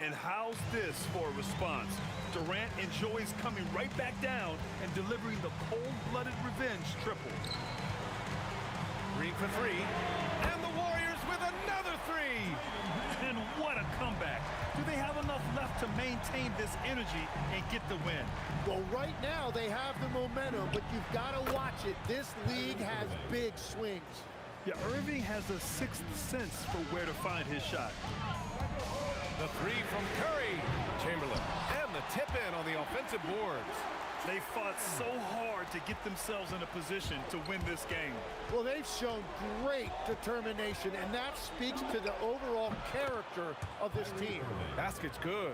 And how's this for a response? Durant enjoys coming right back down and delivering the cold-blooded revenge triple. Green for 3. And the Warriors with another 3. And what a comeback. Do they have enough left to maintain this energy and get the win? Well, right now they have the momentum, but you've got to watch it. This league has big swings. Yeah, Irving has a sixth sense for where to find his shot. The three from Curry. Chamberlain. And the tip in on the offensive boards. They fought so hard to get themselves in a position to win this game. Well, they've shown great determination, and that speaks to the overall character of this team. Basket's good.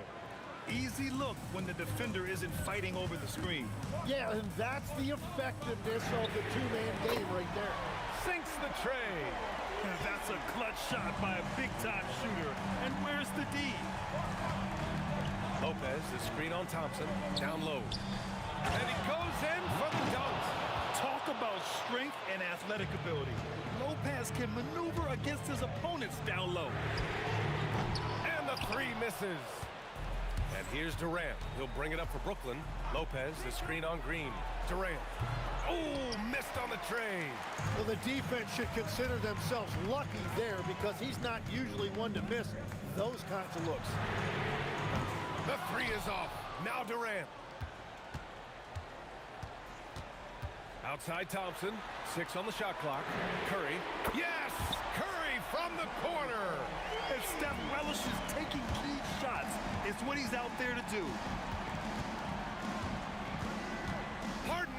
Easy look when the defender isn't fighting over the screen. Yeah, and that's the effectiveness of the two-man game right there. Sinks the tray. And that's a clutch shot by a big-time shooter. And where's the D? Lopez, the screen on Thompson. Down low. And he goes in for the dunk. Talk about strength and athletic ability. Lopez can maneuver against his opponents down low. And the three misses. And here's Durant. He'll bring it up for Brooklyn. Lopez, the screen on Green. Durant. Oh, missed on the tray. Well, the defense should consider themselves lucky there because he's not usually one to miss those kinds of looks. The three is off. Now Durant. Outside Thompson. 6 on the shot clock. Curry. Yes! Curry from the corner. And Steph relishes taking key shots. It's what he's out there to do. Harden.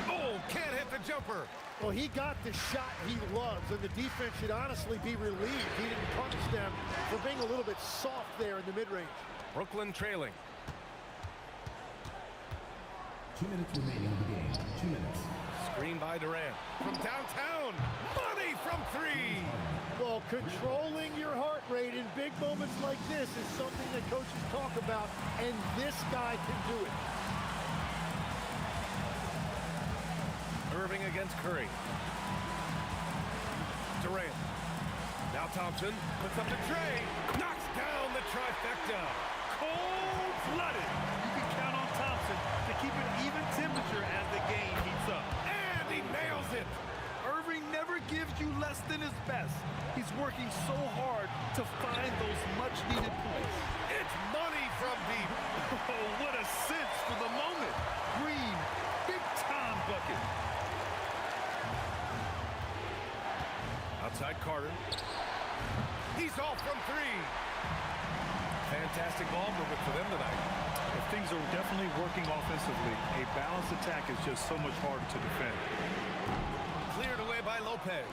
Oh, can't hit the jumper. Well, he got the shot he loves, and the defense should honestly be relieved he didn't punish them for being a little bit soft there in the mid-range. Brooklyn trailing. 2 minutes remaining in the game. 2 minutes. Screen by Durant. From downtown. Money from 3. Well, controlling your heart rate in big moments like this is something that coaches talk about, and this guy can do it. Irving against Curry. Durant. Now Thompson puts up the tray. Knocks down the trifecta. Cold-blooded. You can count on Thompson to keep an even temperature as the game heats up. And he nails it. Irving never gives you less than his best. He's working so hard to find those much-needed points. It's money from deep. Oh, what a sense for the moment. Green, big-time bucket. Outside Carter. He's off from 3. Fantastic ball movement for them tonight. If things are definitely working offensively, a balanced attack is just so much harder to defend. Cleared away by Lopez.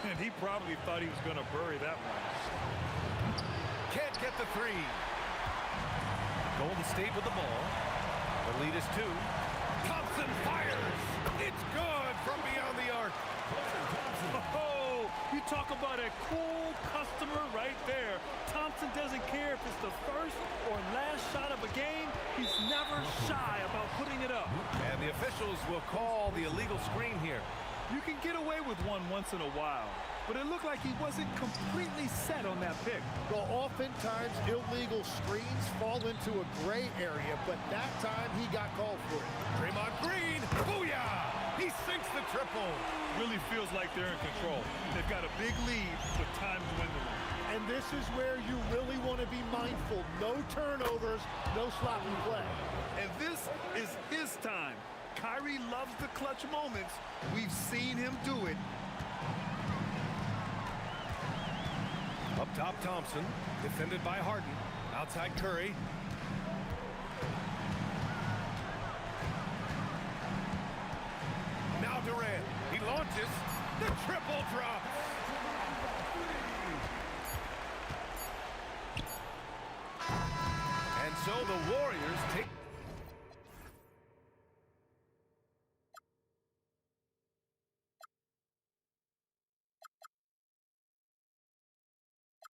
And he probably thought he was going to bury that one. Can't get the 3. Golden State with the ball. The lead is 2. Thompson fires. It's good from beyond the arc. Oh, you talk about a cool customer right there. Thompson doesn't care if it's the first or last shot of a game. He's never shy about putting it up. And the officials will call the illegal screen here. You can get away with one once in a while, but it looked like he wasn't completely set on that pick. Well, oftentimes illegal screens fall into a gray area, but that time he got called for it. Draymond Green, booyah! He sinks the triple. Really feels like they're in control. They've got a big lead with time dwindling. And this is where you really want to be mindful. No turnovers, no sloppy play. And this is his time. Kyrie loves the clutch moments. We've seen him do it. Up top, Thompson, defended by Harden. Outside Curry. Now Durant. He launches. The triple drops. And so the Warriors take